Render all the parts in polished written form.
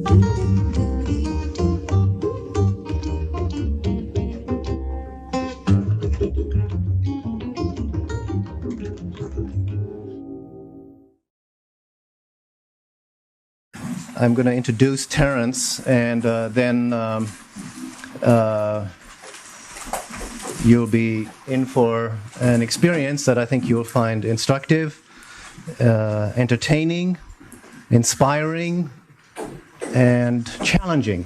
I'm going to introduce Terence, and then you'll be in for an experience that I think you'll find instructive, entertaining, inspiring, and challenging.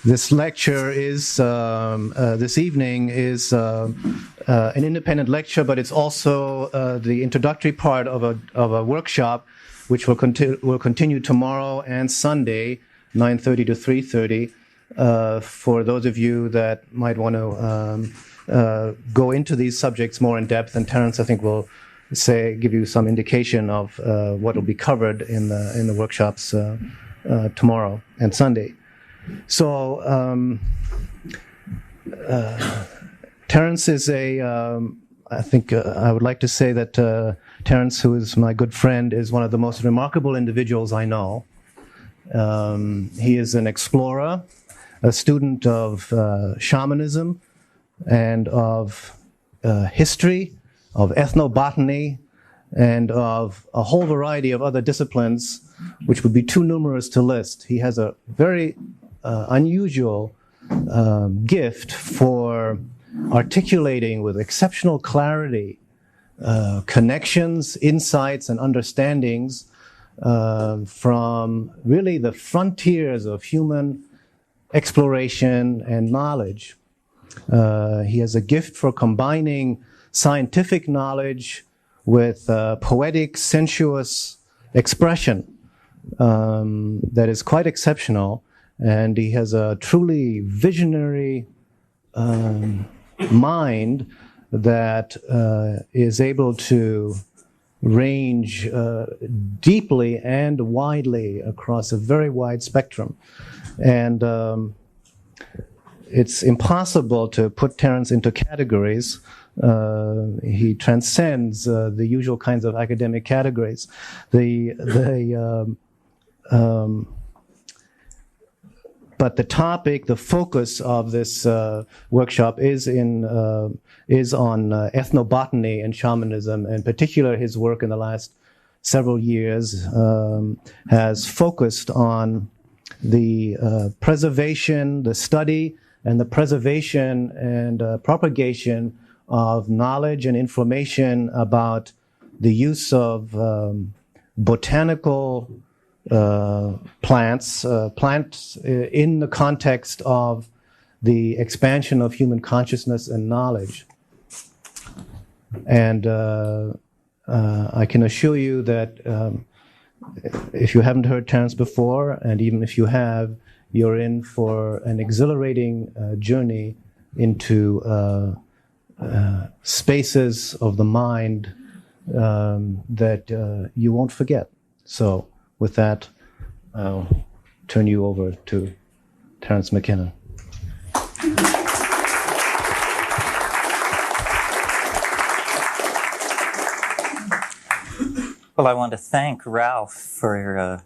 This lecture is, this evening is an independent lecture, but it's also the introductory part of a workshop which will continue tomorrow and Sunday, 9:30 to 3:30, for those of you that might want to go into these subjects more in depth. And Terence, I think, will give you some indication of what will be covered in the workshops tomorrow and Sunday. So Terence is I think I would like to say that Terence, who is my good friend, is one of the most remarkable individuals I know. He is an explorer, a student of shamanism and of history, of ethnobotany, and of a whole variety of other disciplines, which would be too numerous to list. He has a very unusual gift for articulating with exceptional clarity connections, insights, and understandings from really the frontiers of human exploration and knowledge. He has a gift for combining scientific knowledge with poetic, sensuous expression that is quite exceptional, and he has a truly visionary mind that is able to range deeply and widely across a very wide spectrum. And it's impossible to put Terence into categories. He transcends the usual kinds of academic categories. But the topic, the focus of this workshop is on ethnobotany and shamanism. In particular, his work in the last several years has focused on the preservation, the study, and the preservation and propagation of knowledge and information about the use of botanical plants in the context of the expansion of human consciousness and knowledge. And I can assure you that if you haven't heard Terence before, and even if you have, you're in for an exhilarating journey into spaces of the mind that you won't forget. So with that, I'll turn you over to Terence McKenna. Well, I want to thank Ralph for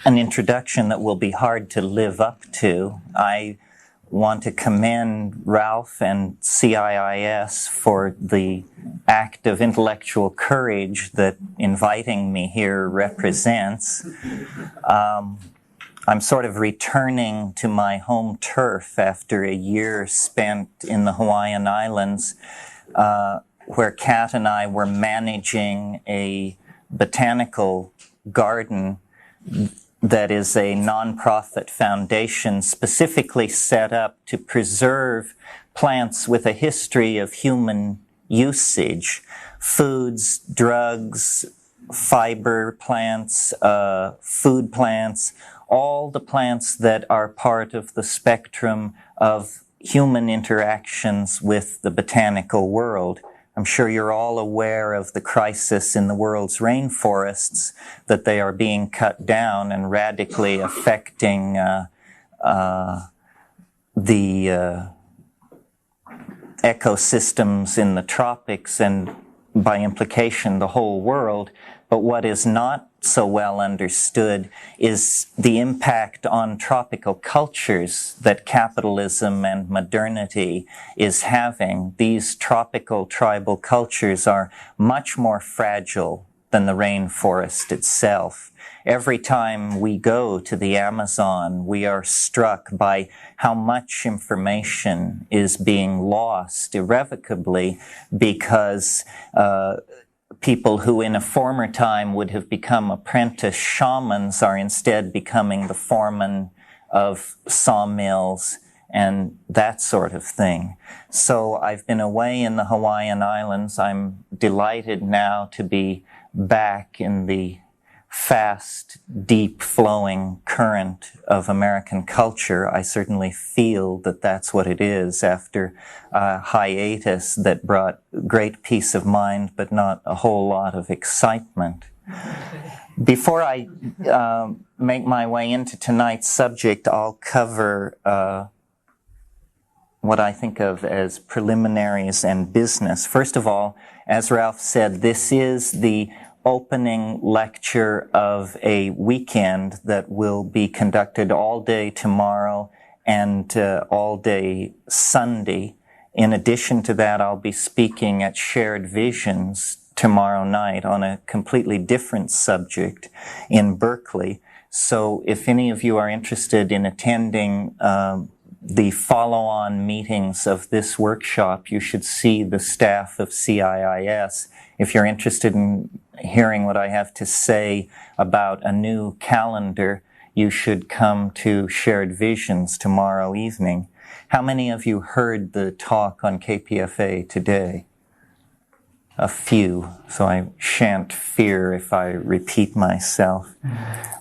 an introduction that will be hard to live up to. I want to commend Ralph and CIIS for the act of intellectual courage that inviting me here represents. I'm sort of returning to my home turf after a year spent in the Hawaiian Islands, where Kat and I were managing a botanical garden that is a nonprofit foundation specifically set up to preserve plants with a history of human usage, foods, drugs, fiber plants, food plants, all the plants that are part of the spectrum of human interactions with the botanical world. I'm sure you're all aware of the crisis in the world's rainforests, that they are being cut down and radically affecting the ecosystems in the tropics and by implication, the whole world. But what is not so well understood is the impact on tropical cultures that capitalism and modernity is having. These tropical tribal cultures are much more fragile than the rainforest itself. Every time we go to the Amazon, we are struck by how much information is being lost irrevocably because people who in a former time would have become apprentice shamans are instead becoming the foreman of sawmills and that sort of thing. So I've been away in the Hawaiian Islands. I'm delighted now to be back in the fast, deep-flowing current of American culture. I certainly feel that that's what it is after a hiatus that brought great peace of mind, but not a whole lot of excitement. Before I make my way into tonight's subject, I'll cover what I think of as preliminaries and business. First of all, as Ralph said, this is the opening lecture of a weekend that will be conducted all day tomorrow and all day Sunday. In addition to that, I'll be speaking at Shared Visions tomorrow night on a completely different subject in Berkeley. So if any of you are interested in attending the follow-on meetings of this workshop, you should see the staff of CIIS. If you're interested in hearing what I have to say about a new calendar, you should come to Shared Visions tomorrow evening. How many of you heard the talk on KPFA today? A few, so I shan't fear if I repeat myself.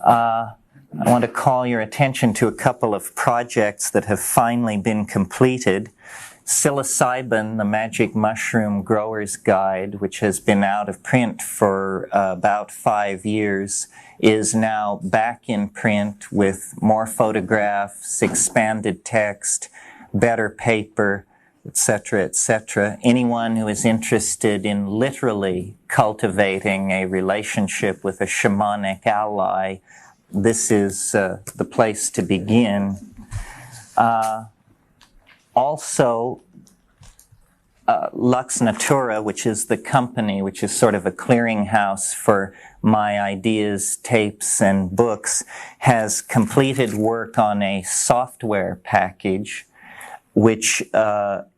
I want to call your attention to a couple of projects that have finally been completed. Psilocybin, the Magic Mushroom Grower's Guide, which has been out of print for about 5 years, is now back in print with more photographs, expanded text, better paper, etc., etc. Anyone who is interested in literally cultivating a relationship with a shamanic ally, this is the place to begin. Also, Lux Natura, which is the company, which is sort of a clearinghouse for my ideas, tapes, and books, has completed work on a software package, which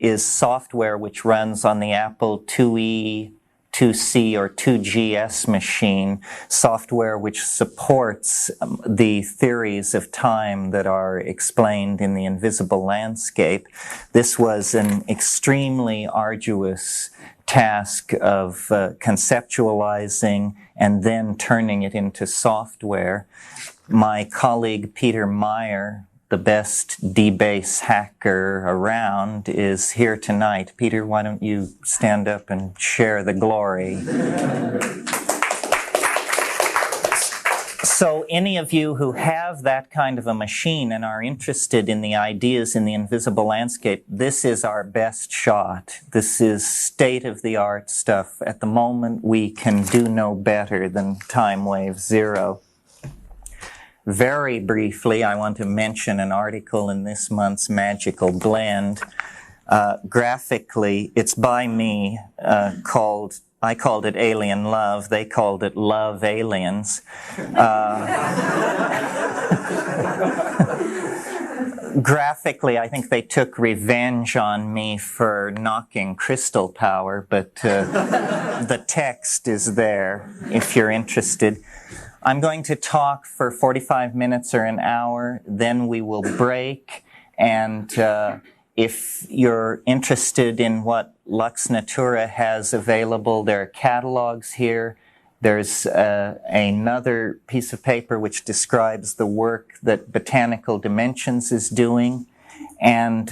is software which runs on the Apple IIe, 2C, or 2GS machine, software which supports the theories of time that are explained in the invisible landscape. This was an extremely arduous task of conceptualizing and then turning it into software. My colleague Peter Meyer, the best debase hacker around, is here tonight. Peter, why don't you stand up and share the glory? So any of you who have that kind of a machine and are interested in the ideas in the invisible landscape, this is our best shot. This is state-of-the-art stuff. At the moment, we can do no better than Time Wave Zero. Very briefly, I want to mention an article in this month's Magical Blend. Graphically, it's by me, I called it Alien Love. They called it Love Aliens. Graphically, I think they took revenge on me for knocking Crystal Power, but the text is there if you're interested. I'm going to talk for 45 minutes or an hour, then we will break, and if you're interested in what Lux Natura has available, there are catalogs here. There's another piece of paper which describes the work that Botanical Dimensions is doing, and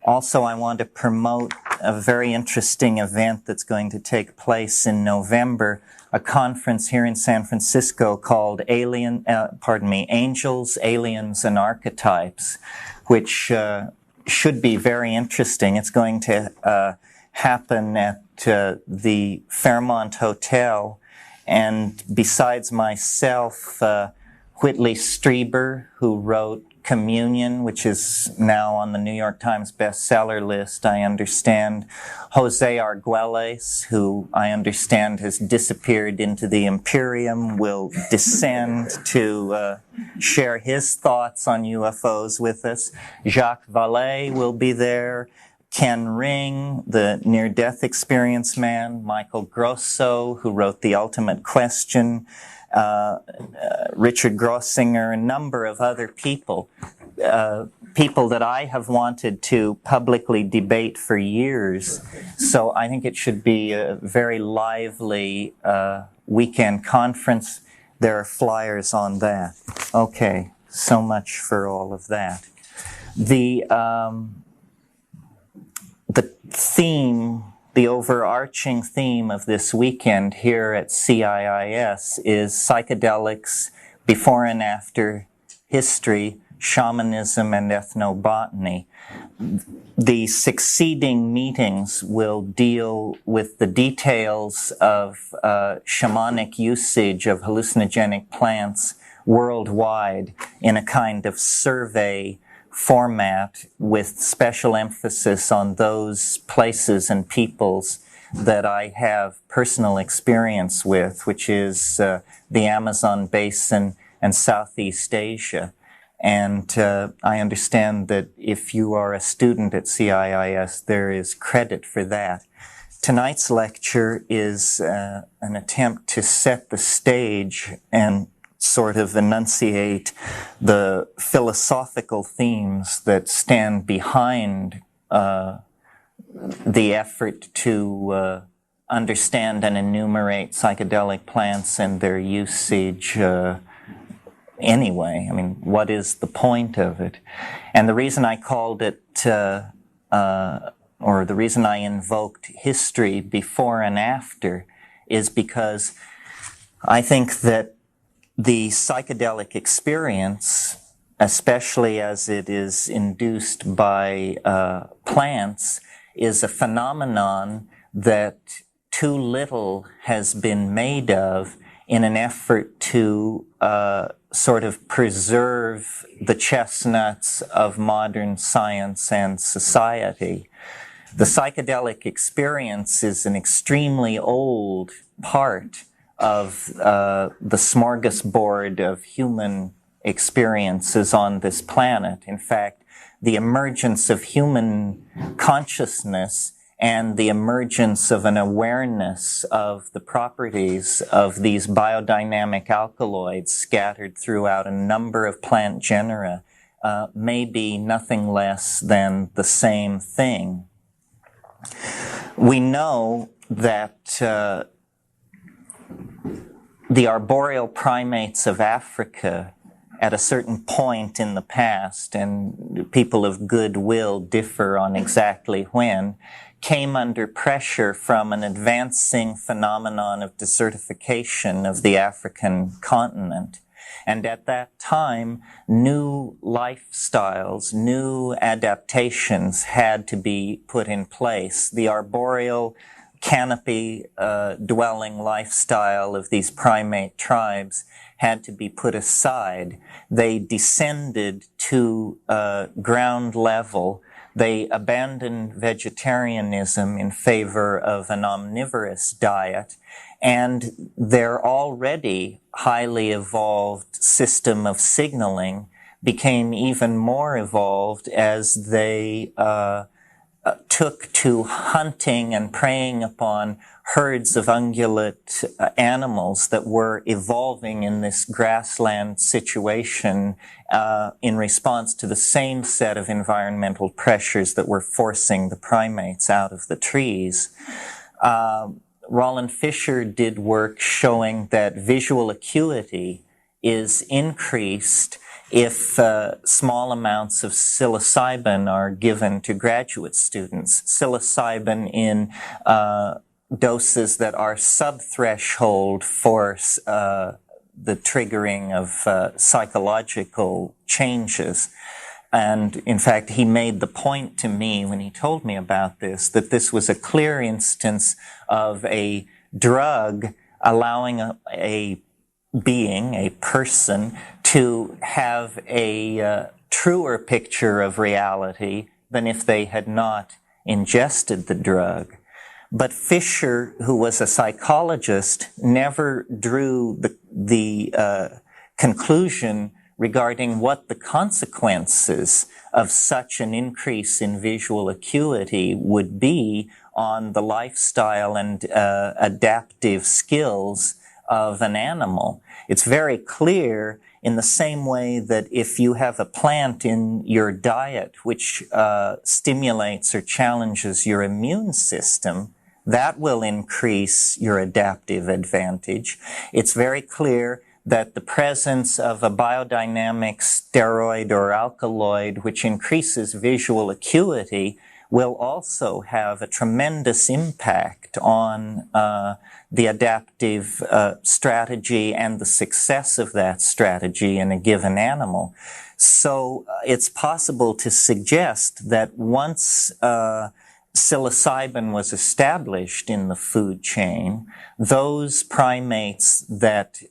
also I want to promote a very interesting event that's going to take place in November, a conference here in San Francisco called Angels, Aliens, and Archetypes, which should be very interesting. It's going to happen at the Fairmont Hotel, and besides myself, Whitley Strieber, who wrote Communion, which is now on the New York Times bestseller list, I understand. Jose Arguelles, who I understand has disappeared into the Imperium, will descend to share his thoughts on UFOs with us. Jacques Vallée will be there. Ken Ring, the near-death experience man. Michael Grosso, who wrote The Ultimate Question. Richard Grossinger, a number of other people, people that I have wanted to publicly debate for years. So I think it should be a very lively weekend conference. There are flyers on that. Okay, so much for all of that. The theme, the overarching theme of this weekend here at CIIS is psychedelics, before and after history, shamanism, and ethnobotany. The succeeding meetings will deal with the details of shamanic usage of hallucinogenic plants worldwide in a kind of survey format with special emphasis on those places and peoples that I have personal experience with, which is the Amazon basin and Southeast Asia. And I understand that if you are a student at CIIS, there is credit for that. Tonight's lecture is an attempt to set the stage and sort of enunciate the philosophical themes that stand behind the effort to understand and enumerate psychedelic plants and their usage anyway. I mean, what is the point of it? And the reason I called it, or the reason I invoked history before and after, is because I think that the psychedelic experience, especially as it is induced by plants, is a phenomenon that too little has been made of in an effort to sort of preserve the chestnuts of modern science and society. The psychedelic experience is an extremely old part of the smorgasbord of human experiences on this planet. In fact, the emergence of human consciousness and the emergence of an awareness of the properties of these biodynamic alkaloids scattered throughout a number of plant genera may be nothing less than the same thing. We know that the arboreal primates of Africa at a certain point in the past, and people of goodwill differ on exactly when, came under pressure from an advancing phenomenon of desertification of the African continent. And at that time, new lifestyles, new adaptations had to be put in place. The arboreal canopy dwelling lifestyle of these primate tribes had to be put aside. They descended to ground level. They abandoned vegetarianism in favor of an omnivorous diet, and their already highly evolved system of signaling became even more evolved as they took to hunting and preying upon herds of ungulate animals that were evolving in this grassland situation in response to the same set of environmental pressures that were forcing the primates out of the trees. Roland Fisher did work showing that visual acuity is increased if small amounts of psilocybin are given to graduate students. Psilocybin in doses that are sub-threshold for the triggering of psychological changes. And in fact, he made the point to me when he told me about this, that this was a clear instance of a drug allowing a being, a person, to have a truer picture of reality than if they had not ingested the drug. But Fisher, who was a psychologist, never drew the conclusion regarding what the consequences of such an increase in visual acuity would be on the lifestyle and adaptive skills of an animal. It's very clear in the same way that if you have a plant in your diet which stimulates or challenges your immune system, that will increase your adaptive advantage. It's very clear that the presence of a biodynamic steroid or alkaloid which increases visual acuity will also have a tremendous impact on the adaptive strategy and the success of that strategy in a given animal. So it's possible to suggest that once psilocybin was established in the food chain, those primates that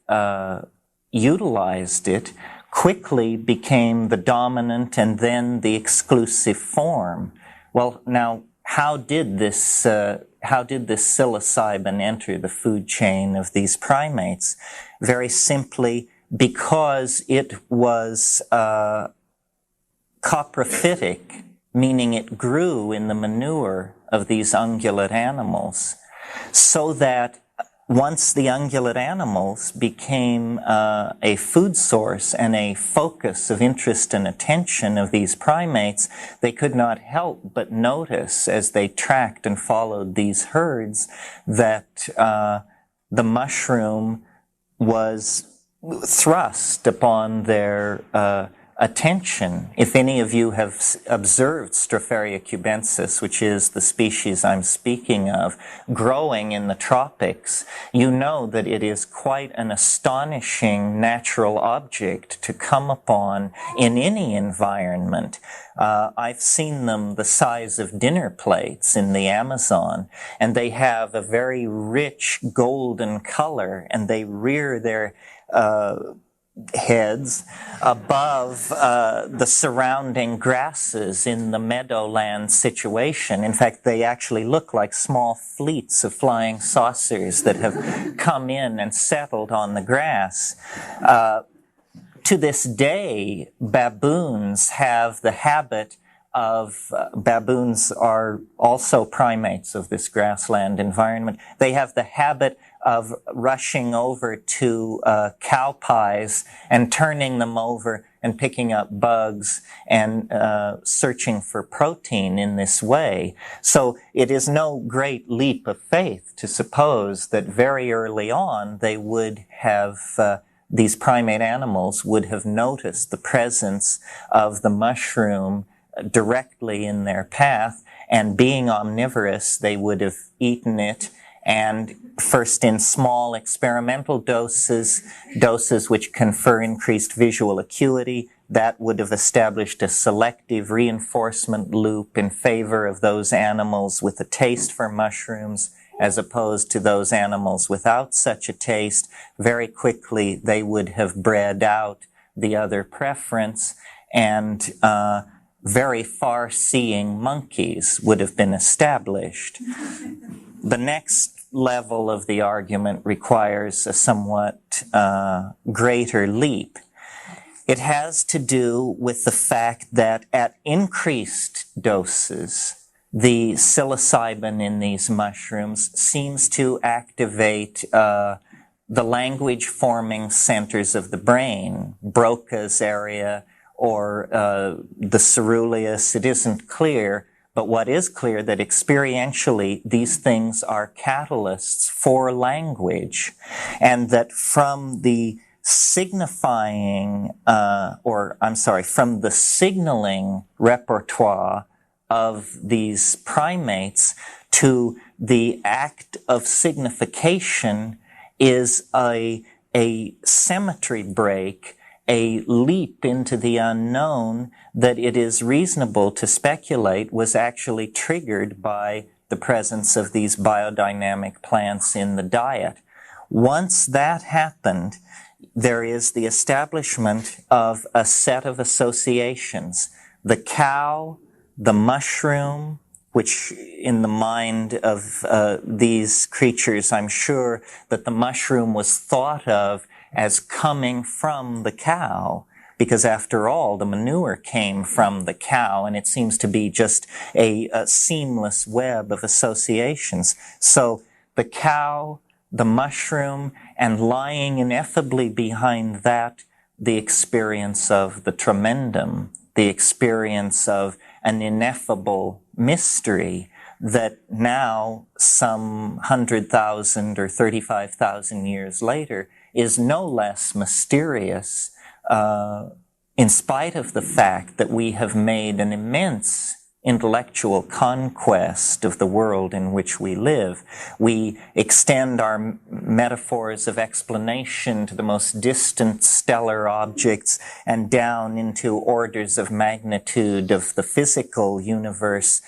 utilized it quickly became the dominant and then the exclusive form. Well, now, how did this psilocybin enter the food chain of these primates? Very simply, because it was coprophytic, meaning it grew in the manure of these ungulate animals, so that once the ungulate animals became a food source and a focus of interest and attention of these primates, they could not help but notice as they tracked and followed these herds that the mushroom was thrust upon their attention. If any of you have observed Stropharia cubensis, which is the species I'm speaking of, growing in the tropics, you know that it is quite an astonishing natural object to come upon in any environment. I've seen them the size of dinner plates in the Amazon, and they have a very rich golden color, and they rear their heads above the surrounding grasses in the meadowland situation. In fact, they actually look like small fleets of flying saucers that have come in and settled on the grass. To this day, baboons have the habit of, baboons are also primates of this grassland environment. They have the habit of rushing over to cow pies and turning them over and picking up bugs and searching for protein in this way. So it is no great leap of faith to suppose that very early on they would have these primate animals would have noticed the presence of the mushroom directly in their path, and being omnivorous, they would have eaten it, and first in small experimental doses which confer increased visual acuity, that would have established a selective reinforcement loop in favor of those animals with a taste for mushrooms, as opposed to those animals without such a taste. Very quickly, they would have bred out the other preference, and very far-seeing monkeys would have been established. The next level of the argument requires a somewhat greater leap. It has to do with the fact that at increased doses, the psilocybin in these mushrooms seems to activate the language-forming centers of the brain, Broca's area, or the ceruleus. It isn't clear, but what is clear that experientially these things are catalysts for language, and that from the signifying, from the signaling repertoire of these primates to the act of signification is a symmetry break, a leap into the unknown that it is reasonable to speculate was actually triggered by the presence of these biodynamic plants in the diet. Once that happened, there is the establishment of a set of associations. The cow, the mushroom, which in the mind of these creatures, I'm sure that the mushroom was thought of as coming from the cow, because after all, the manure came from the cow, and it seems to be just a seamless web of associations. So the cow, the mushroom, and lying ineffably behind that, the experience of the tremendum, the experience of an ineffable mystery that now, some 100,000 or 35,000 years later, is no less mysterious, in spite of the fact that we have made an immense intellectual conquest of the world in which we live. We extend our metaphors of explanation to the most distant stellar objects and down into orders of magnitude of the physical universe,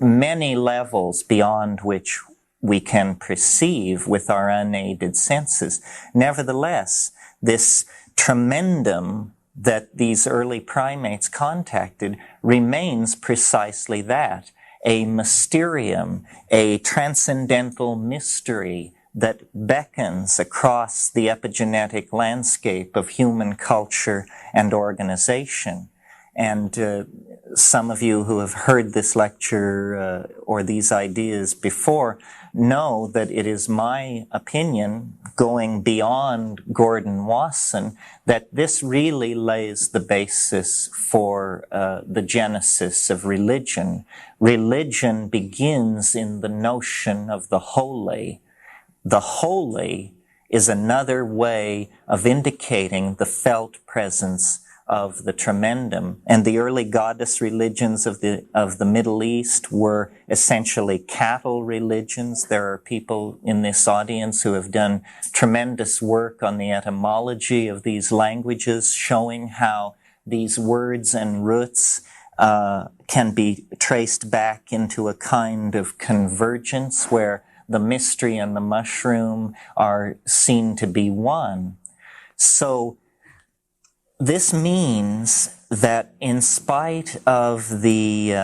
many levels beyond which we can perceive with our unaided senses. Nevertheless, this tremendum that these early primates contacted remains precisely that, a mysterium, a transcendental mystery that beckons across the epigenetic landscape of human culture and organization. And some of you who have heard this lecture or these ideas before know that it is my opinion, going beyond Gordon Wasson, that this really lays the basis for the genesis of religion. Religion begins in the notion of the holy. The holy is another way of indicating the felt presence of the tremendum. And the early goddess religions of the Middle East were essentially cattle religions. There are people in this audience who have done tremendous work on the etymology of these languages, showing how these words and roots can be traced back into a kind of convergence where the mystery and the mushroom are seen to be one. So this means that in spite of the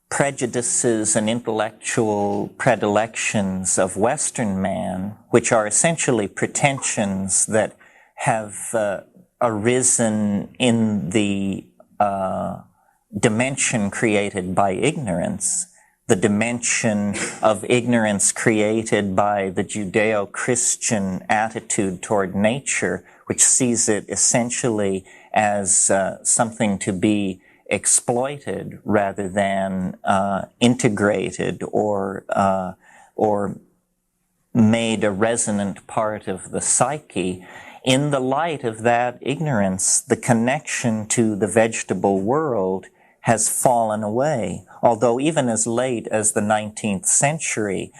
prejudices and intellectual predilections of Western man, which are essentially pretensions that have arisen in the dimension created by ignorance, the dimension of ignorance created by the Judeo-Christian attitude toward nature, which sees it essentially as something to be exploited rather than integrated or made a resonant part of the psyche. In the light of that ignorance, the connection to the vegetable world has fallen away. Although even as late as the 19th century,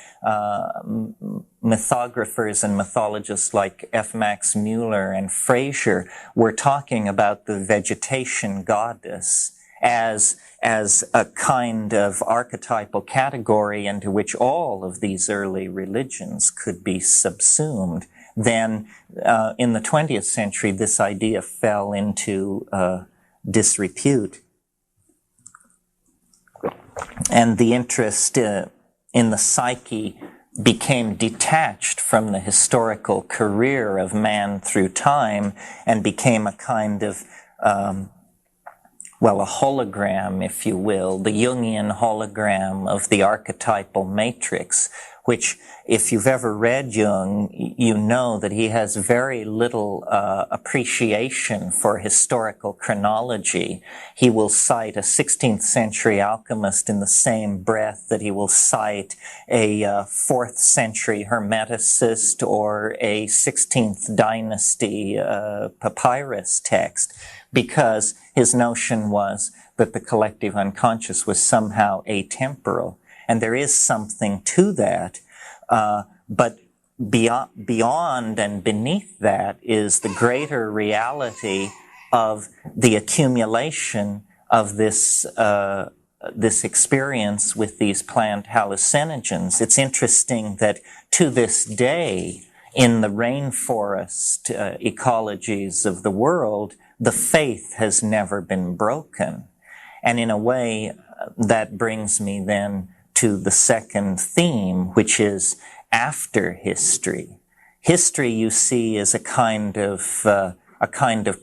mythographers and mythologists like F. Max Mueller and Fraser were talking about the vegetation goddess as a kind of archetypal category into which all of these early religions could be subsumed. Then in the 20th century, this idea fell into disrepute. And the interest in the psyche became detached from the historical career of man through time and became a kind of, a hologram, if you will, the Jungian hologram of the archetypal matrix, which, if you've ever read Jung, you know that he has very little appreciation for historical chronology. He will cite a 16th century alchemist in the same breath that he will cite a 4th century hermeticist or a 16th dynasty papyrus text, because his notion was that the collective unconscious was somehow atemporal. And there is something to that, but beyond and beneath that is the greater reality of the accumulation of this experience with these plant hallucinogens. It's interesting that to this day, in the rainforest ecologies of the world, the faith has never been broken. And in a way, that brings me then to the second theme, which is after history. History, you see, is a kind of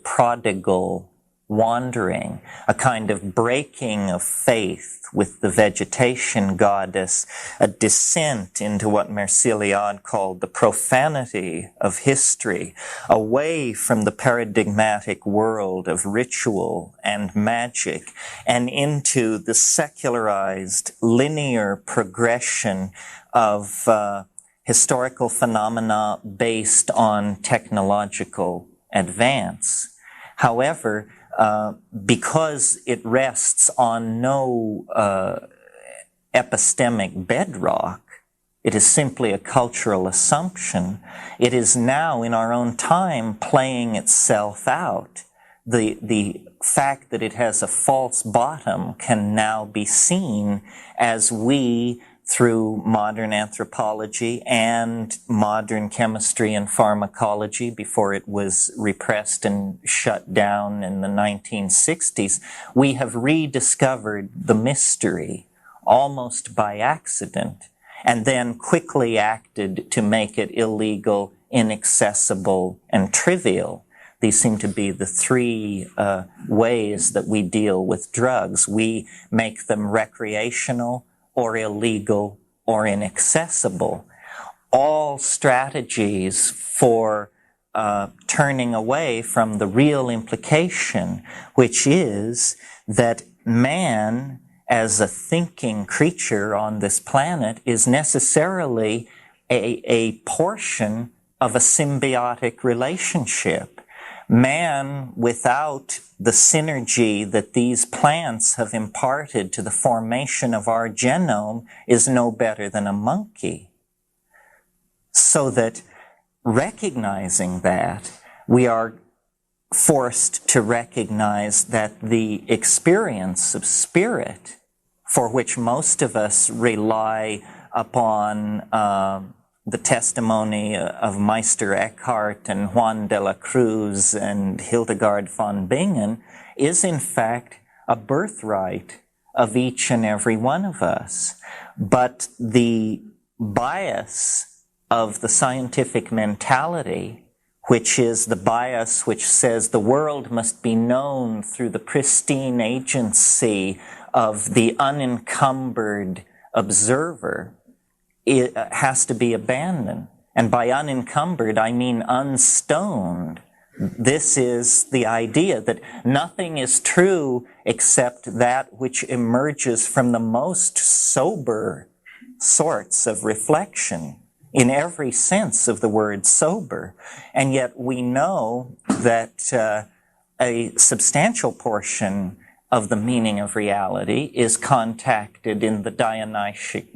prodigal wandering, a kind of breaking of faith with the vegetation goddess, a descent into what Merciliade called the profanity of history, away from the paradigmatic world of ritual and magic, and into the secularized linear progression of historical phenomena based on technological advance. However, because it rests on no epistemic bedrock, it is simply a cultural assumption. It is now, in our own time, playing itself out. The fact that it has a false bottom can now be seen as we, through modern anthropology and modern chemistry and pharmacology before it was repressed and shut down in the 1960s, we have rediscovered the mystery almost by accident and then quickly acted to make it illegal, inaccessible, and trivial. These seem to be the three ways that we deal with drugs. We make them recreational, or illegal, or inaccessible. All strategies for turning away from the real implication, which is that man, as a thinking creature on this planet, is necessarily a portion of a symbiotic relationship. Man, without the synergy that these plants have imparted to the formation of our genome, is no better than a monkey. So that, recognizing that, we are forced to recognize that the experience of spirit, for which most of us rely upon the testimony of Meister Eckhart and Juan de la Cruz and Hildegard von Bingen, is in fact a birthright of each and every one of us. But the bias of the scientific mentality, which is the bias which says the world must be known through the pristine agency of the unencumbered observer, it has to be abandoned. And by unencumbered, I mean unstoned. This is the idea that nothing is true except that which emerges from the most sober sorts of reflection, in every sense of the word sober. And yet we know that a substantial portion of the meaning of reality is contacted in the Dionysic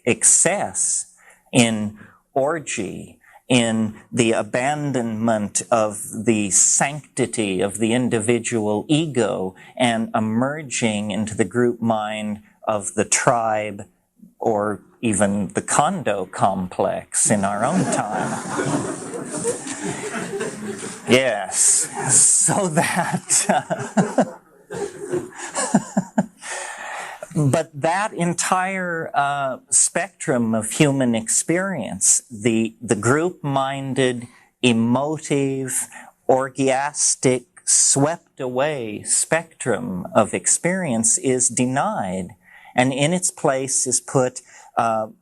excess, in orgy, in the abandonment of the sanctity of the individual ego and emerging into the group mind of the tribe or even the condo complex in our own time. Yes, so that... But that entire spectrum of human experience, the group-minded, emotive, orgiastic, swept-away spectrum of experience is denied, and in its place is put a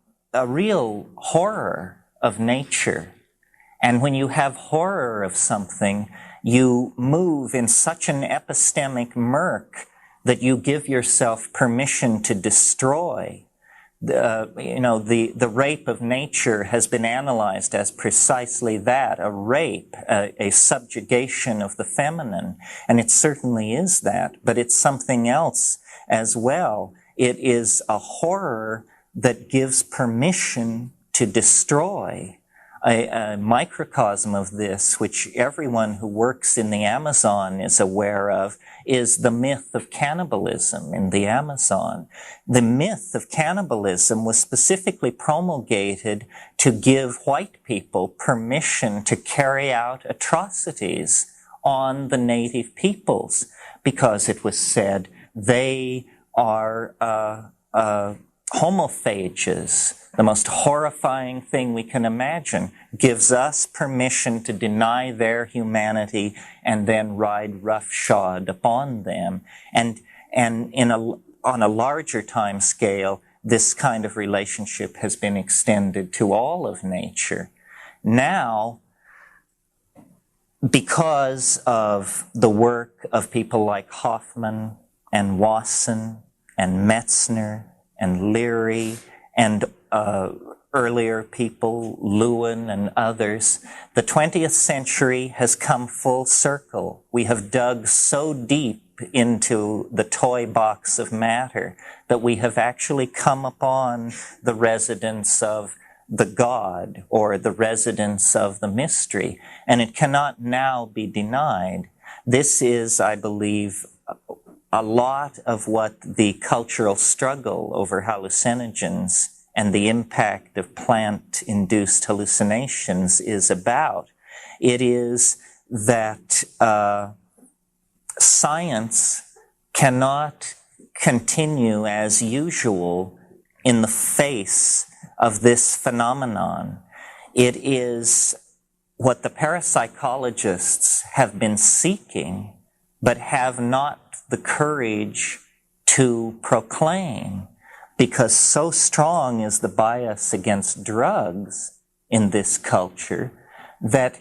real horror of nature. And when you have horror of something, you move in such an epistemic murk that you give yourself permission to destroy. The rape of nature has been analyzed as precisely that, a rape, a subjugation of the feminine. And it certainly is that, but it's something else as well. It is a horror that gives permission to destroy. A microcosm of this, which everyone who works in the Amazon is aware of, is the myth of cannibalism in the Amazon. The myth of cannibalism was specifically promulgated to give white people permission to carry out atrocities on the native peoples, because it was said they are homophages. The most horrifying thing we can imagine, gives us permission to deny their humanity and then ride roughshod upon them. And on a larger time scale, this kind of relationship has been extended to all of nature. Now, because of the work of people like Hoffman and Wasson and Metzner and Leary and earlier people, Lewin and others, the 20th century has come full circle. We have dug so deep into the toy box of matter that we have actually come upon the residence of the God or the residence of the mystery, and it cannot now be denied. This is, I believe, a lot of what the cultural struggle over hallucinogens and the impact of plant-induced hallucinations is about. It is that science cannot continue as usual in the face of this phenomenon. It is what the parapsychologists have been seeking, but have not the courage to proclaim, because so strong is the bias against drugs in this culture that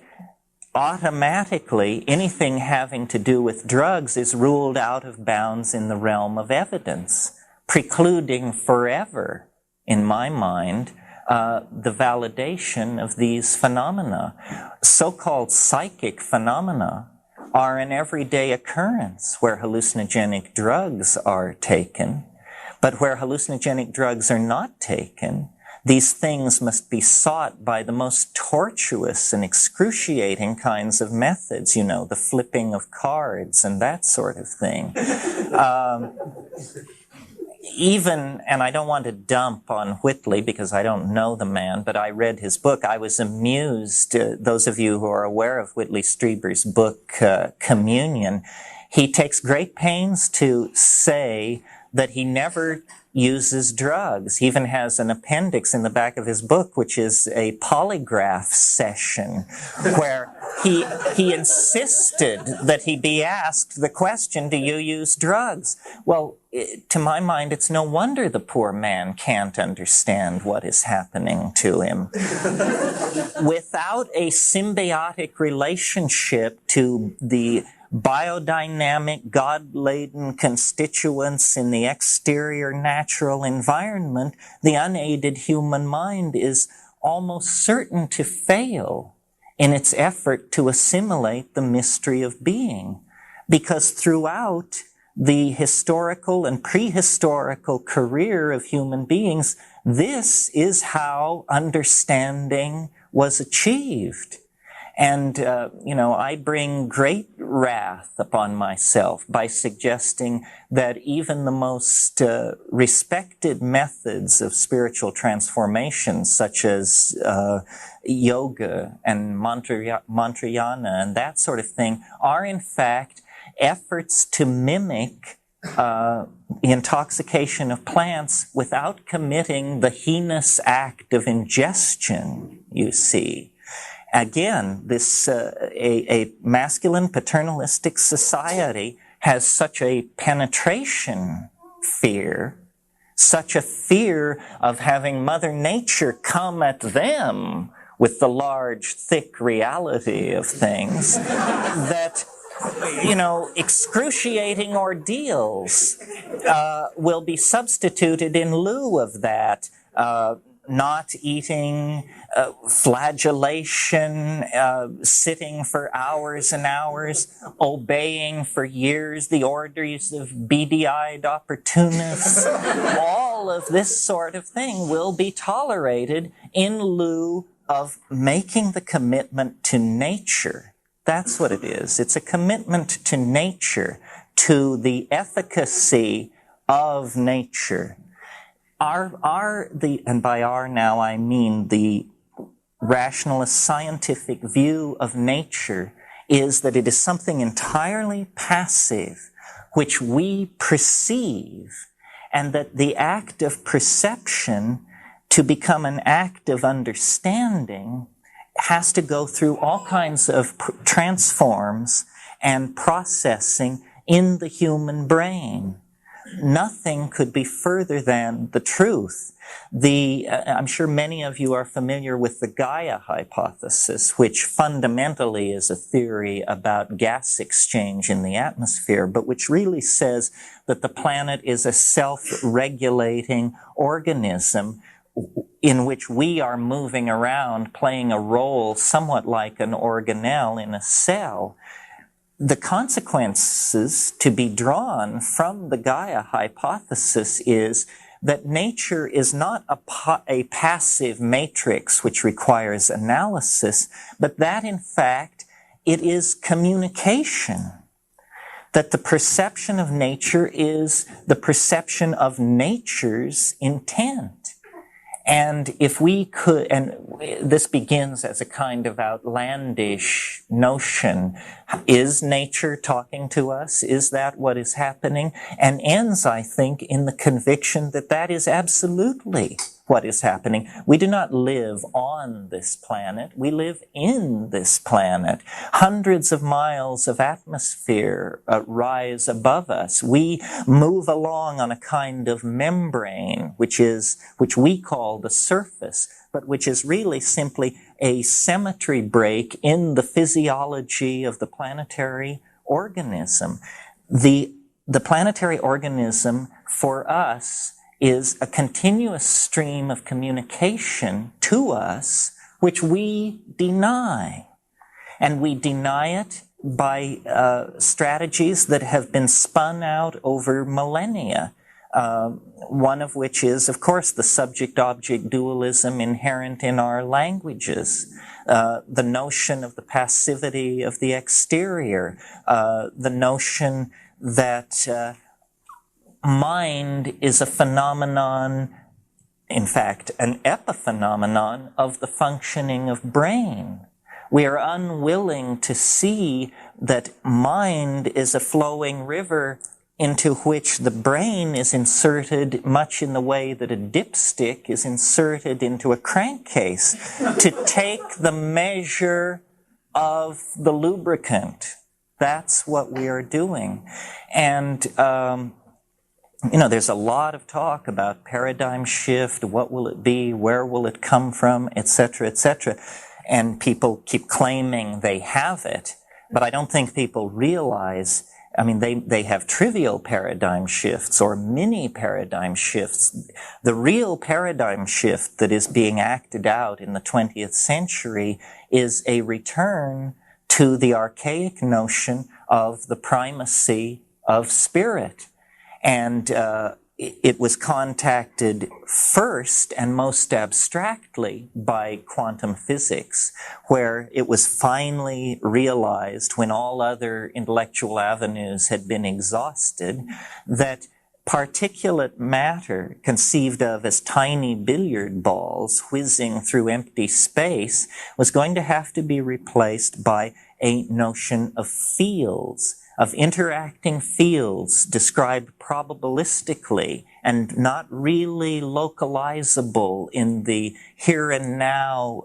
automatically anything having to do with drugs is ruled out of bounds in the realm of evidence, precluding forever, in my mind, the validation of these phenomena. So-called psychic phenomena are an everyday occurrence where hallucinogenic drugs are taken. But where hallucinogenic drugs are not taken, these things must be sought by the most tortuous and excruciating kinds of methods, you know, the flipping of cards and that sort of thing. Even, and I don't want to dump on Whitley because I don't know the man, but I read his book. I was amused, those of you who are aware of Whitley Strieber's book, Communion, he takes great pains to say that he never uses drugs. He even has an appendix in the back of his book, which is a polygraph session where he insisted that he be asked the question, do you use drugs? Well, to my mind, it's no wonder the poor man can't understand what is happening to him. Without a symbiotic relationship to the biodynamic, God-laden constituents in the exterior natural environment, the unaided human mind is almost certain to fail in its effort to assimilate the mystery of being. Because throughout the historical and prehistorical career of human beings, this is how understanding was achieved. And, I bring great wrath upon myself by suggesting that even the most respected methods of spiritual transformation, such as yoga and mantrayana and that sort of thing, are in fact efforts to mimic the intoxication of plants without committing the heinous act of ingestion, you see. Again, this a masculine paternalistic society has such a penetration fear, such a fear of having Mother Nature come at them with the large, thick reality of things that, excruciating ordeals will be substituted in lieu of that. Not eating, flagellation, sitting for hours and hours, obeying for years the orders of beady-eyed opportunists. All all of this sort of thing will be tolerated in lieu of making the commitment to nature. That's what it is. It's a commitment to nature, to the efficacy of nature. And by our now I mean the rationalist scientific view of nature is that it is something entirely passive, which we perceive, and that the act of perception, to become an act of understanding, has to go through all kinds of transforms and processing in the human brain. Nothing could be further than the truth. I'm sure many of you are familiar with the Gaia hypothesis, which fundamentally is a theory about gas exchange in the atmosphere, but which really says that the planet is a self-regulating organism in which we are moving around, playing a role somewhat like an organelle in a cell. The consequences to be drawn from the Gaia hypothesis is that nature is not a passive matrix which requires analysis, but that in fact it is communication. That the perception of nature is the perception of nature's intent. And if we could, and this begins as a kind of outlandish notion, is nature talking to us? Is that what is happening? And ends, I think, in the conviction that that is absolutely what is happening. We do not live on this planet. We live in this planet. Hundreds of miles of atmosphere rise above us. We move along on a kind of membrane, which we call the surface, but which is really simply a symmetry break in the physiology of the planetary organism. The planetary organism for us is a continuous stream of communication to us, which we deny. And we deny it by strategies that have been spun out over millennia. One of which is, of course, the subject-object dualism inherent in our languages, the notion of the passivity of the exterior, the notion that mind is a phenomenon, in fact, an epiphenomenon of the functioning of brain. We are unwilling to see that mind is a flowing river into which the brain is inserted much in the way that a dipstick is inserted into a crankcase to take the measure of the lubricant. That's what we are doing. And there's a lot of talk about paradigm shift, what will it be, where will it come from, etc., etc. And people keep claiming they have it, but I don't think people realize, they have trivial paradigm shifts or mini paradigm shifts. The real paradigm shift that is being acted out in the 20th century is a return to the archaic notion of the primacy of spirit. And it was contacted first and most abstractly by quantum physics, where it was finally realized, when all other intellectual avenues had been exhausted, that particulate matter, conceived of as tiny billiard balls whizzing through empty space, was going to have to be replaced by a notion of fields, of interacting fields described probabilistically and not really localizable in the here and now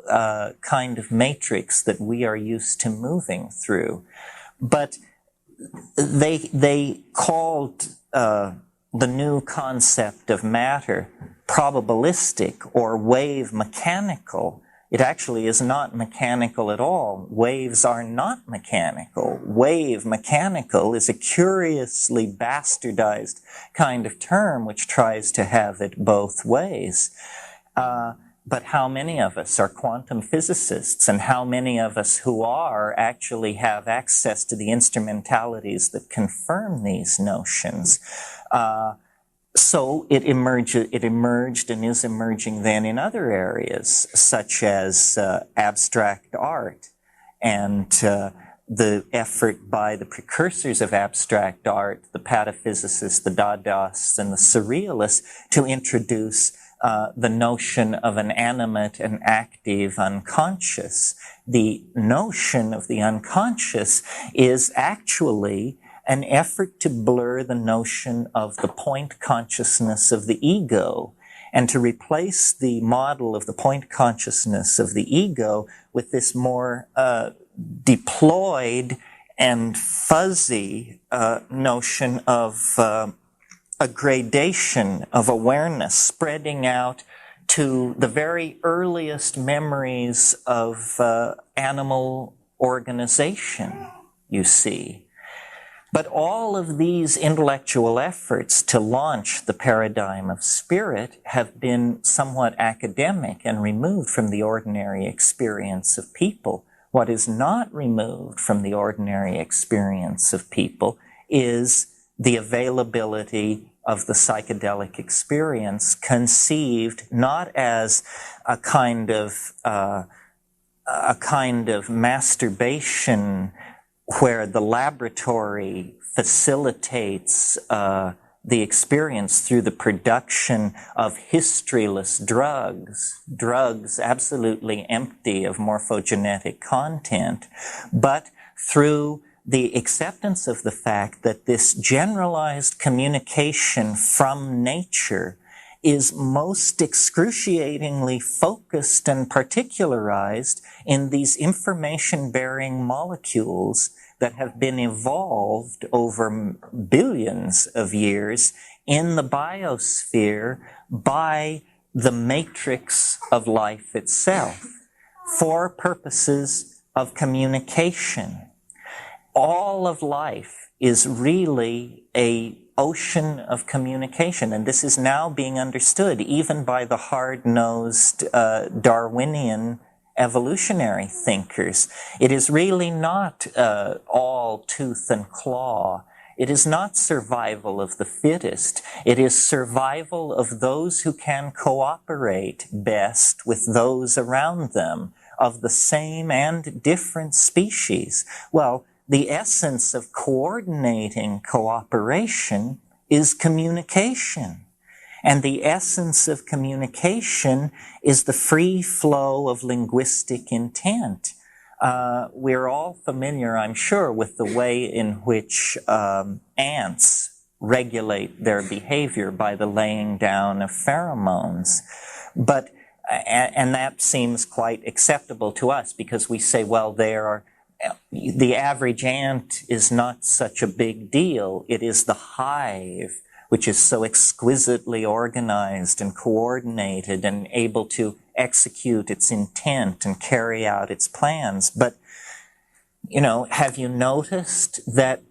kind of matrix that we are used to moving through. But they called the new concept of matter probabilistic or wave mechanical. It actually is not mechanical at all. Waves are not mechanical. Wave mechanical is a curiously bastardized kind of term which tries to have it both ways. But how many of us are quantum physicists, and how many of us who are actually have access to the instrumentalities that confirm these notions? So it emerged and is emerging then in other areas, such as abstract art and the effort by the precursors of abstract art, the pataphysicists, the Dadaists, and the Surrealists, to introduce the notion of an animate and active unconscious. The notion of the unconscious is actually an effort to blur the notion of the point consciousness of the ego and to replace the model of the point consciousness of the ego with this more deployed and fuzzy notion of a gradation of awareness spreading out to the very earliest memories of animal organization, you see. But all of these intellectual efforts to launch the paradigm of spirit have been somewhat academic and removed from the ordinary experience of people. What is not removed from the ordinary experience of people is the availability of the psychedelic experience, conceived not as a kind of masturbation where the laboratory facilitates the experience through the production of historyless drugs absolutely empty of morphogenetic content, but through the acceptance of the fact that this generalized communication from nature is most excruciatingly focused and particularized in these information-bearing molecules that have been evolved over billions of years in the biosphere by the matrix of life itself for purposes of communication. All of life is really an ocean of communication, and this is now being understood even by the hard-nosed Darwinian evolutionary thinkers. It is really not all tooth and claw. It is not survival of the fittest. It is survival of those who can cooperate best with those around them, of the same and different species. Well, the essence of coordinating cooperation is communication. And the essence of communication is the free flow of linguistic intent. We're all familiar, I'm sure, with the way in which ants regulate their behavior by the laying down of pheromones. And that seems quite acceptable to us because we say, well, the average ant is not such a big deal. It is the hive which is so exquisitely organized and coordinated and able to execute its intent and carry out its plans. But, have you noticed that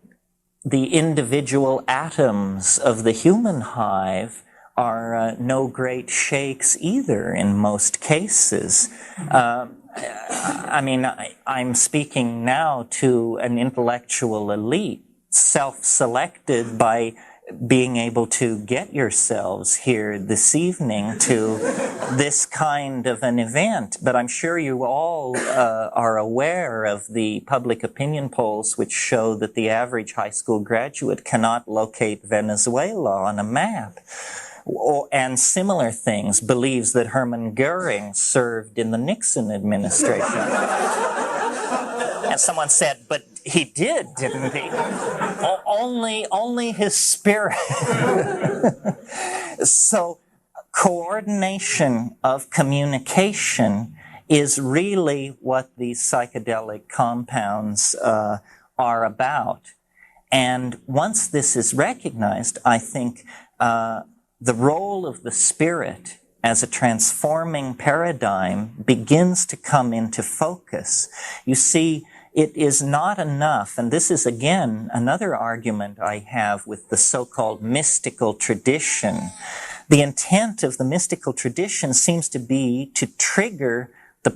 the individual atoms of the human hive are no great shakes either in most cases? I'm speaking now to an intellectual elite, self-selected by being able to get yourselves here this evening to this kind of an event. But I'm sure you all are aware of the public opinion polls which show that the average high school graduate cannot locate Venezuela on a map. And similar things, believes that Hermann Goering served in the Nixon administration. And someone said, but he did, didn't he? Only his spirit. So coordination of communication is really what these psychedelic compounds are about. And once this is recognized, I think the role of the spirit as a transforming paradigm begins to come into focus. You see, it is not enough, and this is again another argument I have with the so-called mystical tradition. The intent of the mystical tradition seems to be to trigger the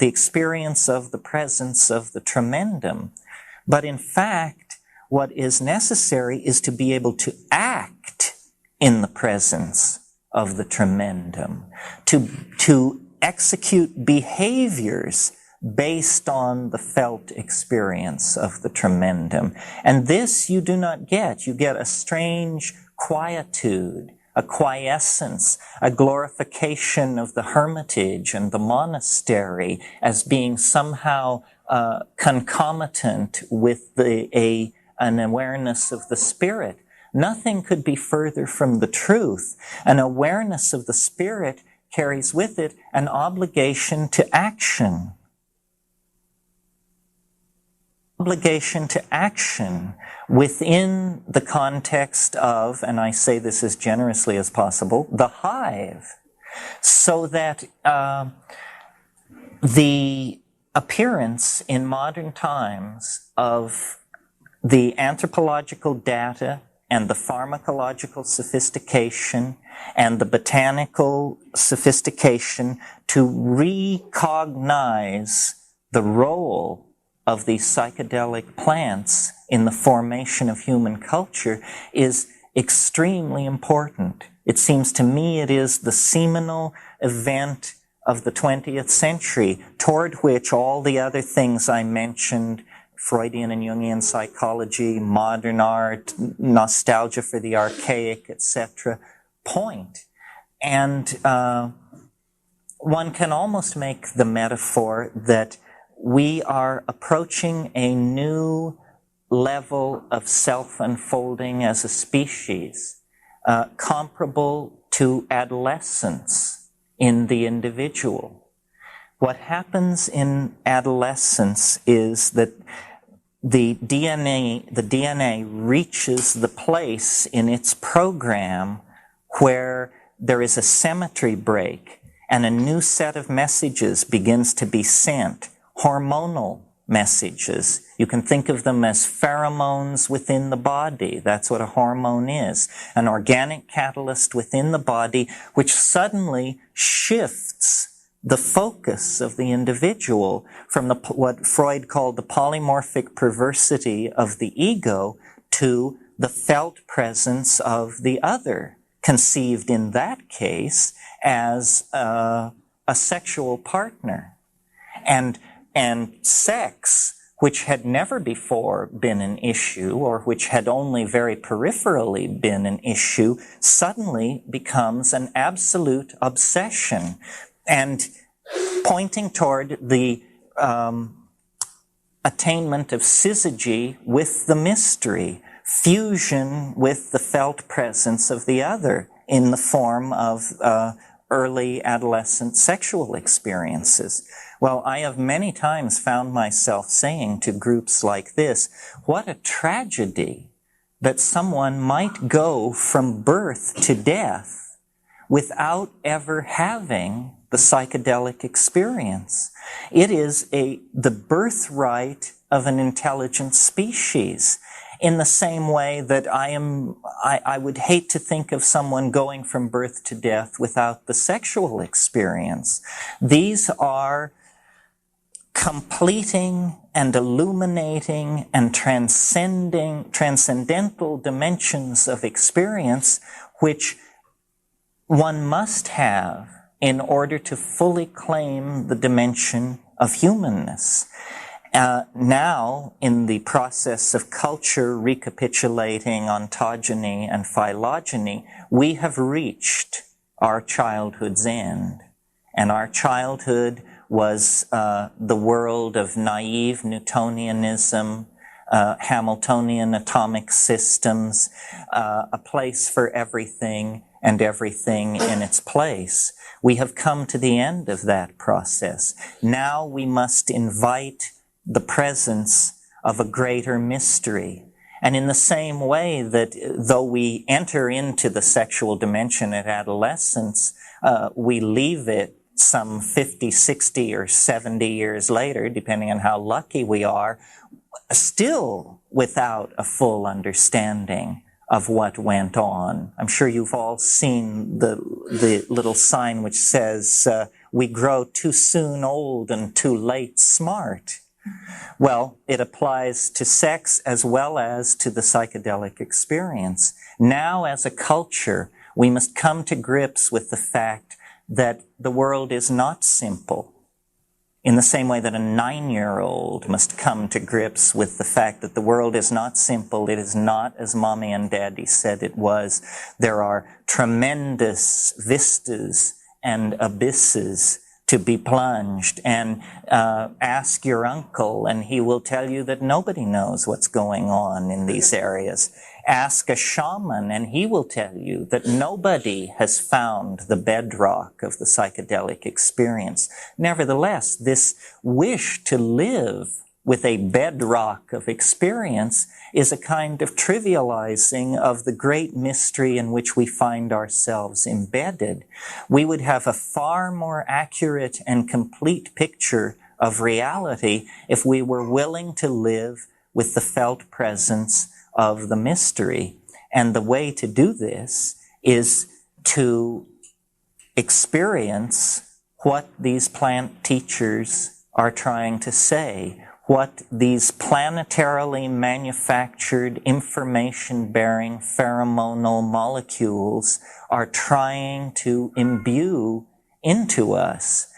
experience of the presence of the tremendum. But in fact, what is necessary is to be able to act in the presence of the tremendum, to execute behaviors based on the felt experience of the tremendum. And this you do not get. You get a strange quietude, a quiescence, a glorification of the hermitage and the monastery as being somehow concomitant with an awareness of the spirit. Nothing could be further from the truth. An awareness of the spirit carries with it an obligation to action. Obligation to action within the context of, and I say this as generously as possible, the hive, so that the appearance in modern times of the anthropological data and the pharmacological sophistication and the botanical sophistication to recognize the role of these psychedelic plants in the formation of human culture is extremely important. It seems to me it is the seminal event of the 20th century toward which all the other things I mentioned, Freudian and Jungian psychology, modern art, nostalgia for the archaic, etc., point. And one can almost make the metaphor that we are approaching a new level of self-unfolding as a species, comparable to adolescence in the individual. What happens in adolescence is that the DNA reaches the place in its program where there is a symmetry break and a new set of messages begins to be sent, hormonal messages. You can think of them as pheromones within the body. That's what a hormone is. An organic catalyst within the body which suddenly shifts the focus of the individual from what Freud called the polymorphic perversity of the ego to the felt presence of the other, conceived in that case as a sexual partner. And sex, which had never before been an issue, or which had only very peripherally been an issue, suddenly becomes an absolute obsession. And pointing toward the attainment of syzygy with the mystery, fusion with the felt presence of the other in the form of early adolescent sexual experiences. Well, I have many times found myself saying to groups like this, what a tragedy that someone might go from birth to death without ever having the psychedelic experience. It is the birthright of an intelligent species. In the same way that I would hate to think of someone going from birth to death without the sexual experience. These are completing and illuminating and transcendental dimensions of experience which one must have in order to fully claim the dimension of humanness. Now, in the process of culture recapitulating ontogeny and phylogeny, we have reached our childhood's end. And our childhood was the world of naive Newtonianism, Hamiltonian atomic systems, a place for everything and everything in its place. We have come to the end of that process. Now we must invite the presence of a greater mystery. And in the same way that though we enter into the sexual dimension at adolescence, we leave it some 50, 60, or 70 years later, depending on how lucky we are, still without a full understanding of what went on. I'm sure you've all seen the little sign which says, we grow too soon old and too late smart. Well, it applies to sex as well as to the psychedelic experience. Now, as a culture, we must come to grips with the fact that the world is not simple, in the same way that a 9-year-old must come to grips with the fact that the world is not simple. It is not as Mommy and Daddy said it was. There are tremendous vistas and abysses to be plunged, and ask your uncle and he will tell you that nobody knows what's going on in these areas. Ask a shaman and he will tell you that nobody has found the bedrock of the psychedelic experience. Nevertheless, this wish to live with a bedrock of experience is a kind of trivializing of the great mystery in which we find ourselves embedded. We would have a far more accurate and complete picture of reality if we were willing to live with the felt presence of the mystery. And the way to do this is to experience what these plant teachers are trying to say, what these planetarily manufactured information-bearing pheromonal molecules are trying to imbue into us.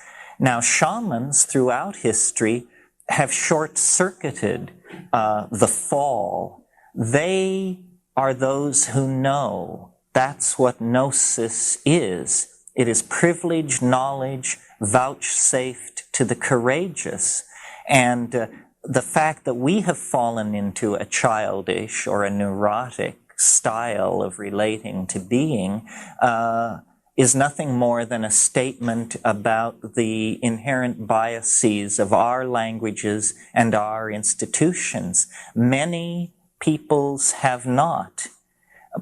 Now, shamans throughout history have short-circuited the fall. They are those who know. That's what gnosis is. It is privileged knowledge vouchsafed to the courageous. And the fact that we have fallen into a childish or a neurotic style of relating to being is nothing more than a statement about the inherent biases of our languages and our institutions. Many peoples have not,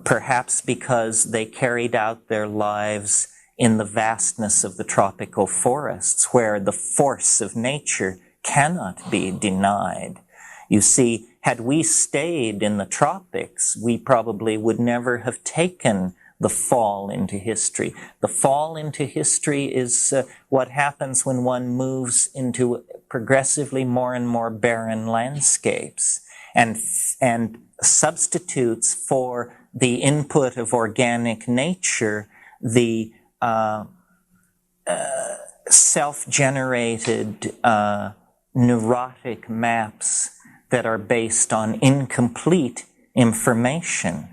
perhaps because they carried out their lives in the vastness of the tropical forests, where the force of nature cannot be denied. You see, had we stayed in the tropics, we probably would never have taken the fall into history. The fall into history is what happens when one moves into progressively more and more barren landscapes and substitutes for the input of organic nature the self-generated neurotic maps that are based on incomplete information.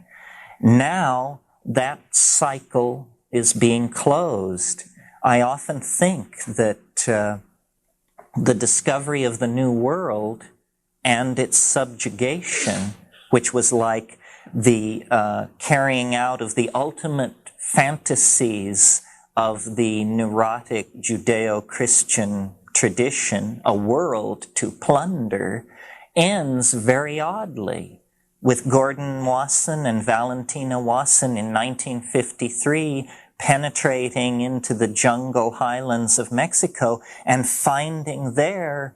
Now that cycle is being closed. I often think that the discovery of the New World and its subjugation, which was like the carrying out of the ultimate fantasies of the neurotic Judeo-Christian tradition, a world to plunder, ends very oddly with Gordon Wasson and Valentina Wasson in 1953 penetrating into the jungle highlands of Mexico and finding there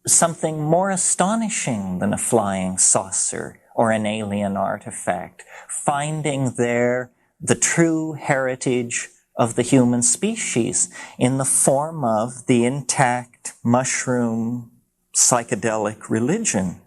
something more astonishing than a flying saucer or an alien artifact, finding there the true heritage of the human species in the form of the intact mushroom psychedelic religion.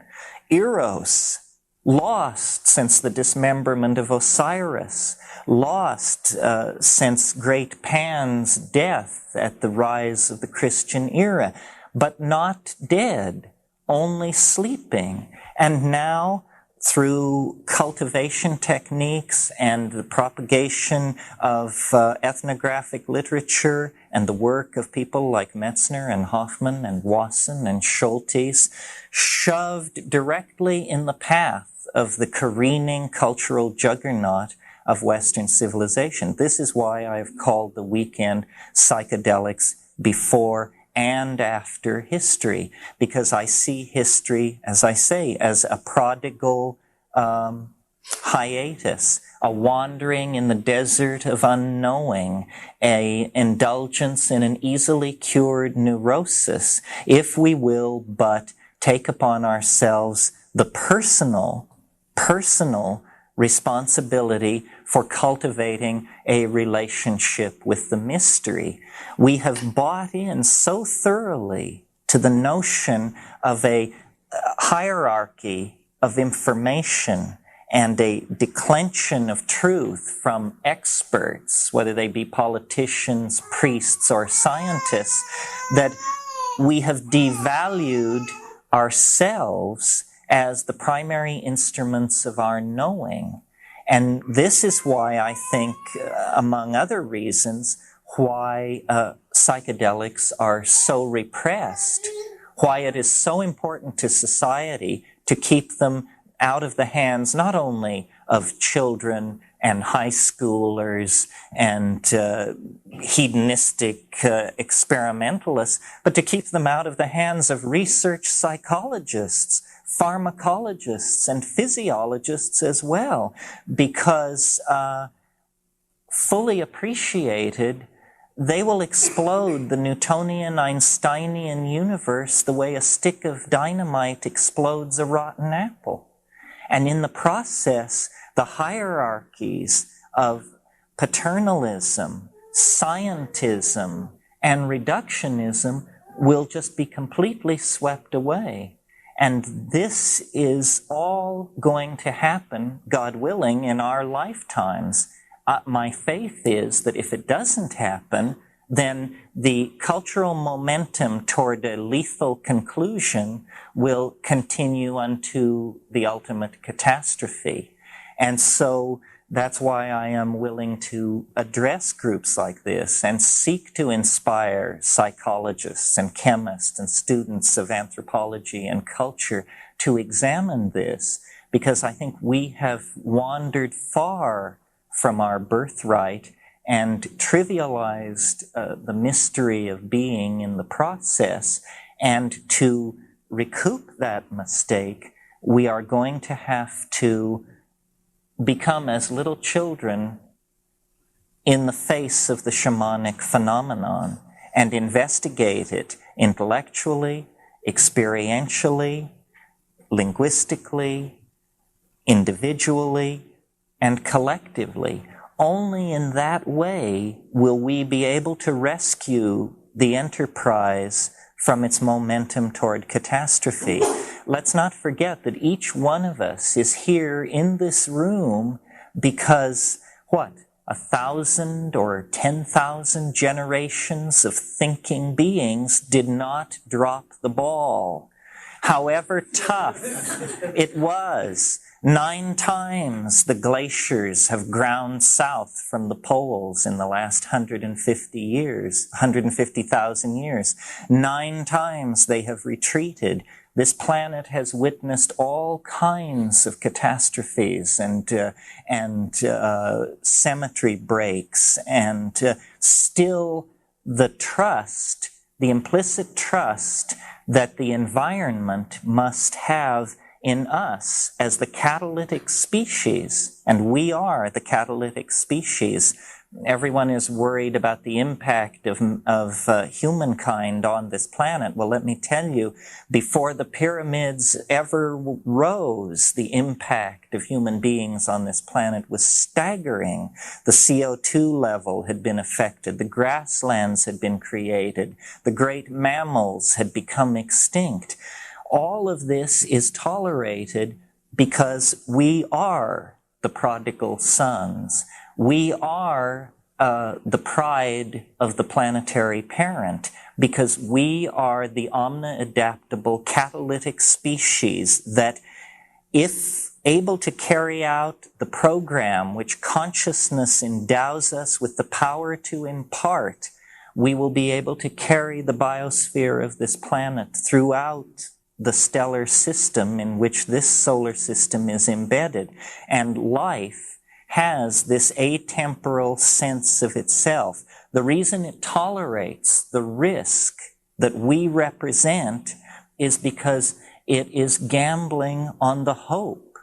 Eros, lost since the dismemberment of Osiris, lost since great Pan's death at the rise of the Christian era, but not dead, only sleeping. And now, through cultivation techniques and the propagation of ethnographic literature and the work of people like Metzner and Hoffman and Wasson and Schultes, shoved directly in the path of the careening cultural juggernaut of Western civilization. This is why I've called the weekend Psychedelics Before and After History, because I see history, as I say, as a prodigal hiatus, a wandering in the desert of unknowing, an indulgence in an easily cured neurosis, if we will but take upon ourselves the personal responsibility for cultivating a relationship with the mystery. We have bought in so thoroughly to the notion of a hierarchy of information and a declension of truth from experts, whether they be politicians, priests, or scientists, that we have devalued ourselves as the primary instruments of our knowing. And this is why I think, among other reasons, why psychedelics are so repressed, why it is so important to society to keep them out of the hands not only of children and high schoolers and hedonistic experimentalists, but to keep them out of the hands of research psychologists, pharmacologists, and physiologists as well, because fully appreciated, they will explode the Newtonian, Einsteinian universe the way a stick of dynamite explodes a rotten apple. And in the process, the hierarchies of paternalism, scientism, and reductionism will just be completely swept away. And this is all going to happen, God willing, in our lifetimes. My faith is that if it doesn't happen, then the cultural momentum toward a lethal conclusion will continue unto the ultimate catastrophe. And so that's why I am willing to address groups like this and seek to inspire psychologists and chemists and students of anthropology and culture to examine this, because I think we have wandered far from our birthright and trivialized the mystery of being in the process. And to recoup that mistake, we are going to have to become as little children in the face of the shamanic phenomenon and investigate it intellectually, experientially, linguistically, individually, and collectively. Only in that way will we be able to rescue the enterprise from its momentum toward catastrophe. Let's not forget that each one of us is here in this room because, 1,000 or 10,000 generations of thinking beings did not drop the ball. However tough it was, 9 times the glaciers have ground south from the poles in the last 150 years, 150,000 years. 9 times they have retreated. This planet has witnessed all kinds of catastrophes and symmetry breaks, and still the trust, the implicit trust that the environment must have in us as the catalytic species, and we are the catalytic species. Everyone is worried about the impact of humankind on this planet. Well, let me tell you, before the pyramids ever rose, the impact of human beings on this planet was staggering. The CO2 level had been affected. The grasslands had been created. The great mammals had become extinct. All of this is tolerated because we are the prodigal sons. We are the pride of the planetary parent, because we are the omni-adaptable catalytic species that, if able to carry out the program which consciousness endows us with the power to impart, we will be able to carry the biosphere of this planet throughout the stellar system in which this solar system is embedded. And life has this atemporal sense of itself. The reason it tolerates the risk that we represent is because it is gambling on the hope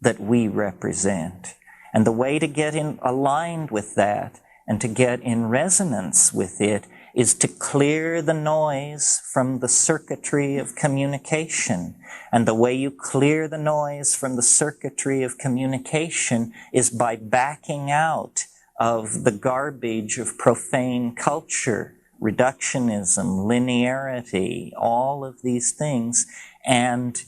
that we represent. And the way to get aligned with that and to get in resonance with it is to clear the noise from the circuitry of communication. And the way you clear the noise from the circuitry of communication is by backing out of the garbage of profane culture, reductionism, linearity, all of these things, and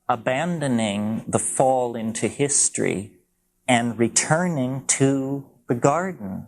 abandoning the fall into history and returning to the garden.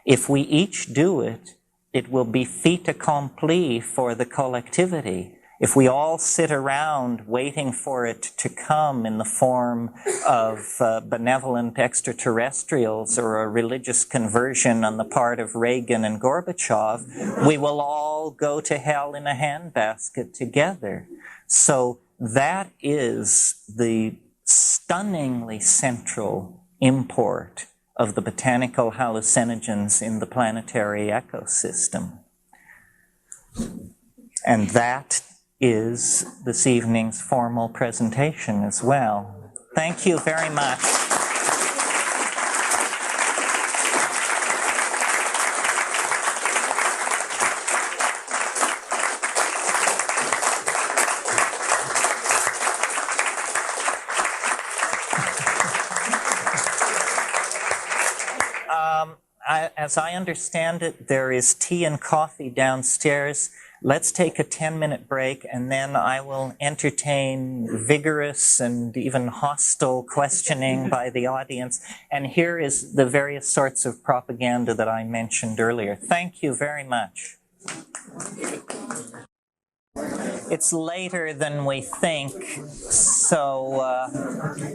If we each do it, it will be fait accompli for the collectivity. If we all sit around waiting for it to come in the form of benevolent extraterrestrials or a religious conversion on the part of Reagan and Gorbachev, we will all go to hell in a handbasket together. So that is the stunningly central import of the botanical hallucinogens in the planetary ecosystem. And that is this evening's formal presentation as well. Thank you very much. As I understand it, there is tea and coffee downstairs. Let's take a 10-minute break, and then I will entertain vigorous and even hostile questioning by the audience. And here is the various sorts of propaganda that I mentioned earlier. Thank you very much. It's later than we think, so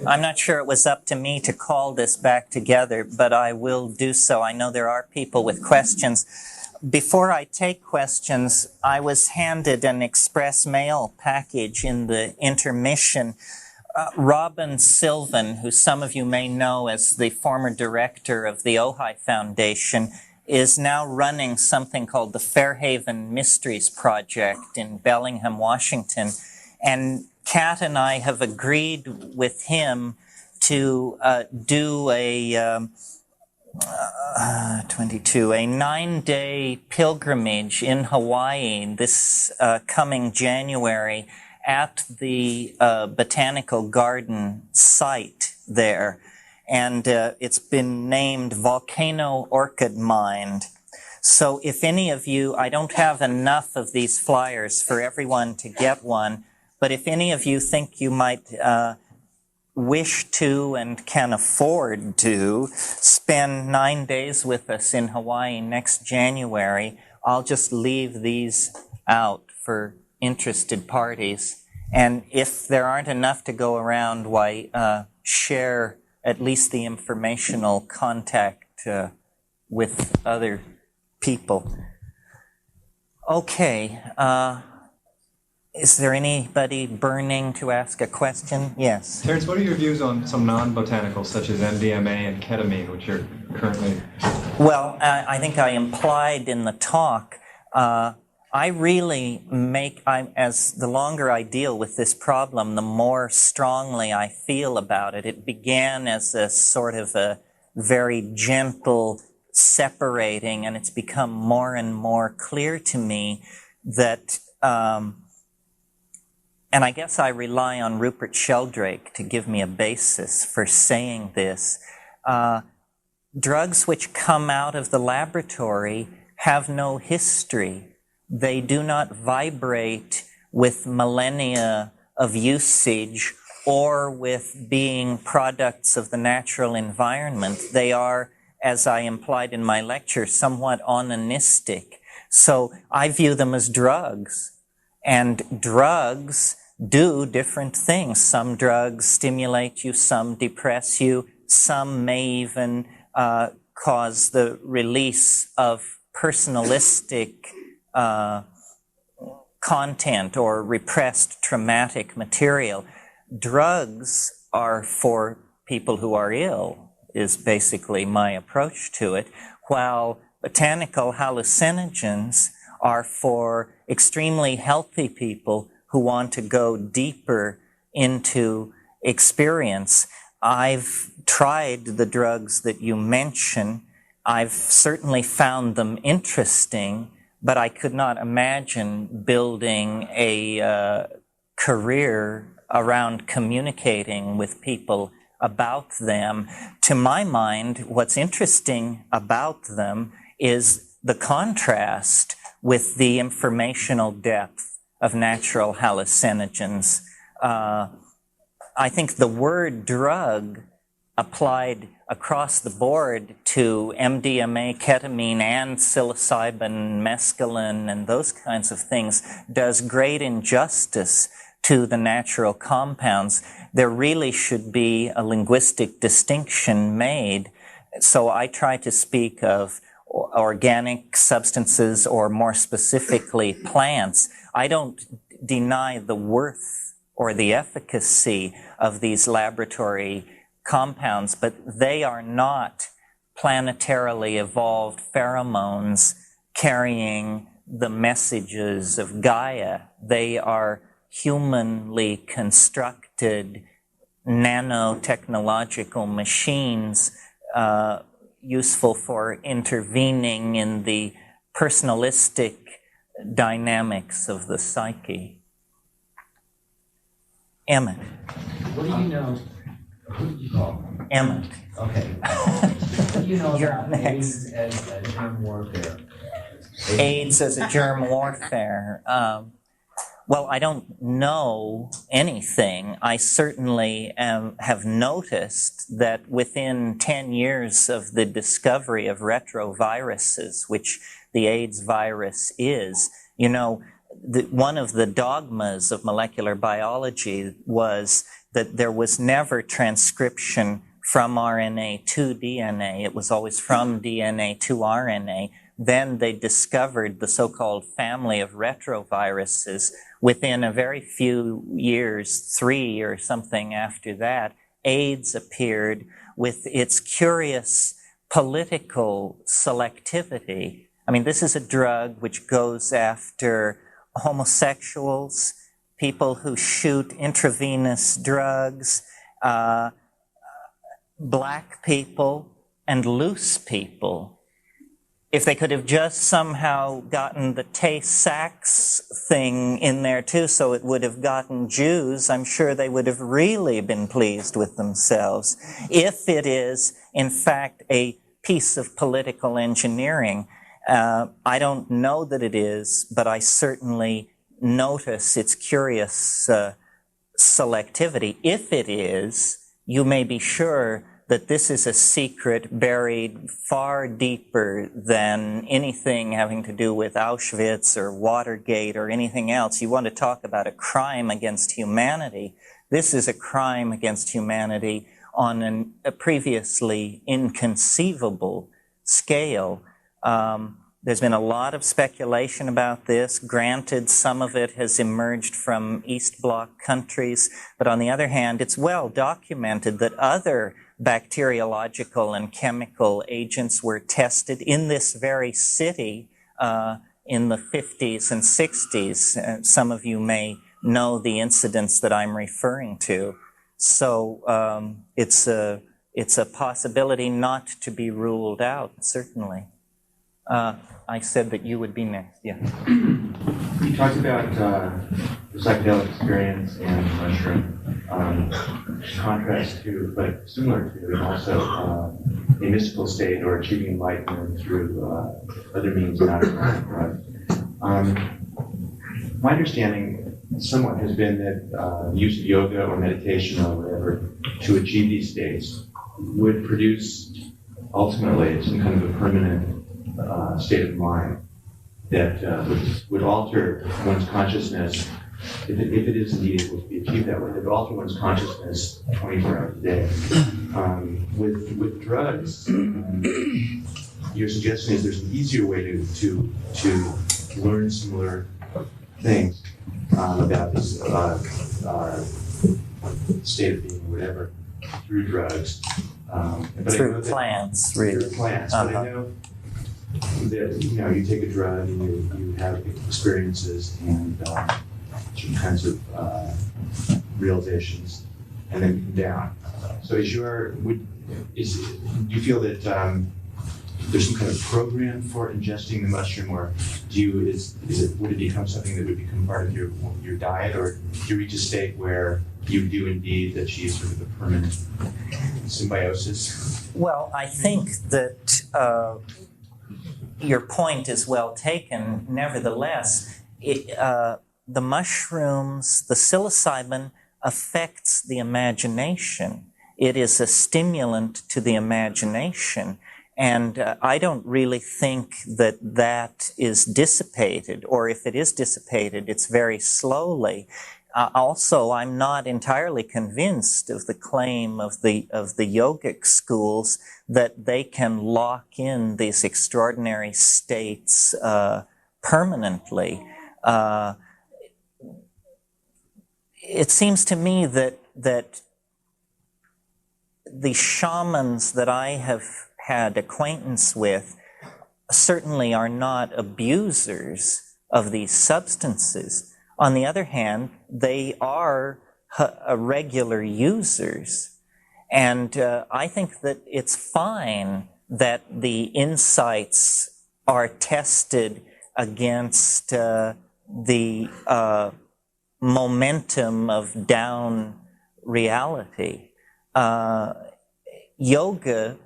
I'm not sure it was up to me to call this back together, but I will do so. I know there are people with questions. Before I take questions, I was handed an express mail package in the intermission. Robin Sylvan, who some of you may know as the former director of the Ojai Foundation, is now running something called the Fairhaven Mysteries Project in Bellingham, Washington. And Kat and I have agreed with him to do a 9-day pilgrimage in Hawaii this coming January at the Botanical Garden site there. And it's been named Volcano Orchid Mind. So if any of you, I don't have enough of these flyers for everyone to get one, but if any of you think you might wish to and can afford to spend 9 days with us in Hawaii next January, I'll just leave these out for interested parties. And if there aren't enough to go around, why share at least the informational contact with other people. Okay, is there anybody burning to ask a question? Yes. Terence, what are your views on some non-botanicals such as MDMA and ketamine, which are currently... Well, I think I implied in the talk, I really as the longer I deal with this problem, the more strongly I feel about it. It began as a sort of a very gentle separating, and it's become more and more clear to me that, and I guess I rely on Rupert Sheldrake to give me a basis for saying this, drugs which come out of the laboratory have no history. They do not vibrate with millennia of usage or with being products of the natural environment. They are, as I implied in my lecture, somewhat onanistic. So I view them as drugs. And drugs do different things. Some drugs stimulate you, some depress you, some may even cause the release of personalistic content or repressed traumatic material. Drugs are for people who are ill, is basically my approach to it, while botanical hallucinogens are for extremely healthy people who want to go deeper into experience. I've tried the drugs that you mention. I've certainly found them interesting, but I could not imagine building a career around communicating with people about them. To my mind, what's interesting about them is the contrast with the informational depth of natural hallucinogens. I think the word drug applied across the board to MDMA, ketamine, and psilocybin, mescaline, and those kinds of things does great injustice to the natural compounds. There really should be a linguistic distinction made. So I try to speak of organic substances, or more specifically plants. I don't deny the worth or the efficacy of these laboratory compounds, but they are not planetarily evolved pheromones carrying the messages of Gaia. They are humanly constructed nanotechnological machines useful for intervening in the personalistic dynamics of the psyche. Emmett. What do you know? Who did you call? Emmett. Okay. What do you know You're about next. AIDS as a germ warfare? AIDS as a germ warfare. Well, I don't know anything. I certainly have noticed that within 10 years of the discovery of retroviruses, which the AIDS virus is, you know, one of the dogmas of molecular biology was that there was never transcription from RNA to DNA. It was always from DNA to RNA. Then they discovered the so-called family of retroviruses. Within a very few years, 3 or something after that, AIDS appeared with its curious political selectivity. I mean, this is a drug which goes after homosexuals, people who shoot intravenous drugs, black people, and loose people. If they could have just somehow gotten the Tay-Sachs thing in there too, so it would have gotten Jews, I'm sure they would have really been pleased with themselves. If it is, in fact, a piece of political engineering, I don't know that it is, but I certainly notice its curious selectivity. If it is, you may be sure that this is a secret buried far deeper than anything having to do with Auschwitz or Watergate or anything else. You want to talk about a crime against humanity. This is a crime against humanity on a previously inconceivable scale. There's been a lot of speculation about this. Granted, some of it has emerged from East Bloc countries, but on the other hand, it's well documented that other bacteriological and chemical agents were tested in this very city in the 50s and 60s. Some of you may know the incidents that I'm referring to. So it's a possibility not to be ruled out, certainly. I said that you would be next, yeah. You talked about the psychedelic experience and mushroom, contrast to, but similar to, and also a mystical state or achieving enlightenment through other means not drugs. My understanding somewhat has been that use of yoga or meditation or whatever to achieve these states would produce ultimately some kind of a permanent state of mind that would alter one's consciousness, if it is indeed able to be achieved that way, it would alter one's consciousness 24 hours a day. With drugs, your suggestion is there's an easier way to learn similar things about this state of being or whatever through drugs. Through plants, really. Through plants, but I know that, you know, you take a drug and you have experiences and certain kinds of realizations, and then come down. So do you feel that there's some kind of program for ingesting the mushroom, or would it become something that would become part of your diet, or do you reach a state where you do indeed achieve sort of a permanent symbiosis? Well, I think that your point is well taken. Nevertheless, the mushrooms, the psilocybin affects the imagination. It is a stimulant to the imagination. And I don't really think that that is dissipated, or if it is dissipated, it's very slowly. Also, I'm not entirely convinced of the claim of the yogic schools that they can lock in these extraordinary states permanently. It seems to me that the shamans that I have had acquaintance with certainly are not abusers of these substances. On the other hand, they are regular users. And I think that it's fine that the insights are tested against the momentum of down reality. Yoga,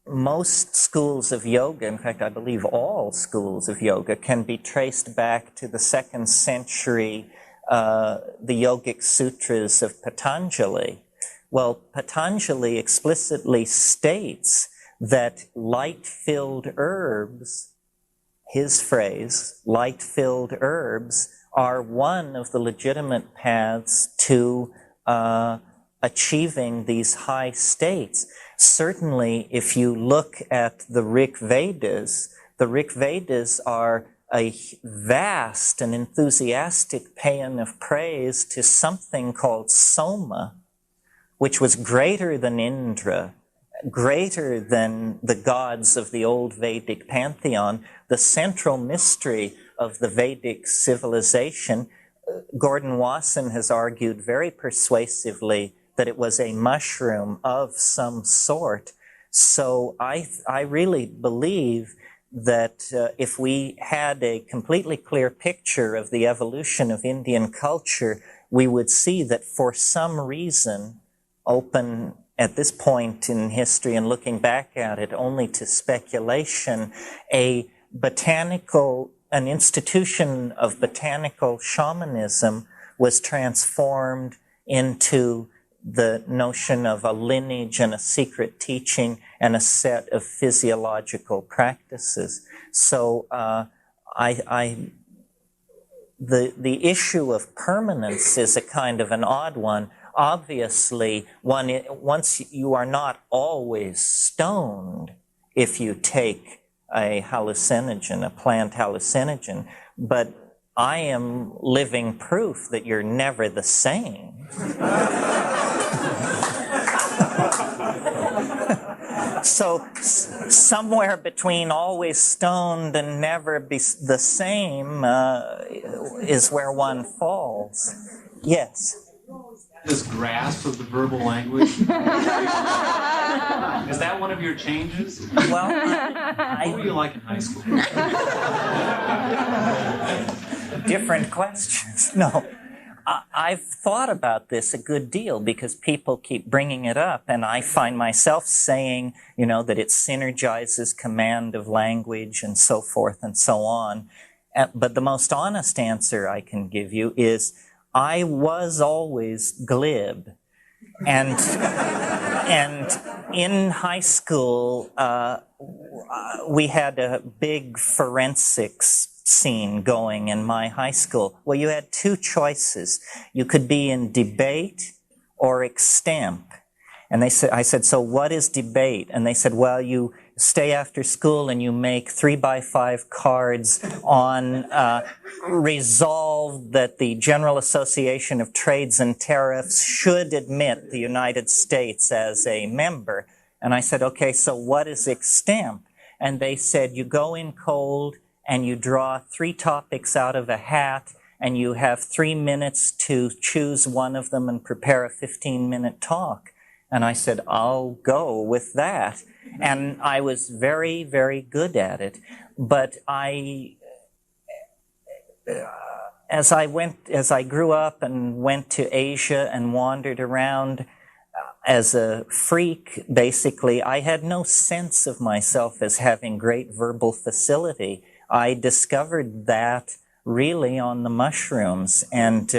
most schools of yoga, in fact, I believe all schools of yoga, can be traced back to the 2nd century, the yogic sutras of Patanjali. Well, Patanjali explicitly states that light-filled herbs, his phrase, light-filled herbs, are one of the legitimate paths to achieving these high states. Certainly, if you look at the Rig Vedas are a vast and enthusiastic paean of praise to something called Soma, which was greater than Indra, greater than the gods of the old Vedic pantheon, the central mystery of the Vedic civilization. Gordon Wasson has argued very persuasively that it was a mushroom of some sort. So I really believe that if we had a completely clear picture of the evolution of Indian culture, we would see that for some reason, open at this point in history and looking back at it only to speculation, an institution of botanical shamanism was transformed into the notion of a lineage and a secret teaching and a set of physiological practices. So the issue of permanence is a kind of an odd one. Obviously, once you are not always stoned if you take a hallucinogen, a plant hallucinogen, but I am living proof that you're never the same. So somewhere between always stoned and never be the same is where one falls. Yes. This grasp of the verbal language. Is that one of your changes? Well, what were you like in high school? Different questions. No. I've thought about this a good deal because people keep bringing it up, and I find myself saying, that it synergizes command of language and so forth and so on. But the most honest answer I can give you is I was always glib. And in high school, we had a big forensics scene going in my high school. Well, you had two choices. You could be in debate or extemp. And I said, so what is debate? And they said, well, you stay after school and you make 3x5 cards on resolve that the General Association of Trades and Tariffs should admit the United States as a member. And I said, okay, so what is extemp? And they said, you go in cold and you draw 3 topics out of a hat, and you have 3 minutes to choose one of them and prepare a 15-minute talk. And I said, I'll go with that. And I was very, very good at it. But as I grew up and went to Asia and wandered around, as a freak, basically, I had no sense of myself as having great verbal facility. I discovered that really on the mushrooms. And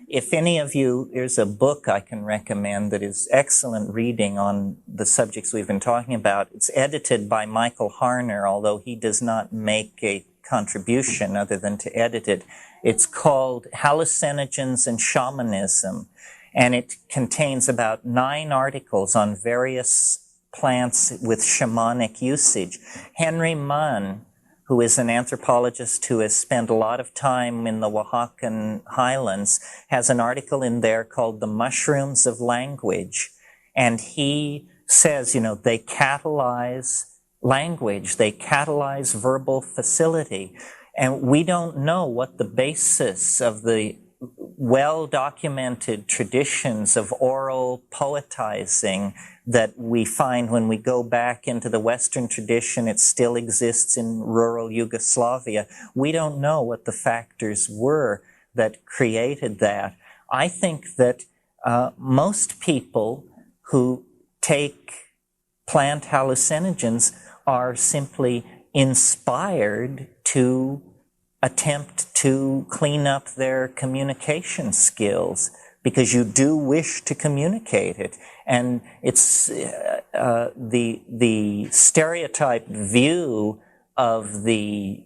if any of you, here's a book I can recommend that is excellent reading on the subjects we've been talking about. It's edited by Michael Harner, although he does not make a contribution other than to edit it. It's called Hallucinogens and Shamanism, and it contains about 9 articles on various plants with shamanic usage. Henry Munn, who is an anthropologist who has spent a lot of time in the Oaxacan highlands, has an article in there called The Mushrooms of Language. And he says, they catalyze language, they catalyze verbal facility. And we don't know what the basis of the well-documented traditions of oral poetizing that we find when we go back into the Western tradition. It still exists in rural Yugoslavia. We don't know what the factors were that created that. I think that most people who take plant hallucinogens are simply inspired to attempt to clean up their communication skills, because you do wish to communicate it. And it's the stereotyped view of the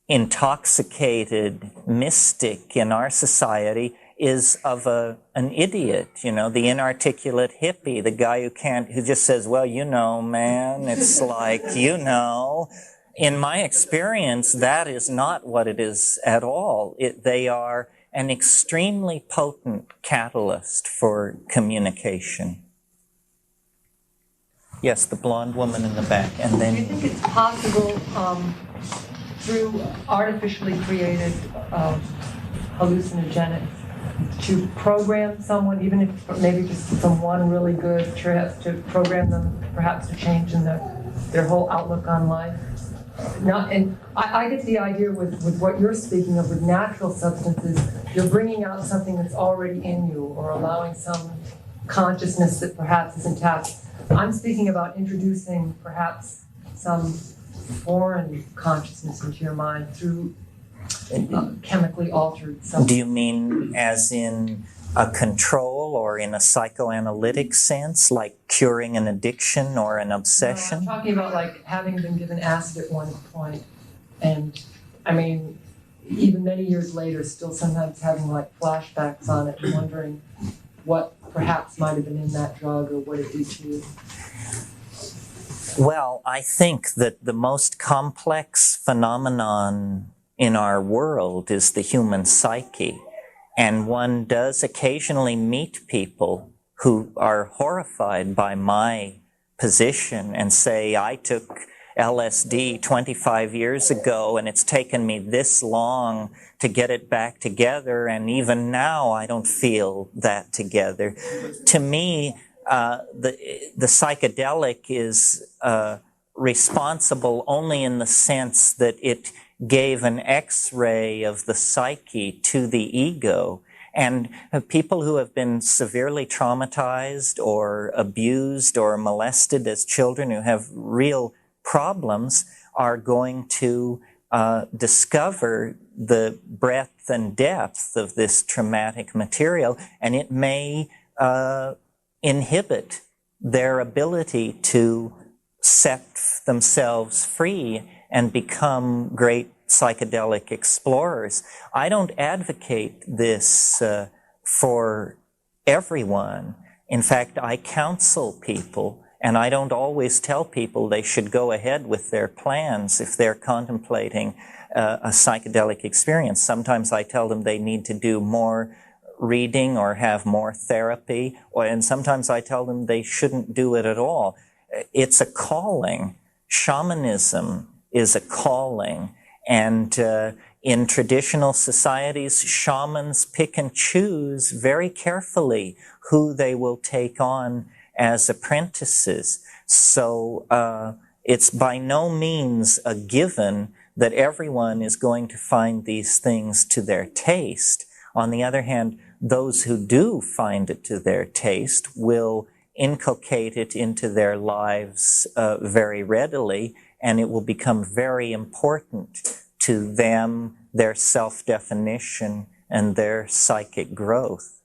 intoxicated mystic in our society is of an idiot, the inarticulate hippie, the guy who just says, well, man, it's like, In my experience, that is not what it is at all. They are an extremely potent catalyst for communication. Yes, the blonde woman in the back, and then... Do you think it's possible through artificially created hallucinogenics to program someone, even if maybe just from one really good trip, to program them perhaps to change in their whole outlook on life? And I get the idea with what you're speaking of with natural substances, you're bringing out something that's already in you or allowing some consciousness that perhaps is intact. I'm speaking about introducing perhaps some foreign consciousness into your mind through chemically altered substance. Do you mean as in a control or in a psychoanalytic sense, like curing an addiction or an obsession? No, I'm talking about like having been given acid at one point, and even many years later, still sometimes having like flashbacks on it and wondering what perhaps might have been in that drug or what it did to you. Well, I think that the most complex phenomenon in our world is the human psyche. And one does occasionally meet people who are horrified by my position and say, I took LSD 25 years ago and it's taken me this long to get it back together, and even now I don't feel that together. To me, the psychedelic is responsible only in the sense that it gave an X-ray of the psyche to the ego. And people who have been severely traumatized or abused or molested as children, who have real problems, are going to discover the breadth and depth of this traumatic material, and it may inhibit their ability to set themselves free and become great psychedelic explorers. I don't advocate this for everyone. In fact, I counsel people, and I don't always tell people they should go ahead with their plans if they're contemplating a psychedelic experience. Sometimes I tell them they need to do more reading or have more therapy, and sometimes I tell them they shouldn't do it at all. It's a calling. Shamanism is a calling, and in traditional societies, shamans pick and choose very carefully who they will take on as apprentices. So it's by no means a given that everyone is going to find these things to their taste. On the other hand, those who do find it to their taste will inculcate it into their lives very readily, and it will become very important to them, their self-definition, and their psychic growth.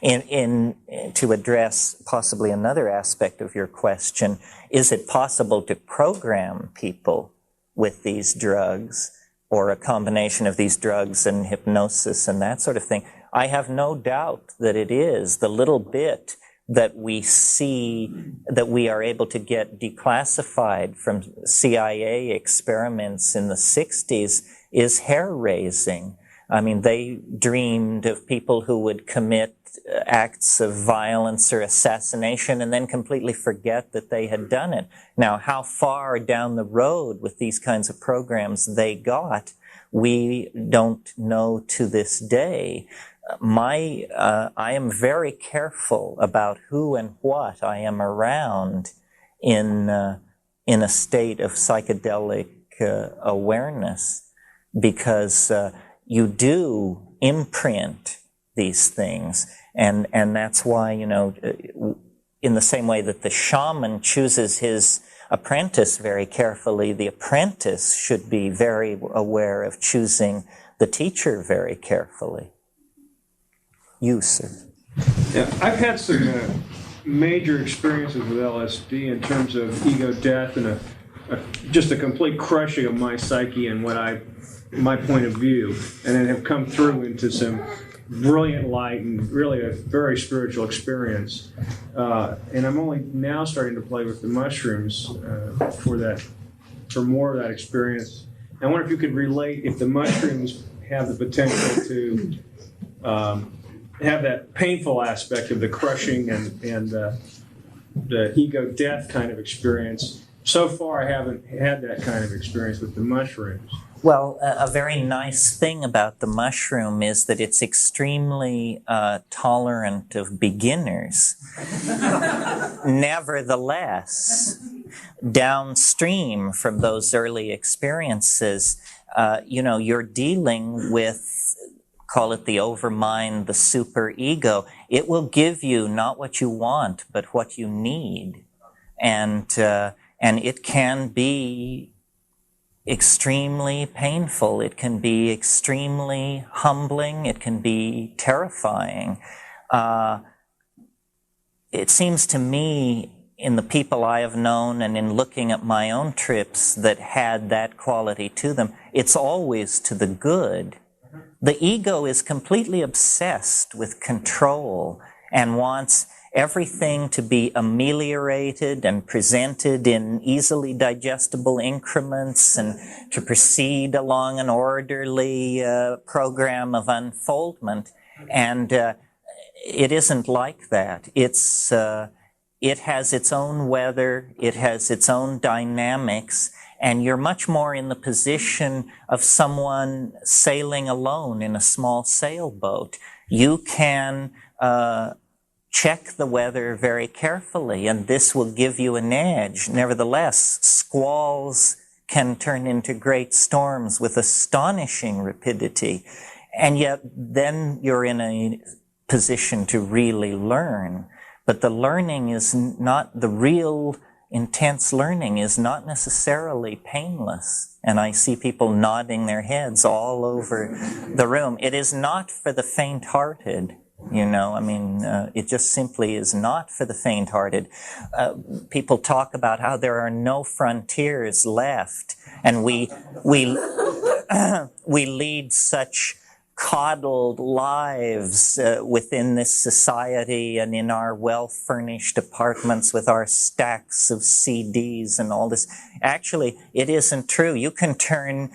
To address possibly another aspect of your question, is it possible to program people with these drugs, or a combination of these drugs and hypnosis and that sort of thing? I have no doubt that it is. The little bit that we see, that we are able to get declassified from CIA experiments in the 60s, is hair-raising. I mean, they dreamed of people who would commit acts of violence or assassination and then completely forget that they had done it. Now, how far down the road with these kinds of programs they got, we don't know to this day. I am very careful about who and what I am around in a state of psychedelic awareness, because you do imprint these things, and that's why, you know, in the same way that the shaman chooses his apprentice very carefully, the apprentice should be very aware of choosing the teacher very carefully. You, sir. Yeah, I've had some major experiences with LSD in terms of ego death and just a complete crushing of my psyche and my point of view, and then have come through into some brilliant light and really a very spiritual experience. And I'm only now starting to play with the mushrooms for more of that experience. And I wonder if you could relate if the mushrooms have the potential to have that painful aspect of the crushing and the ego death kind of experience. So far, I haven't had that kind of experience with the mushrooms. Well, a very nice thing about the mushroom is that it's extremely tolerant of beginners. Nevertheless, downstream from those early experiences, you're dealing with, call it the overmind, the superego. It will give you not what you want, but what you need. And it can be extremely painful. It can be extremely humbling. It can be terrifying. It seems to me, in the people I have known and in looking at my own trips that had that quality to them, it's always to the good. The ego is completely obsessed with control and wants everything to be ameliorated and presented in easily digestible increments and to proceed along an orderly program of unfoldment. And it isn't like that. It has its own weather, it has its own dynamics, and you're much more in the position of someone sailing alone in a small sailboat. You can check the weather very carefully, and this will give you an edge. Nevertheless, squalls can turn into great storms with astonishing rapidity, and yet then you're in a position to really learn. But the learning is not, the real intense learning is not necessarily painless. And I see people nodding their heads all over the room. It is not for the faint-hearted. It just simply is not for the faint-hearted. People talk about how there are no frontiers left, and we lead such coddled lives within this society and in our well-furnished apartments with our stacks of CDs and all this. Actually, it isn't true. You can turn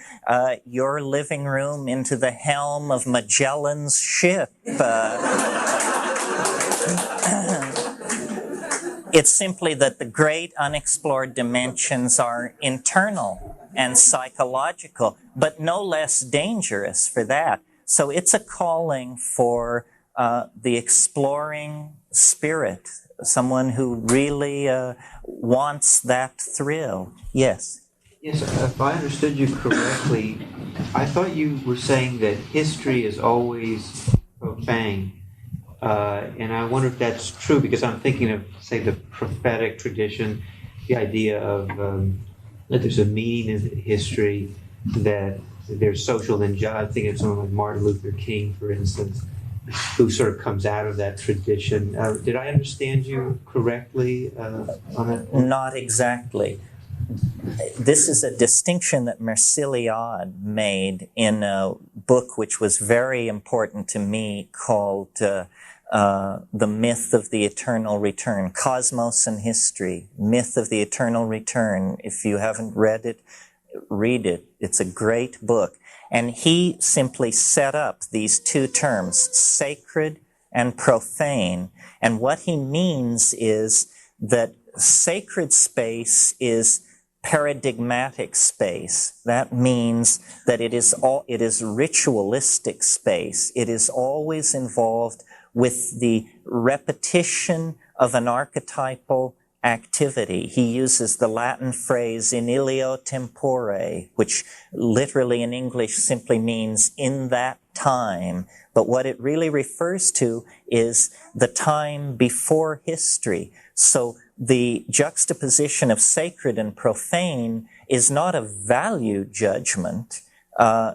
your living room into the helm of Magellan's ship. It's simply that the great unexplored dimensions are internal and psychological, but no less dangerous for that. So it's a calling for the exploring spirit, someone who really wants that thrill. Yes? Yes, if I understood you correctly, I thought you were saying that history is always profane. And I wonder if that's true, because I'm thinking of, say, the prophetic tradition, the idea of that there's a meaning in history, that there's social injustice. I'm thinking of someone like Martin Luther King, for instance, who sort of comes out of that tradition. Did I understand you correctly on that point? Not exactly. This is a distinction that Merciliade made in a book which was very important to me called The Myth of the Eternal Return, Cosmos and History, Myth of the Eternal Return. If you haven't read it, read it. It's a great book. And he simply set up these two terms, sacred and profane. And what he means is that sacred space is paradigmatic space. That means that it is ritualistic space. It is always involved with the repetition of an archetypal activity. He uses the Latin phrase in ilio tempore, which literally in English simply means in that time. But what it really refers to is the time before history. So the juxtaposition of sacred and profane is not a value judgment.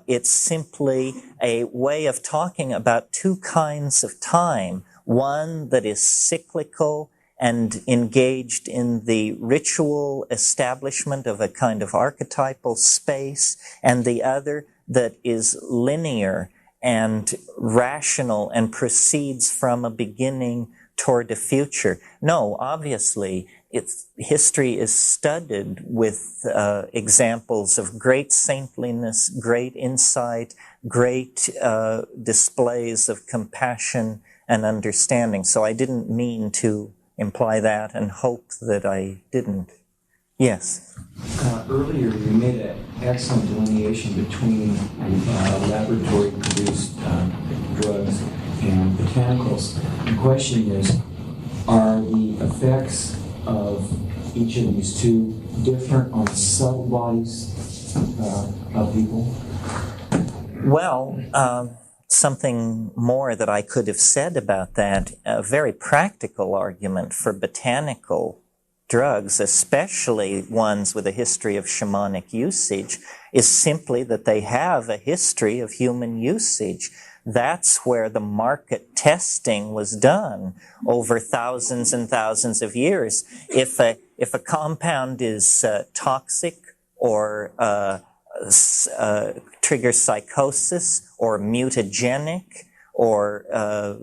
It's simply a way of talking about two kinds of time. One that is cyclical and engaged in the ritual establishment of a kind of archetypal space, and the other that is linear and rational and proceeds from a beginning toward a future. No, obviously, history is studded with examples of great saintliness, great insight, great displays of compassion and understanding. So I didn't mean to imply that, and hope that I didn't. Yes? Earlier, you made an excellent delineation between laboratory-produced drugs and botanicals. The question is, are the effects of each of these two different on subtle bodies of people? Well, something more that I could have said about that, a very practical argument for botanical drugs, especially ones with a history of shamanic usage, is simply that they have a history of human usage. That's where the market testing was done over thousands and thousands of years. If a compound is toxic or triggers psychosis or mutagenic or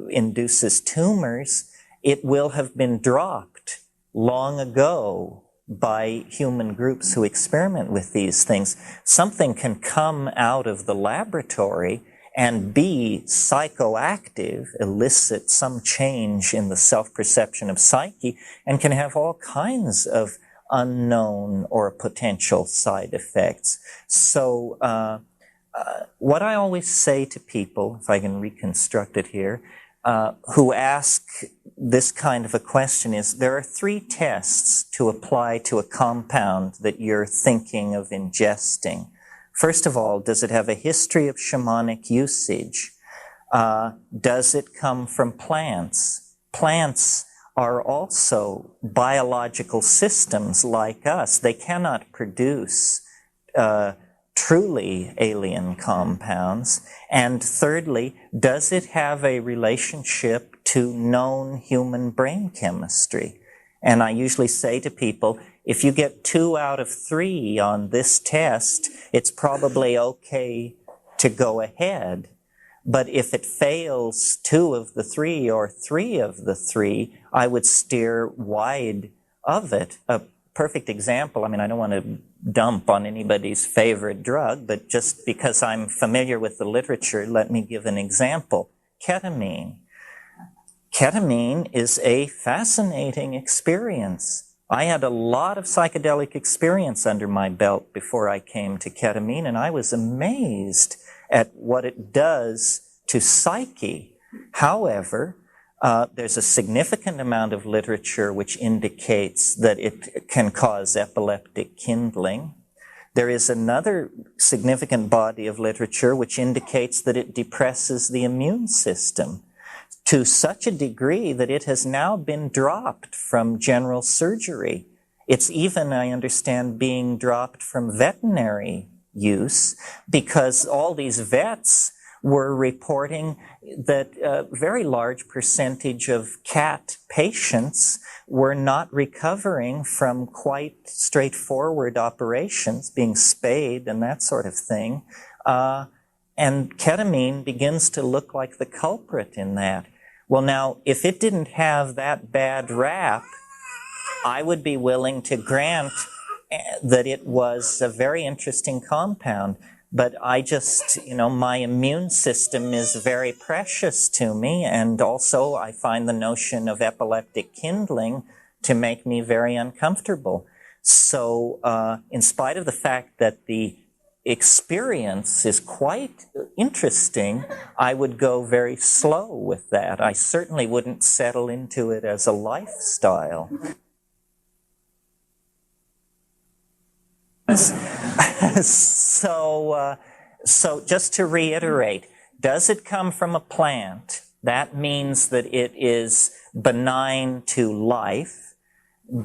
induces tumors, it will have been dropped long ago by human groups who experiment with these things. Something can come out of the laboratory and be psychoactive, elicit some change in the self-perception of psyche, and can have all kinds of unknown or potential side effects. So what I always say to people, if I can reconstruct it here, who ask this kind of a question is, there are 3 tests to apply to a compound that you're thinking of ingesting. First of all, does it have a history of shamanic usage? Does it come from plants? Plants are also biological systems like us. They cannot produce truly alien compounds. And thirdly, does it have a relationship to known human brain chemistry? And I usually say to people, if you get 2 out of 3 on this test, it's probably okay to go ahead. But if it fails 2 of the 3 or 3 of the 3, I would steer wide of it. A perfect example, I mean, I don't want to dump on anybody's favorite drug, but just because I'm familiar with the literature, let me give an example. Ketamine. Ketamine is a fascinating experience. I had a lot of psychedelic experience under my belt before I came to ketamine, and I was amazed at what it does to psyche. However, there's a significant amount of literature which indicates that it can cause epileptic kindling. There is another significant body of literature which indicates that it depresses the immune system. to such a degree that it has now been dropped from general surgery. It's even, I understand, being dropped from veterinary use because all these vets were reporting that a very large percentage of cat patients were not recovering from quite straightforward operations, being spayed and that sort of thing. And ketamine begins to look like the culprit in that. Well, now, if it didn't have that bad rap, I would be willing to grant that it was a very interesting compound. But I just, my immune system is very precious to me. And also I find the notion of epileptic kindling to make me very uncomfortable. So in spite of the fact that the experience is quite interesting, I would go very slow with that. I certainly wouldn't settle into it as a lifestyle. So just to reiterate, does it come from a plant? That means that it is benign to life.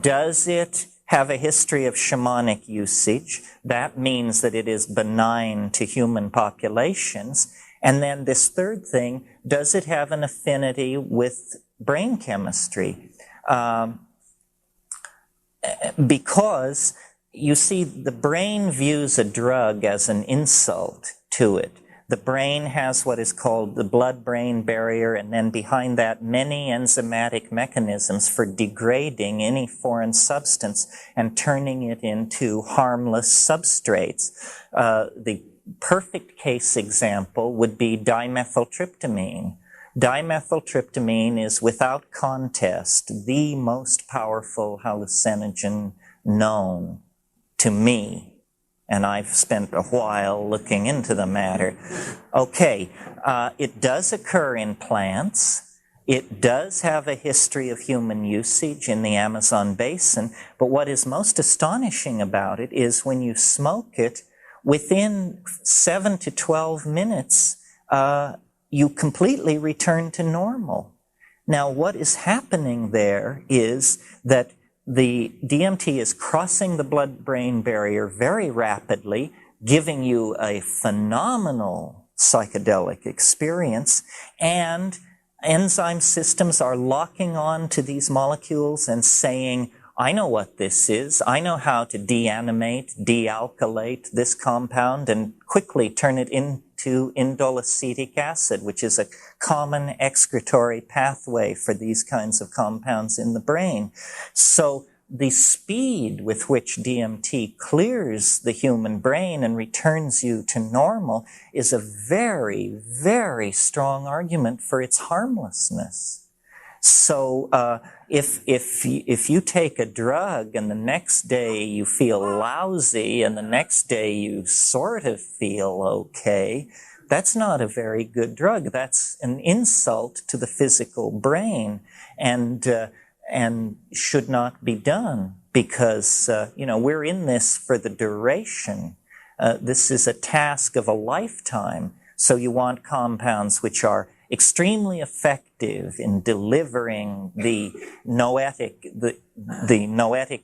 Does it have a history of shamanic usage? That means that it is benign to human populations. And then this third thing, does it have an affinity with brain chemistry? Because you see, the brain views a drug as an insult to it. The brain has what is called the blood-brain barrier, and then behind that, many enzymatic mechanisms for degrading any foreign substance and turning it into harmless substrates. The perfect case example would be dimethyltryptamine. Dimethyltryptamine is, without contest, the most powerful hallucinogen known to me, and I've spent a while looking into the matter. Okay, it does occur in plants. It does have a history of human usage in the Amazon basin, but what is most astonishing about it is when you smoke it, within 7 to 12 minutes, you completely return to normal. Now, what is happening there is that the DMT is crossing the blood-brain barrier very rapidly, giving you a phenomenal psychedelic experience, and enzyme systems are locking on to these molecules and saying, I know what this is. I know how to deanimate, dealkylate this compound and quickly turn it into indole acetic acid, which is a common excretory pathway for these kinds of compounds in the brain. So the speed with which DMT clears the human brain and returns you to normal is a very, very strong argument for its harmlessness. So if you take a drug and the next day you feel lousy and the next day you sort of feel okay, that's not a very good drug. That's an insult to the physical brain and should not be done because, we're in this for the duration. This is a task of a lifetime. So you want compounds which are extremely effective in delivering the noetic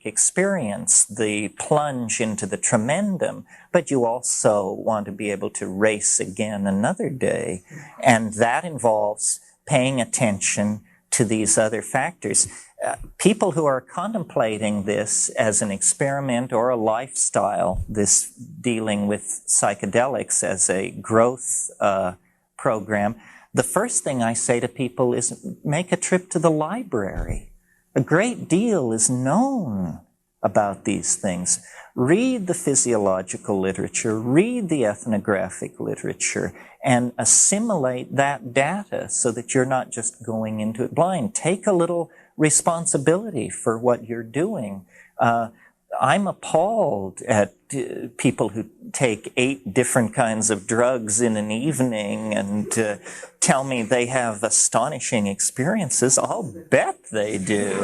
experience, the plunge into the tremendum, but you also want to be able to race again another day. And that involves paying attention to these other factors. People who are contemplating this as an experiment or a lifestyle, this dealing with psychedelics as a growth program, the first thing I say to people is make a trip to the library. A great deal is known about these things. Read the physiological literature, read the ethnographic literature, and assimilate that data so that you're not just going into it blind. Take a little responsibility for what you're doing. I'm appalled at people who take 8 different kinds of drugs in an evening and tell me they have astonishing experiences. I'll bet they do.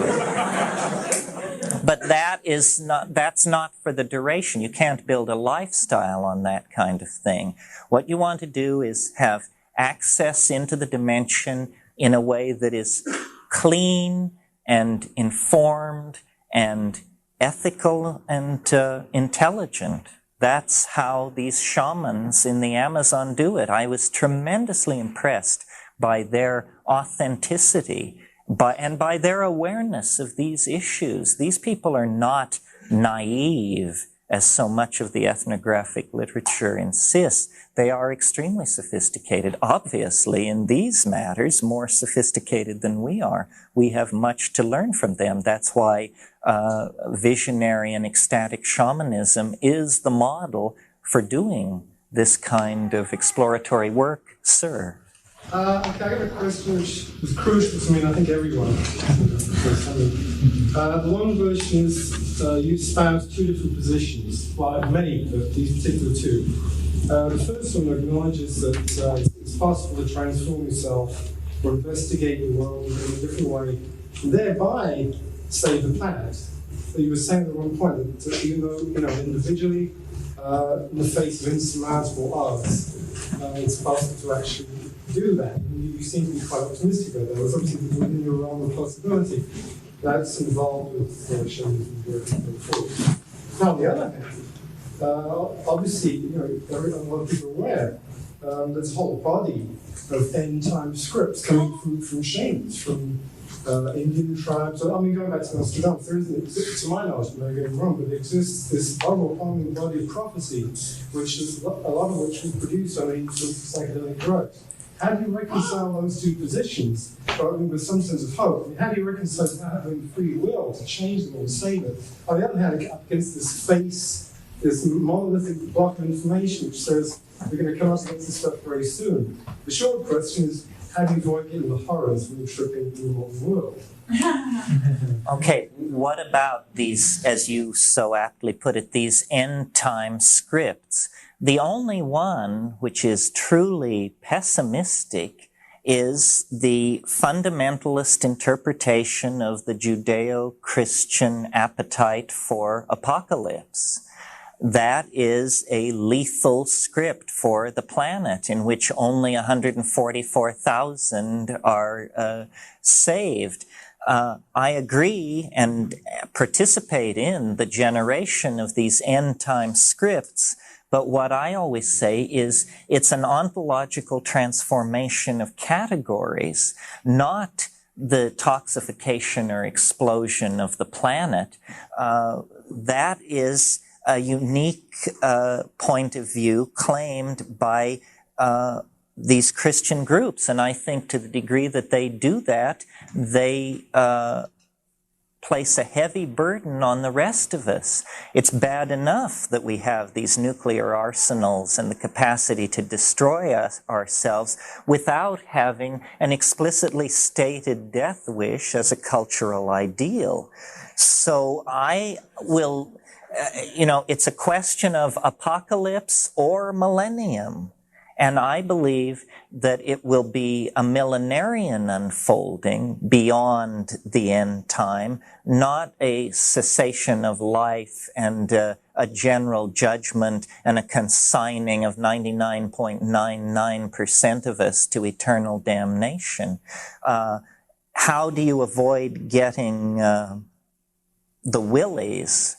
But that's not for the duration. You can't build a lifestyle on that kind of thing. What you want to do is have access into the dimension in a way that is clean and informed and ethical and intelligent. That's how these shamans in the Amazon do it. I was tremendously impressed by their authenticity and by their awareness of these issues. These people are not naive, as so much of the ethnographic literature insists. They are extremely sophisticated, obviously in these matters, more sophisticated than we are. We have much to learn from them. That's why visionary and ecstatic shamanism is the model for doing this kind of exploratory work. Sir? Okay, I got a question which is crucial to me, and I think everyone. The one version is you espouse two different positions, well, many, but these particular two. The first one acknowledges that it's possible to transform yourself or investigate the world in a different way, and thereby save the planet. So you were saying at one point that even though, individually, in the face of insurmountable odds, it's possible to actually do that. You seem to be quite optimistic about that. There's something within your realm of possibility that's involved with shamanism going forward. Now, on the other hand, obviously, a lot of people are aware there's a whole body of end-time scripts coming from shamans, from Indian tribes. I mean, going back to Nostradamus, there isn't, to my knowledge, I may be getting wrong, but there exists this overwhelming body of prophecy, which is a lot of which was produced on psychedelic drugs. How do you reconcile those two positions, with some sense of hope? How do you reconcile having free will to change them or to save it? On the other hand, up against this monolithic block of information which says we're going to come up against this stuff very soon. The short question is, how do you avoid getting the horrors when you trip into the modern world? Okay, what about these, as you so aptly put it, these end-time scripts? The only one which is truly pessimistic is the fundamentalist interpretation of the Judeo-Christian appetite for apocalypse. That is a lethal script for the planet in which only 144,000 are saved. I agree and participate in the generation of these end-time scripts, but what I always say is it's an ontological transformation of categories, not the toxification or explosion of the planet. That is a unique point of view claimed by these Christian groups. And I think to the degree that they do that, they place a heavy burden on the rest of us. It's bad enough that we have these nuclear arsenals and the capacity to destroy ourselves without having an explicitly stated death wish as a cultural ideal. So I will, it's a question of apocalypse or millennium. And I believe that it will be a millenarian unfolding beyond the end time, not a cessation of life and a general judgment and a consigning of 99.99% of us to eternal damnation. How do you avoid getting the willies?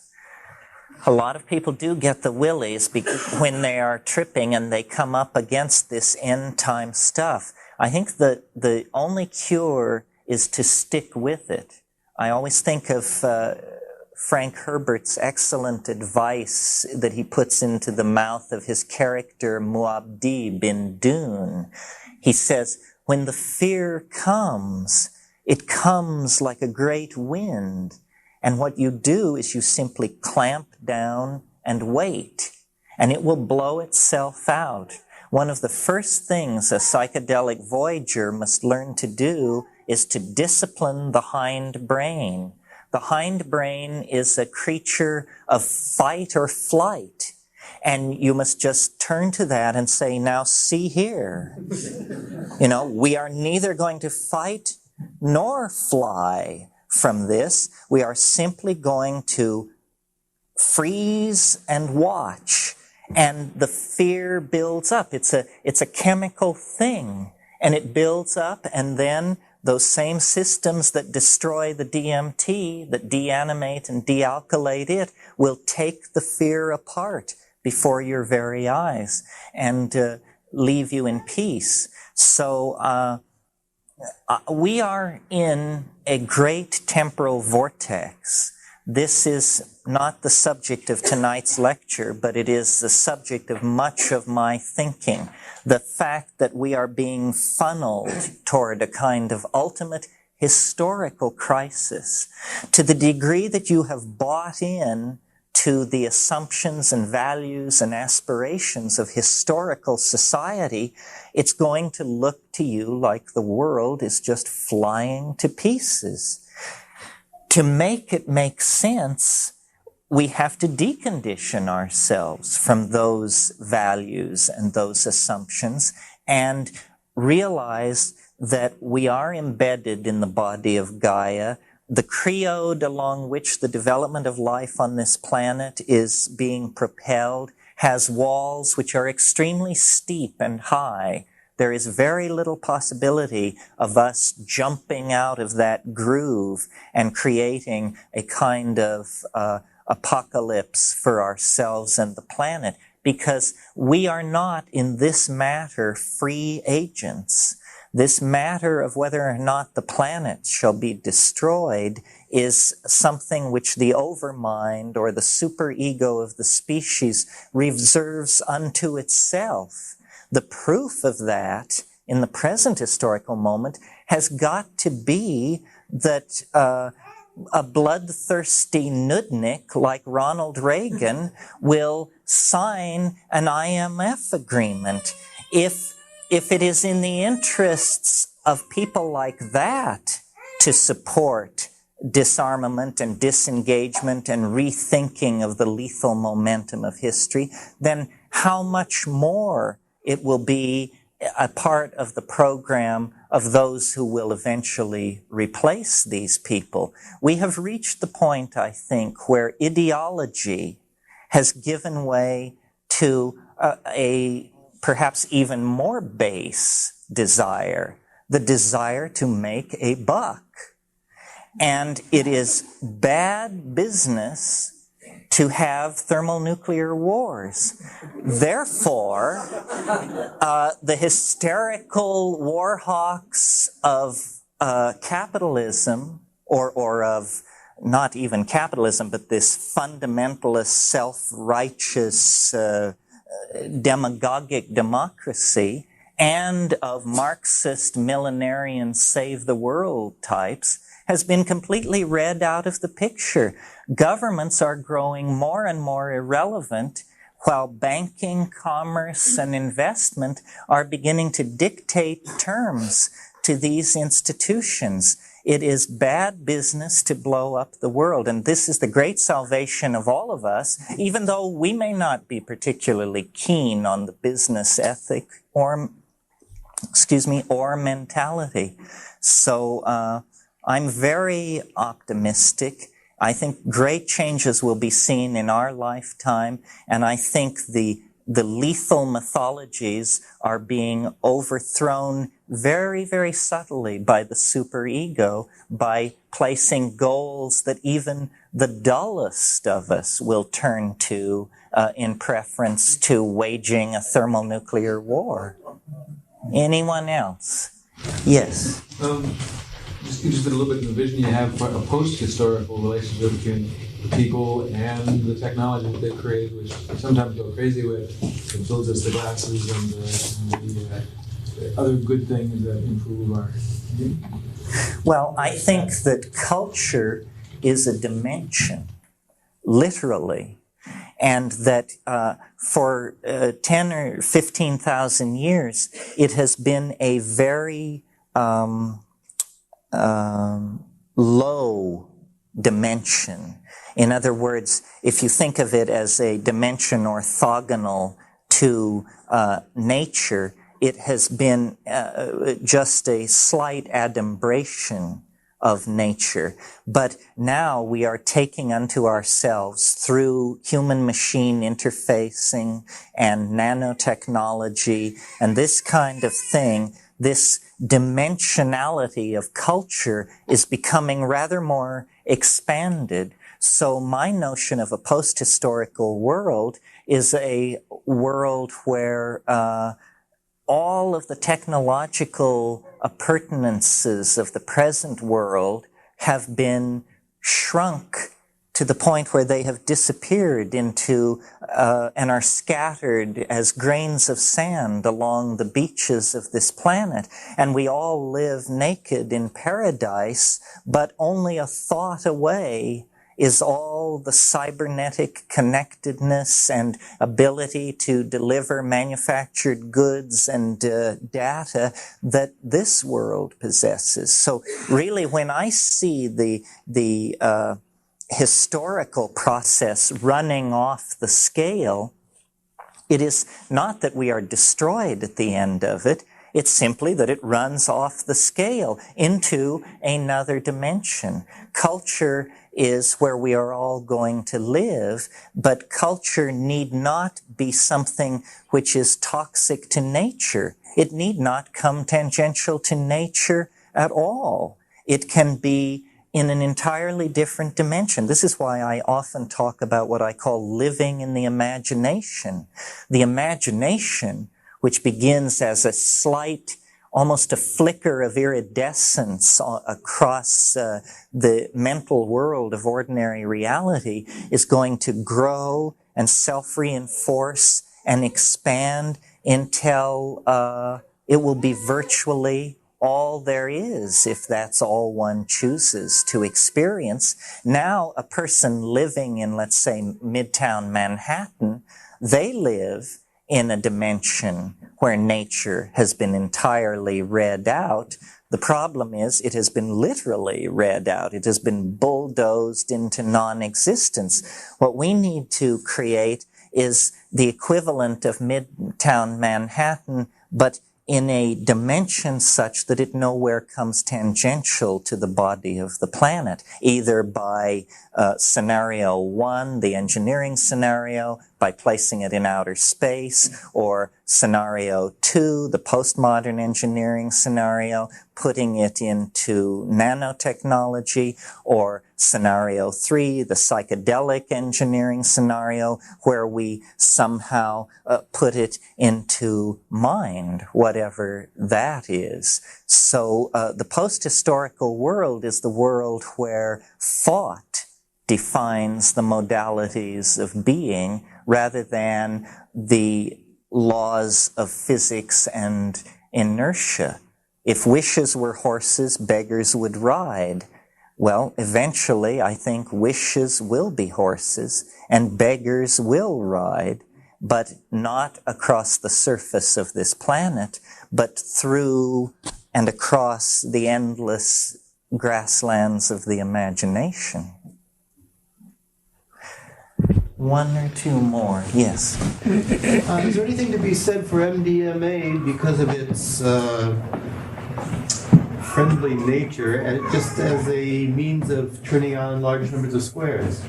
A lot of people do get the willies when they are tripping and they come up against this end-time stuff. I think that the only cure is to stick with it. I always think of Frank Herbert's excellent advice that he puts into the mouth of his character Muad'Dib in Dune. He says, when the fear comes, it comes like a great wind. And what you do is you simply clamp down and wait, and it will blow itself out. One of the first things a psychedelic voyager must learn to do is to discipline the hind brain. The hind brain is a creature of fight or flight, and you must just turn to that and say, now see here. We are neither going to fight nor fly from this. We are simply going to freeze and watch, and the fear builds up. It's a chemical thing. and it builds up, and then those same systems that destroy the DMT, that deanimate and dealkylate it, will take the fear apart before your very eyes and leave you in peace. So we are in a great temporal vortex. This is not the subject of tonight's lecture, but it is the subject of much of my thinking. The fact that we are being funneled toward a kind of ultimate historical crisis. To the degree that you have bought in to the assumptions and values and aspirations of historical society, it's going to look to you like the world is just flying to pieces. To make it make sense, we have to decondition ourselves from those values and those assumptions and realize that we are embedded in the body of Gaia. The creode along which the development of life on this planet is being propelled has walls which are extremely steep and high. There is very little possibility of us jumping out of that groove and creating a kind of apocalypse for ourselves and the planet, because we are not in this matter free agents. This matter of whether or not the planet shall be destroyed is something which the overmind or the superego of the species reserves unto itself. The proof of that in the present historical moment has got to be that a bloodthirsty nudnik like Ronald Reagan will sign an IMF agreement. If it is in the interests of people like that to support disarmament and disengagement and rethinking of the lethal momentum of history, then how much more it will be a part of the program of those who will eventually replace these people. We have reached the point, I think, where ideology has given way to a perhaps even more base desire, the desire to make a buck. And it is bad business to have thermonuclear wars. Therefore, the hysterical war hawks of capitalism, or of not even capitalism, but this fundamentalist, self-righteous, demagogic democracy, and of Marxist, millenarian, save the world types, has been completely read out of the picture. Governments are growing more and more irrelevant, while banking, commerce, and investment are beginning to dictate terms to these institutions. It is bad business to blow up the world, and this is the great salvation of all of us, even though we may not be particularly keen on the business ethic or mentality. So I'm very optimistic. I think great changes will be seen in our lifetime, and I think the lethal mythologies are being overthrown very, very subtly by the superego, by placing goals that even the dullest of us will turn to in preference to waging a thermonuclear war. Anyone else? Yes. Just interested a little bit in the vision you have for a post-historical relationship between the people and the technology that they've created, which sometimes go crazy with. It builds us the glasses and the other good things that improve our... Well, I think that culture is a dimension, literally, and that for 10 or 15,000 years, it has been a very low dimension. In other words, if you think of it as a dimension orthogonal to nature, it has been just a slight adumbration of nature. But now we are taking unto ourselves, through human-machine interfacing and nanotechnology and this kind of thing, this dimensionality of culture is becoming rather more expanded. So my notion of a post-historical world is a world where all of the technological appurtenances of the present world have been shrunk to the point where they have disappeared into and are scattered as grains of sand along the beaches of this planet. And we all live naked in paradise, but only a thought away is all the cybernetic connectedness and ability to deliver manufactured goods and data that this world possesses. So really, when I see the historical process running off the scale, it is not that we are destroyed at the end of it. It's simply that it runs off the scale into another dimension. Culture is where we are all going to live, but culture need not be something which is toxic to nature. It need not come tangential to nature at all. It can be in an entirely different dimension. This is why I often talk about what I call living in the imagination. The imagination, which begins as a slight, almost a flicker of iridescence across the mental world of ordinary reality, is going to grow and self-reinforce and expand until it will be virtually all there is, if that's all one chooses to experience. Now, a person living in, let's say, Midtown Manhattan, they live in a dimension where nature has been entirely read out. The problem is it has been literally read out. It has been bulldozed into non-existence. What we need to create is the equivalent of Midtown Manhattan, but in a dimension such that it nowhere comes tangential to the body of the planet, either by scenario 1, the engineering scenario, by placing it in outer space, or scenario 2, the postmodern engineering scenario, putting it into nanotechnology, or scenario 3, the psychedelic engineering scenario, where we somehow put it into mind, whatever that is. So the post-historical world is the world where thought defines the modalities of being rather than the laws of physics and inertia. If wishes were horses, beggars would ride. Well, eventually, I think wishes will be horses and beggars will ride, but not across the surface of this planet, but through and across the endless grasslands of the imagination. One or two more, yes. Is there anything to be said for MDMA because of its friendly nature, and just as a means of turning on large numbers of squares?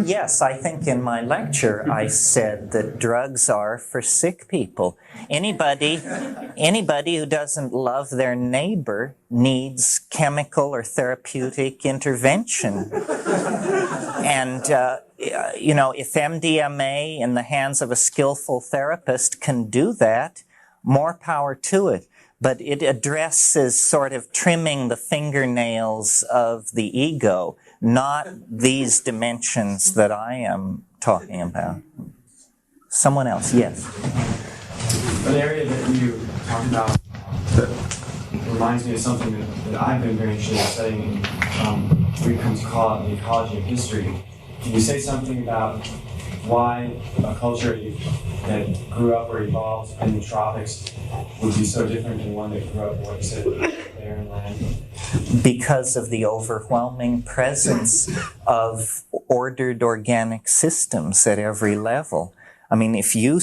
Yes, I think in my lecture I said that drugs are for sick people. Anybody who doesn't love their neighbor needs chemical or therapeutic intervention. And, if MDMA in the hands of a skillful therapist can do that, more power to it. But it addresses sort of trimming the fingernails of the ego, not these dimensions that I am talking about. Someone else, yes. An area that you talked about that reminds me of something that I've been very interested in studying when it comes to call it the ecology of history. Can you say something about why a culture that grew up or evolved in the tropics would be so different than one that grew up, like you said, barren land? Because of the overwhelming presence of ordered organic systems at every level. I mean, if you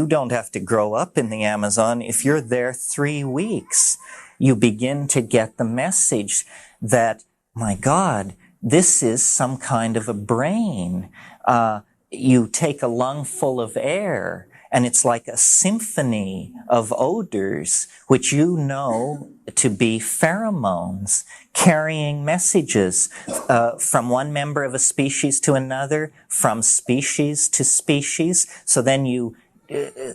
don't have to grow up in the Amazon. If you're there 3 weeks, you begin to get the message that, my God, this is some kind of a brain. You take a lungful of air and it's like a symphony of odors, which you know to be pheromones, carrying messages from one member of a species to another, from species to species. So then you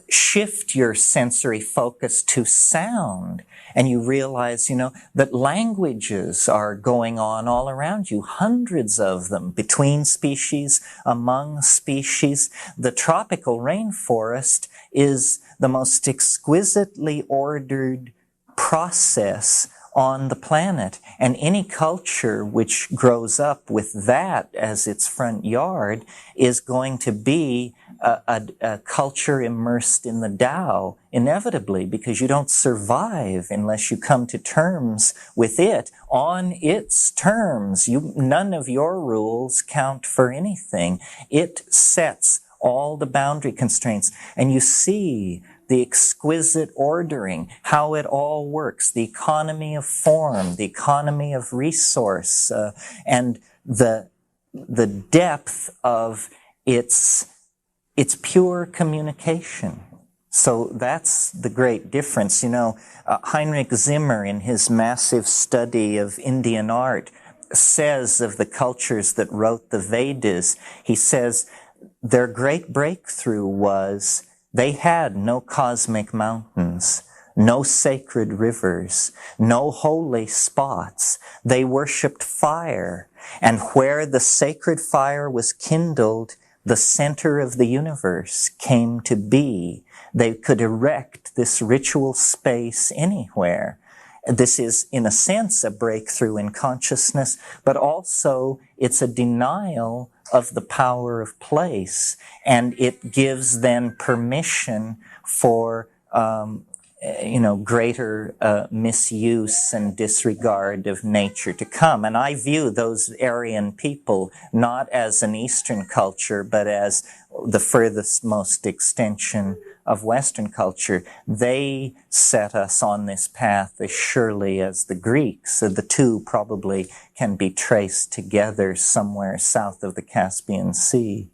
shift your sensory focus to sound, and you realize, that languages are going on all around you, hundreds of them, between species, among species. The tropical rainforest is the most exquisitely ordered process on the planet, and any culture which grows up with that as its front yard is going to be a culture immersed in the Tao, inevitably, because you don't survive unless you come to terms with it on its terms. None of your rules count for anything. It sets all the boundary constraints, and you see the exquisite ordering, how it all works, the economy of form, the economy of resource, and the depth of its pure communication. So that's the great difference. Heinrich Zimmer, in his massive study of Indian art, says of the cultures that wrote the Vedas, he says their great breakthrough was they had no cosmic mountains, no sacred rivers, no holy spots. They worshipped fire, and where the sacred fire was kindled, the center of the universe came to be. They could erect this ritual space anywhere. This is, in a sense, a breakthrough in consciousness, but also it's a denial of the power of place, and it gives then permission for greater misuse and disregard of nature to come. And I view those Aryan people not as an Eastern culture, but as the furthest most extension of Western culture. They set us on this path as surely as the Greeks. So the two probably can be traced together somewhere south of the Caspian Sea.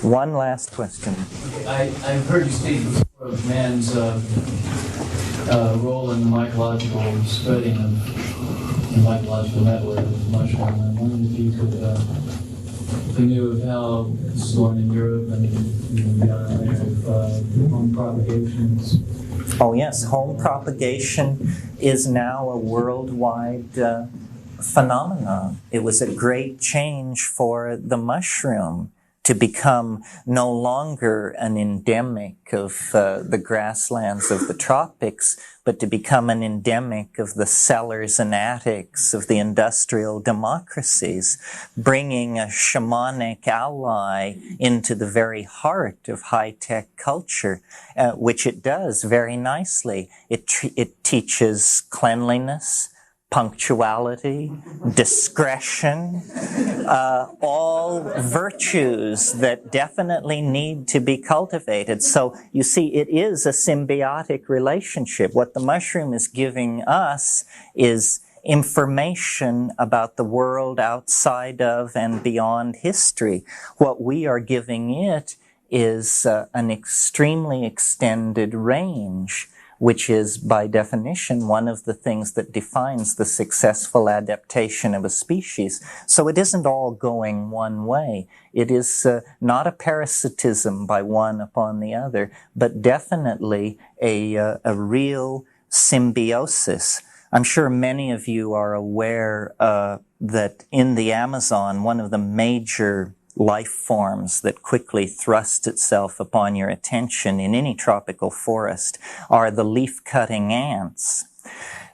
One last question. I've heard you speak before of man's role in the mycological spreading of the mycological network of the mushroom. I'm wondering if you could, if you knew of how this is going in Europe and beyond of home propagations. Oh yes, home propagation is now a worldwide phenomenon. It was a great change for the mushroom to become no longer an endemic of the grasslands of the tropics, but to become an endemic of the cellars and attics of the industrial democracies, bringing a shamanic ally into the very heart of high-tech culture, which it does very nicely. It teaches cleanliness, punctuality, discretion, all virtues that definitely need to be cultivated. So you see, it is a symbiotic relationship. What the mushroom is giving us is information about the world outside of and beyond history. What we are giving it is an extremely extended range, which is, by definition, one of the things that defines the successful adaptation of a species. So it isn't all going one way. It is not a parasitism by one upon the other, but definitely a real symbiosis. I'm sure many of you are aware that in the Amazon, one of the major life forms that quickly thrusts itself upon your attention in any tropical forest are the leaf-cutting ants.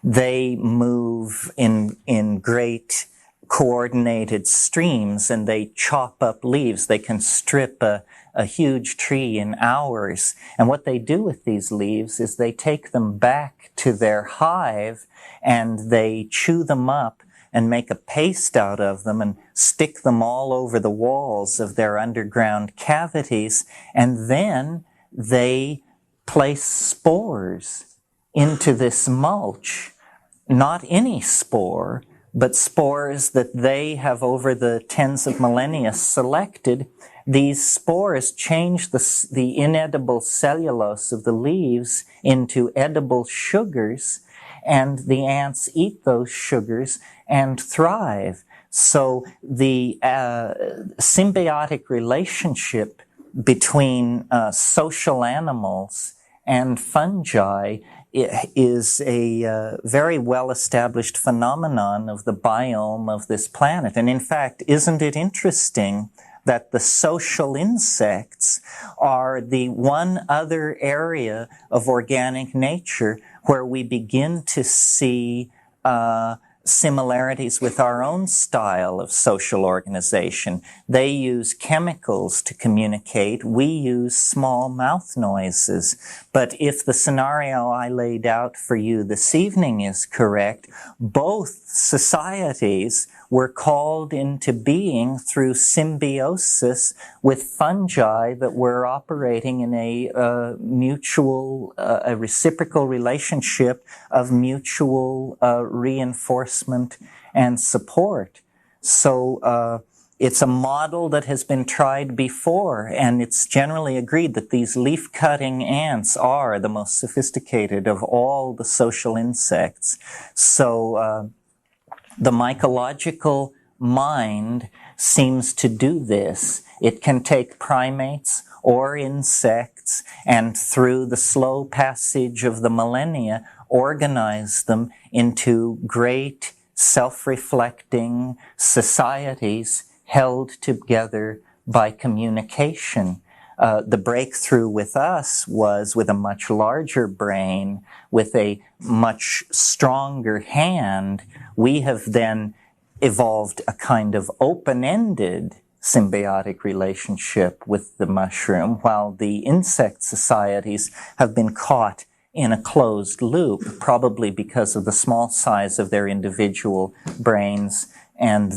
They move in great coordinated streams, and they chop up leaves. They can strip a huge tree in hours. And what they do with these leaves is they take them back to their hive and they chew them up and make a paste out of them and stick them all over the walls of their underground cavities. And then they place spores into this mulch. Not any spore, but spores that they have over the tens of millennia selected. These spores change the inedible cellulose of the leaves into edible sugars, and the ants eat those sugars and thrive. So the symbiotic relationship between social animals and fungi is a very well-established phenomenon of the biome of this planet. And in fact, isn't it interesting that the social insects are the one other area of organic nature where we begin to see similarities with our own style of social organization. They use chemicals to communicate. We use small mouth noises. But if the scenario I laid out for you this evening is correct, both societies were called into being through symbiosis with fungi that were operating in a mutual, a reciprocal relationship of mutual reinforcement and support. So it's a model that has been tried before, and it's generally agreed that these leaf-cutting ants are the most sophisticated of all the social insects. So the mycological mind seems to do this. It can take primates or insects and through the slow passage of the millennia organize them into great self-reflecting societies held together by communication. The breakthrough with us was with a much larger brain, with a much stronger hand. We have then evolved a kind of open-ended symbiotic relationship with the mushroom, while the insect societies have been caught in a closed loop, probably because of the small size of their individual brains and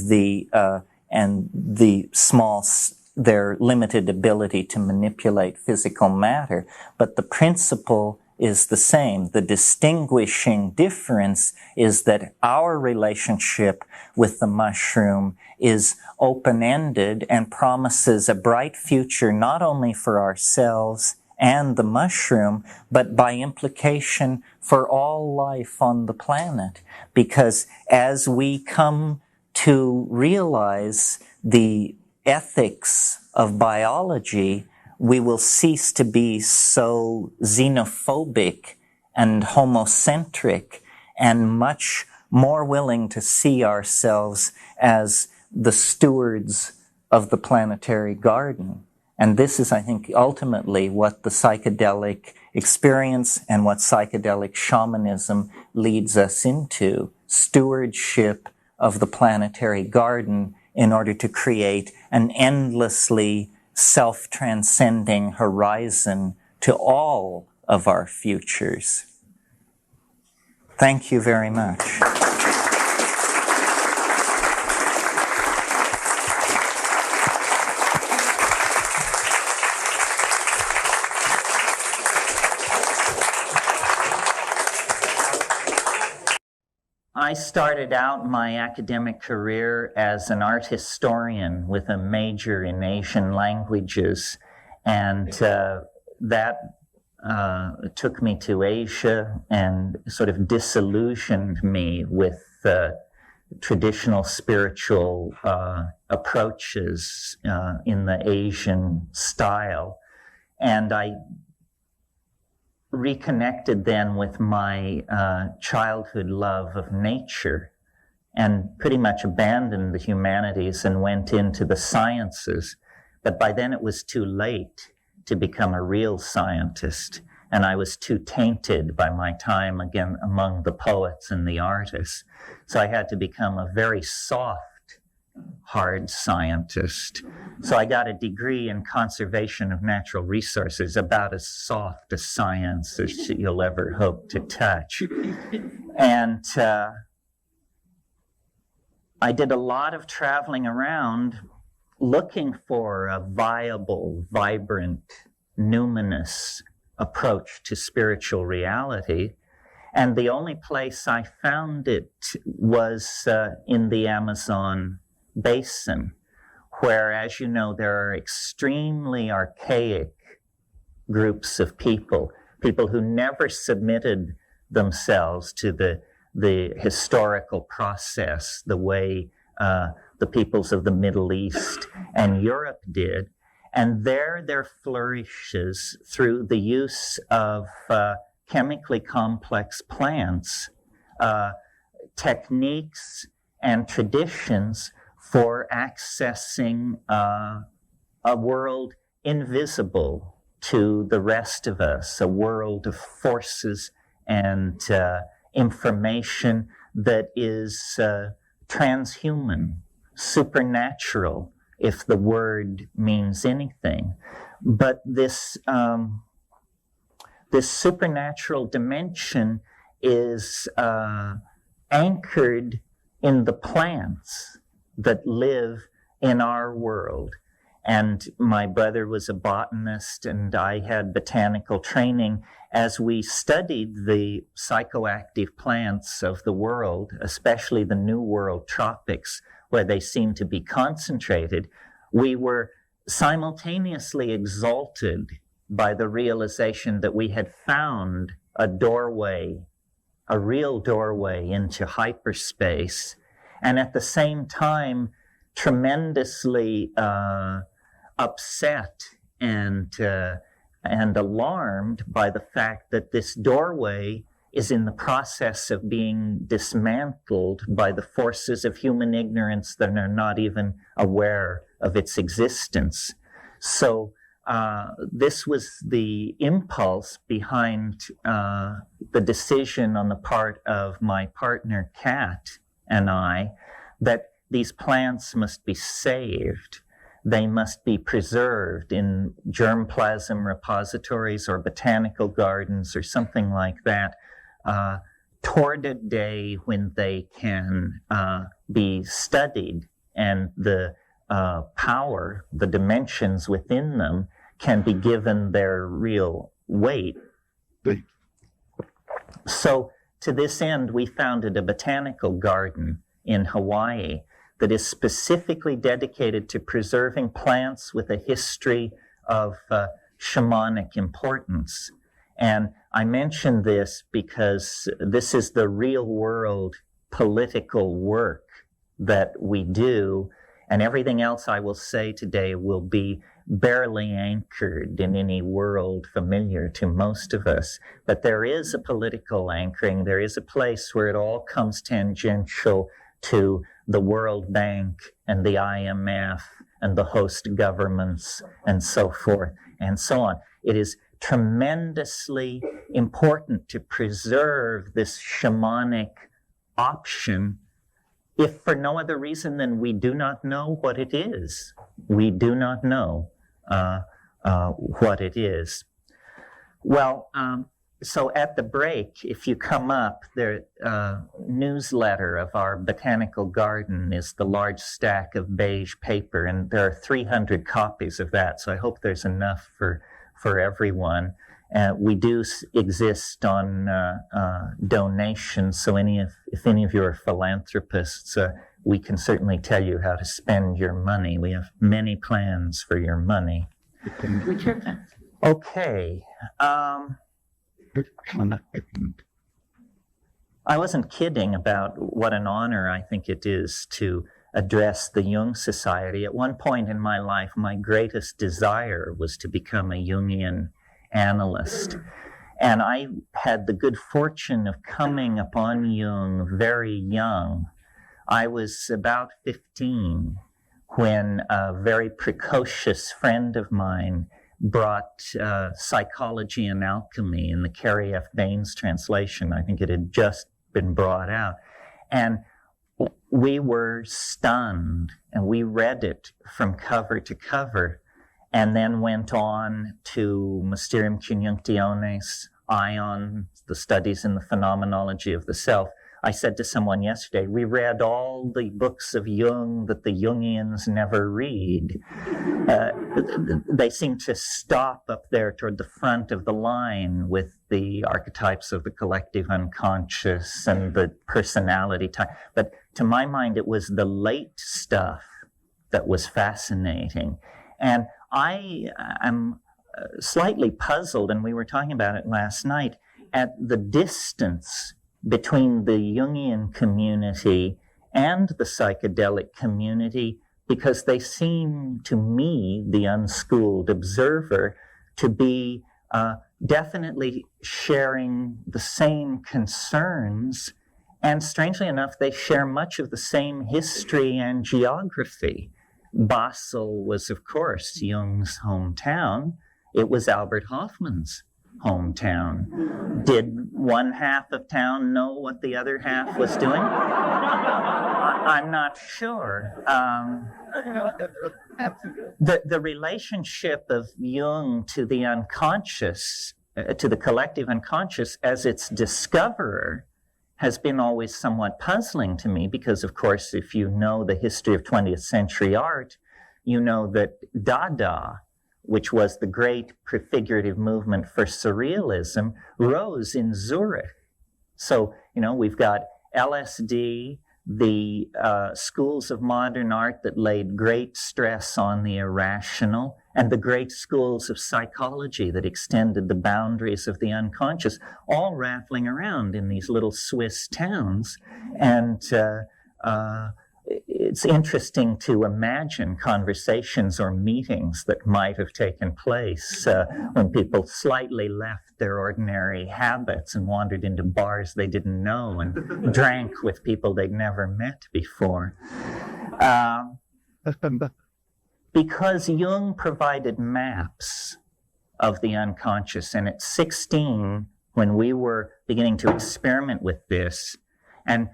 their limited ability to manipulate physical matter. But the principle is the same. The distinguishing difference is that our relationship with the mushroom is open-ended and promises a bright future not only for ourselves and the mushroom, but by implication for all life on the planet. Because as we come to realize the ethics of biology, we will cease to be so xenophobic and homocentric and much more willing to see ourselves as the stewards of the planetary garden. And this is, I think, ultimately what the psychedelic experience and what psychedelic shamanism leads us into: stewardship of the planetary garden in order to create an endlessly self-transcending horizon to all of our futures. Thank you very much. I started out my academic career as an art historian with a major in Asian languages, and that took me to Asia and sort of disillusioned me with traditional spiritual approaches in the Asian style. And I reconnected then with my childhood love of nature and pretty much abandoned the humanities and went into the sciences. But by then it was too late to become a real scientist, and I was too tainted by my time again among the poets and the artists. So I had to become a very soft, hard scientist. So I got a degree in conservation of natural resources, about as soft a science as you'll ever hope to touch. And I did a lot of traveling around looking for a viable, vibrant, numinous approach to spiritual reality. And the only place I found it was in the Amazon basin, where, as you know, there are extremely archaic groups of people who never submitted themselves to the historical process the way the peoples of the Middle East and Europe did. And there flourishes, through the use of chemically complex plants, techniques and traditions for accessing a world invisible to the rest of us, a world of forces and information that is transhuman, supernatural, if the word means anything. But this supernatural dimension is anchored in the plants that live in our world. And my brother was a botanist, and I had botanical training. As we studied the psychoactive plants of the world, especially the New World tropics, where they seem to be concentrated, we were simultaneously exalted by the realization that we had found a doorway, a real doorway into hyperspace, and at the same time tremendously upset and alarmed by the fact that this doorway is in the process of being dismantled by the forces of human ignorance that are not even aware of its existence. So this was the impulse behind the decision on the part of my partner, Kat, and I, that these plants must be saved. They must be preserved in germplasm repositories or botanical gardens or something like that, toward a day when they can be studied and the power, the dimensions within them, can be given their real weight. So to this end, we founded a botanical garden in Hawaii that is specifically dedicated to preserving plants with a history of shamanic importance. And I mention this because this is the real world political work that we do, and everything else I will say today will be barely anchored in any world familiar to most of us. But there is a political anchoring. There is a place where it all comes tangential to the World Bank and the IMF and the host governments and so forth and so on. It is tremendously important to preserve this shamanic option, if for no other reason than we do not know what it is. We do not know what it is. Well, so at the break, if you come up, the newsletter of our botanical garden is the large stack of beige paper, and there are 300 copies of that, so I hope there's enough for everyone. We do exist on donations, so if any of you are philanthropists, we can certainly tell you how to spend your money. We have many plans for your money. Okay. I wasn't kidding about what an honor I think it is to address the Jung Society. At one point in my life, my greatest desire was to become a Jungian analyst. And I had the good fortune of coming upon Jung very young. I was about 15 when a very precocious friend of mine brought Psychology and Alchemy in the Carrie F. Baines translation. I think it had just been brought out. And we were stunned, and we read it from cover to cover, and then went on to Mysterium Conjunctionis, Ion, the studies in the phenomenology of the self. I said to someone yesterday, we read all the books of Jung that the Jungians never read. They seem to stop up there toward the front of the line with the archetypes of the collective unconscious and the personality type. But to my mind, it was the late stuff that was fascinating. And I am slightly puzzled, and we were talking about it last night, at the distance between the Jungian community and the psychedelic community, because they seem to me, the unschooled observer, to be definitely sharing the same concerns, and strangely enough, they share much of the same history and geography. Basel was, of course, Jung's hometown. It was Albert Hofmann's hometown. Did one half of town know what the other half was doing? I'm not sure. The relationship of Jung to the unconscious, to the collective unconscious as its discoverer, has been always somewhat puzzling to me, because, of course, if you know the history of 20th century art, you know that Dada, which was the great prefigurative movement for surrealism, rose in Zurich. So, we've got LSD, the schools of modern art that laid great stress on the irrational, and the great schools of psychology that extended the boundaries of the unconscious, all rattling around in these little Swiss towns. And it's interesting to imagine conversations or meetings that might have taken place when people slightly left their ordinary habits and wandered into bars they didn't know and drank with people they'd never met before. Because Jung provided maps of the unconscious, and at 16, when we were beginning to experiment with this, and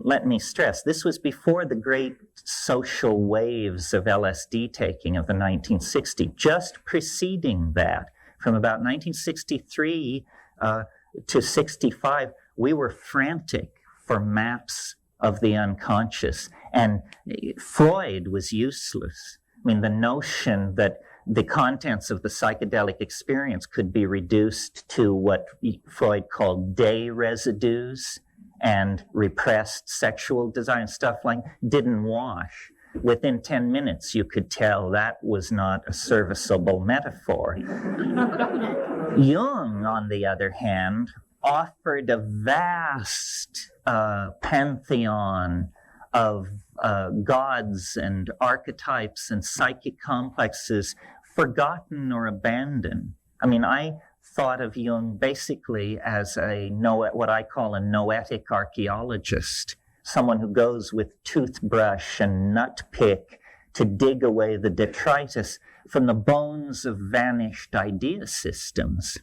let me stress, this was before the great social waves of LSD taking of the 1960s. Just preceding that, from about 1963 to 65, we were frantic for maps of the unconscious. And Freud was useless. I mean, the notion that the contents of the psychedelic experience could be reduced to what Freud called day residues and repressed sexual desire and stuff like didn't wash. Within 10 minutes, you could tell that was not a serviceable metaphor. Jung, on the other hand, offered a vast pantheon of gods and archetypes and psychic complexes forgotten or abandoned. I mean, I thought of Jung basically as what I call a noetic archaeologist, someone who goes with toothbrush and nut pick to dig away the detritus from the bones of vanished idea systems.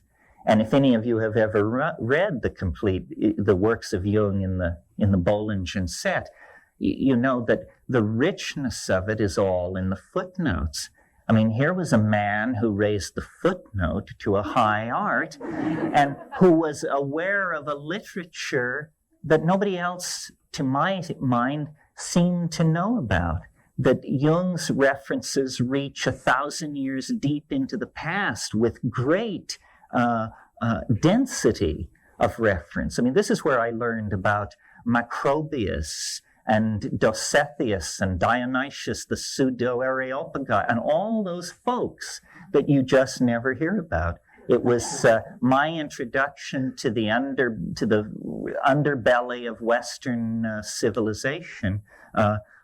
And if any of you have ever read the works of Jung in the Bollingen set, you know that the richness of it is all in the footnotes. I mean, here was a man who raised the footnote to a high art and who was aware of a literature that nobody else, to my mind, seemed to know about. That Jung's references reach 1,000 years deep into the past with great density of reference. I mean, this is where I learned about Macrobius and Dositheus and Dionysius, the pseudo-Areopagus, and all those folks that you just never hear about. It was my introduction to the underbelly of Western civilization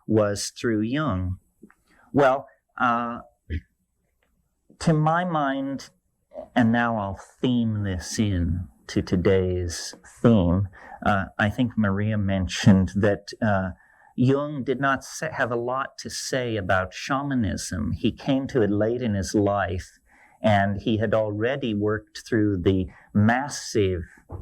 was through Jung. Well, to my mind, and now I'll theme this in to today's theme, I think Maria mentioned that Jung did not have a lot to say about shamanism. He came to it late in his life, and he had already worked through the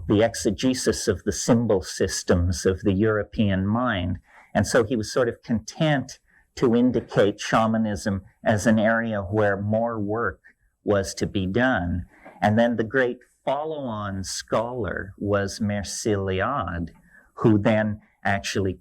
exegesis of the symbol systems of the European mind. And so he was sort of content to indicate shamanism as an area where more work was to be done. And then the great follow-on scholar was Merciliade, who then actually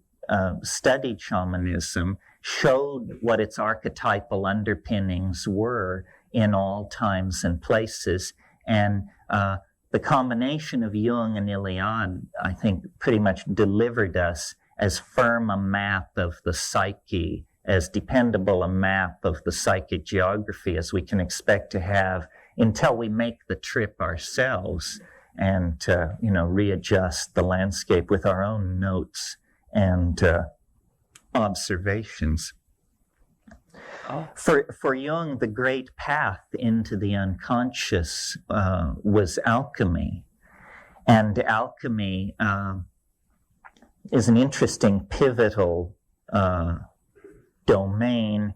studied shamanism, showed what its archetypal underpinnings were in all times and places. And the combination of Jung and Iliad, I think, pretty much delivered us as firm a map of the psyche, as dependable a map of the psychic geography as we can expect to have until we make the trip ourselves and readjust the landscape with our own notes and observations. For Jung, the great path into the unconscious was alchemy. And alchemy is an interesting pivotal domain,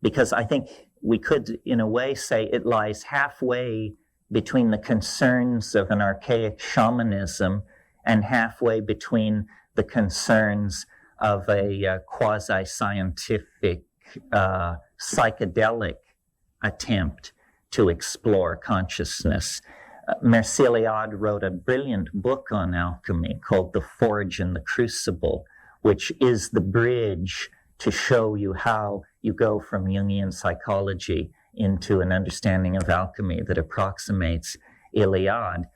because I think we could, in a way, say it lies halfway between the concerns of an archaic shamanism and halfway between the concerns of a quasi-scientific psychedelic attempt to explore consciousness. Iliad wrote a brilliant book on alchemy called The Forge and the Crucible, which is the bridge to show you how you go from Jungian psychology into an understanding of alchemy that approximates Iliad.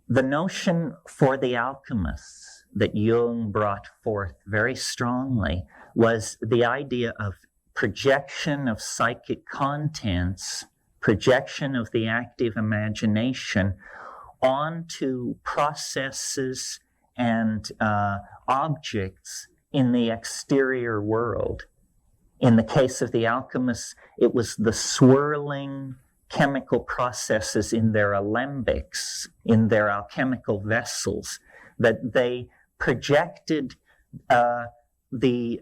The notion for the alchemists that Jung brought forth very strongly was the idea of projection of psychic contents, projection of the active imagination onto processes and objects in the exterior world. In the case of the alchemists, it was the swirling chemical processes in their alembics, in their alchemical vessels, that they projected the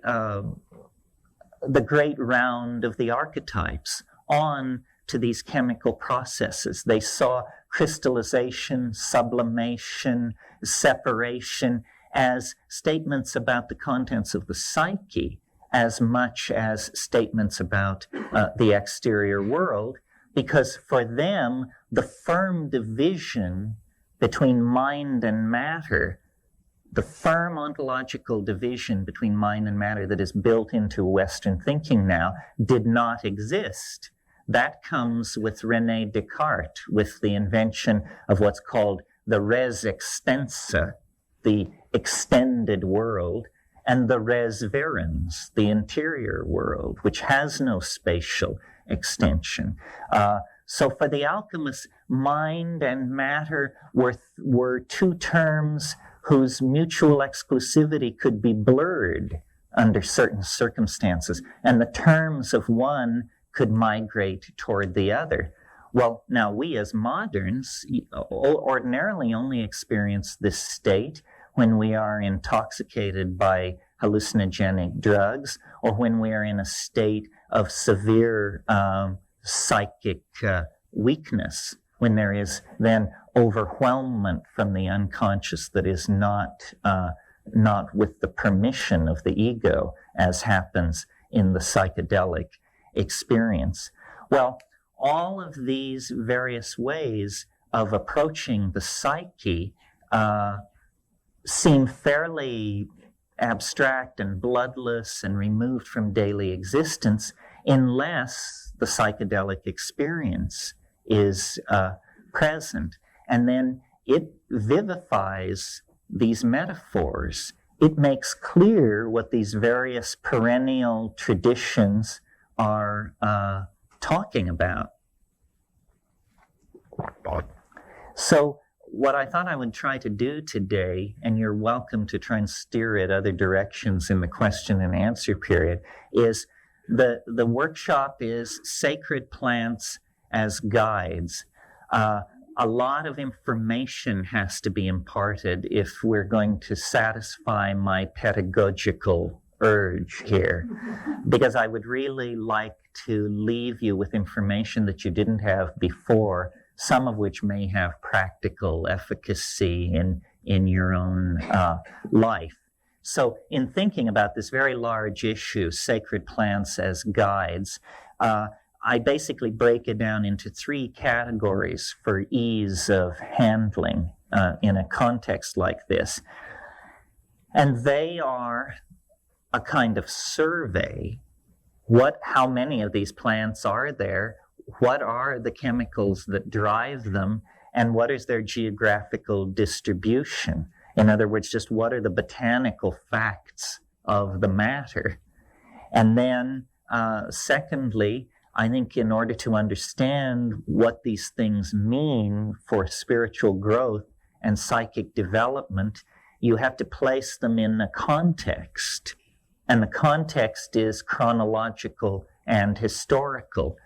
great round of the archetypes on to these chemical processes. They saw crystallization, sublimation, separation as statements about the contents of the psyche as much as statements about the exterior world, because for them, the firm division between mind and matter, the firm ontological division between mind and matter that is built into Western thinking now, did not exist. That comes with René Descartes, with the invention of what's called the res extensa, the extended world, and the res verens, the interior world, which has no spatial extension. So for the alchemists, mind and matter were two terms whose mutual exclusivity could be blurred under certain circumstances, and the terms of one could migrate toward the other. Well, now we as moderns ordinarily only experience this state when we are intoxicated by hallucinogenic drugs, or when we are in a state of severe psychic weakness, when there is then overwhelmment from the unconscious that is not with the permission of the ego, as happens in the psychedelic experience. Well, all of these various ways of approaching the psyche seem fairly abstract and bloodless and removed from daily existence, unless the psychedelic experience is present. And then it vivifies these metaphors. It makes clear what these various perennial traditions are talking about. So what I thought I would try to do today, and you're welcome to try and steer it other directions in the question and answer period, is the workshop is Sacred Plants as Guides. A lot of information has to be imparted if we're going to satisfy my pedagogical urge here, because I would really like to leave you with information that you didn't have before, some of which may have practical efficacy in your own life. So in thinking about this very large issue, Sacred Plants as Guides, I basically break it down into three categories for ease of handling in a context like this. And they are a kind of survey. How many of these plants are there? What are the chemicals that drive them? And what is their geographical distribution? In other words, just what are the botanical facts of the matter? And then, secondly, I think in order to understand what these things mean for spiritual growth and psychic development, you have to place them in a context. And the context is chronological and historical.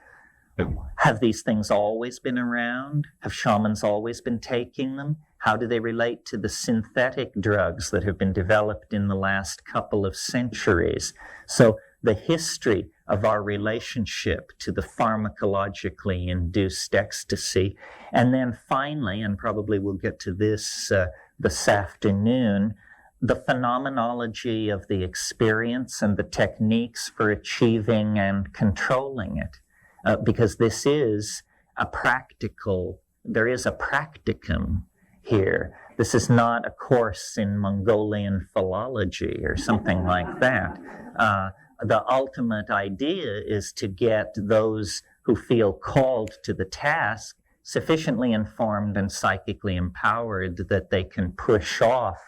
Have these things always been around? Have shamans always been taking them? How do they relate to the synthetic drugs that have been developed in the last couple of centuries? So the history of our relationship to the pharmacologically induced ecstasy. And then finally, and probably we'll get to this this afternoon, the phenomenology of the experience and the techniques for achieving and controlling it. Because this is there is a practicum here. This is not a course in Mongolian philology or something like that. The ultimate idea is to get those who feel called to the task sufficiently informed and psychically empowered that they can push off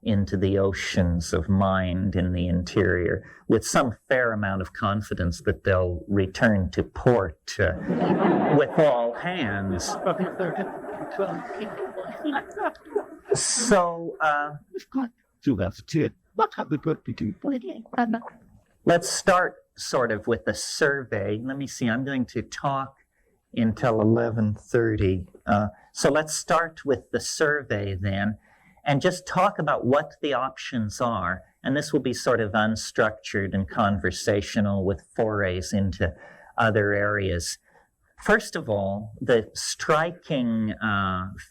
into the oceans of mind in the interior with some fair amount of confidence that they'll return to port with all hands. So, let's start sort of with a survey. Let me see, I'm going to talk until 11:30. So let's start with the survey then, and just talk about what the options are. And this will be sort of unstructured and conversational with forays into other areas. First of all, the striking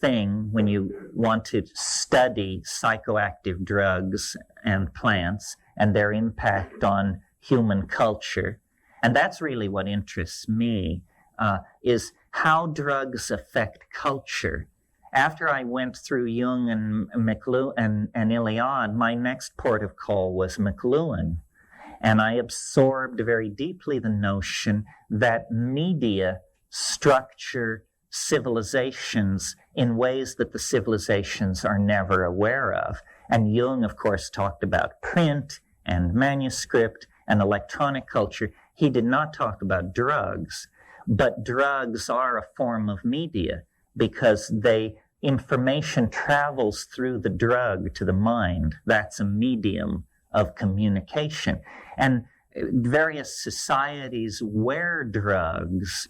thing when you want to study psychoactive drugs and plants and their impact on human culture, and that's really what interests me, is how drugs affect culture. After I went through Jung and Iliad, my next port of call was McLuhan. And I absorbed very deeply the notion that media structure civilizations in ways that the civilizations are never aware of. And Jung, of course, talked about print and manuscript and electronic culture. He did not talk about drugs, but drugs are a form of media because information travels through the drug to the mind. That's a medium of communication. And various societies wear drugs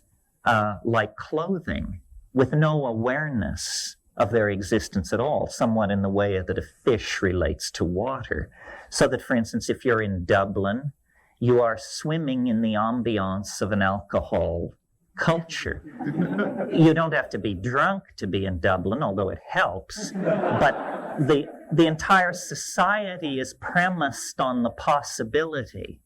like clothing with no awareness of their existence at all, somewhat in the way that a fish relates to water. So that, for instance, if you're in Dublin, you are swimming in the ambiance of an alcohol culture. You don't have to be drunk to be in Dublin, although it helps, but the entire society is premised on the possibility,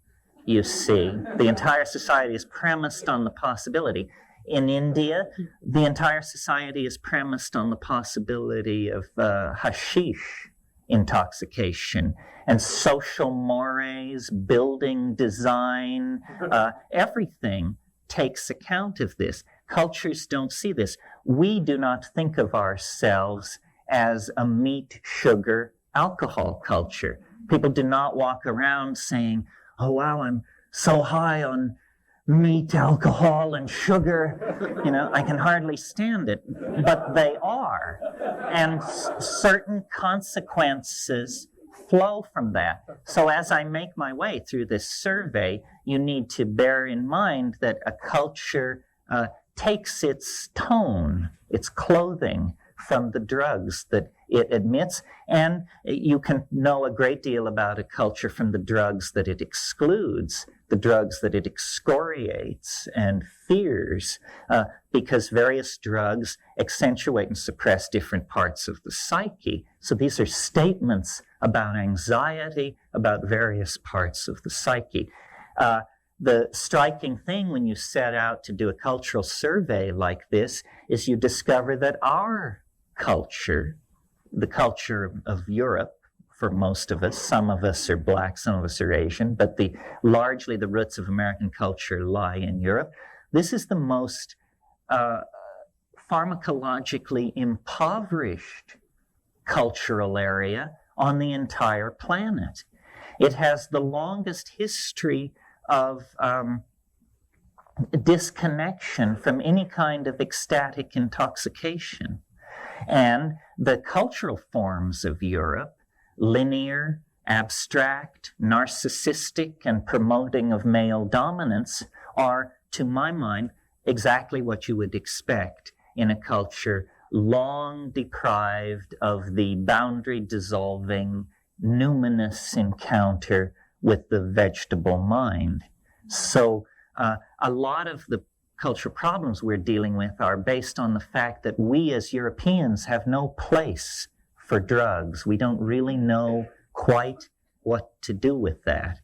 you see. The entire society is premised on the possibility. In India, the entire society is premised on the possibility of hashish intoxication and social mores, building design, everything takes account of this. Cultures don't see this. We do not think of ourselves as a meat, sugar, alcohol culture. People do not walk around saying, oh, wow, I'm so high on meat, alcohol, and sugar. You know, I can hardly stand it. But they are. And certain consequences flow from that. So as I make my way through this survey, you need to bear in mind that a culture takes its tone, its clothing, from the drugs that it admits, and you can know a great deal about a culture from the drugs that it excludes, the drugs that it excoriates and fears, because various drugs accentuate and suppress different parts of the psyche. So these are statements about anxiety, about various parts of the psyche. The striking thing when you set out to do a cultural survey like this is you discover that our culture, the culture of Europe, for most of us. Some of us are black, some of us are Asian, but largely the roots of American culture lie in Europe. This is the most pharmacologically impoverished cultural area on the entire planet. It has the longest history of disconnection from any kind of ecstatic intoxication. And the cultural forms of Europe, linear, abstract, narcissistic, and promoting of male dominance, are, to my mind, exactly what you would expect in a culture long deprived of the boundary-dissolving, numinous encounter with the vegetable mind. So a lot of the cultural problems we're dealing with are based on the fact that we as Europeans have no place for drugs. We don't really know quite what to do with that.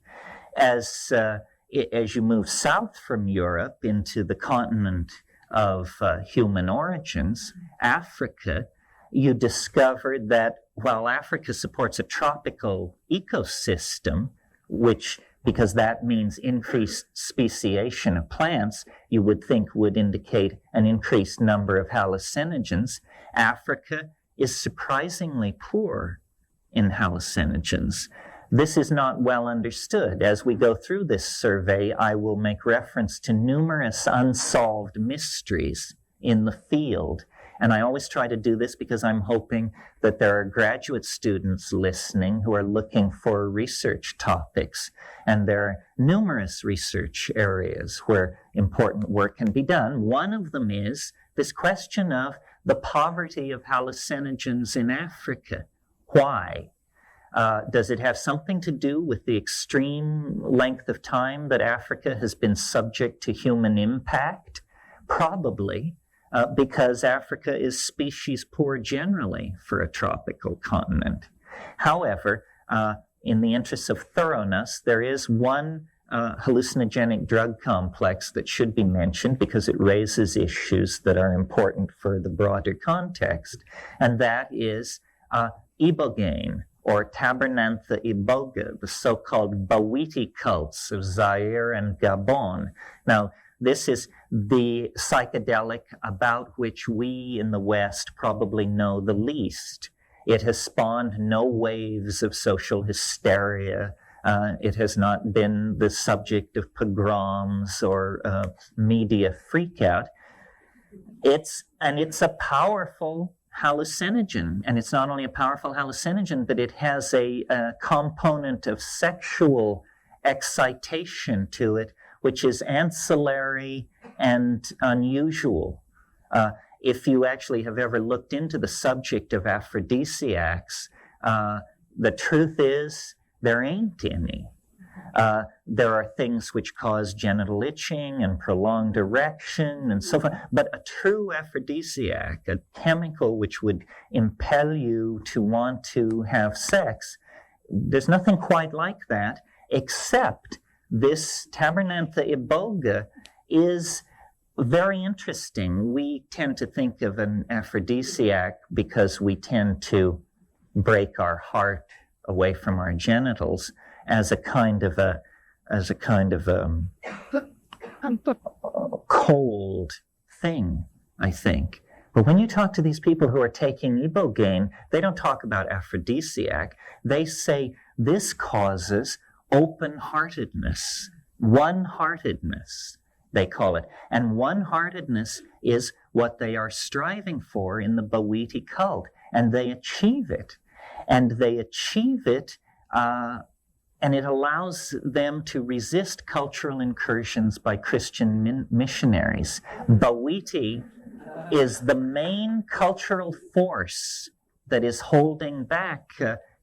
As you move south from Europe into the continent of human origins, Africa, you discovered that while Africa supports a tropical ecosystem, which, because that means increased speciation of plants, you would think would indicate an increased number of hallucinogens, Africa is surprisingly poor in hallucinogens. This is not well understood. As we go through this survey, I will make reference to numerous unsolved mysteries in the field. And I always try to do this because I'm hoping that there are graduate students listening who are looking for research topics. And there are numerous research areas where important work can be done. One of them is this question of the poverty of hallucinogens in Africa. Why? Does it have something to do with the extreme length of time that Africa has been subject to human impact? Probably. Because Africa is species poor generally for a tropical continent. However, in the interest of thoroughness, there is one hallucinogenic drug complex that should be mentioned because it raises issues that are important for the broader context, and that is ibogaine, or Tabernantha iboga, the so-called Bawiti cults of Zaire and Gabon. Now, this is the psychedelic about which we in the West probably know the least. It has spawned no waves of social hysteria. It has not been the subject of pogroms or media freakout. It's a powerful hallucinogen, and it's not only a powerful hallucinogen, but it has a component of sexual excitation to it, which is ancillary and unusual. If you actually have ever looked into the subject of aphrodisiacs, the truth is there ain't any. There are things which cause genital itching and prolonged erection and so forth, but a true aphrodisiac, a chemical which would impel you to want to have sex, there's nothing quite like that, except this Tabernantha iboga is very interesting. We tend to think of an aphrodisiac because we tend to break our heart away from our genitals as a kind of cold thing, I think. But when you talk to these people who are taking ibogaine, they don't talk about aphrodisiac. They say this causes open-heartedness, one-heartedness, they call it. And one-heartedness is what they are striving for in the Bawiti cult, and they achieve it. And they achieve it, and it allows them to resist cultural incursions by Christian missionaries. Bawiti is the main cultural force that is holding back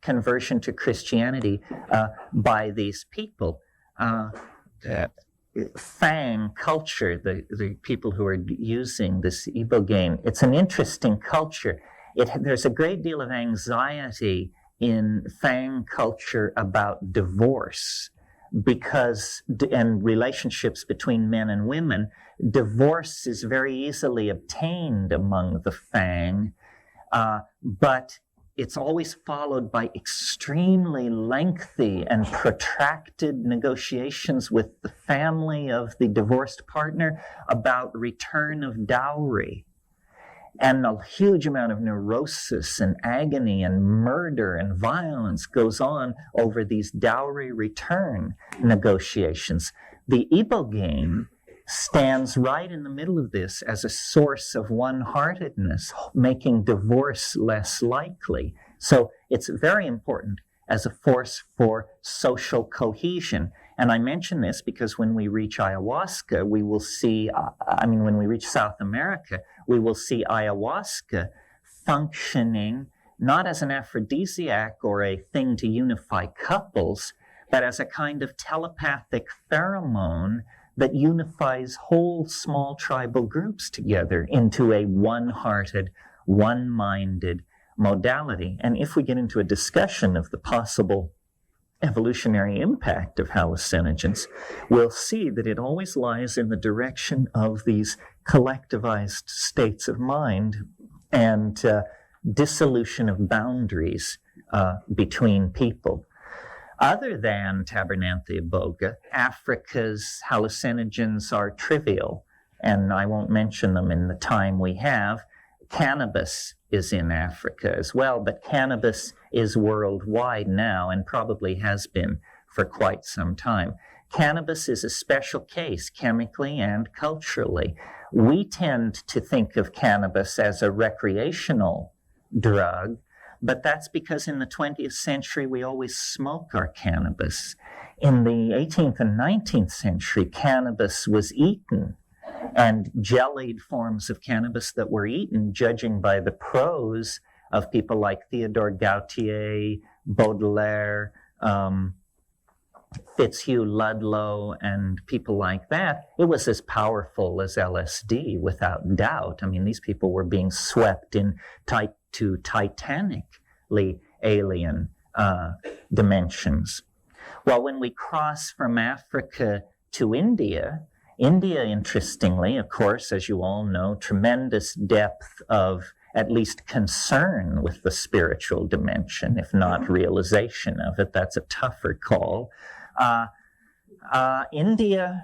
conversion to Christianity by these people. Fang culture, the people who are using this ibogaine, it's an interesting culture. There's a great deal of anxiety in Fang culture about divorce and relationships between men and women. Divorce is very easily obtained among the Fang, but it's always followed by extremely lengthy and protracted negotiations with the family of the divorced partner about return of dowry. And a huge amount of neurosis and agony and murder and violence goes on over these dowry return negotiations. The ibogaine stands right in the middle of this as a source of one-heartedness, making divorce less likely. So it's very important as a force for social cohesion. And I mention this because when we reach ayahuasca, we will see, when we reach South America, we will see ayahuasca functioning not as an aphrodisiac or a thing to unify couples, but as a kind of telepathic pheromone that unifies whole small tribal groups together into a one-hearted, one-minded modality. And if we get into a discussion of the possible evolutionary impact of hallucinogens, we'll see that it always lies in the direction of these collectivized states of mind and dissolution of boundaries between people. Other than Tabernanthe iboga, Africa's hallucinogens are trivial, and I won't mention them in the time we have. Cannabis is in Africa as well, but cannabis is worldwide now and probably has been for quite some time. Cannabis is a special case chemically and culturally. We tend to think of cannabis as a recreational drug, but that's because in the 20th century, we always smoke our cannabis. In the 18th and 19th century, cannabis was eaten, and jellied forms of cannabis that were eaten, judging by the prose of people like Theodore Gautier, Baudelaire, Fitzhugh Ludlow, and people like that, it was as powerful as LSD, without doubt. I mean, these people were being swept into titanically alien dimensions. Well, when we cross from Africa to India, interestingly, of course, as you all know, tremendous depth of at least concern with the spiritual dimension, if not realization of it. That's a tougher call. India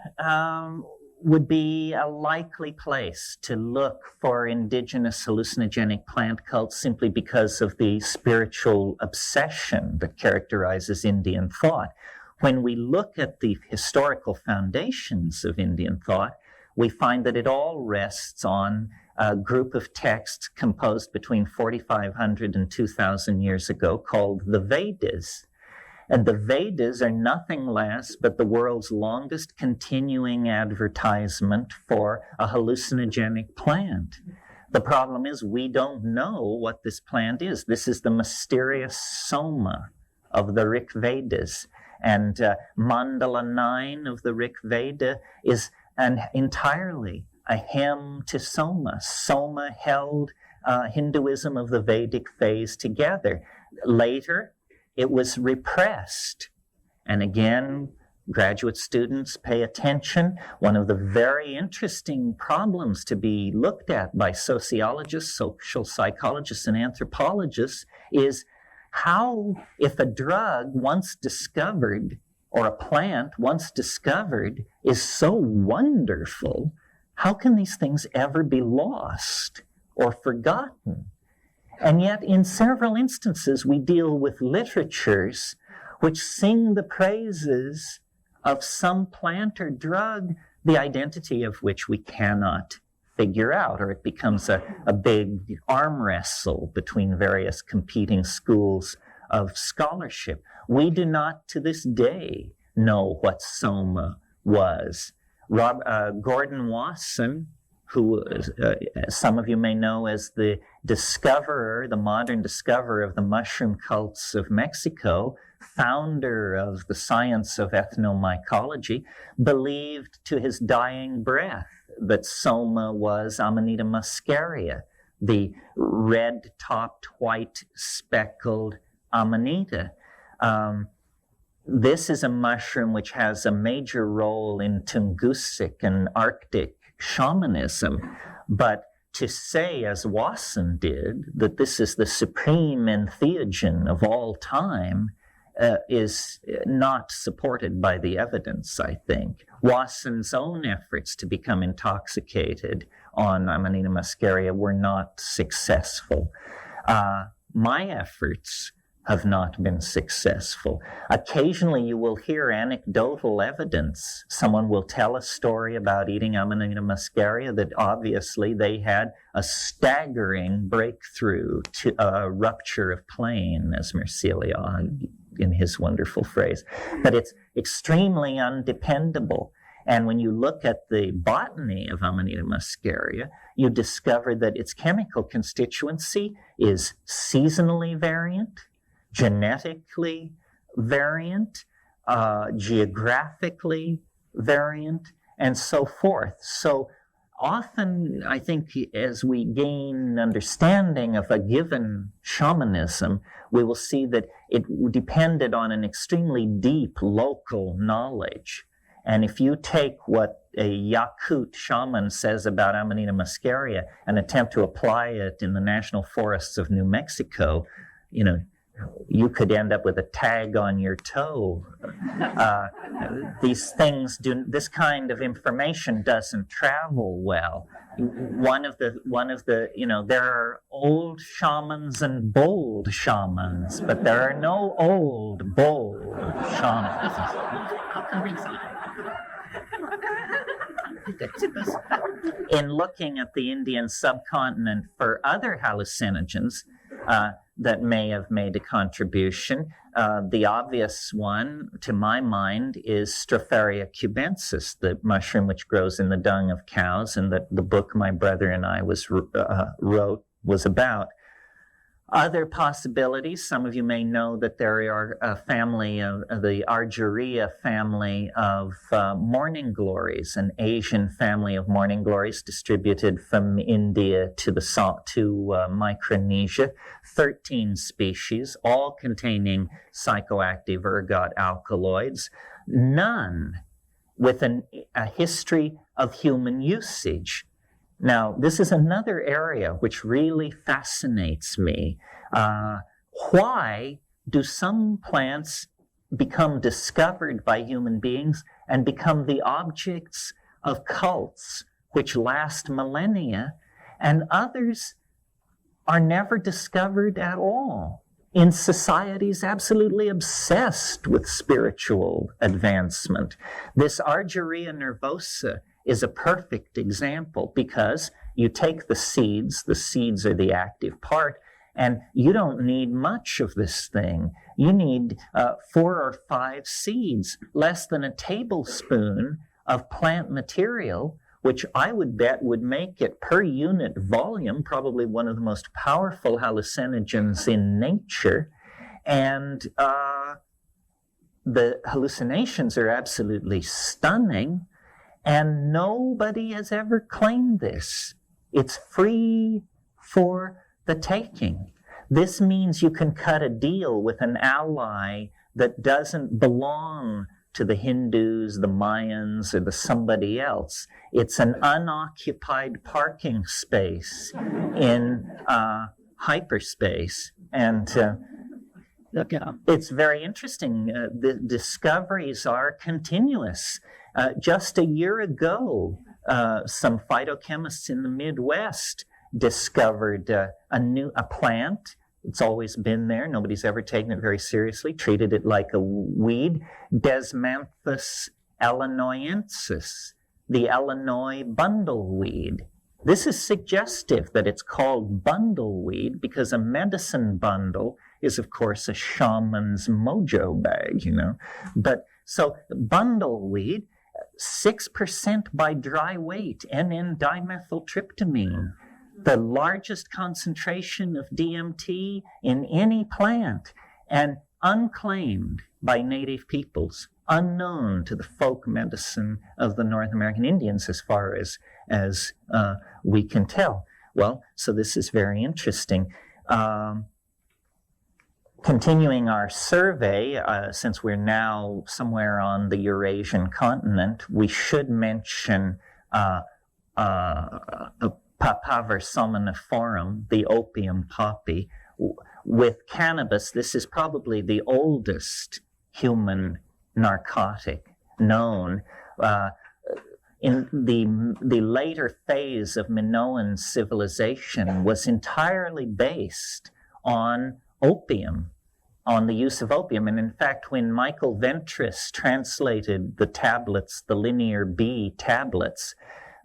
would be a likely place to look for indigenous hallucinogenic plant cults simply because of the spiritual obsession that characterizes Indian thought. When we look at the historical foundations of Indian thought, we find that it all rests on a group of texts composed between 4,500 and 2,000 years ago called the Vedas. And the Vedas are nothing less but the world's longest continuing advertisement for a hallucinogenic plant. The problem is we don't know what this plant is. This is the mysterious soma of the Rig Vedas. And Mandala 9 of the Rig Veda is entirely a hymn to Soma. Soma held Hinduism of the Vedic phase together. Later, it was repressed. And again, graduate students, pay attention. One of the very interesting problems to be looked at by sociologists, social psychologists, and anthropologists is how, if a drug once discovered or a plant once discovered is so wonderful, how can these things ever be lost or forgotten? And yet, in several instances, we deal with literatures which sing the praises of some plant or drug, the identity of which we cannot figure out, or it becomes a big arm wrestle between various competing schools of scholarship. We do not, to this day, know what Soma was. Gordon Wasson, who some of you may know as the discoverer, the modern discoverer of the mushroom cults of Mexico, founder of the science of ethnomycology, believed to his dying breath that Soma was Amanita muscaria, the red-topped, white-speckled Amanita. This is a mushroom which has a major role in Tungusic and Arctic shamanism, but to say, as Wasson did, that this is the supreme entheogen of all time is not supported by the evidence, I think. Wasson's own efforts to become intoxicated on Amanita muscaria were not successful. My efforts have not been successful. Occasionally you will hear anecdotal evidence. Someone will tell a story about eating Amanita muscaria that obviously they had a staggering breakthrough to a rupture of plane, as Mercelion in his wonderful phrase. But it's extremely undependable. And when you look at the botany of Amanita muscaria, you discover that its chemical constituency is seasonally variant, genetically variant, geographically variant, and so forth. So often, I think, as we gain understanding of a given shamanism, we will see that it depended on an extremely deep local knowledge. And if you take what a Yakut shaman says about Amanita muscaria and attempt to apply it in the national forests of New Mexico, you know, you could end up with a tag on your toe. These things this kind of information doesn't travel well. One of the, you know, there are old shamans and bold shamans, but there are no old, bold shamans. In looking at the Indian subcontinent for other hallucinogens, that may have made a contribution. The obvious one, to my mind, is Stropharia cubensis, the mushroom which grows in the dung of cows, and that the book my brother and I wrote was about. Other possibilities, some of you may know that there are a family of the Argyria family of morning glories, an Asian family of morning glories distributed from India to Micronesia, 13 species, all containing psychoactive ergot alkaloids, none with a history of human usage. Now, this is another area which really fascinates me. Why do some plants become discovered by human beings and become the objects of cults which last millennia, and others are never discovered at all in societies absolutely obsessed with spiritual advancement? This Argyria nervosa is a perfect example, because you take the seeds are the active part, and you don't need much of this thing. You need 4 or 5 seeds, less than a tablespoon of plant material, which I would bet would make it per unit volume probably one of the most powerful hallucinogens in nature. And the hallucinations are absolutely stunning. And nobody has ever claimed this. It's free for the taking. This means you can cut a deal with an ally that doesn't belong to the Hindus, the Mayans, or the somebody else. It's an unoccupied parking space in hyperspace. And it's very interesting. The discoveries are continuous. Just a year ago, some phytochemists in the Midwest discovered a plant. It's always been there. Nobody's ever taken it very seriously, treated it like a weed. Desmanthus illinoisensis, the Illinois bundleweed. This is suggestive that it's called bundleweed because a medicine bundle is, of course, a shaman's mojo bag, you know. But so bundleweed, 6% by dry weight, N,N-dimethyltryptamine, the largest concentration of DMT in any plant, and unclaimed by native peoples, unknown to the folk medicine of the North American Indians as far as we can tell. Well, so this is very interesting. Continuing our survey, since we're now somewhere on the Eurasian continent, we should mention a Papaver somniferum, the opium poppy. With cannabis, this is probably the oldest human narcotic known. In the later phase of Minoan civilization was entirely based on opium, on the use of opium. And in fact, when Michael Ventris translated the tablets, the Linear B tablets,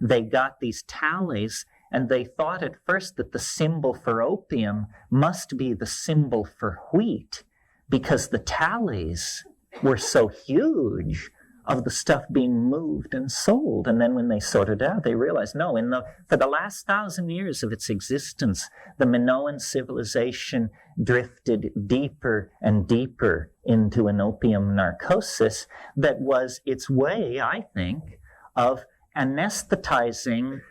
they got these tallies, and they thought at first that the symbol for opium must be the symbol for wheat, because the tallies were so huge of the stuff being moved and sold. And then when they sorted out, they realized, no, for the last 1,000 years of its existence, the Minoan civilization drifted deeper and deeper into an opium narcosis that was its way, I think, of anesthetizing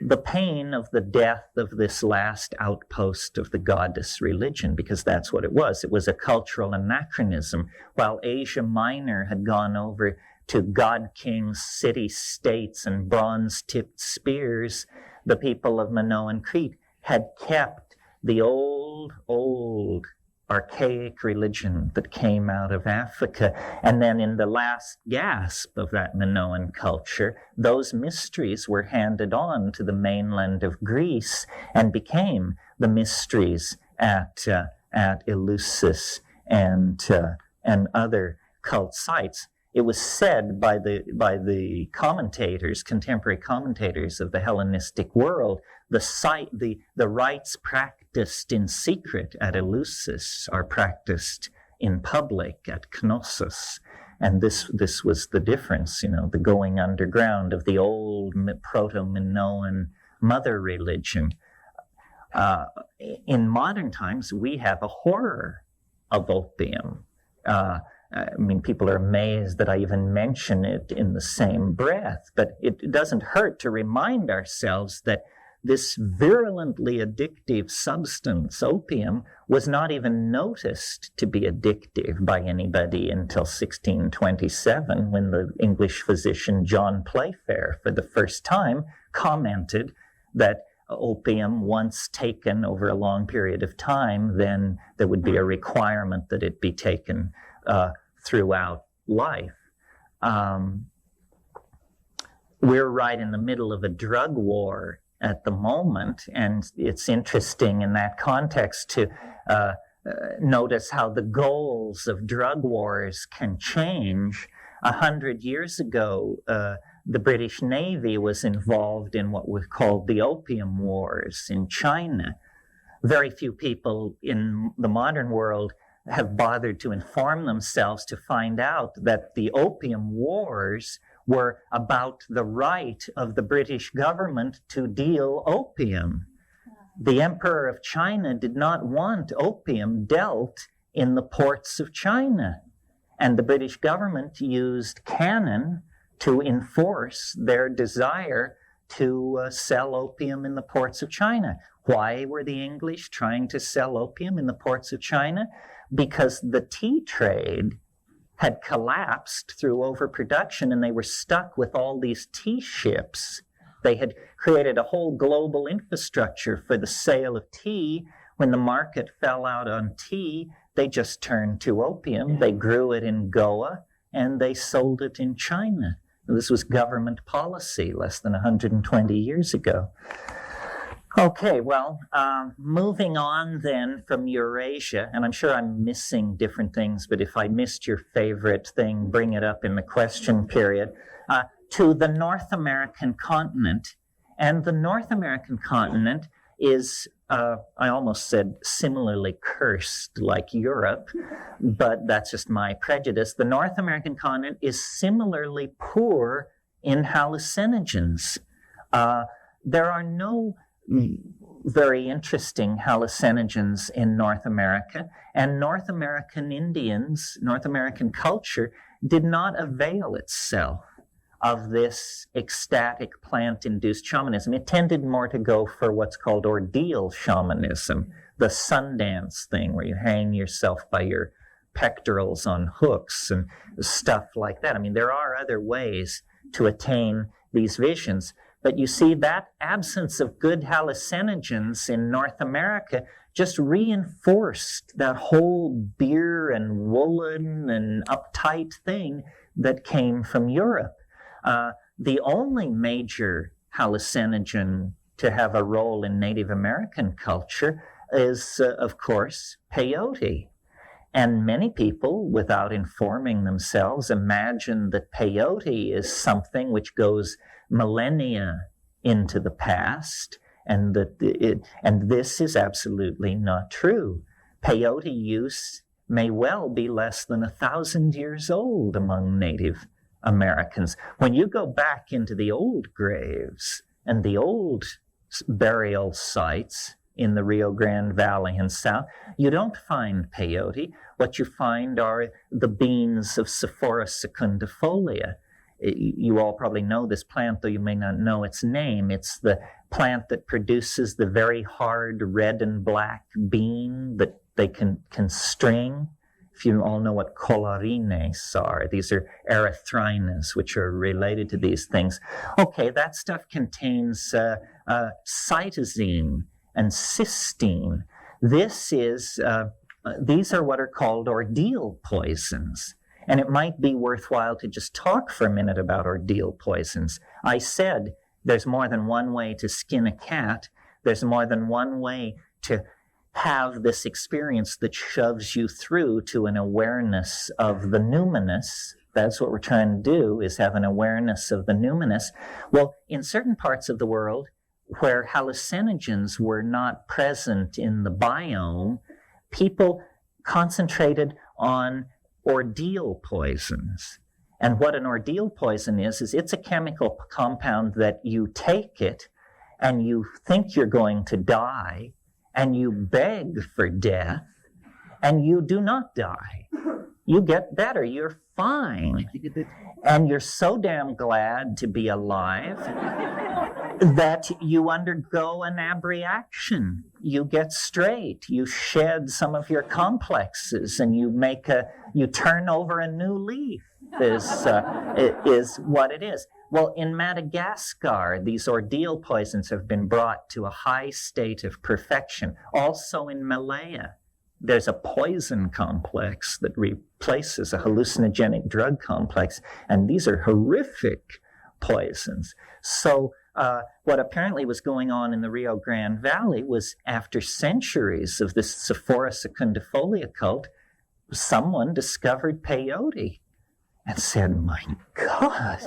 the pain of the death of this last outpost of the goddess religion, because that's what it was. It was a cultural anachronism. While Asia Minor had gone over to god kings, city-states, and bronze-tipped spears, the people of Minoan Crete had kept the old archaic religion that came out of Africa. And then in the last gasp of that Minoan culture, those mysteries were handed on to the mainland of Greece and became the mysteries at Eleusis and other cult sites. It was said by the commentators, contemporary commentators of the Hellenistic world, the rites practiced in secret at Eleusis are practiced in public at Knossos. And this was the difference, the going underground of the old proto-Minoan mother religion. In modern times, we have a horror of opium. People are amazed that I even mention it in the same breath, but it doesn't hurt to remind ourselves that this virulently addictive substance, opium, was not even noticed to be addictive by anybody until 1627, when the English physician John Playfair, for the first time, commented that opium, once taken over a long period of time, then there would be a requirement that it be taken throughout life. We're right in the middle of a drug war at the moment, and it's interesting in that context to notice how the goals of drug wars can change. 100 years ago, the British Navy was involved in what was called the Opium Wars in China. Very few people in the modern world have bothered to inform themselves to find out that the Opium Wars were about the right of the British government to deal opium. The Emperor of China did not want opium dealt in the ports of China, and the British government used cannon to enforce their desire to sell opium in the ports of China. Why were the English trying to sell opium in the ports of China? Because the tea trade had collapsed through overproduction, and they were stuck with all these tea ships. They had created a whole global infrastructure for the sale of tea. When the market fell out on tea, they just turned to opium. They grew it in Goa, and they sold it in China. This was government policy less than 120 years ago. Okay, well, moving on then from Eurasia, and I'm sure I'm missing different things, but if I missed your favorite thing, bring it up in the question period, to the North American continent. And the North American continent is, I almost said similarly cursed like Europe, but that's just my prejudice. The North American continent is similarly poor in hallucinogens. There are no very interesting hallucinogens in North America, and North American Indians, North American culture, did not avail itself of this ecstatic plant-induced shamanism. It tended more to go for what's called ordeal shamanism, the Sundance thing where you hang yourself by your pectorals on hooks and stuff like that. I mean, there are other ways to attain these visions, But you see, that absence of good hallucinogens in North America just reinforced that whole beer and woolen and uptight thing that came from Europe. The only major hallucinogen to have a role in Native American culture is, of course, peyote. And many people, without informing themselves, imagine that peyote is something which goes millennia into the past, and and this is absolutely not true. Peyote use may well be less than 1,000 years old among Native Americans. When you go back into the old graves and the old burial sites in the Rio Grande Valley and south, you don't find peyote. What you find are the beans of Sephora secundifolia. You all probably know this plant, though you may not know its name. It's the plant that produces the very hard red and black bean that they can string. If you all know what collarines are, these are erythrinas, which are related to these things. Okay, that stuff contains cytosine and cysteine. These are what are called ordeal poisons. And it might be worthwhile to just talk for a minute about ordeal poisons. I said there's more than one way to skin a cat. There's more than one way to have this experience that shoves you through to an awareness of the numinous. That's what we're trying to do, is have an awareness of the numinous. Well, in certain parts of the world where hallucinogens were not present in the biome, people concentrated on ordeal poisons. And what an ordeal poison is it's a chemical compound that you take it and you think you're going to die and you beg for death and you do not die. You get better, you're fine. And you're so damn glad to be alive that you undergo an abreaction. You get straight, you shed some of your complexes, and you turn over a new leaf, is what it is. Well, in Madagascar, these ordeal poisons have been brought to a high state of perfection. Also in Malaya, there's a poison complex that replaces a hallucinogenic drug complex, and these are horrific poisons. So what apparently was going on in the Rio Grande Valley was, after centuries of this Sephora secundifolia cult, someone discovered peyote and said, my God,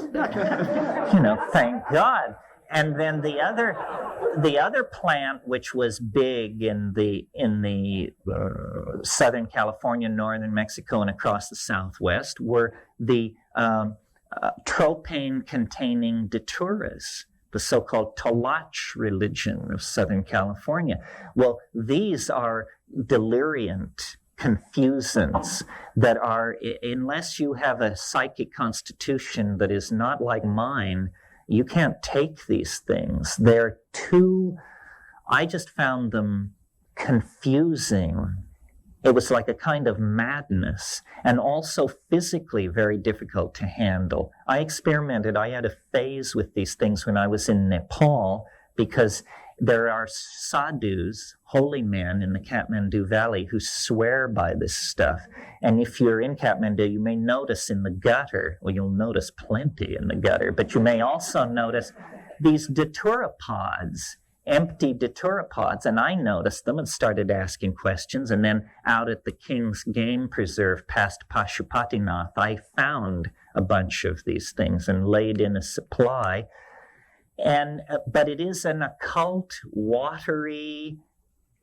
thank God. And then the other plant, which was big in the Southern California, Northern Mexico, and across the Southwest, were the tropane-containing daturas, the so-called Tolach religion of Southern California. Well, these are deliriant confusants that are, unless you have a psychic constitution that is not like mine, you can't take these things. I just found them confusing. It was like a kind of madness, and also physically very difficult to handle. I had a phase with these things when I was in Nepal, because there are sadhus, holy men in the Kathmandu Valley, who swear by this stuff. And if you're in Kathmandu, you may notice in the gutter, well, you'll notice plenty in the gutter, but you may also notice these datura pods, empty datura pods. And I noticed them and started asking questions. And then out at the King's Game Preserve past Pashupatinath, I found a bunch of these things and laid in a supply. But it is an occult, watery,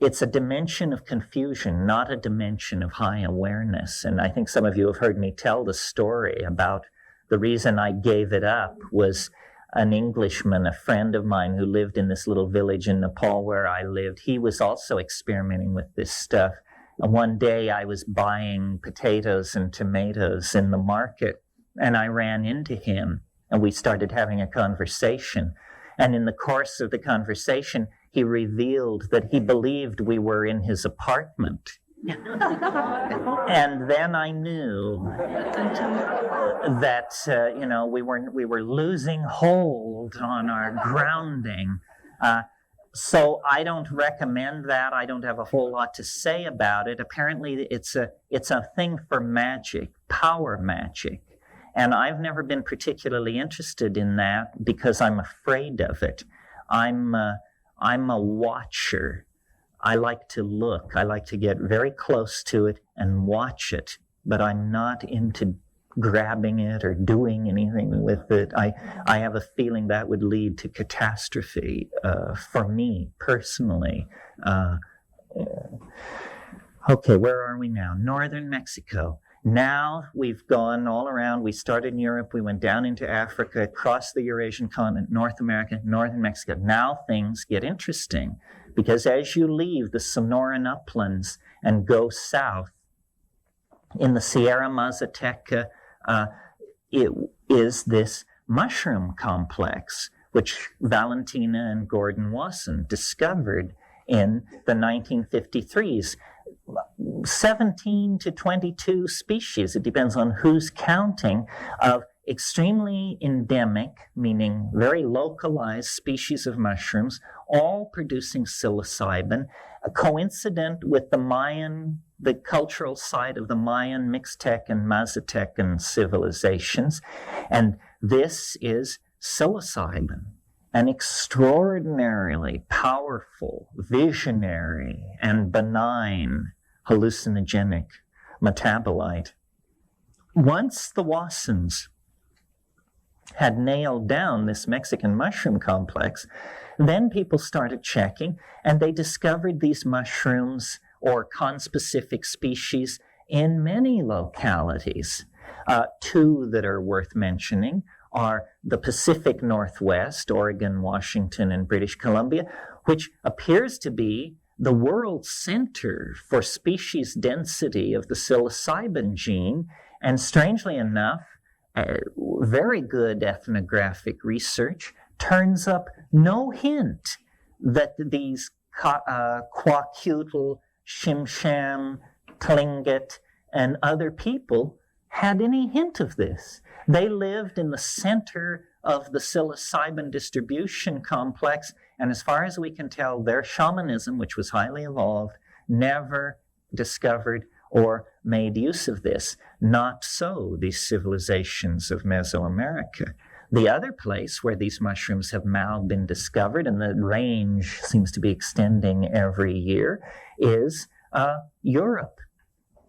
it's a dimension of confusion, not a dimension of high awareness. And I think some of you have heard me tell the story about the reason I gave it up was an Englishman, a friend of mine who lived in this little village in Nepal where I lived. He was also experimenting with this stuff. And one day I was buying potatoes and tomatoes in the market, and I ran into him. And we started having a conversation. And in the course of the conversation, he revealed that he believed we were in his apartment. And then I knew that we were losing hold on our grounding. So I don't recommend that. I don't have a whole lot to say about it. Apparently, it's a thing for magic, power magic. And I've never been particularly interested in that because I'm afraid of it. I'm a watcher. I like to look. I like to get very close to it and watch it, but I'm not into grabbing it or doing anything with it. I have a feeling that would lead to catastrophe for me personally. Okay, where are we now? Northern Mexico. Now we've gone all around. We started in Europe. We went down into Africa, across the Eurasian continent, North America, northern Mexico. Now things get interesting because as you leave the Sonoran uplands and go south in the Sierra Mazateca, it is this mushroom complex, which Valentina and Gordon Wasson discovered in the 1953s. 17 to 22 species, it depends on who's counting, of extremely endemic, meaning very localized species of mushrooms, all producing psilocybin, coincident with the cultural site of the Mayan, Mixtec, and Mazatecan civilizations. And this is psilocybin, an extraordinarily powerful, visionary, and benign hallucinogenic metabolite. Once the Wassons had nailed down this Mexican mushroom complex, then people started checking, and they discovered these mushrooms or conspecific species in many localities. Two that are worth mentioning are the Pacific Northwest, Oregon, Washington, and British Columbia, which appears to be the world center for species density of the psilocybin gene. And strangely enough, very good ethnographic research turns up no hint that these Kwakiutl, Shimsham, Tlingit, and other people had any hint of this. They lived in the center of the psilocybin distribution complex, and as far as we can tell, their shamanism, which was highly evolved, never discovered or made use of this. Not so these civilizations of Mesoamerica. The other place where these mushrooms have now been discovered, and the range seems to be extending every year, is Europe.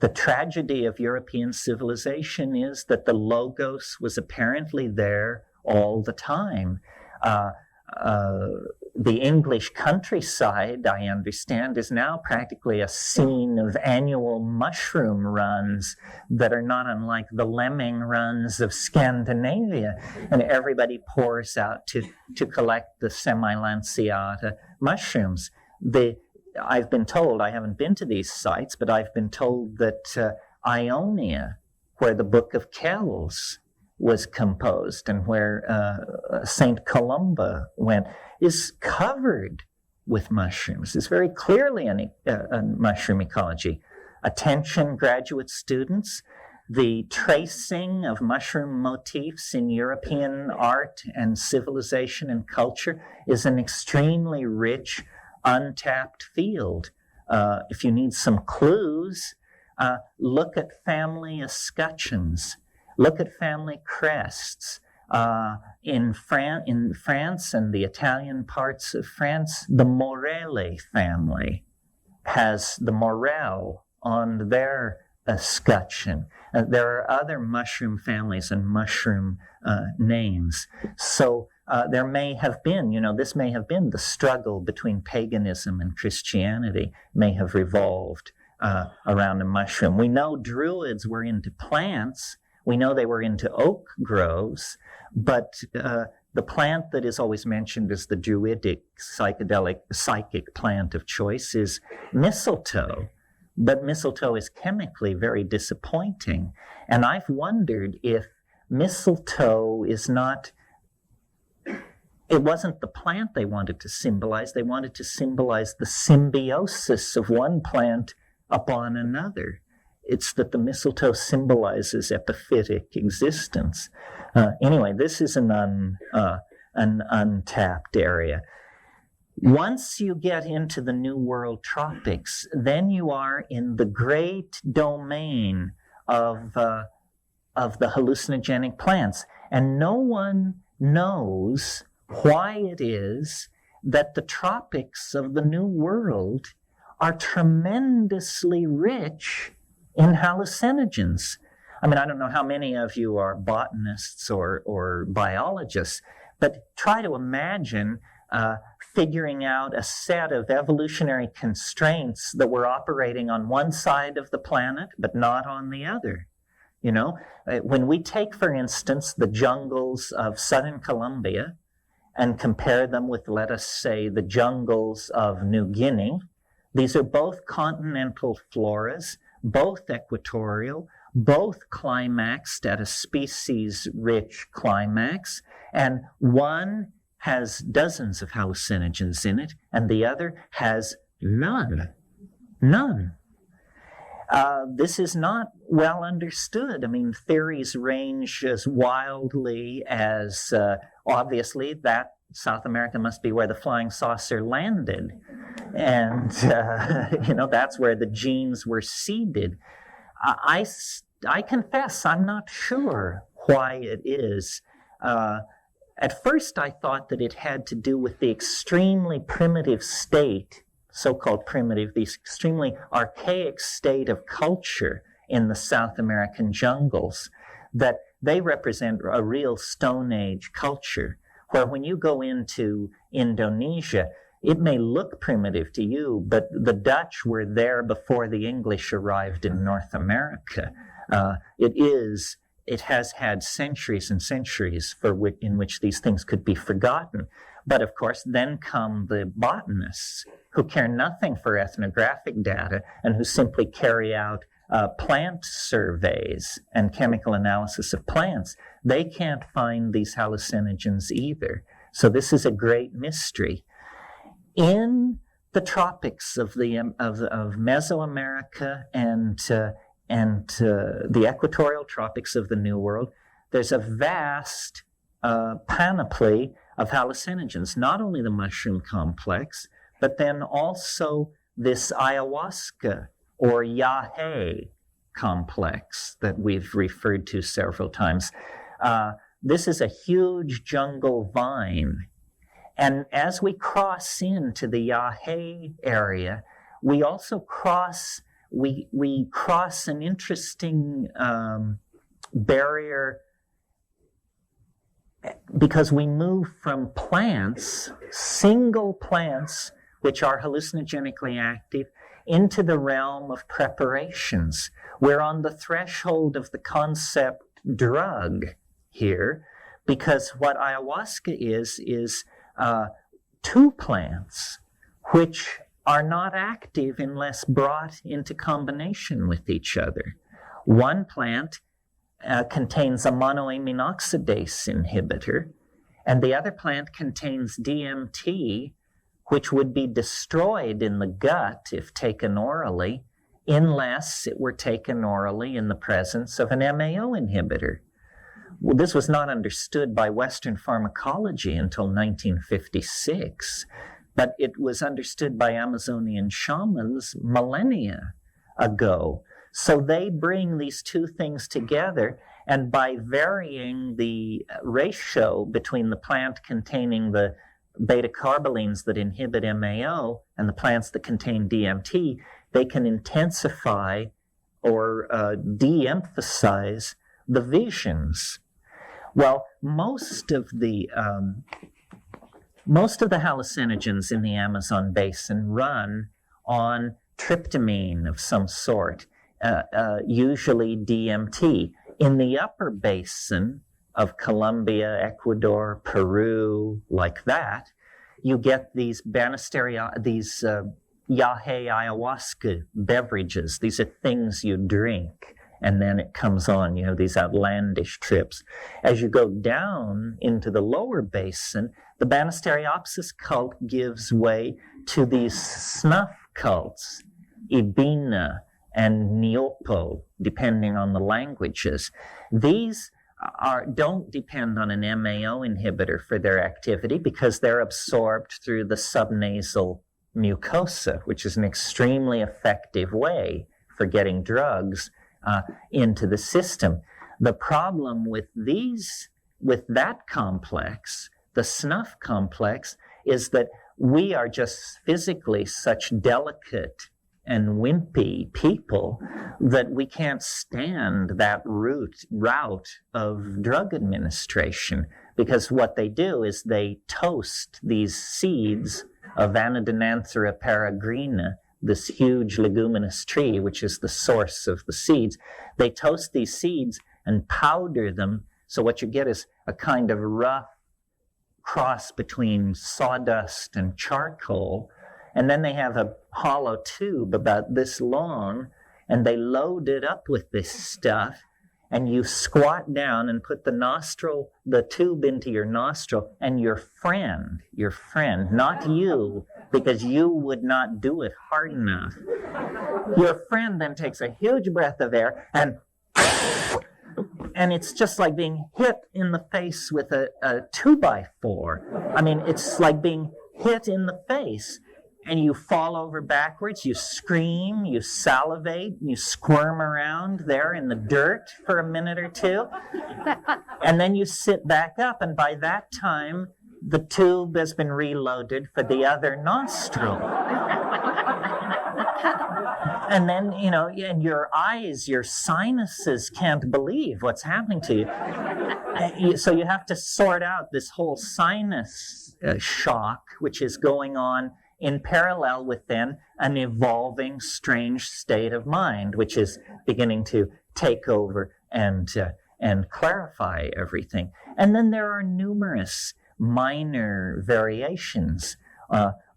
The tragedy of European civilization is that the logos was apparently there all the time. The English countryside, I understand, is now practically a scene of annual mushroom runs that are not unlike the lemming runs of Scandinavia. And everybody pours out to collect the semi-lanceata mushrooms. I've been told, I haven't been to these sites, but I've been told that Ionia, where the Book of Kells was composed and where St. Columba went, is covered with mushrooms. It's very clearly a mushroom ecology. Attention, graduate students, the tracing of mushroom motifs in European art and civilization and culture is an extremely rich, untapped field. If you need some clues, look at family escutcheons. Look at family crests. In France and the Italian parts of France, the Morelli family has the morel on their escutcheon. There are other mushroom families and mushroom names. So there may have been, this may have been the struggle between paganism and Christianity may have revolved around a mushroom. We know Druids were into plants. We know they were into oak groves, but the plant that is always mentioned as the Druidic psychic plant of choice is mistletoe. But mistletoe is chemically very disappointing. And I've wondered if mistletoe is not, it wasn't the plant they wanted to symbolize. They wanted to symbolize the symbiosis of one plant upon another. It's that the mistletoe symbolizes epiphytic existence. Anyway, this is an untapped area. Once you get into the New World tropics, then you are in the great domain of the hallucinogenic plants. And no one knows why it is that the tropics of the New World are tremendously rich in hallucinogens. I mean, I don't know how many of you are botanists or biologists, but try to imagine figuring out a set of evolutionary constraints that were operating on one side of the planet, but not on the other. You know, when we take, for instance, the jungles of southern Colombia and compare them with, let us say, the jungles of New Guinea, these are both continental floras, both equatorial, both climaxed at a species-rich climax, and one has dozens of hallucinogens in it, and the other has none. None. This is not well understood. I mean, theories range as wildly as, obviously, that South America must be where the flying saucer landed. And, you know, that's where the genes were seeded. I confess I'm not sure why it is. At first I thought that it had to do with the extremely primitive state, so-called primitive, the extremely archaic state of culture in the South American jungles, that they represent a real Stone Age culture, where when you go into Indonesia, it may look primitive to you, but the Dutch were there before the English arrived in North America. It has had centuries and centuries in which these things could be forgotten. But of course, then come the botanists who care nothing for ethnographic data and who simply carry out plant surveys and chemical analysis of plants. They can't find these hallucinogens either. So this is a great mystery. In the tropics of Mesoamerica and the equatorial tropics of the New World, there's a vast panoply of hallucinogens, not only the mushroom complex, but then also this ayahuasca or yahe complex that we've referred to several times. This is a huge jungle vine. And as we cross into the yahe area, we also cross an interesting barrier, because we move from plants, single plants, which are hallucinogenically active, into the realm of preparations. We're on the threshold of the concept drug here, because what ayahuasca is two plants which are not active unless brought into combination with each other. One plant contains a monoamine oxidase inhibitor, and the other plant contains DMT, which would be destroyed in the gut if taken orally, unless it were taken orally in the presence of an MAO inhibitor. Well, this was not understood by Western pharmacology until 1956, but it was understood by Amazonian shamans millennia ago. So they bring these two things together, and by varying the ratio between the plant containing the beta-carbolines that inhibit MAO and the plants that contain DMT, they can intensify or de-emphasize the visions. Well, most of the hallucinogens in the Amazon basin run on tryptamine of some sort, usually DMT. In the upper basin of Colombia, Ecuador, Peru, like that, you get these yahe ayahuasca beverages. These are things you drink, and then it comes on, you know, these outlandish trips. As you go down into the lower basin, the Banisteriopsis cult gives way to these snuff cults Ibina, and Niopo, depending on the languages. These don't depend on an MAO inhibitor for their activity because they're absorbed through the subnasal mucosa, which is an extremely effective way for getting drugs into the system. The problem with that complex, the snuff complex, is that we are just physically such delicate and wimpy people that we can't stand that route of drug administration, because what they do is they toast these seeds of Anodonanthera peregrina, this huge leguminous tree, which is the source of the seeds. They toast these seeds and powder them, so what you get is a kind of rough cross between sawdust and charcoal. And then they have a hollow tube about this long, and they load it up with this stuff, and you squat down and put the tube into your nostril, and your friend, not you, because you would not do it hard enough. Your friend then takes a huge breath of air, and it's just like being hit in the face with a 2x4. I mean, it's like being hit in the face. And you fall over backwards, you scream, you salivate, you squirm around there in the dirt for a minute or two. And then you sit back up, and by that time, the tube has been reloaded for the other nostril. And then, and your eyes, your sinuses can't believe what's happening to you. So you have to sort out this whole sinus shock, which is going on in parallel with then an evolving strange state of mind, which is beginning to take over and clarify everything. And then there are numerous minor variations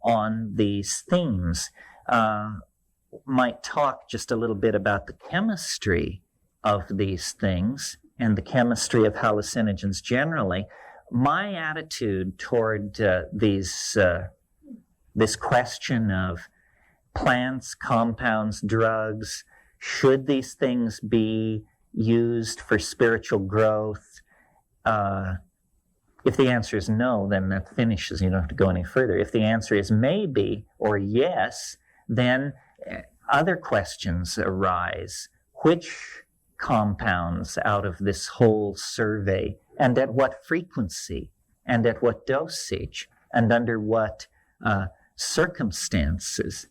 on these themes. Might talk just a little bit about the chemistry of these things and the chemistry of hallucinogens generally. My attitude toward this question of plants, compounds, drugs, should these things be used for spiritual growth? If the answer is no, then that finishes. You don't have to go any further. If the answer is maybe or yes, then other questions arise. Which compounds out of this whole survey, and at what frequency, and at what dosage, and under what circumstances?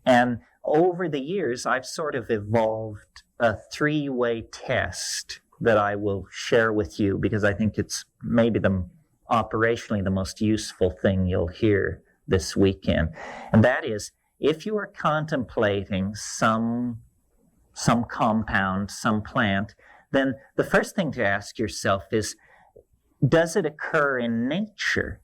And over the years, I've sort of evolved a three-way test that I will share with you because I think it's maybe operationally the most useful thing you'll hear this weekend. And that is, if you are contemplating some compound, some plant, then the first thing to ask yourself is, does it occur in nature?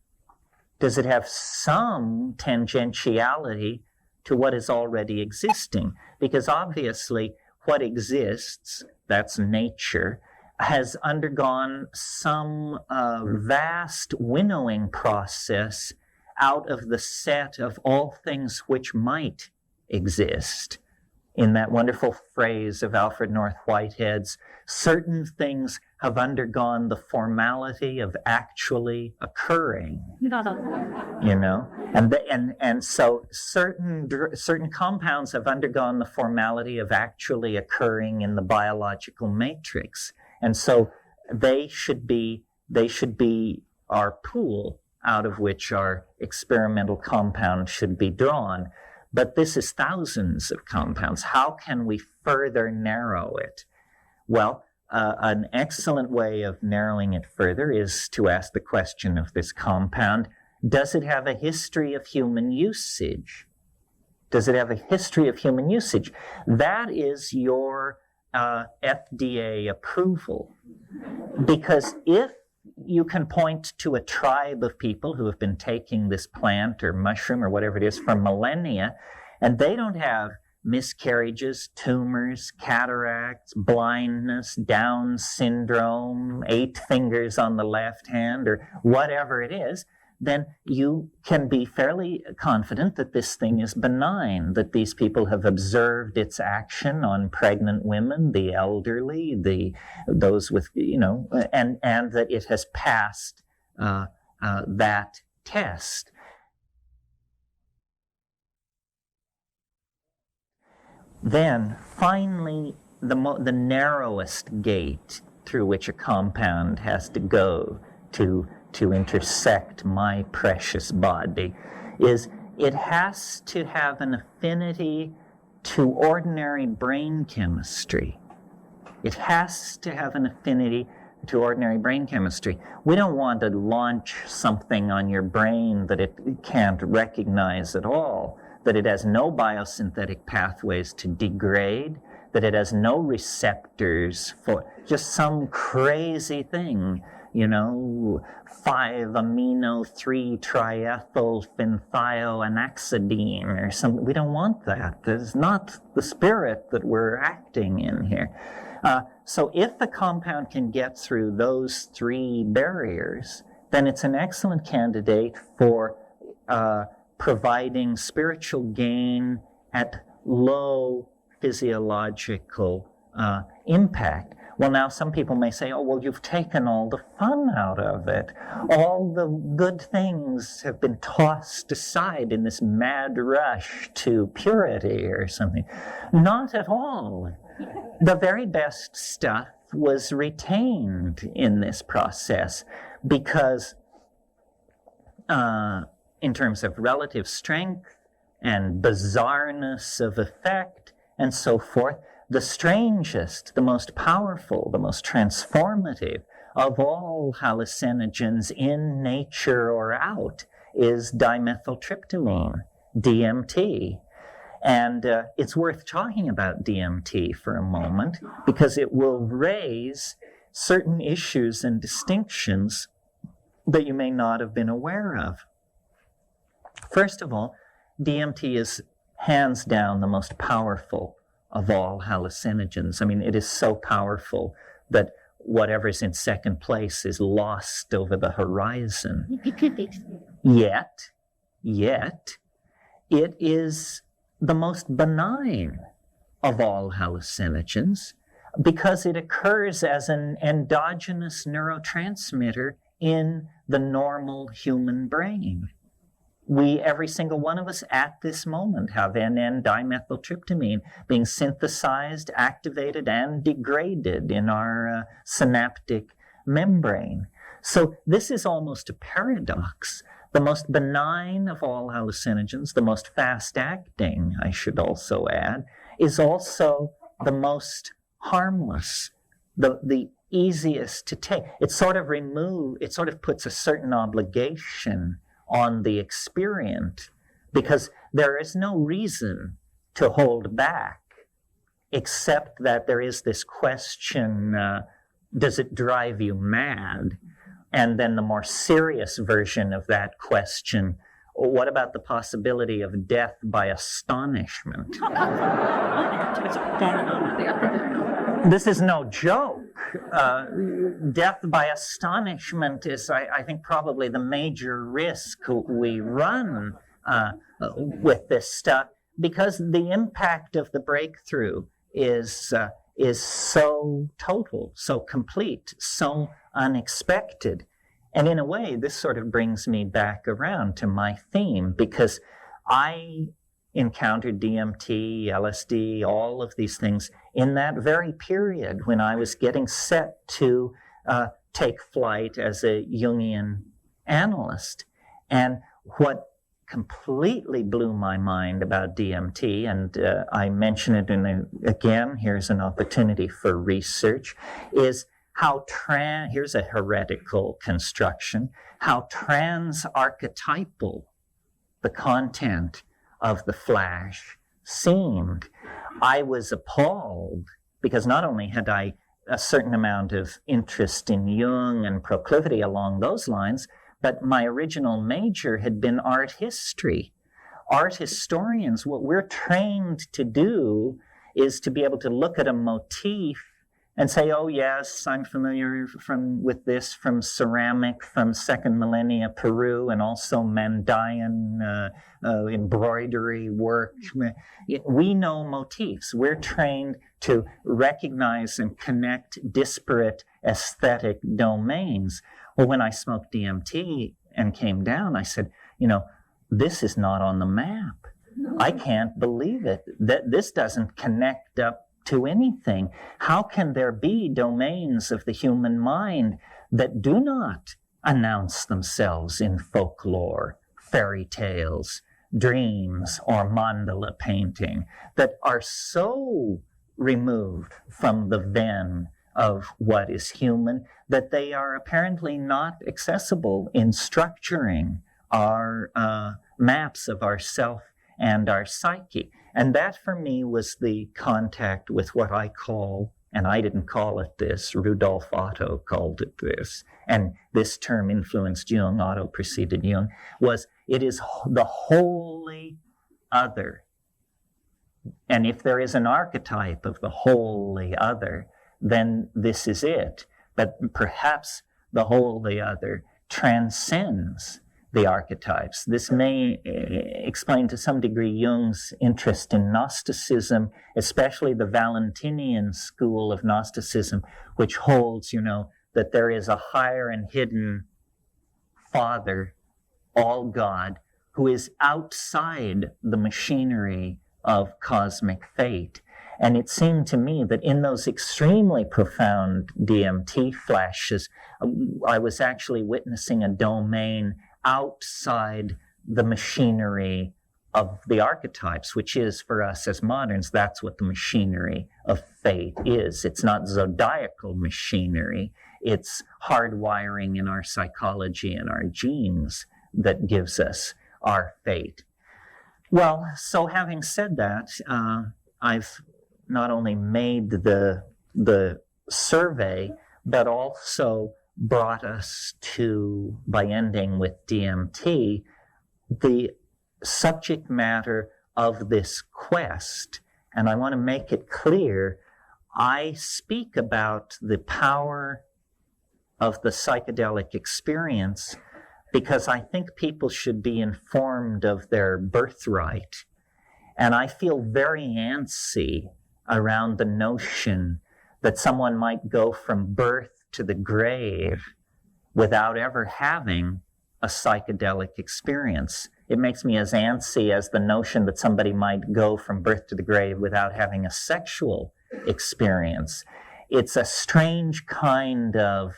Does it have some tangentiality to what is already existing? Because obviously what exists, that's nature, has undergone some vast winnowing process out of the set of all things which might exist. In that wonderful phrase of Alfred North Whitehead's, certain things have undergone the formality of actually occurring. And so certain compounds have undergone the formality of actually occurring in the biological matrix. And so they should be our pool out of which our experimental compounds should be drawn. But this is thousands of compounds. How can we further narrow it? Well, an excellent way of narrowing it further is to ask the question of this compound, does it have a history of human usage? Does it have a history of human usage? That is your FDA approval. Because if you can point to a tribe of people who have been taking this plant or mushroom or whatever it is for millennia, and they don't have miscarriages, tumors, cataracts, blindness, Down syndrome, 8 fingers on the left hand, or whatever it is, then you can be fairly confident that this thing is benign, that these people have observed its action on pregnant women, the elderly, those with, and that it has passed that test. Then, finally, the narrowest gate through which a compound has to go to intersect my precious body is it has to have an affinity to ordinary brain chemistry. It has to have an affinity to ordinary brain chemistry. We don't want to launch something on your brain that it can't recognize at all, that it has no biosynthetic pathways to degrade, that it has no receptors for just some crazy thing, 5-amino-3-triethylphenthioanaxidine or something. We don't want that. That is not the spirit that we're acting in here. So if the compound can get through those three barriers, then it's an excellent candidate for providing spiritual gain at low physiological impact. Well, now some people may say, oh, well, you've taken all the fun out of it. All the good things have been tossed aside in this mad rush to purity or something. Not at all. The very best stuff was retained in this process because in terms of relative strength and bizarreness of effect and so forth, the strangest, the most powerful, the most transformative of all hallucinogens in nature or out is dimethyltryptamine, DMT. And it's worth talking about DMT for a moment because it will raise certain issues and distinctions that you may not have been aware of. First of all, DMT is hands down the most powerful of all hallucinogens. I mean, it is so powerful that whatever's in second place is lost over the horizon. Yet, it is the most benign of all hallucinogens because it occurs as an endogenous neurotransmitter in the normal human brain. Every single one of us at this moment have N,N-dimethyltryptamine being synthesized, activated, and degraded in our synaptic membrane. So this is almost a paradox. The most benign of all hallucinogens, the most fast-acting, I should also add, is also the most harmless, the easiest to take. It sort of puts a certain obligation on the experient because there is no reason to hold back except that there is this question, does it drive you mad? And then the more serious version of that question, what about the possibility of death by astonishment? This is no joke. Death by astonishment is, I think, probably the major risk we run with this stuff because the impact of the breakthrough is so total, so complete, so unexpected. And in a way, this sort of brings me back around to my theme because I encountered DMT, LSD, all of these things in that very period when I was getting set to take flight as a Jungian analyst. And what completely blew my mind about DMT, and I mention it again, here's an opportunity for research, is how here's a heretical construction, how trans-archetypal the content of the flash seemed. I was appalled because not only had I a certain amount of interest in Jung and proclivity along those lines, but my original major had been art history. Art historians, what we're trained to do is to be able to look at a motif and say, oh yes, I'm familiar with this from ceramic from second millennia Peru, and also Mandaean embroidery work. We know motifs. We're trained to recognize and connect disparate aesthetic domains. Well, when I smoked DMT and came down, I said, this is not on the map. I can't believe it. That this doesn't connect up to anything. How can there be domains of the human mind that do not announce themselves in folklore, fairy tales, dreams, or mandala painting, that are so removed from the ven of what is human that they are apparently not accessible in structuring our maps of ourself and our psyche? And that for me was the contact with what I call, and I didn't call it this, Rudolf Otto called it this, and this term influenced Jung, Otto preceded Jung, it is the wholly other. And if there is an archetype of the wholly other, then this is it. But perhaps the wholly other transcends the archetypes. This may explain to some degree Jung's interest in Gnosticism, especially the Valentinian school of Gnosticism, which holds, that there is a higher and hidden Father, all God, who is outside the machinery of cosmic fate. And it seemed to me that in those extremely profound DMT flashes, I was actually witnessing a domain outside the machinery of the archetypes, which is for us as moderns, that's what the machinery of fate is. It's not zodiacal machinery. It's hardwiring in our psychology and our genes that gives us our fate. Well, so having said that, I've not only made the survey, but also brought us to, by ending with DMT, the subject matter of this quest. And I want to make it clear, I speak about the power of the psychedelic experience because I think people should be informed of their birthright. And I feel very antsy around the notion that someone might go from birth to the grave without ever having a psychedelic experience. It makes me as antsy as the notion that somebody might go from birth to the grave without having a sexual experience. It's a strange kind of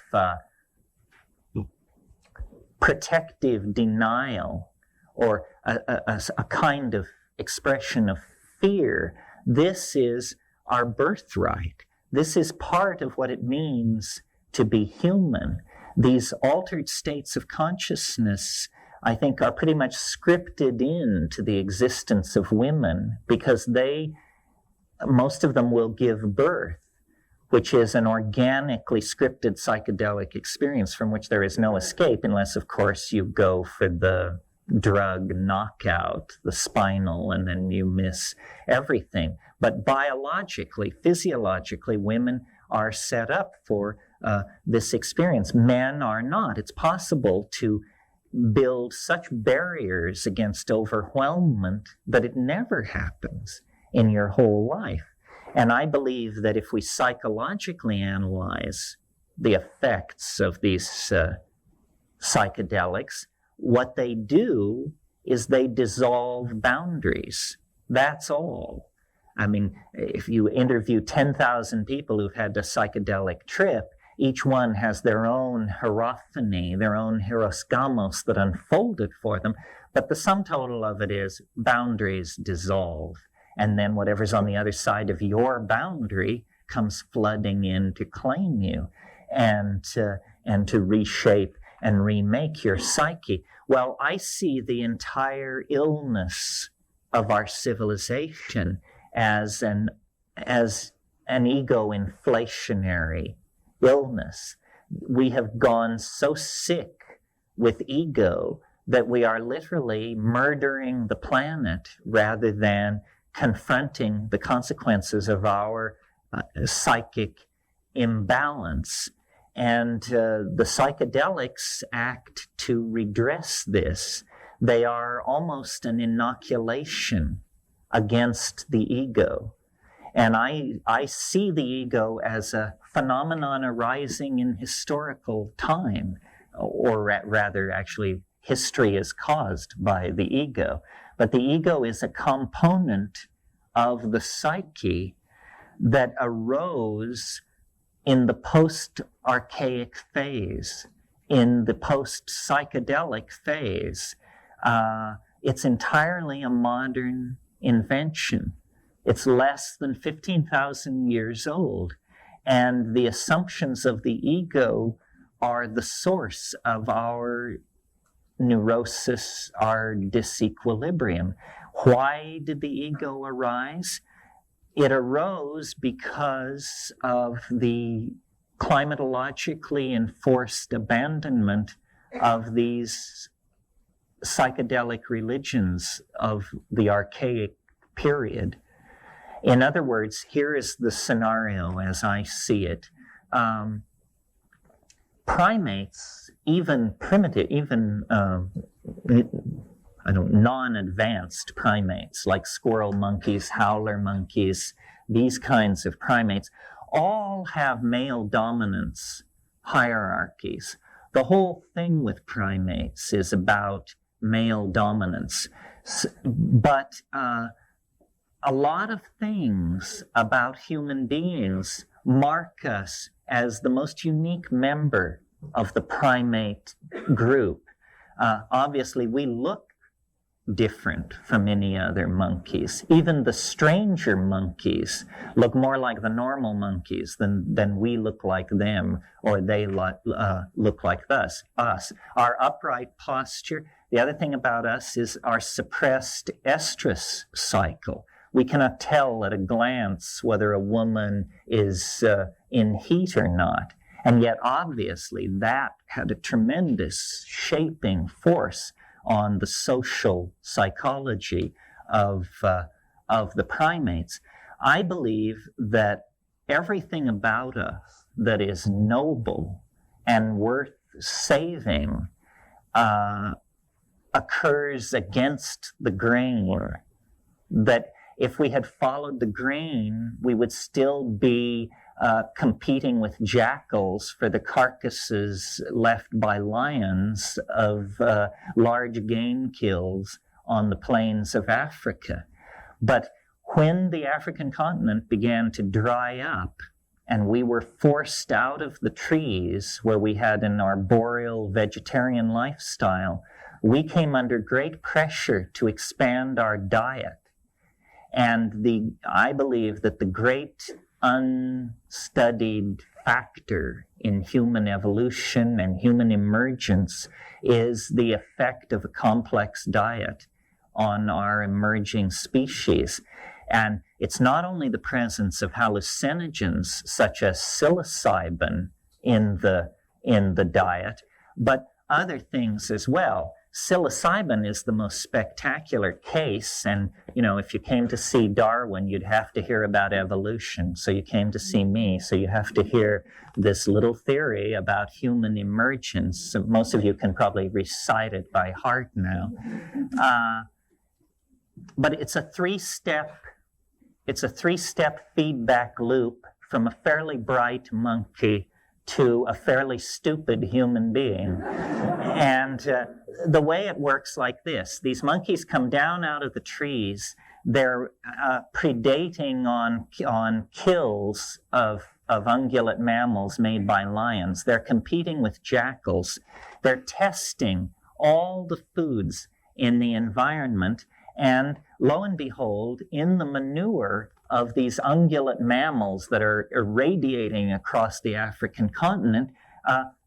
protective denial, or a kind of expression of fear. This is our birthright. This is part of what it means to be human. These altered states of consciousness, I think, are pretty much scripted into the existence of women because most of them will give birth, which is an organically scripted psychedelic experience from which there is no escape unless, of course, you go for the drug knockout, the spinal, and then you miss everything. But biologically, physiologically, women are set up for this experience. Men are not. It's possible to build such barriers against overwhelmment that it never happens in your whole life. And I believe that if we psychologically analyze the effects of these psychedelics, what they do is they dissolve boundaries. That's all. I mean, if you interview 10,000 people who've had a psychedelic trip, each one has their own hierophany, their own hieroskamos that unfolded for them. But the sum total of it is boundaries dissolve. And then whatever's on the other side of your boundary comes flooding in to claim you and to reshape and remake your psyche. Well, I see the entire illness of our civilization as an ego-inflationary illness. We have gone so sick with ego that we are literally murdering the planet rather than confronting the consequences of our psychic imbalance. And the psychedelics act to redress this. They are almost an inoculation against the ego. And I see the ego as a phenomenon arising in historical time, or rather, actually, history is caused by the ego. But the ego is a component of the psyche that arose in the post-archaic phase, in the post-psychedelic phase. It's entirely a modern invention. It's less than 15,000 years old. And the assumptions of the ego are the source of our neurosis, our disequilibrium. Why did the ego arise? It arose because of the climatologically enforced abandonment of these psychedelic religions of the archaic period. In other words, here is the scenario as I see it. Primates, even primitive, non-advanced primates like squirrel monkeys, howler monkeys, these kinds of primates, all have male dominance hierarchies. The whole thing with primates is about male dominance. But a lot of things about human beings mark us as the most unique member of the primate group. Obviously, we look different from any other monkeys. Even the stranger monkeys look more like the normal monkeys than we look like them, or they look like us. Our upright posture. The other thing about us is our suppressed estrus cycle. We cannot tell at a glance whether a woman is in heat or not. And yet, obviously, that had a tremendous shaping force on the social psychology of the primates. I believe that everything about us that is noble and worth saving occurs against the grain. That if we had followed the grain, we would still be competing with jackals for the carcasses left by lions of large game kills on the plains of Africa. But when the African continent began to dry up and we were forced out of the trees where we had an arboreal vegetarian lifestyle, we came under great pressure to expand our diet. And I believe that the great unstudied factor in human evolution and human emergence is the effect of a complex diet on our emerging species. And it's not only the presence of hallucinogens such as psilocybin in the diet, but other things as well. Psilocybin is the most spectacular case, and if you came to see Darwin, you'd have to hear about evolution. So you came to see me, so you have to hear this little theory about human emergence. So most of you can probably recite it by heart now. But it's a three-step feedback loop from a fairly bright monkey to a fairly stupid human being. And the way it works like this: these monkeys come down out of the trees, they're predating on kills of ungulate mammals made by lions. They're competing with jackals. They're testing all the foods in the environment, and lo and behold, in the manure of these ungulate mammals that are irradiating across the African continent,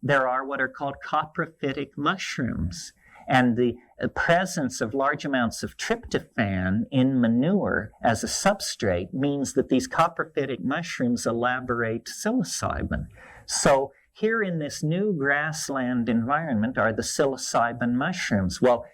there are what are called coprophytic mushrooms. And the presence of large amounts of tryptophan in manure as a substrate means that these coprophytic mushrooms elaborate psilocybin. So here in this new grassland environment are the psilocybin mushrooms. Well,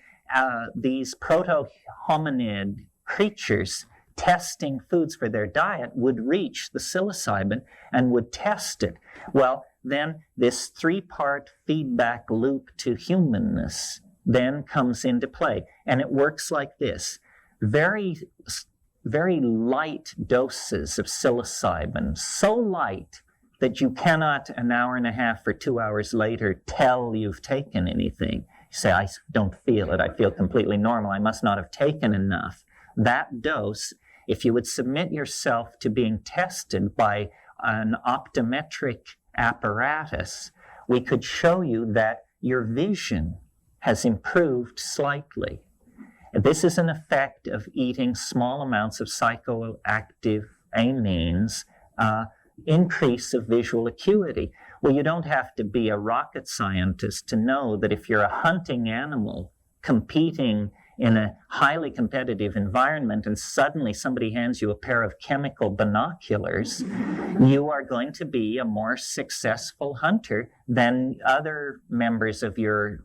these proto-hominid creatures testing foods for their diet would reach the psilocybin and would test it. Well, then this 3-part feedback loop to humanness then comes into play. And it works like this. Very light doses of psilocybin, so light that you cannot an hour and a half or 2 hours later tell you've taken anything. You say, I don't feel it. I feel completely normal. I must not have taken enough. That dose, if you would submit yourself to being tested by an optometric apparatus, we could show you that your vision has improved slightly. This is an effect of eating small amounts of psychoactive amines, increase of visual acuity. Well, you don't have to be a rocket scientist to know that if you're a hunting animal competing in a highly competitive environment and suddenly somebody hands you a pair of chemical binoculars, you are going to be a more successful hunter than other members of your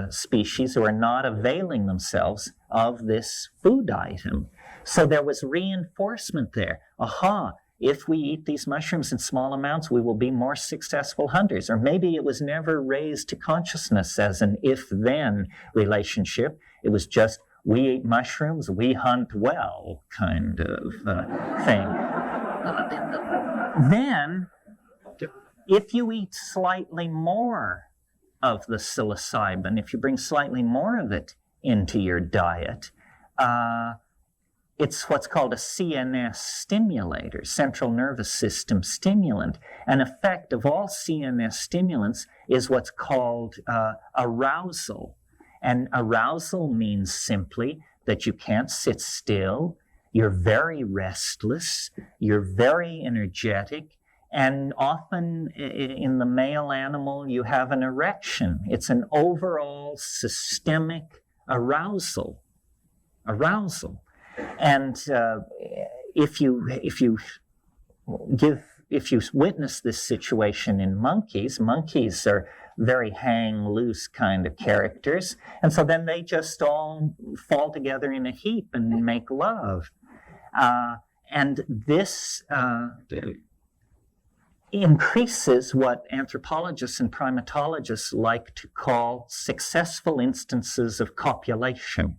species who are not availing themselves of this food item. So there was reinforcement there. Aha, if we eat these mushrooms in small amounts, we will be more successful hunters. Or maybe it was never raised to consciousness as an if-then relationship. It was just, we eat mushrooms, we hunt well kind of thing. Then, if you eat slightly more of the psilocybin, if you bring slightly more of it into your diet, it's what's called a CNS stimulator, central nervous system stimulant. An effect of all CNS stimulants is what's called arousal. And arousal means simply that you can't sit still, you're very restless, you're very energetic, and often in the male animal you have an erection. It's an overall systemic arousal. And if you witness this situation in monkeys are very hang loose kind of characters, and so then they just all fall together in a heap and make love. And this increases what anthropologists and primatologists like to call successful instances of copulation.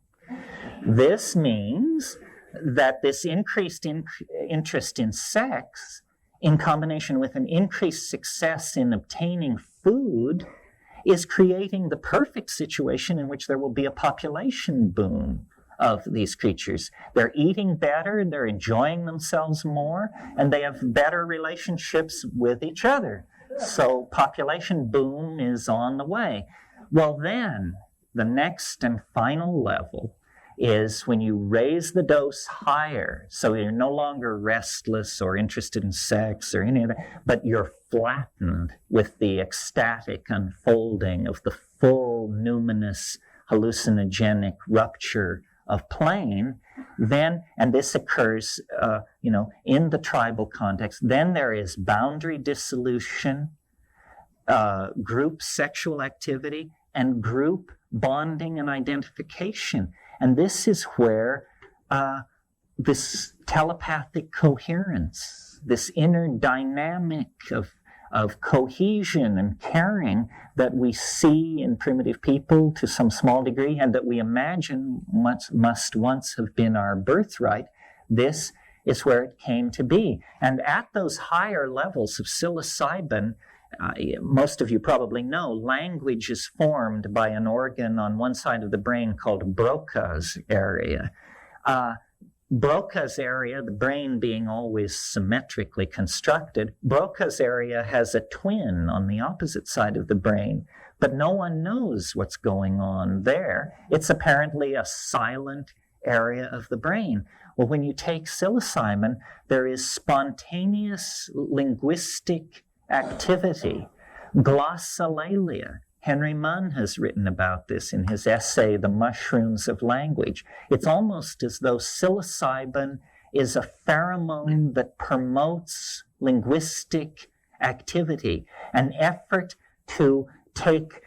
This means that this increased interest in sex, in combination with an increased success in obtaining food, is creating the perfect situation in which there will be a population boom of these creatures. They're eating better, they're enjoying themselves more, and they have better relationships with each other. So population boom is on the way. Well, then, the next and final level is when you raise the dose higher, so you're no longer restless or interested in sex or any of that, but you're flattened with the ecstatic unfolding of the full numinous hallucinogenic rupture of plane, then, and this occurs, in the tribal context, then there is boundary dissolution, group sexual activity, and group bonding and identification. And this is where this telepathic coherence, this inner dynamic of cohesion and caring that we see in primitive people to some small degree, and that we imagine must once have been our birthright, this is where it came to be. And at those higher levels of psilocybin, most of you probably know, language is formed by an organ on one side of the brain called Broca's area. Broca's area, the brain being always symmetrically constructed, Broca's area has a twin on the opposite side of the brain, but no one knows what's going on there. It's apparently a silent area of the brain. Well, when you take psilocybin, there is spontaneous linguistic activity, glossolalia. Henry Munn has written about this in his essay, The Mushrooms of Language. It's almost as though psilocybin is a pheromone that promotes linguistic activity, an effort to take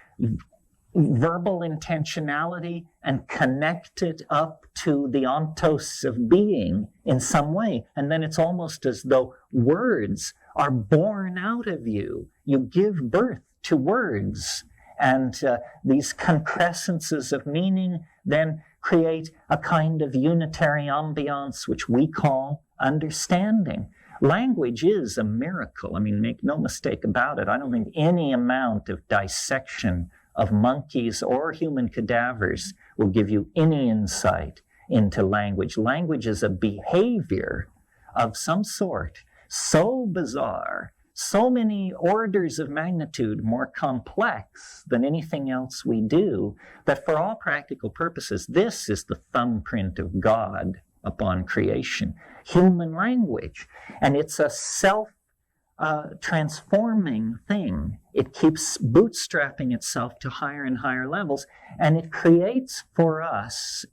verbal intentionality and connect it up to the ontos of being in some way. And then it's almost as though words are born out of you. You give birth to words. And these concrescences of meaning then create a kind of unitary ambiance, which we call understanding. Language is a miracle. I mean, make no mistake about it. I don't think any amount of dissection of monkeys or human cadavers will give you any insight into language. Language is a behavior of some sort, so bizarre, so many orders of magnitude more complex than anything else we do, that for all practical purposes, this is the thumbprint of God upon creation, human language. And it's a self-transforming thing. It keeps bootstrapping itself to higher and higher levels, and it creates for us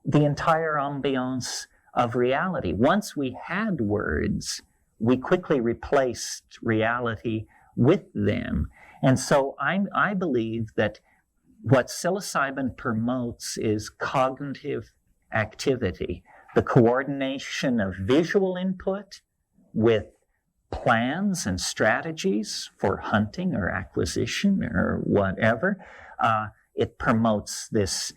the entire ambiance of reality. Once we had words, we quickly replaced reality with them. And so I believe that what psilocybin promotes is cognitive activity, the coordination of visual input with plans and strategies for hunting or acquisition or whatever. It promotes this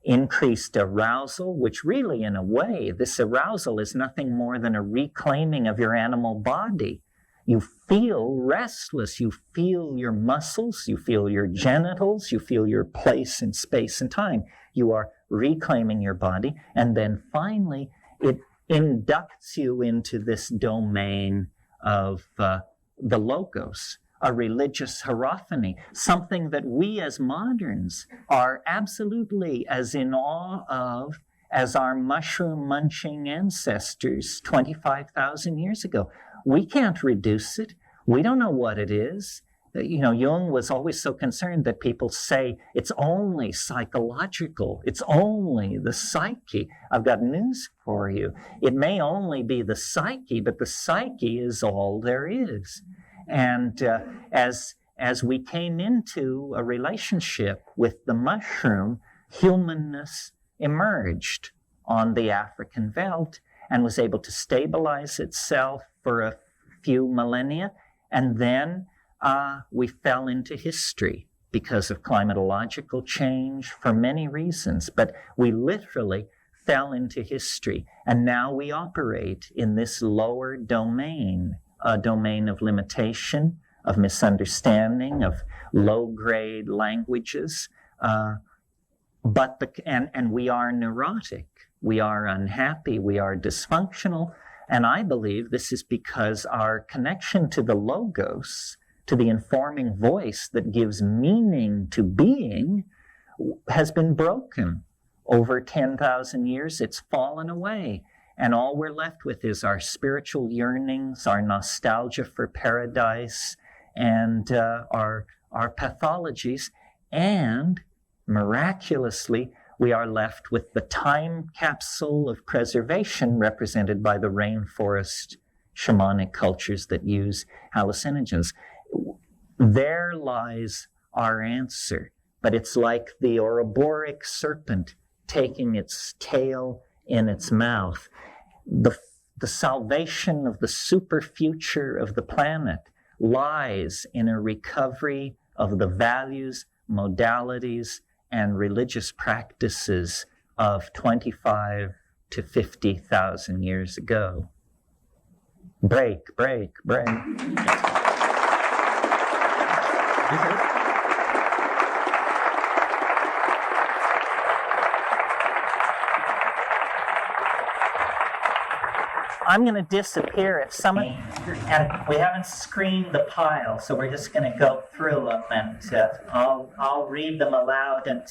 increased arousal, which really, in a way, this arousal is nothing more than a reclaiming of your animal body. You feel restless, you feel your muscles, you feel your genitals, you feel your place in space and time. You are reclaiming your body, and then finally it inducts you into this domain of the logos, a religious hierophany, something that we as moderns are absolutely as in awe of as our mushroom-munching ancestors 25,000 years ago. We can't reduce it. We don't know what it is. You know, Jung was always so concerned that people say it's only psychological. It's only the psyche. I've got news for you. It may only be the psyche, but the psyche is all there is. And as we came into a relationship with the mushroom, humanness emerged on the African veldt and was able to stabilize itself for a few millennia. And then we fell into history because of climatological change for many reasons. But we literally fell into history. And now we operate in this lower domain, a domain of limitation, of misunderstanding, of low-grade languages. And we are neurotic. We are unhappy. We are dysfunctional. And I believe this is because our connection to the logos, to the informing voice that gives meaning to being, has been broken. Over 10,000 years, it's fallen away. And all we're left with is our spiritual yearnings, our nostalgia for paradise, and our pathologies. And miraculously, we are left with the time capsule of preservation represented by the rainforest shamanic cultures that use hallucinogens. There lies our answer, but it's like the Ouroboros serpent taking its tail in its mouth. The salvation of the super future of the planet lies in a recovery of the values, modalities, and religious practices of 25 to 50,000 years ago. Break. I'm going to disappear if someone, and we haven't screened the pile, so we're just going to go through them, and I'll read them aloud. And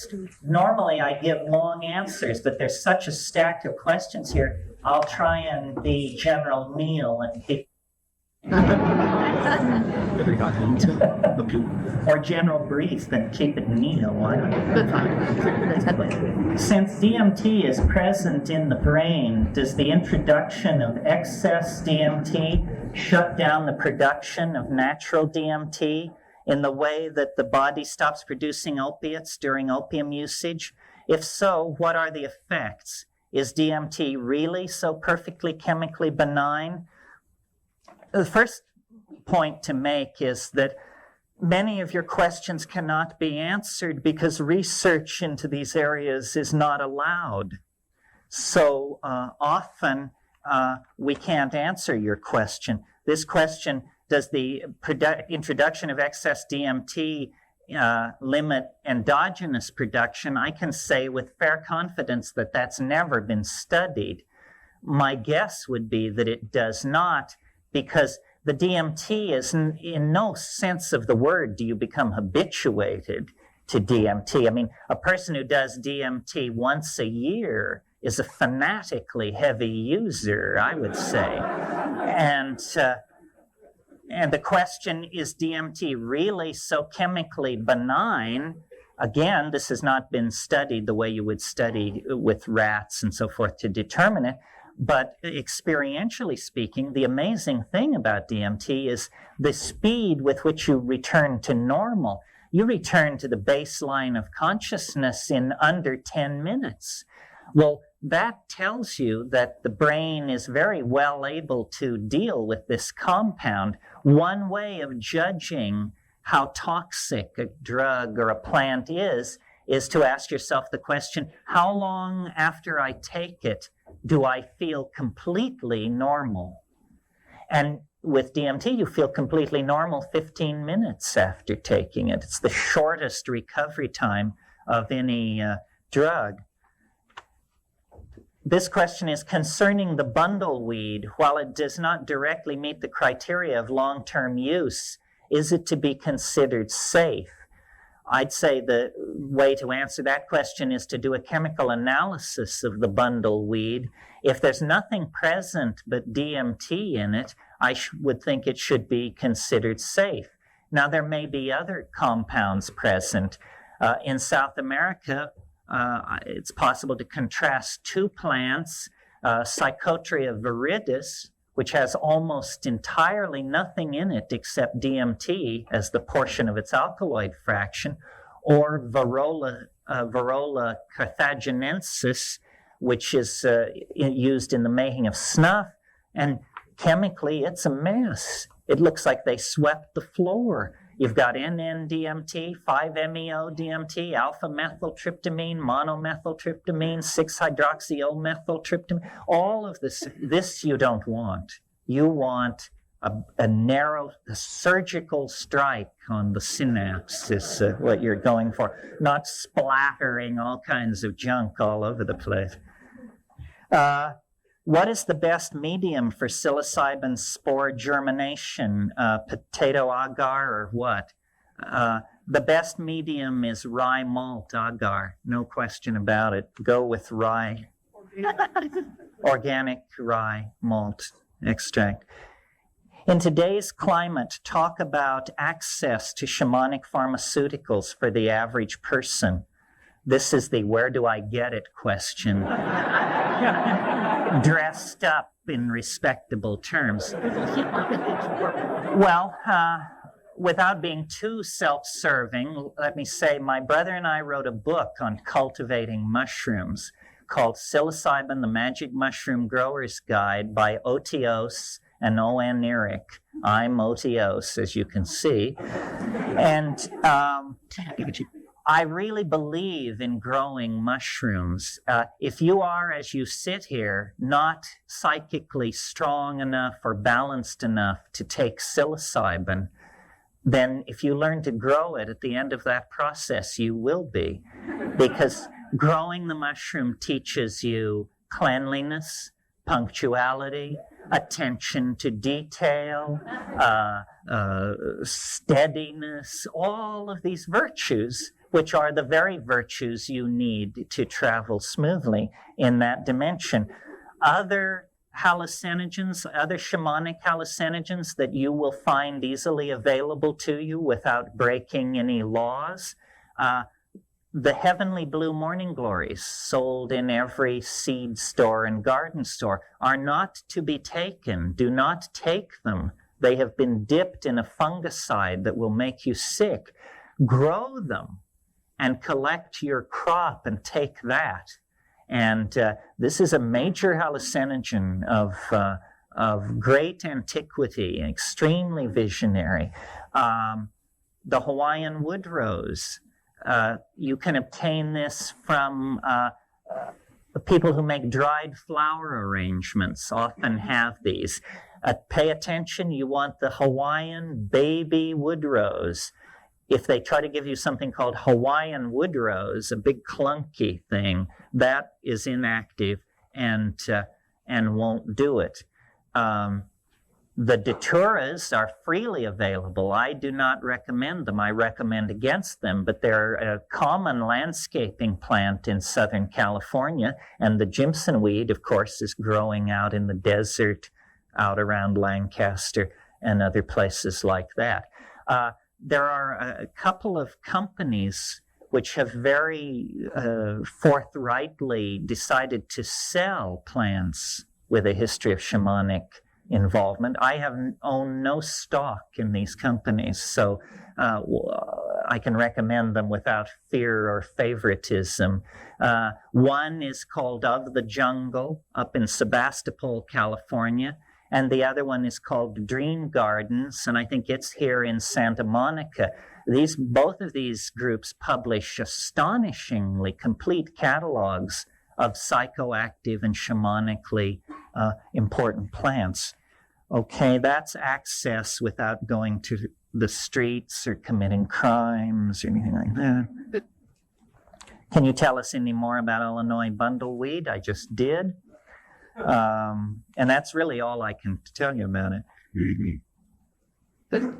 normally I give long answers, but there's such a stack of questions here. I'll try and be General Neil and keep. Or General Brief and keep it Neil. Since DMT is present in the brain, does the introduction of excess DMT shut down the production of natural DMT in the way that the body stops producing opiates during opium usage? If so, what are the effects? Is DMT really so perfectly chemically benign? The first point to make is that many of your questions cannot be answered because research into these areas is not allowed. So often we can't answer your question. This question, does the introduction of excess DMT limit endogenous production? I can say with fair confidence that that's never been studied. My guess would be that it does not, because the DMT is in no sense of the word do you become habituated to DMT. I mean, a person who does DMT once a year is a fanatically heavy user, I would say. And the question, is DMT really so chemically benign? Again, this has not been studied the way you would study with rats and so forth to determine it. But experientially speaking, the amazing thing about DMT is the speed with which you return to normal. You return to the baseline of consciousness in under 10 minutes. Well, that tells you that the brain is very well able to deal with this compound. One way of judging how toxic a drug or a plant is to ask yourself the question, how long after I take it do I feel completely normal? And with DMT, you feel completely normal 15 minutes after taking it. It's the shortest recovery time of any drug. This question is concerning the bundle weed. While it does not directly meet the criteria of long-term use, is it to be considered safe? I'd say the way to answer that question is to do a chemical analysis of the bundle weed. If there's nothing present but DMT in it, I would think it should be considered safe. Now, there may be other compounds present. In South America, it's possible to contrast two plants, Psychotria viridis, which has almost entirely nothing in it except DMT as the portion of its alkaloid fraction, or Varroa carthaginensis, which is used in the making of snuff, and chemically it's a mess. It looks like they swept the floor. You've got NN-DMT, 5-MeO-DMT, alpha-methyltryptamine, monomethyltryptamine, 6-hydroxyomethyltryptamine. All of this you don't want. You want a narrow surgical strike on the synapse is what you're going for, not splattering all kinds of junk all over the place. What is the best medium for psilocybin spore germination? Potato agar or what? The best medium is rye malt agar, no question about it. Go with rye. Organic rye malt extract. In today's climate, talk about access to shamanic pharmaceuticals for the average person. This is the where do I get it question. Dressed up in respectable terms. Well, without being too self-serving, let me say my brother and I wrote a book on cultivating mushrooms called Psilocybin, the Magic Mushroom Grower's Guide by Otios and O.N. Eric. I'm Otios, as you can see. And I really believe in growing mushrooms. If you are, as you sit here, not psychically strong enough or balanced enough to take psilocybin, then if you learn to grow it at the end of that process, you will be. Because growing the mushroom teaches you cleanliness, punctuality, attention to detail, steadiness, all of these virtues, which are the very virtues you need to travel smoothly in that dimension. Other hallucinogens, other shamanic hallucinogens that you will find easily available to you without breaking any laws, the heavenly blue morning glories sold in every seed store and garden store are not to be taken. Do not take them They have been dipped in a fungicide that will make you sick. Grow them and collect your crop and take that. And this is a major hallucinogen of great antiquity, extremely visionary. The Hawaiian wood rose. You can obtain this from people who make dried flower arrangements, often have these. Pay attention, you want the Hawaiian baby wood rose. If they try to give you something called Hawaiian wood rose, a big clunky thing, that is inactive and won't do it. The daturas are freely available. I do not recommend them. I recommend against them, but they're a common landscaping plant in Southern California, and the Jimson weed, of course, is growing out in the desert out around Lancaster and other places like that. There are a couple of companies which have very forthrightly decided to sell plants with a history of shamanic involvement. I own no stock in these companies, so I can recommend them without fear or favoritism. One is called Of the Jungle up in Sebastopol, California, and the other one is called Dream Gardens, and I think it's here in Santa Monica. Both of these groups publish astonishingly complete catalogs of psychoactive and shamanically important plants. Okay, that's access without going to the streets or committing crimes or anything like that. Can you tell us any more about Illinois bundleweed? I just did. And that's really all I can tell you about it.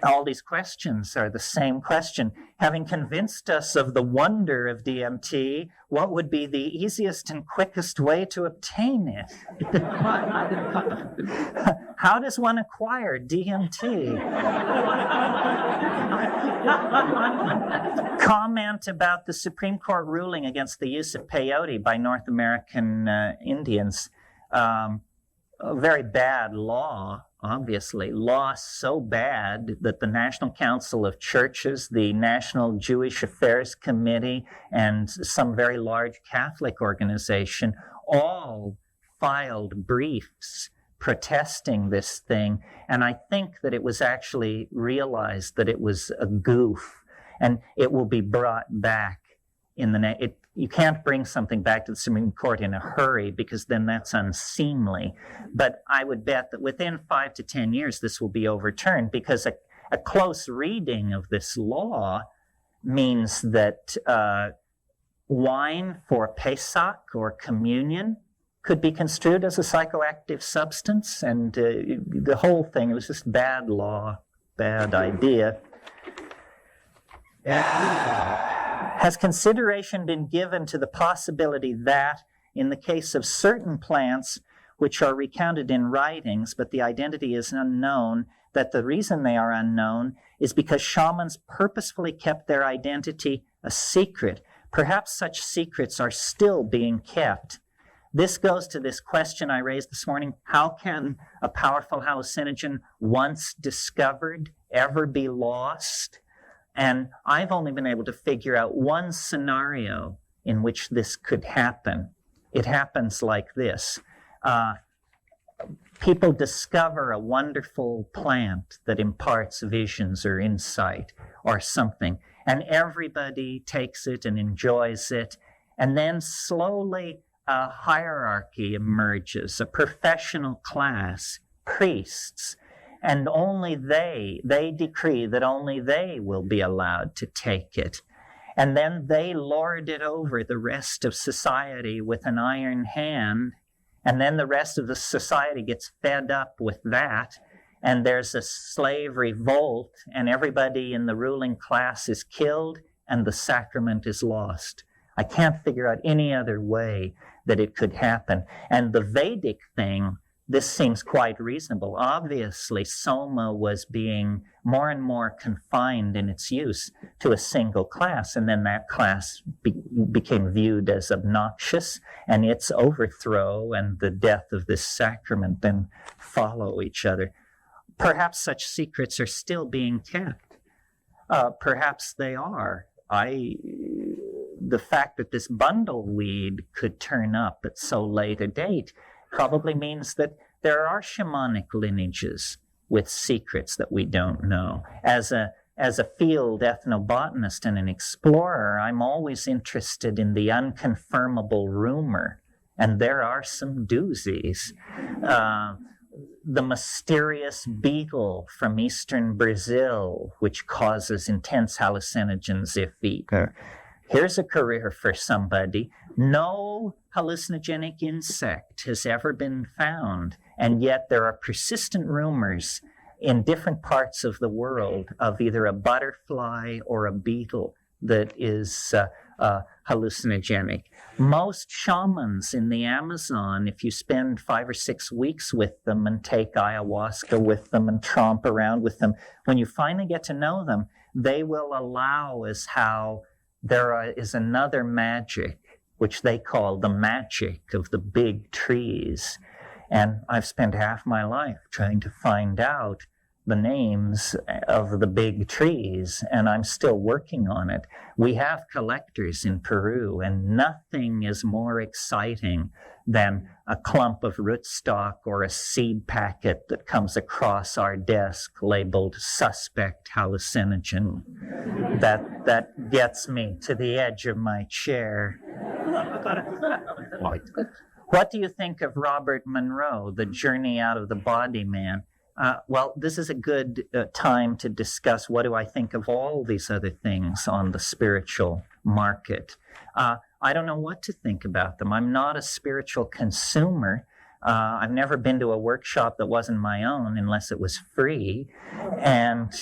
All these questions are the same question. Having convinced us of the wonder of DMT, what would be the easiest and quickest way to obtain it? How does one acquire DMT? Comment about the Supreme Court ruling against the use of peyote by North American Indians. A very bad law. Obviously, law so bad that the National Council of Churches, the National Jewish Affairs Committee, and some very large Catholic organization all filed briefs protesting this thing. And I think that it was actually realized that it was a goof, and it will be brought back in the you can't bring something back to the Supreme Court in a hurry because then that's unseemly. But I would bet that within 5 to 10 years this will be overturned, because a close reading of this law means that wine for Pesach or communion could be construed as a psychoactive substance, and the whole thing, it was just bad law, bad idea. Has consideration been given to the possibility that, in the case of certain plants which are recounted in writings, but the identity is unknown, that the reason they are unknown is because shamans purposefully kept their identity a secret? Perhaps such secrets are still being kept. This goes to this question I raised this morning: how can a powerful hallucinogen, once discovered, ever be lost? And I've only been able to figure out one scenario in which this could happen. It happens like this. People discover a wonderful plant that imparts visions or insight or something, and everybody takes it and enjoys it. And then slowly a hierarchy emerges, a professional class, priests, and only they decree that only they will be allowed to take it. And then they lord it over the rest of society with an iron hand, and then the rest of the society gets fed up with that, and there's a slave revolt, and everybody in the ruling class is killed, and the sacrament is lost. I can't figure out any other way that it could happen. And the Vedic thing, this seems quite reasonable. Obviously, Soma was being more and more confined in its use to a single class, and then that class became viewed as obnoxious, and its overthrow and the death of this sacrament then follow each other. Perhaps such secrets are still being kept. Perhaps they are. The fact that this bundle weed could turn up at so late a date probably means that there are shamanic lineages with secrets that we don't know. As a field ethnobotanist and an explorer, I'm always interested in the unconfirmable rumor, and there are some doozies. The mysterious beetle from eastern Brazil, which causes intense hallucinogens if eaten. Here's a career for somebody. No hallucinogenic insect has ever been found, and yet there are persistent rumors in different parts of the world of either a butterfly or a beetle that is hallucinogenic. Most shamans in the Amazon, if you spend 5 or 6 weeks with them and take ayahuasca with them and tromp around with them, when you finally get to know them, they will allow as how there is another magic, which they call the magic of the big trees. And I've spent half my life trying to find out the names of the big trees, and I'm still working on it. We have collectors in Peru, and nothing is more exciting than a clump of rootstock or a seed packet that comes across our desk labeled suspect hallucinogen. That gets me to the edge of my chair. What do you think of Robert Monroe, The Journey Out of the Body Man? Well, this is a good time to discuss what do I think of all these other things on the spiritual market. I don't know what to think about them. I'm not a spiritual consumer. I've never been to a workshop that wasn't my own unless it was free. And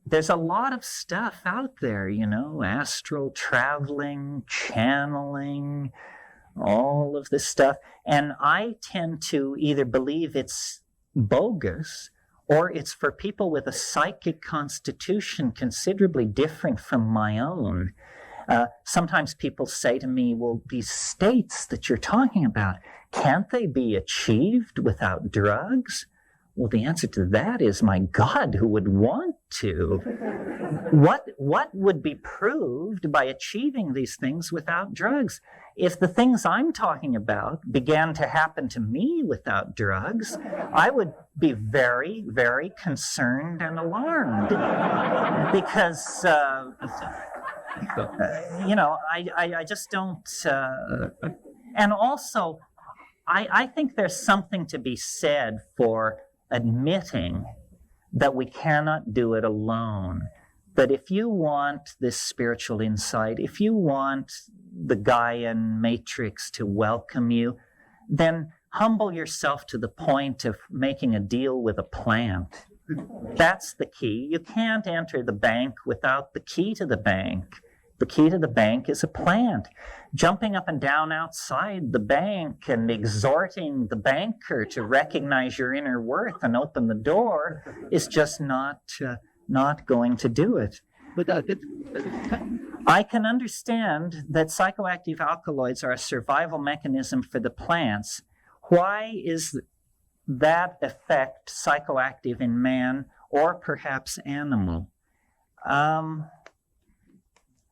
there's a lot of stuff out there, you know, astral traveling, channeling, all of this stuff. And I tend to either believe it's bogus, or it's for people with a psychic constitution considerably different from my own. Sometimes people say to me, well, these states that you're talking about, can't they be achieved without drugs? Well, the answer to that is, my God, who would want to? What would be proved by achieving these things without drugs? If the things I'm talking about began to happen to me without drugs, I would be very, very concerned and alarmed. Because, you know, I just don't... and also, I think there's something to be said for admitting that we cannot do it alone. That if you want this spiritual insight, if you want the Gaian matrix to welcome you, then humble yourself to the point of making a deal with a plant. That's the key. You can't enter the bank without the key to the bank. The key to the bank is a plant. Jumping up and down outside the bank and exhorting the banker to recognize your inner worth and open the door is just not going to do it. But I can understand that psychoactive alkaloids are a survival mechanism for the plants. Why is that effect psychoactive in man or perhaps animal?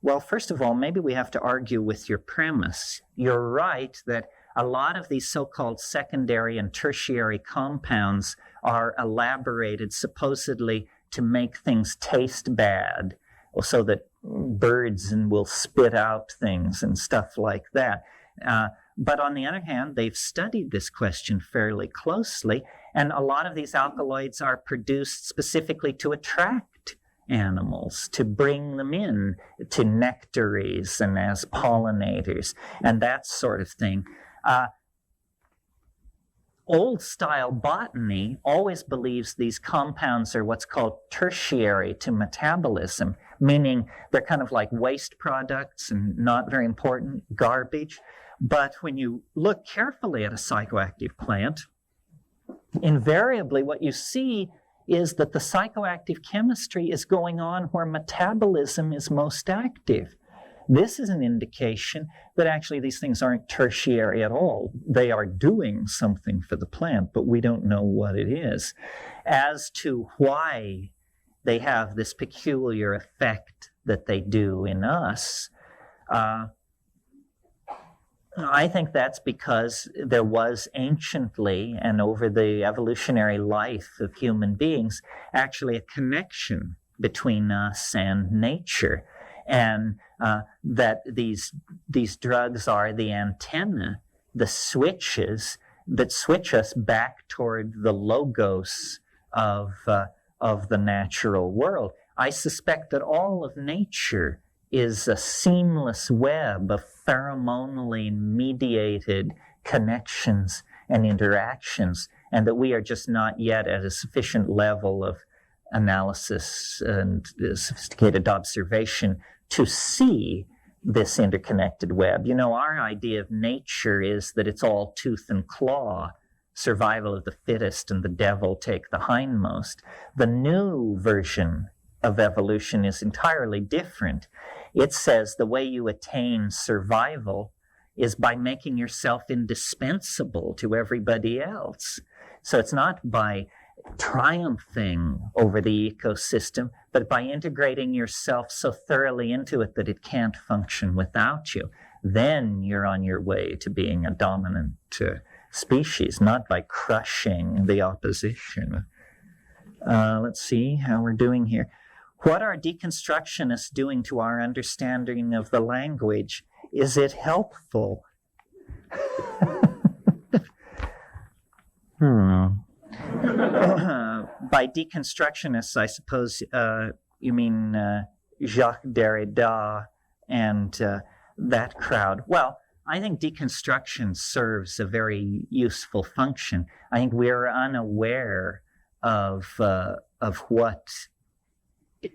Well, first of all, maybe we have to argue with your premise. You're right that a lot of these so-called secondary and tertiary compounds are elaborated supposedly to make things taste bad, so that birds will spit out things and stuff like that. But on the other hand, they've studied this question fairly closely, and a lot of these alkaloids are produced specifically to attract animals, to bring them in to nectaries and as pollinators and that sort of thing. Old-style botany always believes these compounds are what's called tertiary to metabolism, meaning they're kind of like waste products and not very important, garbage. But when you look carefully at a psychoactive plant, invariably what you see is that the psychoactive chemistry is going on where metabolism is most active. This is an indication that actually these things aren't tertiary at all. They are doing something for the plant, but we don't know what it is. As to why they have this peculiar effect that they do in us, I think that's because there was anciently and over the evolutionary life of human beings actually a connection between us and nature, and that these drugs are the antenna, the switches that switch us back toward the logos of the natural world. I suspect that all of nature is a seamless web of pheromonally mediated connections and interactions, and that we are just not yet at a sufficient level of analysis and sophisticated observation to see this interconnected web. You know, our idea of nature is that it's all tooth and claw, survival of the fittest and the devil take the hindmost. The new version of evolution is entirely different. It says the way you attain survival is by making yourself indispensable to everybody else. So it's not by triumphing over the ecosystem, but by integrating yourself so thoroughly into it that it can't function without you. Then you're on your way to being a dominant species, not by crushing the opposition. Let's see how we're doing here. What are deconstructionists doing to our understanding of the language? Is it helpful? By deconstructionists, I suppose you mean Jacques Derrida and that crowd. Well, I think deconstruction serves a very useful function. I think we're unaware of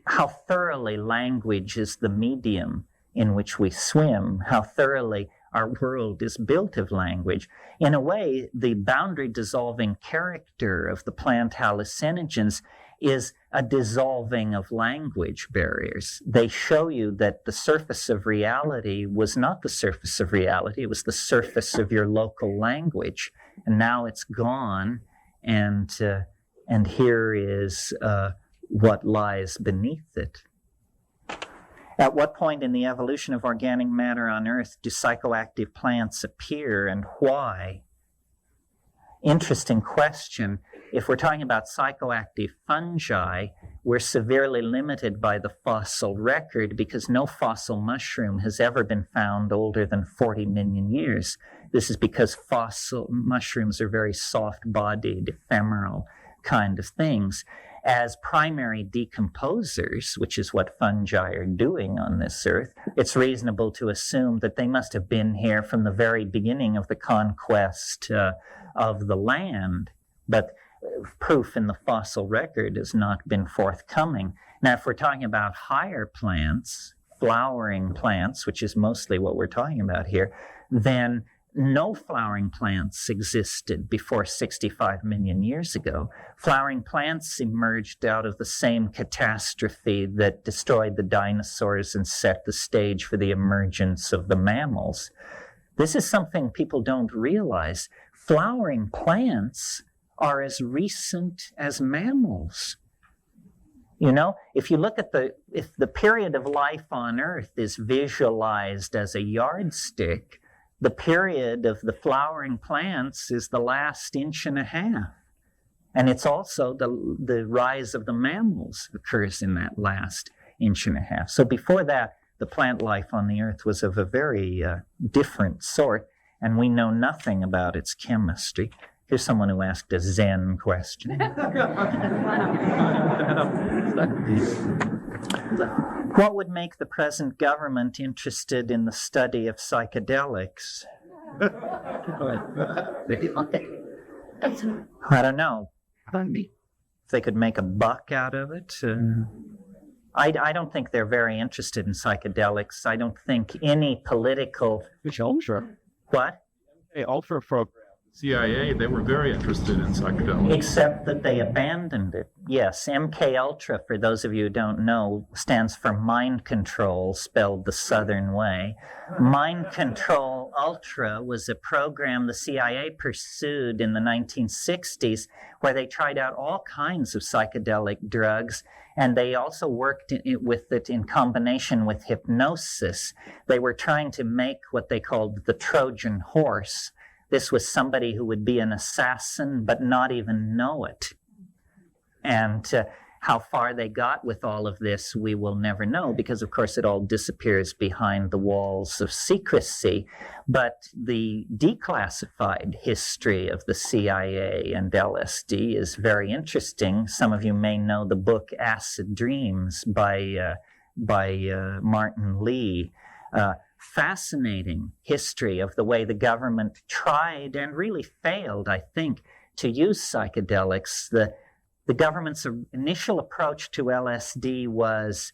how thoroughly language is the medium in which we swim, how thoroughly our world is built of language. In a way, the boundary-dissolving character of the plant hallucinogens is a dissolving of language barriers. They show you that the surface of reality was not the surface of reality, it was the surface of your local language. And now it's gone, and here is what lies beneath it. At what point in the evolution of organic matter on Earth do psychoactive plants appear, and why? Interesting question. If we're talking about psychoactive fungi, we're severely limited by the fossil record because no fossil mushroom has ever been found older than 40 million years. This is because fossil mushrooms are very soft-bodied, ephemeral kind of things. As primary decomposers, which is what fungi are doing on this earth, it's reasonable to assume that they must have been here from the very beginning of the conquest of the land. But proof in the fossil record has not been forthcoming. Now, if we're talking about higher plants, flowering plants, which is mostly what we're talking about here, then no flowering plants existed before 65 million years ago. Flowering plants emerged out of the same catastrophe that destroyed the dinosaurs and set the stage for the emergence of the mammals. This is something people don't realize. Flowering plants are as recent as mammals. You know, if you look at if the period of life on Earth is visualized as a yardstick, the period of the flowering plants is the last inch and a half. And it's also the rise of the mammals occurs in that last inch and a half. So before that, the plant life on the Earth was of a very different sort, and we know nothing about its chemistry. Here's someone who asked a Zen question. What would make the present government interested in the study of psychedelics? I don't know. If they could make a buck out of it. I don't think they're very interested in psychedelics. I don't think any political... Ultra. What? Ultra program CIA, they were very interested in psychedelics. Except that they abandoned it. Yes, MK Ultra, for those of you who don't know, stands for mind control, spelled the Southern way. Mind Control Ultra was a program the CIA pursued in the 1960s where they tried out all kinds of psychedelic drugs, and they also worked with it in combination with hypnosis. They were trying to make what they called the Trojan horse. This was somebody who would be an assassin but not even know it. And how far they got with all of this, we will never know, because of course it all disappears behind the walls of secrecy. But the declassified history of the CIA and LSD is very interesting. Some of you may know the book Acid Dreams by Martin Lee. Fascinating history of the way the government tried and really failed, I think, to use psychedelics. The government's initial approach to LSD was,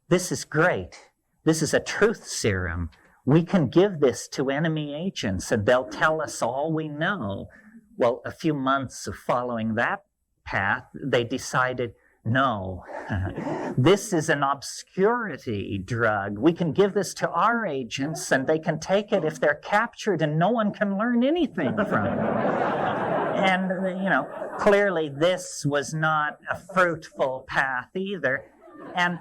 this is great. This is a truth serum. We can give this to enemy agents and they'll tell us all we know. Well, a few months of following that path, they decided, no, this is an obscurity drug. We can give this to our agents and they can take it if they're captured and no one can learn anything from it. And, clearly this was not a fruitful path either. And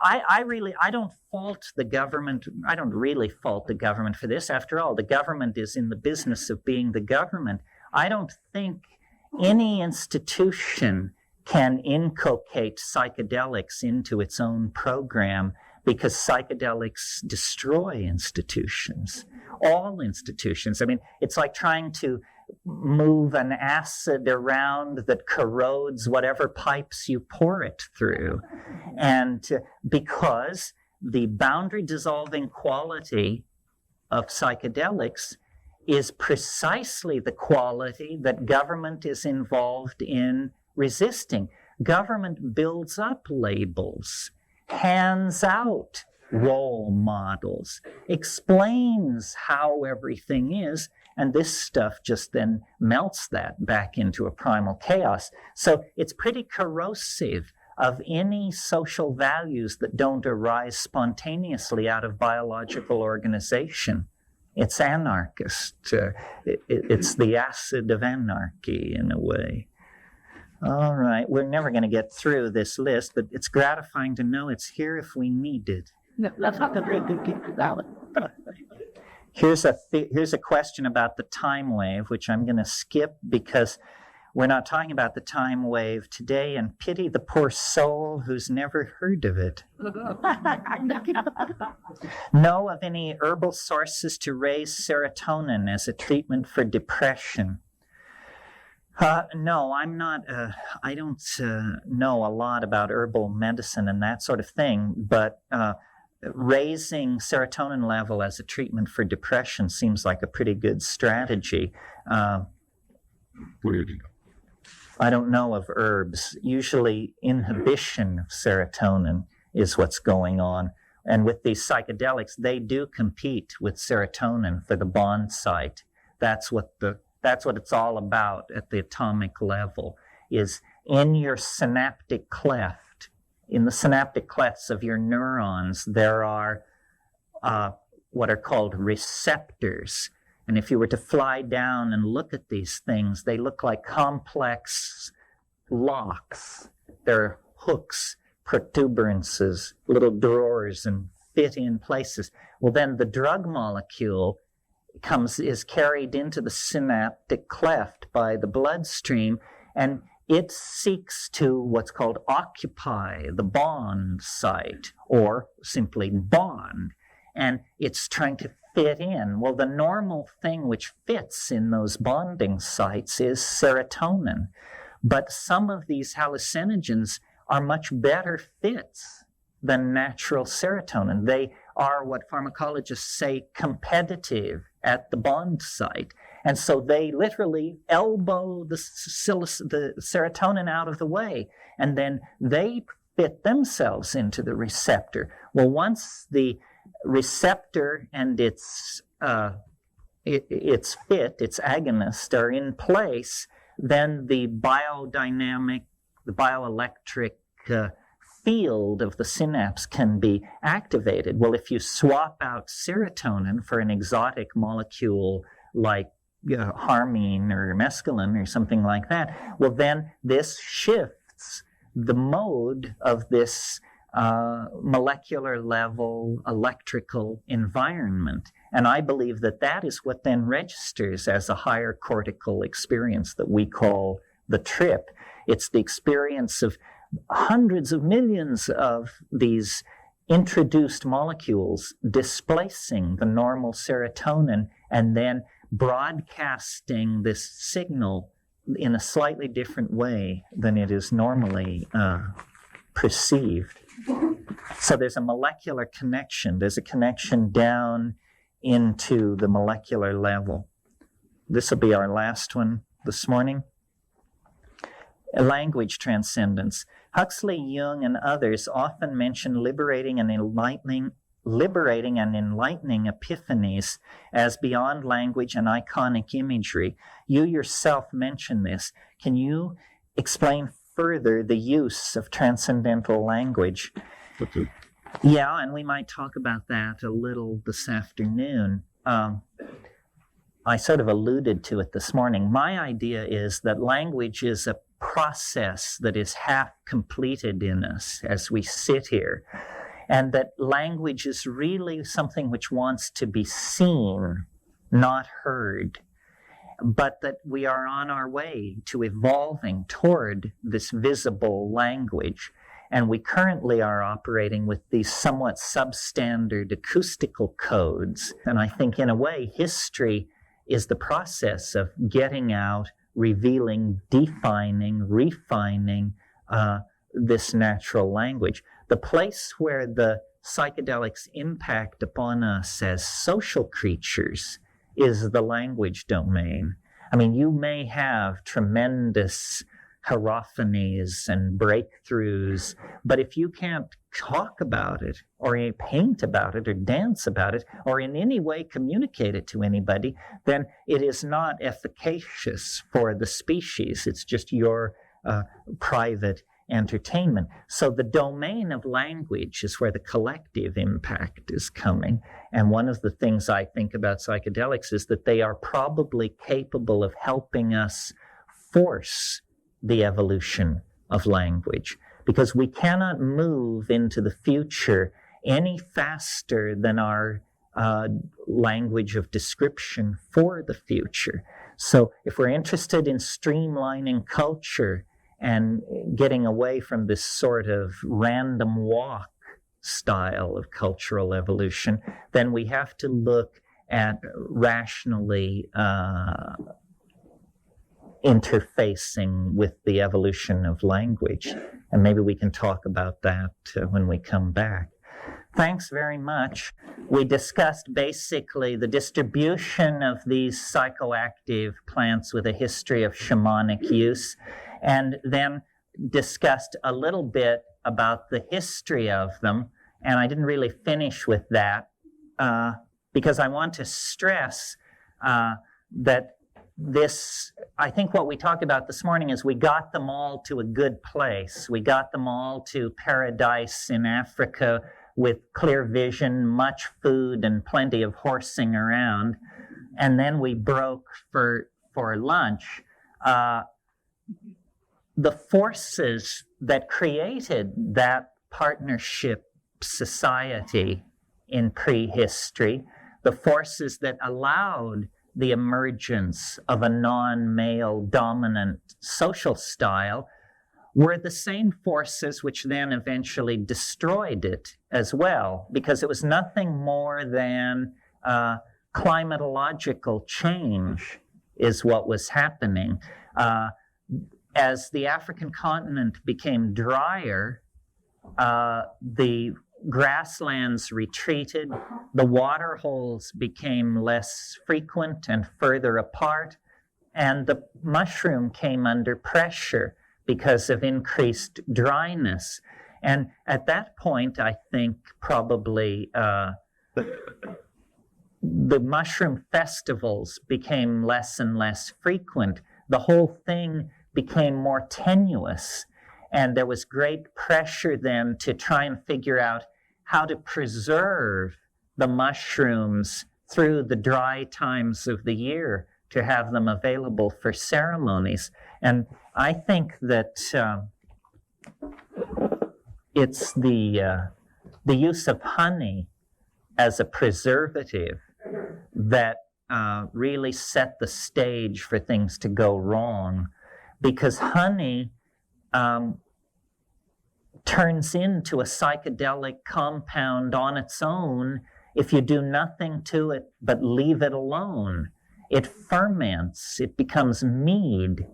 I don't fault the government. I don't really fault the government for this. After all, the government is in the business of being the government. I don't think any institution can inculcate psychedelics into its own program, because psychedelics destroy institutions, all institutions. I mean, it's like trying to move an acid around that corrodes whatever pipes you pour it through. And because the boundary dissolving quality of psychedelics is precisely the quality that government is involved in resisting. Government builds up labels, hands out role models, explains how everything is, and this stuff just then melts that back into a primal chaos. So it's pretty corrosive of any social values that don't arise spontaneously out of biological organization. It's anarchist. It's the acid of anarchy in a way. All right, we're never going to get through this list, but it's gratifying to know it's here if we need it. No, that's not the Here's a question about the time wave, which I'm going to skip because we're not talking about the time wave today, and pity the poor soul who's never heard of it. Know of any herbal sources to raise serotonin as a treatment for depression? No, I'm not, I don't know a lot about herbal medicine and that sort of thing, but raising serotonin level as a treatment for depression seems like a pretty good strategy. Weird. I don't know of herbs. Usually inhibition of serotonin is what's going on. And with these psychedelics, they do compete with serotonin for the bond site. That's what it's all about at the atomic level, is in your synaptic cleft. In the synaptic clefts of your neurons, there are what are called receptors. And if you were to fly down and look at these things, they look like complex locks. They're hooks, protuberances, little drawers, and fit in places. Well, then the drug molecule is carried into the synaptic cleft by the bloodstream, and it seeks to what's called occupy the bond site, or simply bond, and it's trying to fit in. Well, the normal thing which fits in those bonding sites is serotonin, but some of these hallucinogens are much better fits than natural serotonin. They are what pharmacologists say competitive at the bond site. And so they literally elbow the serotonin out of the way, and then they fit themselves into the receptor. Well, once the receptor and its its fit, its agonist, are in place, then the biodynamic, the bioelectric field of the synapse can be activated. Well, if you swap out serotonin for an exotic molecule like harmine or mescaline or something like that, well, then this shifts the mode of this molecular level electrical environment. And I believe that that is what then registers as a higher cortical experience that we call the trip. It's the experience of hundreds of millions of these introduced molecules displacing the normal serotonin and then broadcasting this signal in a slightly different way than it is normally perceived. So there's a molecular connection. There's a connection down into the molecular level. This will be our last one this morning. Language transcendence. Huxley, Jung, and others often mention liberating and enlightening epiphanies as beyond language and iconic imagery. You yourself mention this. Can you explain further the use of transcendental language? Okay. Yeah, and we might talk about that a little this afternoon. I sort of alluded to it this morning. My idea is that language is a process that is half completed in us as we sit here, and that language is really something which wants to be seen, not heard, but that we are on our way to evolving toward this visible language. And we currently are operating with these somewhat substandard acoustical codes. And I think in a way, history is the process of getting out, revealing, defining, refining this natural language. The place where the psychedelics impact upon us as social creatures is the language domain. I mean, you may have tremendous hierophanies and breakthroughs, but if you can't talk about it, or paint about it, or dance about it, or in any way communicate it to anybody, then it is not efficacious for the species. It's just your private entertainment. So the domain of language is where the collective impact is coming. And one of the things I think about psychedelics is that they are probably capable of helping us force the evolution of language, because we cannot move into the future any faster than our language of description for the future. So if we're interested in streamlining culture and getting away from this sort of random walk style of cultural evolution, then we have to look at rationally interfacing with the evolution of language. And maybe we can talk about that when we come back. Thanks very much. We discussed basically the distribution of these psychoactive plants with a history of shamanic use, and then discussed a little bit about the history of them. And I didn't really finish with that because I want to stress that I think what we talked about this morning is we got them all to a good place. We got them all to paradise in Africa with clear vision, much food, and plenty of horsing around. And then we broke for lunch. The forces that created that partnership society in prehistory, the forces that allowed the emergence of a non-male dominant social style, were the same forces which then eventually destroyed it as well, because it was nothing more than climatological change is what was happening. As the African continent became drier, the grasslands retreated, the water holes became less frequent and further apart, and the mushroom came under pressure because of increased dryness. And at that point, I think probably the mushroom festivals became less and less frequent. The whole thing became more tenuous, and there was great pressure then to try and figure out how to preserve the mushrooms through the dry times of the year to have them available for ceremonies. And I think that it's the use of honey as a preservative that really set the stage for things to go wrong, because honey turns into a psychedelic compound on its own if you do nothing to it but leave it alone. It ferments, it becomes mead,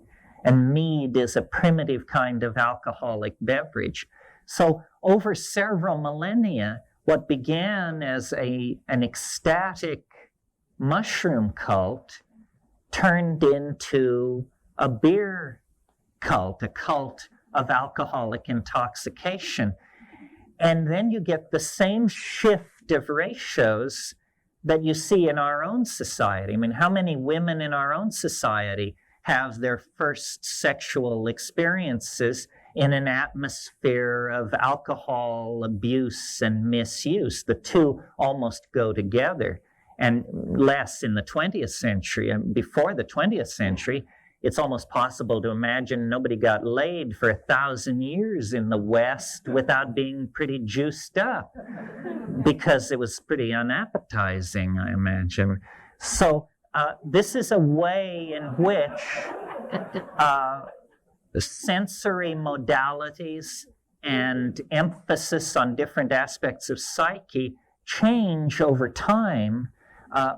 and mead is a primitive kind of alcoholic beverage. So over several millennia, what began as an ecstatic mushroom cult turned into a beer cult, a cult of alcoholic intoxication. And then you get the same shift of ratios that you see in our own society. I mean, how many women in our own society have their first sexual experiences in an atmosphere of alcohol abuse and misuse? The two almost go together, and less in the 20th century. And before the 20th century, it's almost possible to imagine nobody got laid for 1,000 years in the West without being pretty juiced up, because it was pretty unappetizing, I imagine. So this is a way in which the sensory modalities and emphasis on different aspects of psyche change over time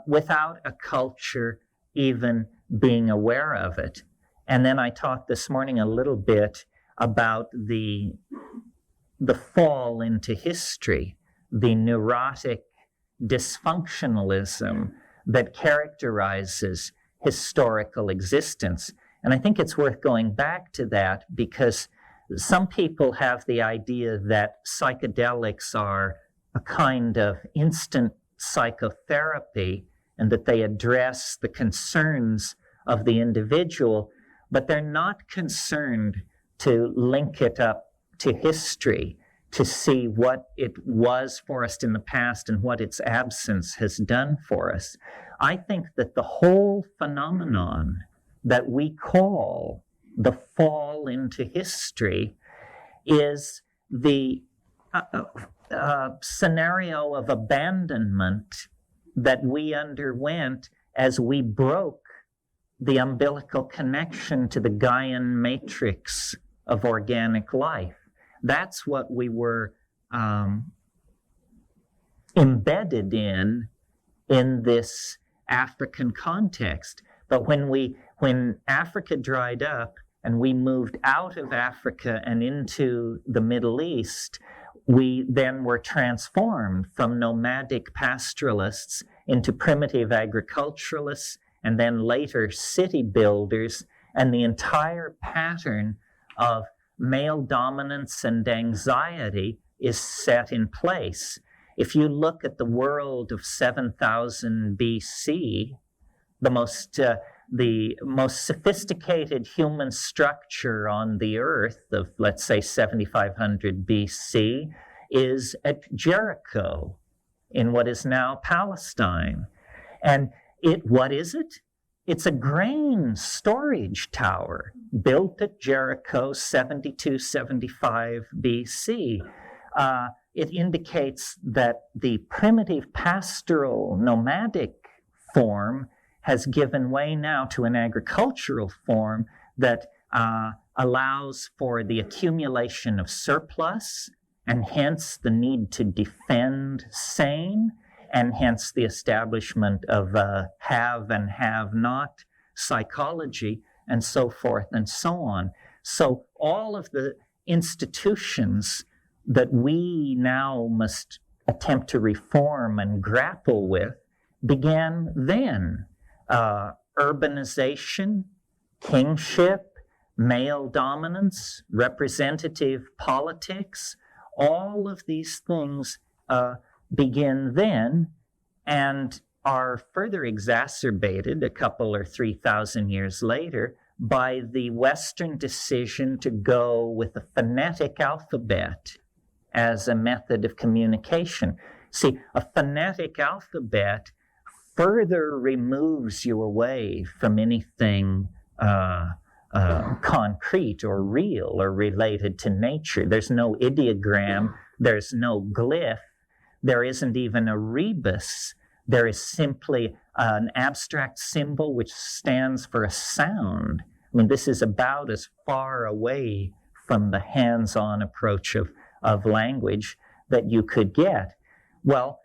without a culture even being aware of it. And then I talked this morning a little bit about the fall into history, the neurotic dysfunctionalism that characterizes historical existence. And I think it's worth going back to that, because some people have the idea that psychedelics are a kind of instant psychotherapy and that they address the concerns of the individual, but they're not concerned to link it up to history, to see what it was for us in the past and what its absence has done for us. I think that the whole phenomenon that we call the fall into history is the scenario of abandonment that we underwent as we broke the umbilical connection to the Gaian matrix of organic life. That's what we were embedded in this African context. But when Africa dried up and we moved out of Africa and into the Middle East, we then were transformed from nomadic pastoralists into primitive agriculturalists, and then later city builders, and the entire pattern of male dominance and anxiety is set in place. If you look at the world of 7,000 BC, the most sophisticated human structure on the earth of, let's say, 7,500 BC is at Jericho in what is now Palestine. And what is it? It's a grain storage tower built at Jericho 72, 75 BC. It indicates that the primitive pastoral nomadic form has given way now to an agricultural form that allows for the accumulation of surplus, and hence the need to defend sane, and hence the establishment of have and have not psychology, and so forth and so on. So all of the institutions that we now must attempt to reform and grapple with began then. Urbanization, kingship, male dominance, representative politics, all of these things begin then, and are further exacerbated a couple or 3,000 years later by the Western decision to go with a phonetic alphabet as a method of communication. See, a phonetic alphabet further removes you away from anything concrete or real or related to nature. There's no ideogram, there's no glyph, there isn't even a rebus. There is simply an abstract symbol which stands for a sound. I mean, this is about as far away from the hands-on approach of language that you could get. Well,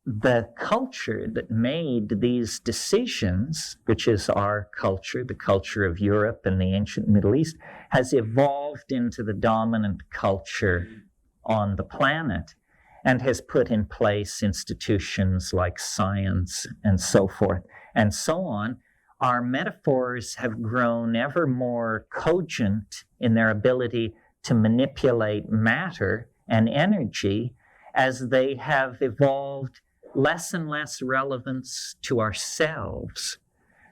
the culture that made these decisions, which is our culture, the culture of Europe and the ancient Middle East, has evolved into the dominant culture on the planet and has put in place institutions like science and so forth and so on. Our metaphors have grown ever more cogent in their ability to manipulate matter and energy as they have evolved less and less relevance to ourselves.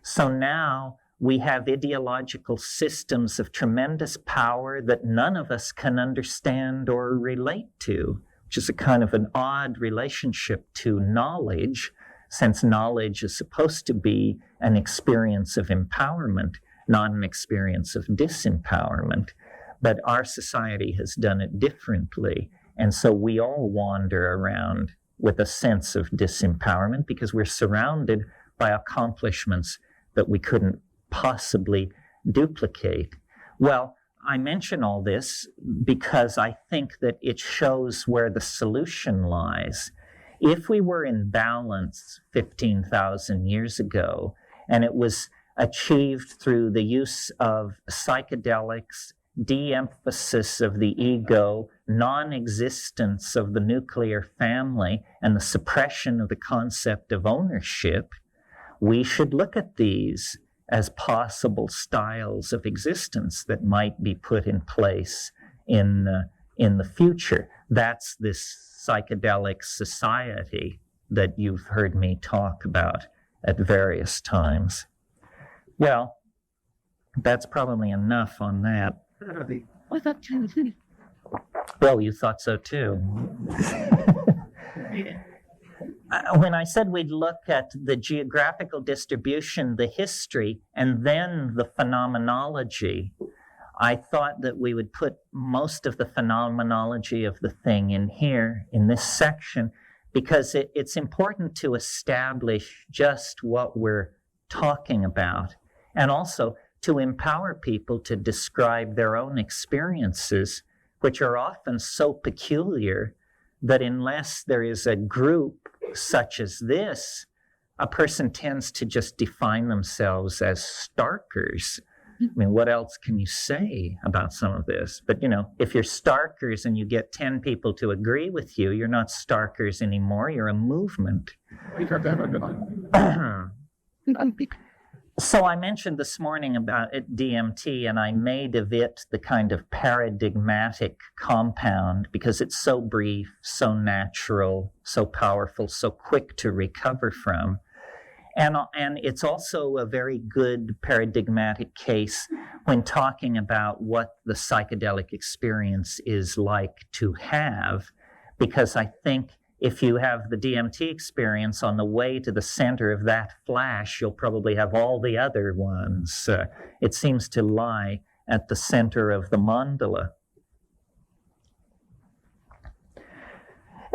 So now we have ideological systems of tremendous power that none of us can understand or relate to, which is a kind of an odd relationship to knowledge, since knowledge is supposed to be an experience of empowerment, not an experience of disempowerment. But our society has done it differently, and so we all wander around with a sense of disempowerment because we're surrounded by accomplishments that we couldn't possibly duplicate. Well, I mention all this because I think that it shows where the solution lies. If we were in balance 15,000 years ago, and it was achieved through the use of psychedelics, de-emphasis of the ego, non-existence of the nuclear family, and the suppression of the concept of ownership, we should look at these as possible styles of existence that might be put in place in the future. That's this psychedelic society that you've heard me talk about at various times. Well, that's probably enough on that. Well, you thought so too. When I said we'd look at the geographical distribution, the history, and then the phenomenology, I thought that we would put most of the phenomenology of the thing in here, in this section, because it's important to establish just what we're talking about, and also to empower people to describe their own experiences, which are often so peculiar that unless there is a group such as this, a person tends to just define themselves as starkers. I mean, what else can you say about some of this? But, you know, if you're starkers and you get 10 people to agree with you, you're not starkers anymore, you're a movement. So I mentioned this morning about DMT, and I made of it the kind of paradigmatic compound because it's so brief, so natural, so powerful, so quick to recover from. And it's also a very good paradigmatic case when talking about what the psychedelic experience is like to have, because I think if you have the DMT experience on the way to the center of that flash, you'll probably have all the other ones. It seems to lie at the center of the mandala.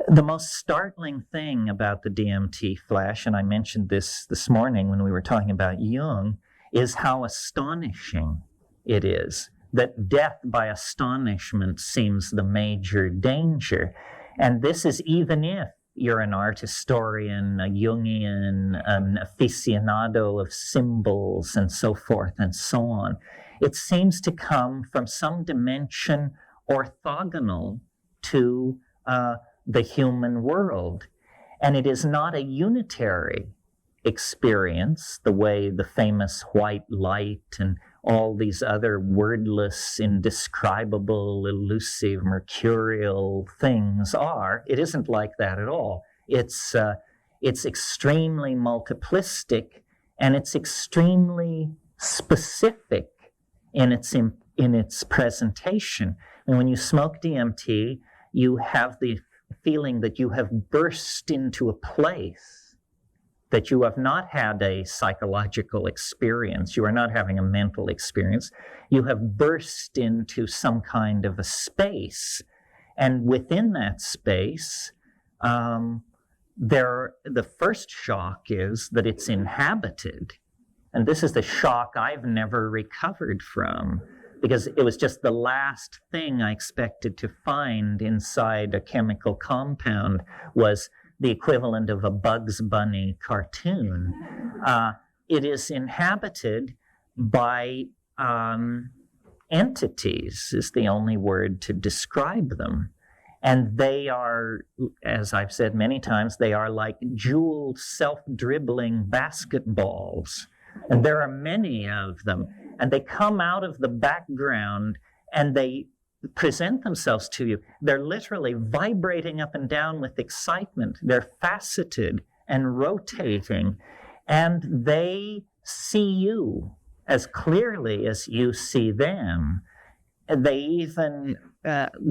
The most startling thing about the DMT flash, and I mentioned this morning when we were talking about Jung, is how astonishing it is. That death by astonishment seems the major danger. And this is even if you're an art historian, a Jungian, an aficionado of symbols and so forth and so on. It seems to come from some dimension orthogonal to the human world. And it is not a unitary experience, the way the famous white light and all these other wordless, indescribable, elusive, mercurial things are. It isn't like that at all. It's it's extremely multiplistic, and it's extremely specific in its presentation. And when you smoke DMT, you have the feeling that you have burst into a place, that you have not had a psychological experience, you are not having a mental experience, you have burst into some kind of a space. And within that space, the first shock is that it's inhabited. And this is the shock I've never recovered from, because it was just the last thing I expected to find inside a chemical compound was the equivalent of a Bugs Bunny cartoon. It is inhabited by entities, is the only word to describe them. And they are, as I've said many times, they are like jeweled, self-dribbling basketballs. And there are many of them. And they come out of the background and they present themselves to you. They're literally vibrating up and down with excitement. They're faceted and rotating. And they see you as clearly as you see them. They even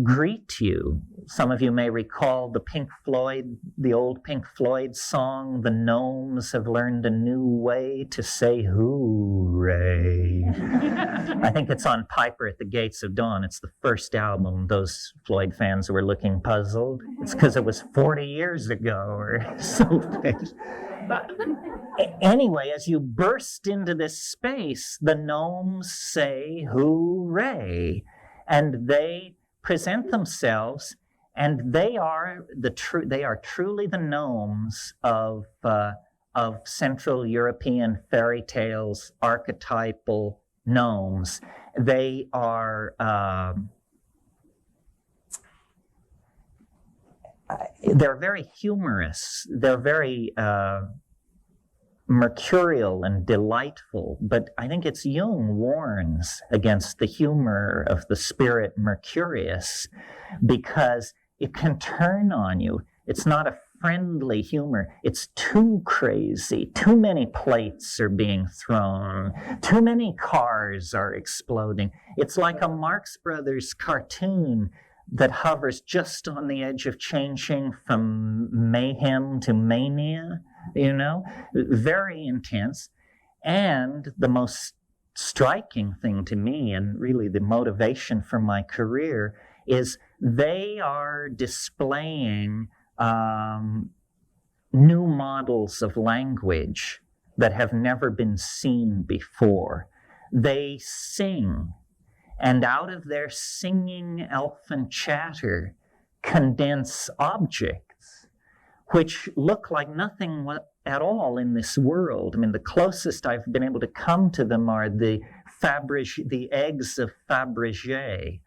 greet you. Some of you may recall the old Pink Floyd song, "The Gnomes Have Learned a New Way to Say Hooray." I think it's on Piper at the Gates of Dawn. It's the first album. Those Floyd fans were looking puzzled. It's because it was 40 years ago or something. But anyway, as you burst into this space, the gnomes say hooray, and they present themselves, and they are truly the gnomes of Central European fairy tales, archetypal gnomes. They are they're very humorous. They're very mercurial and delightful, but I think it's Jung warns against the humor of the spirit Mercurius because it can turn on you. It's not a friendly humor. It's too crazy. Too many plates are being thrown. Too many cars are exploding. It's like a Marx Brothers cartoon that hovers just on the edge of changing from mayhem to mania, very intense. And the most striking thing to me, and really the motivation for my career, is they are displaying new models of language that have never been seen before. They sing, and out of their singing elfin chatter condense objects which look like nothing at all in this world. I mean, the closest I've been able to come to them are the eggs of Fabergé,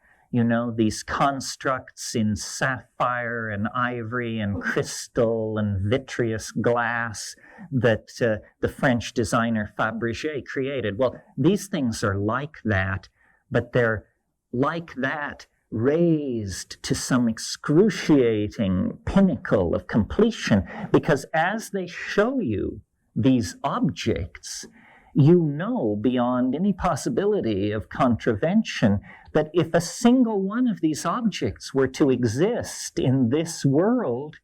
these constructs in sapphire and ivory and crystal and vitreous glass that the French designer Fabergé created. Well, these things are like that, but they're like that raised to some excruciating pinnacle of completion, because as they show you these objects, you know beyond any possibility of contravention that if a single one of these objects were to exist in this world,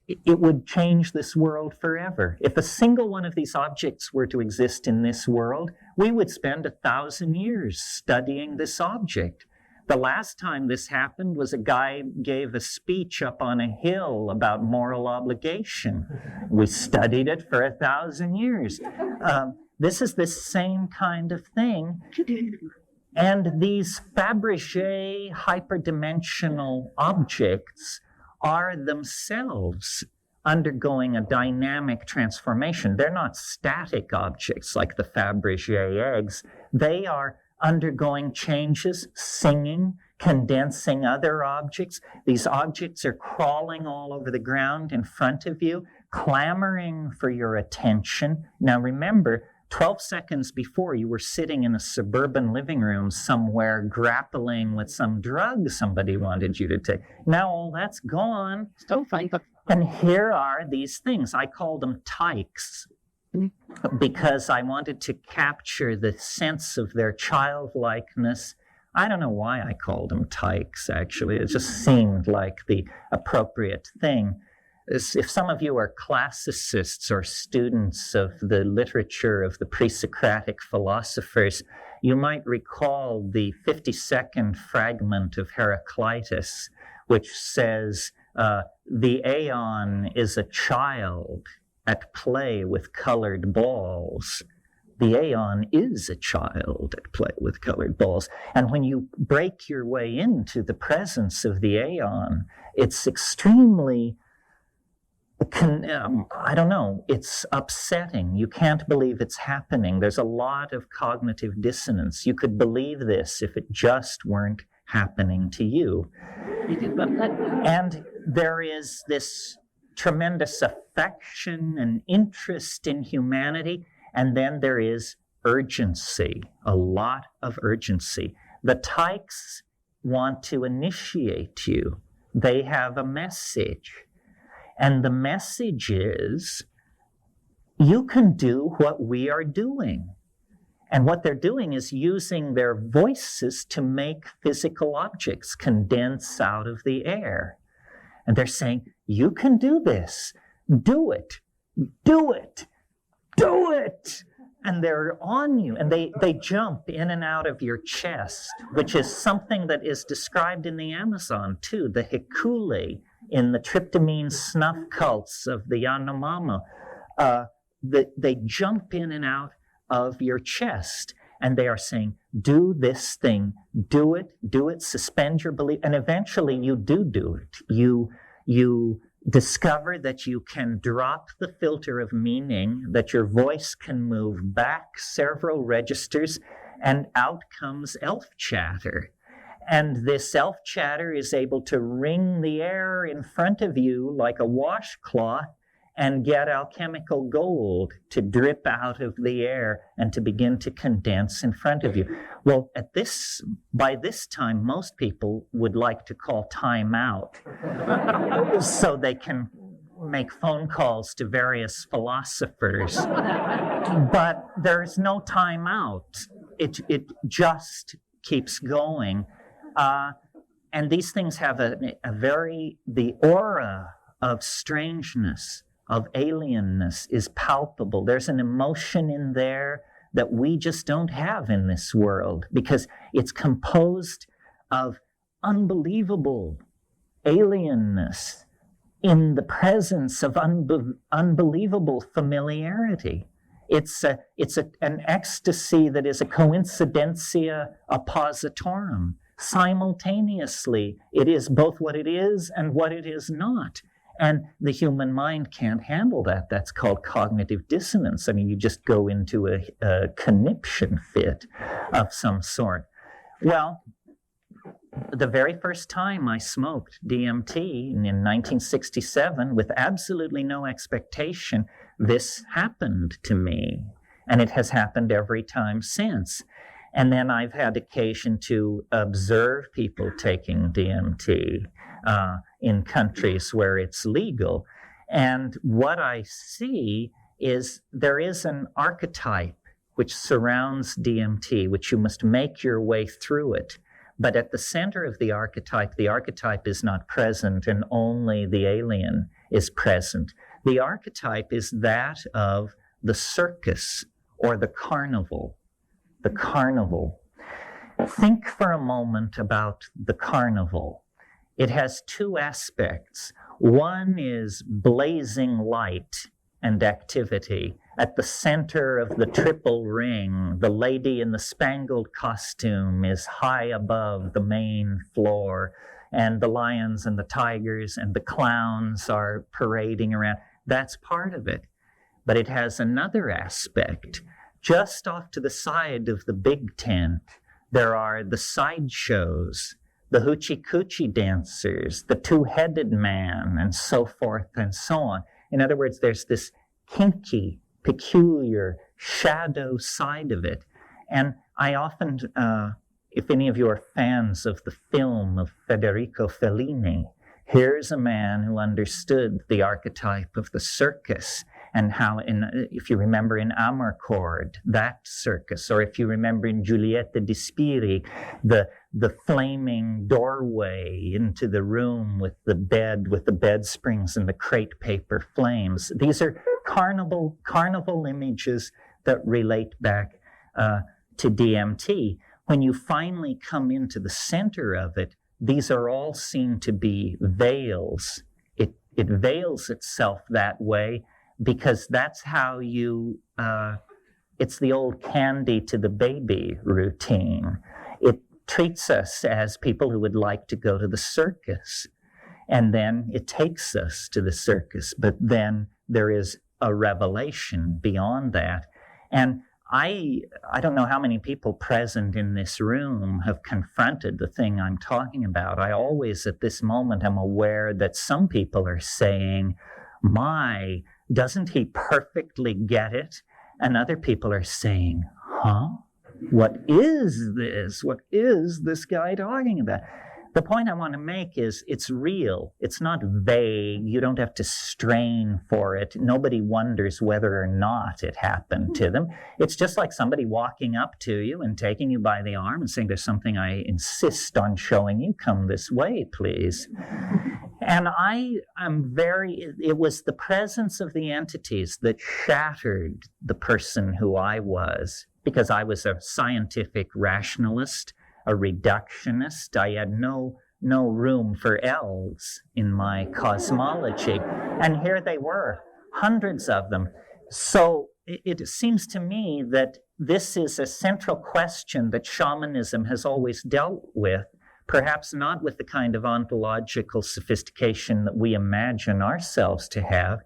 it would change this world forever. If a single one of these objects were to exist in this world, we would spend 1,000 years studying this object. The last time this happened was a guy gave a speech up on a hill about moral obligation. We studied it for 1,000 years. This is the same kind of thing. And these Fabergé hyperdimensional objects are themselves undergoing a dynamic transformation. They're not static objects like the Fabergé eggs. They are undergoing changes, singing, condensing other objects. These objects are crawling all over the ground in front of you, clamoring for your attention. Now remember, 12 seconds before, you were sitting in a suburban living room somewhere grappling with some drug somebody wanted you to take. Now all that's gone. And here are these things. I call them tykes because I wanted to capture the sense of their childlikeness. I don't know why I called them tykes, actually. It just seemed like the appropriate thing. If some of you are classicists or students of the literature of the pre-Socratic philosophers, you might recall the 52nd fragment of Heraclitus, which says, the aeon is a child at play with colored balls. The aeon is a child at play with colored balls. And when you break your way into the presence of the aeon, it's extremely, it's upsetting. You can't believe it's happening. There's a lot of cognitive dissonance. You could believe this if it just weren't happening to you. And there is this tremendous affection and interest in humanity, and then there is urgency, a lot of urgency. The tykes want to initiate you. They have a message. And the message is, you can do what we are doing. And what they're doing is using their voices to make physical objects condense out of the air. And they're saying, you can do this. Do it. Do it. Do it. And they're on you. And they jump in and out of your chest, which is something that is described in the Amazon, too. The hikule in the tryptamine snuff cults of the Yanomama. They jump in and out of your chest, and they are saying, do this thing, do it, suspend your belief, and eventually you do it. You discover that you can drop the filter of meaning, that your voice can move back several registers, and out comes elf chatter. And this elf chatter is able to wring the air in front of you like a washcloth and get alchemical gold to drip out of the air and to begin to condense in front of you. Well, by this time, most people would like to call time out so they can make phone calls to various philosophers. But there's no time out. It just keeps going. And these things have the aura of strangeness, of alienness is palpable. There's an emotion in there that we just don't have in this world because it's composed of unbelievable alienness in the presence of unbelievable familiarity. It's an ecstasy that is a coincidentia oppositorum. Simultaneously, it is both what it is and what it is not. And the human mind can't handle that. That's called cognitive dissonance. I mean, you just go into a conniption fit of some sort. Well, the very first time I smoked DMT in 1967 with absolutely no expectation, this happened to me. And it has happened every time since. And then I've had occasion to observe people taking DMT in countries where it's legal. And what I see is there is an archetype which surrounds DMT, which you must make your way through it. But at the center of the archetype is not present and only the alien is present. The archetype is that of the circus or the carnival. The carnival. Think for a moment about the carnival. It has two aspects. One is blazing light and activity. At the center of the triple ring, the lady in the spangled costume is high above the main floor, and the lions and the tigers and the clowns are parading around. That's part of it. But it has another aspect. Just off to the side of the big tent, there are the sideshows, the hoochie-coochie dancers, the two-headed man, and so forth and so on. In other words, there's this kinky, peculiar shadow side of it. And I often, if any of you are fans of the film of Federico Fellini, Here's a man who understood the archetype of the circus, and how, if you remember in Amarcord, that circus, or if you remember in Giulietta di Spiri, the flaming doorway into the room with the bed springs and the crepe paper flames. These are carnival images that relate back to DMT. When you finally come into the center of it, these are all seen to be veils. It veils itself that way because that's how you, it's the old candy to the baby routine. It treats us as people who would like to go to the circus. And then it takes us to the circus. But then there is a revelation beyond that. And I don't know how many people present in this room have confronted the thing I'm talking about. I always, at this moment, am aware that some people are saying, my, doesn't he perfectly get it? And other people are saying, huh? What is this? What is this guy talking about? The point I want to make is it's real. It's not vague. You don't have to strain for it. Nobody wonders whether or not it happened to them. It's just like somebody walking up to you and taking you by the arm and saying, there's something I insist on showing you. Come this way, please. And it was the presence of the entities that shattered the person who I was, because I was a scientific rationalist, a reductionist. I had no room for elves in my cosmology. And here they were, hundreds of them. So it seems to me that this is a central question that shamanism has always dealt with, perhaps not with the kind of ontological sophistication that we imagine ourselves to have,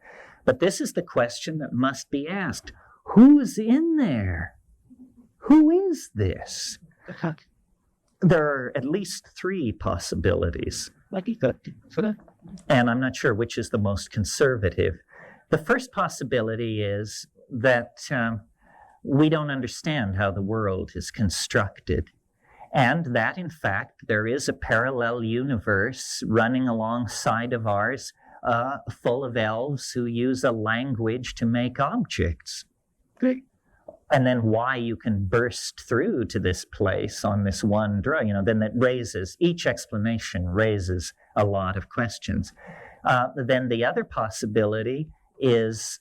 but this is the question that must be asked. Who's in there? Who is this? There are at least three possibilities, and I'm not sure which is the most conservative. The first possibility is that we don't understand how the world is constructed, and that, in fact, there is a parallel universe running alongside of ours, full of elves who use a language to make objects. And then why you can burst through to this place on this one drug, then that raises, each explanation raises a lot of questions. Then the other possibility is,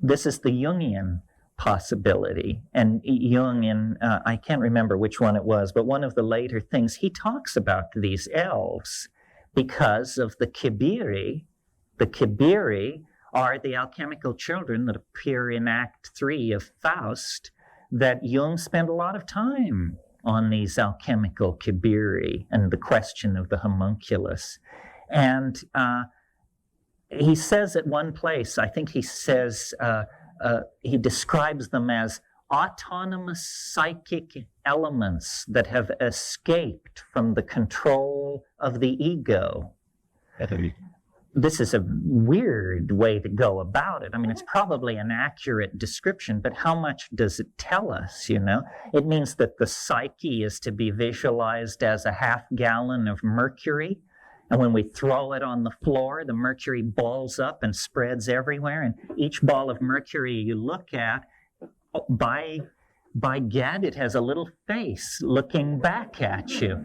this is the Jungian possibility. And Jung, I can't remember which one it was, but one of the later things, he talks about these elves because of the Kibiri. The Kibiri are the alchemical children that appear in Act 3 of Faust, that Jung spent a lot of time on these alchemical Kibiri and the question of the homunculus. And he says at one place, I think he says, he describes them as autonomous psychic elements that have escaped from the control of the ego. This is a weird way to go about it. I mean, it's probably an accurate description, but how much does it tell us, It means that the psyche is to be visualized as a half-gallon of mercury, and when we throw it on the floor, the mercury balls up and spreads everywhere, and each ball of mercury you look at, by gad, it has a little face looking back at you.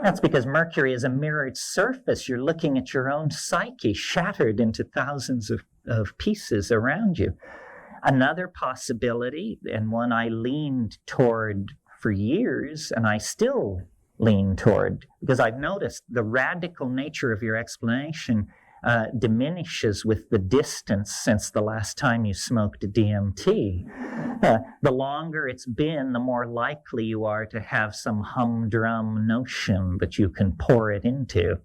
That's because Mercury is a mirrored surface. You're looking at your own psyche shattered into thousands of pieces around you. Another possibility, and one I leaned toward for years, and I still lean toward, because I've noticed the radical nature of your explanation diminishes with the distance since the last time you smoked DMT. The longer it's been, the more likely you are to have some humdrum notion that you can pour it into.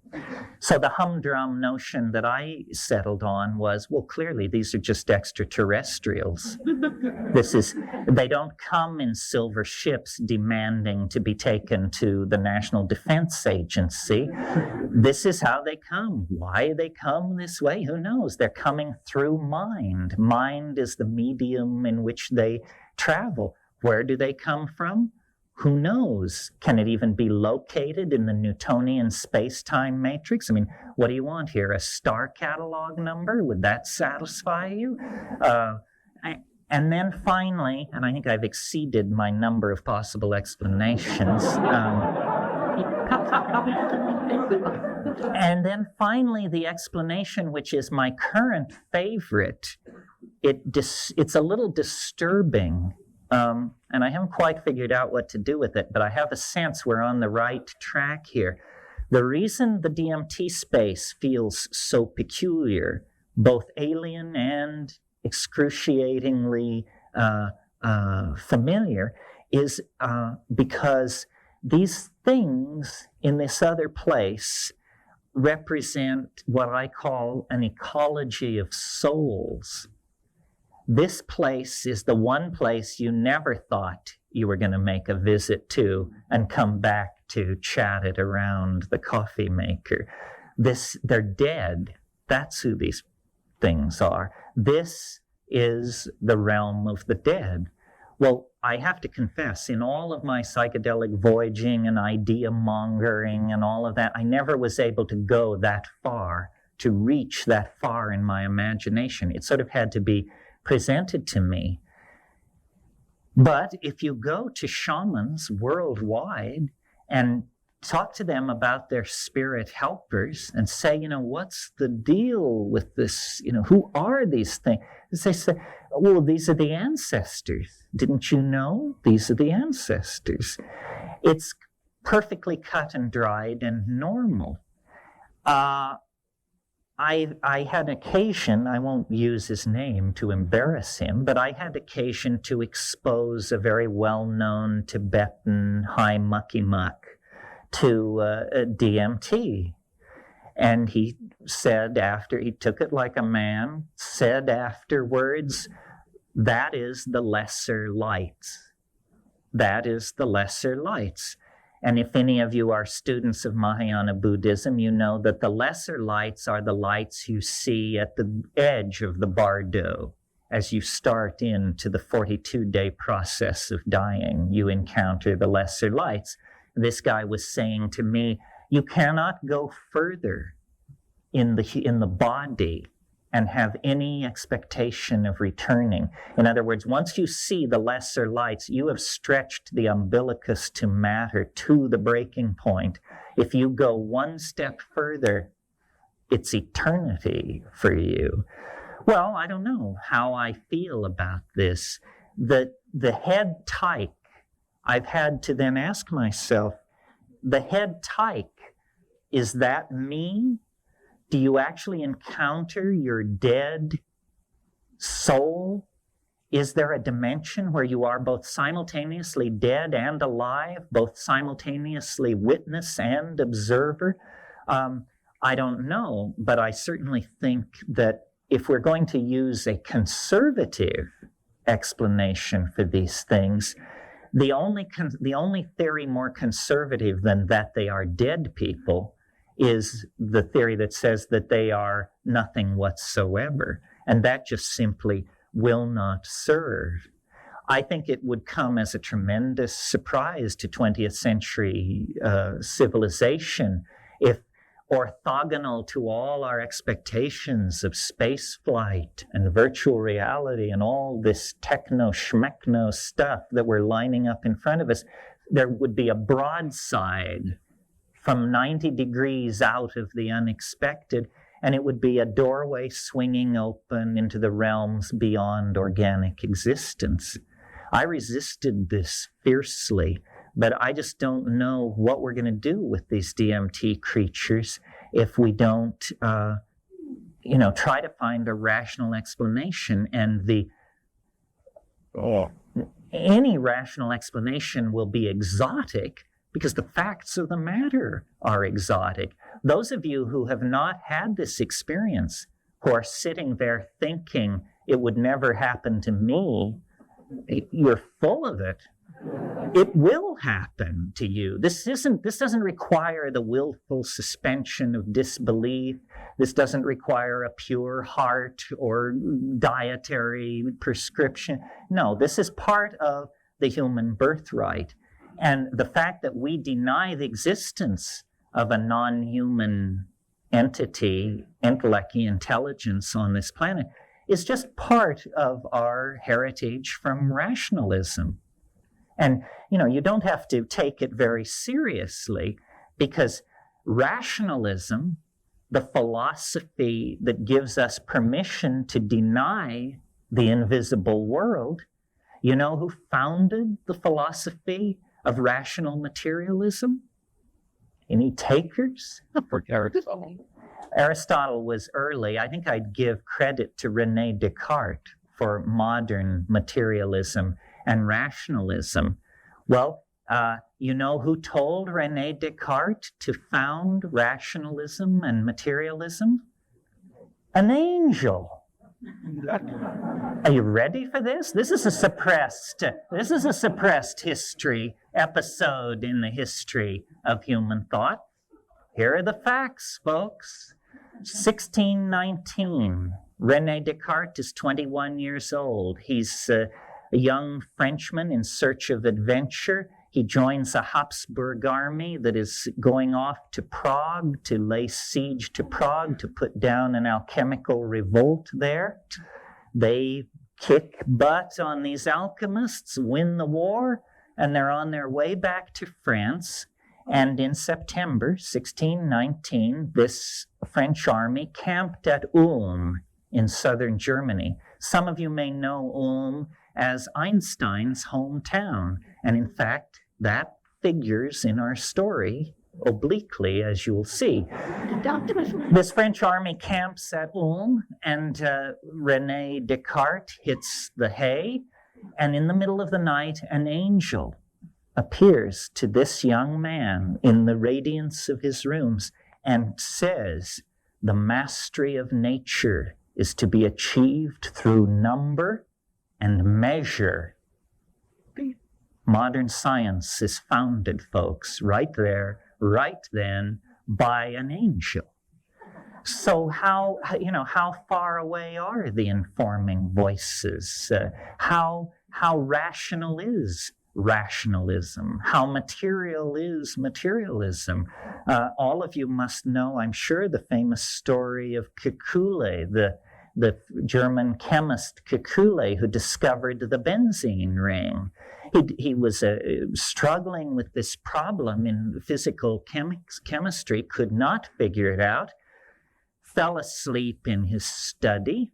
So the humdrum notion that I settled on was, well, clearly these are just extraterrestrials. They don't come in silver ships demanding to be taken to the National Defense Agency. This is how they come. Why they come this way, who knows? They're coming through mind. Mind is the medium in which they travel. Where do they come from? Who knows? Can it even be located in the Newtonian space-time matrix? I mean, what do you want here? A star catalog number? Would that satisfy you? And then finally, and I think I've exceeded my number of possible explanations. And then finally, the explanation, which is my current favorite, it's a little disturbing. And I haven't quite figured out what to do with it, but I have a sense we're on the right track here. The reason the DMT space feels so peculiar, both alien and excruciatingly familiar, is because these things in this other place represent what I call an ecology of souls. This place is the one place you never thought you were going to make a visit to and come back to chat it around the coffee maker. They're dead. That's who these things are. This is the realm of the dead. Well, I have to confess, in all of my psychedelic voyaging and idea mongering and all of that, I never was able to go that far, to reach that far in my imagination. It sort of had to be presented to me. But if you go to shamans worldwide and talk to them about their spirit helpers and say, what's the deal with this? Who are these things? They say, well, these are the ancestors. Didn't you know? These are the ancestors. It's perfectly cut and dried and normal. I had occasion, I won't use his name to embarrass him, but I had occasion to expose a very well-known Tibetan high mucky muck to DMT. And he said after, he took it like a man, said afterwards, that is the lesser lights. That is the lesser lights. And if any of you are students of Mahayana Buddhism, you know that the lesser lights are the lights you see at the edge of the bardo. As you start into the 42-day process of dying, you encounter the lesser lights. This guy was saying to me, you cannot go further in the body and have any expectation of returning. In other words, once you see the lesser lights, you have stretched the umbilicus to matter to the breaking point. If you go one step further, it's eternity for you. Well, I don't know how I feel about this. The head tyke, I've had to then ask myself, the head tyke, is that me? Do you actually encounter your dead soul? Is there a dimension where you are both simultaneously dead and alive, both simultaneously witness and observer? I don't know, but I certainly think that if we're going to use a conservative explanation for these things, the only theory more conservative than that they are dead people is the theory that says that they are nothing whatsoever. And that just simply will not serve. I think it would come as a tremendous surprise to 20th century civilization if, orthogonal to all our expectations of space flight and virtual reality and all this techno-schmechno stuff that we're lining up in front of us, there would be a broadside from 90 degrees out of the unexpected, and it would be a doorway swinging open into the realms beyond organic existence. I resisted this fiercely, but I just don't know what we're going to do with these DMT creatures if we don't, try to find a rational explanation. And any rational explanation will be exotic, because the facts of the matter are exotic. Those of you who have not had this experience, who are sitting there thinking it would never happen to me, you're full of it. It will happen to you. This doesn't require the willful suspension of disbelief. This doesn't require a pure heart or dietary prescription. No, this is part of the human birthright. And the fact that we deny the existence of a non-human entity, intellect, intelligence on this planet is just part of our heritage from rationalism. And, you don't have to take it very seriously, because rationalism, the philosophy that gives us permission to deny the invisible world, you know who founded the philosophy of rational materialism? Any takers? Aristotle. Aristotle was early. I think I'd give credit to René Descartes for modern materialism and rationalism. Well, you know who told René Descartes to found rationalism and materialism? An angel. Are you ready for this? This is a suppressed history episode in the history of human thought. Here are the facts, folks. 1619, René Descartes is 21 years old. He's a young Frenchman in search of adventure. He joins a Habsburg army that is going off to Prague to lay siege to Prague to put down an alchemical revolt there. They kick butt on these alchemists, win the war, and they're on their way back to France. And in September 1619, this French army camped at Ulm in southern Germany. Some of you may know Ulm as Einstein's hometown. And in fact, that figures in our story obliquely, as you'll see. This French army camps at Ulm, and René Descartes hits the hay. And in the middle of the night, an angel appears to this young man in the radiance of his rooms and says, the mastery of nature is to be achieved through number and measure. Modern science is founded, folks, right there, right then, by an angel. So how far away are the informing voices? How rational is rationalism? How material is materialism? All of you must know, I'm sure, the famous story of Kekule, the German chemist Kekule, who discovered the benzene ring. He was struggling with this problem in physical chemistry, could not figure it out, fell asleep in his study,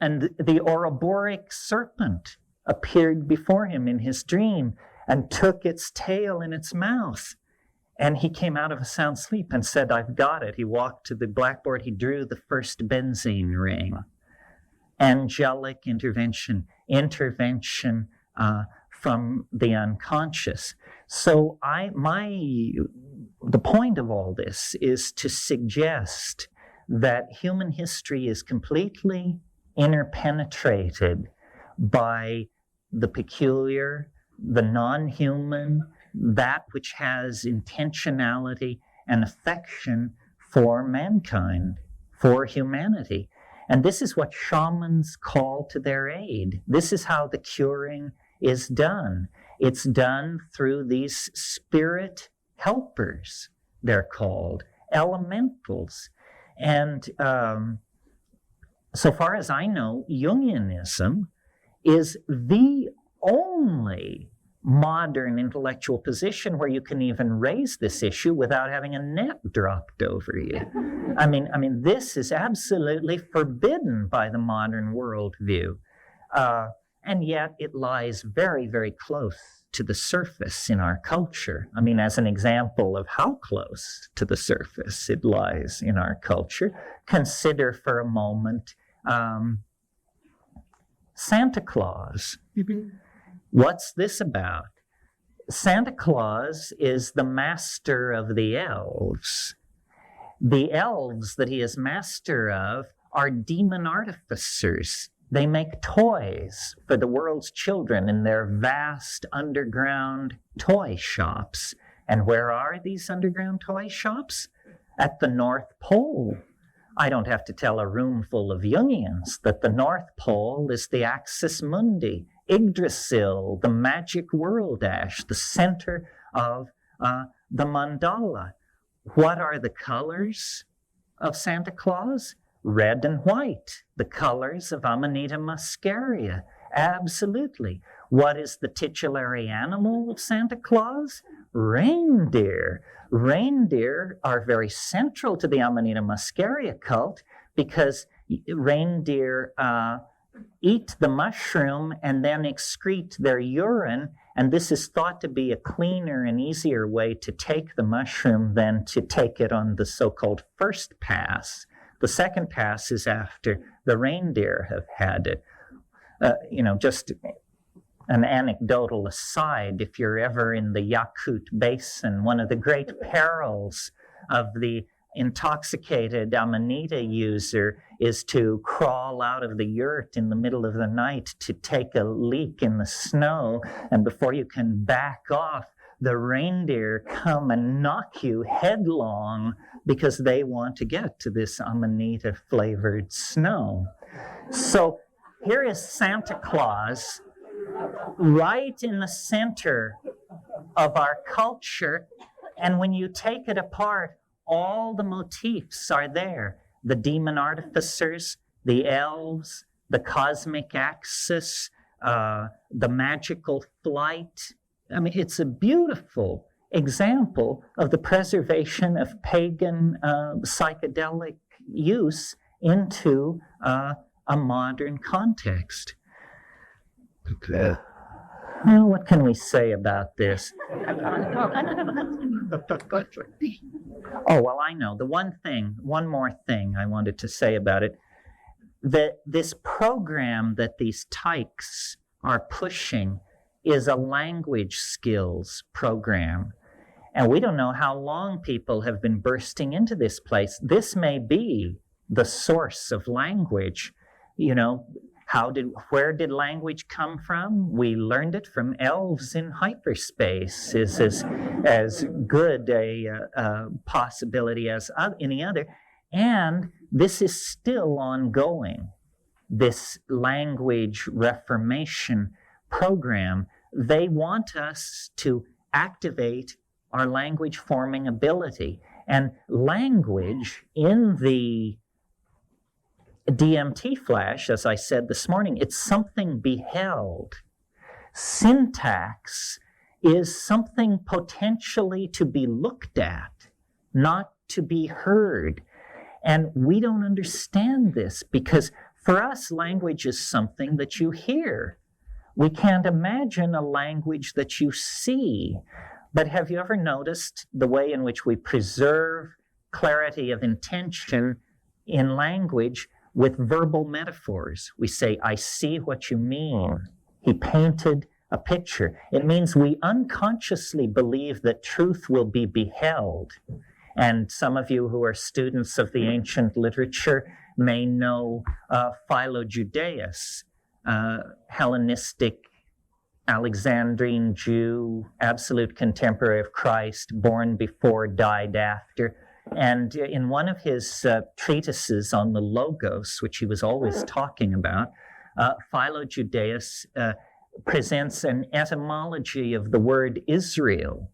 and the Ouroboros serpent appeared before him in his dream and took its tail in its mouth. And he came out of a sound sleep and said, I've got it. He walked to the blackboard. He drew the first benzene ring. Angelic intervention from the unconscious. So the point of all this is to suggest that human history is completely interpenetrated by the peculiar, the non-human, that which has intentionality and affection for mankind, for humanity. And this is what shamans call to their aid. This is how the curing is done. It's done through these spirit helpers, they're called, elementals. And so far as I know, Jungianism is the only modern intellectual position where you can even raise this issue without having a net dropped over you. I mean, this is absolutely forbidden by the modern worldview. And yet it lies very, very close to the surface in our culture. I mean, as an example of how close to the surface it lies in our culture, consider for a moment Santa Claus. What's this about? Santa Claus is the master of the elves. The elves that he is master of are demon artificers. They make toys for the world's children in their vast underground toy shops. And where are these underground toy shops? At the North Pole. I don't have to tell a room full of Jungians that the North Pole is the axis mundi. Yggdrasil, the magic world ash, the center of the mandala. What are the colors of Santa Claus? Red and white, the colors of Amanita muscaria. Absolutely. What is the titulary animal of Santa Claus? Reindeer. Reindeer are very central to the Amanita muscaria cult because reindeer eat the mushroom and then excrete their urine, and this is thought to be a cleaner and easier way to take the mushroom than to take it on the so-called first pass. The second pass is after the reindeer have had it. Just an anecdotal aside, if you're ever in the Yakut Basin, one of the great perils of the intoxicated Amanita user is to crawl out of the yurt in the middle of the night to take a leak in the snow, and before you can back off, the reindeer come and knock you headlong because they want to get to this Amanita-flavored snow. So here is Santa Claus right in the center of our culture, and when you take it apart, all the motifs are there. The demon artificers, the elves, the cosmic axis, the magical flight. I mean, it's a beautiful example of the preservation of pagan psychedelic use into a modern context. Well, what can we say about this? Oh, well, I know. One more thing I wanted to say about it, that this program that these tykes are pushing is a language skills program. And we don't know how long people have been bursting into this place. This may be the source of language. Where did language come from? We learned it from elves in hyperspace, is as good a possibility as any other. And this is still ongoing, this language reformation program. They want us to activate our language forming ability. And language in the DMT flash, as I said this morning, it's something beheld. Syntax is something potentially to be looked at, not to be heard. And we don't understand this because for us, language is something that you hear. We can't imagine a language that you see. But have you ever noticed the way in which we preserve clarity of intention in language with verbal metaphors? We say, I see what you mean. He painted a picture. It means we unconsciously believe that truth will be beheld. And some of you who are students of the ancient literature may know Philo-Judaeus, Hellenistic Alexandrine Jew, absolute contemporary of Christ, born before, died after. And in one of his treatises on the Logos, which he was always talking about, Philo-Judaeus presents an etymology of the word Israel,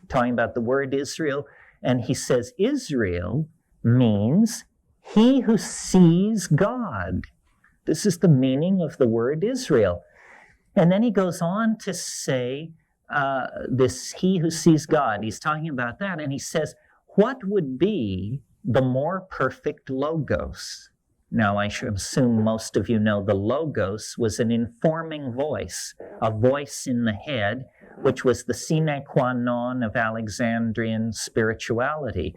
talking about the word Israel. And he says, Israel means he who sees God. This is the meaning of the word Israel. And then he goes on to say, this he who sees God, he's talking about that. And he says, what would be the more perfect logos? Now, I should assume most of you know the logos was an informing voice, a voice in the head, which was the sine qua non of Alexandrian spirituality.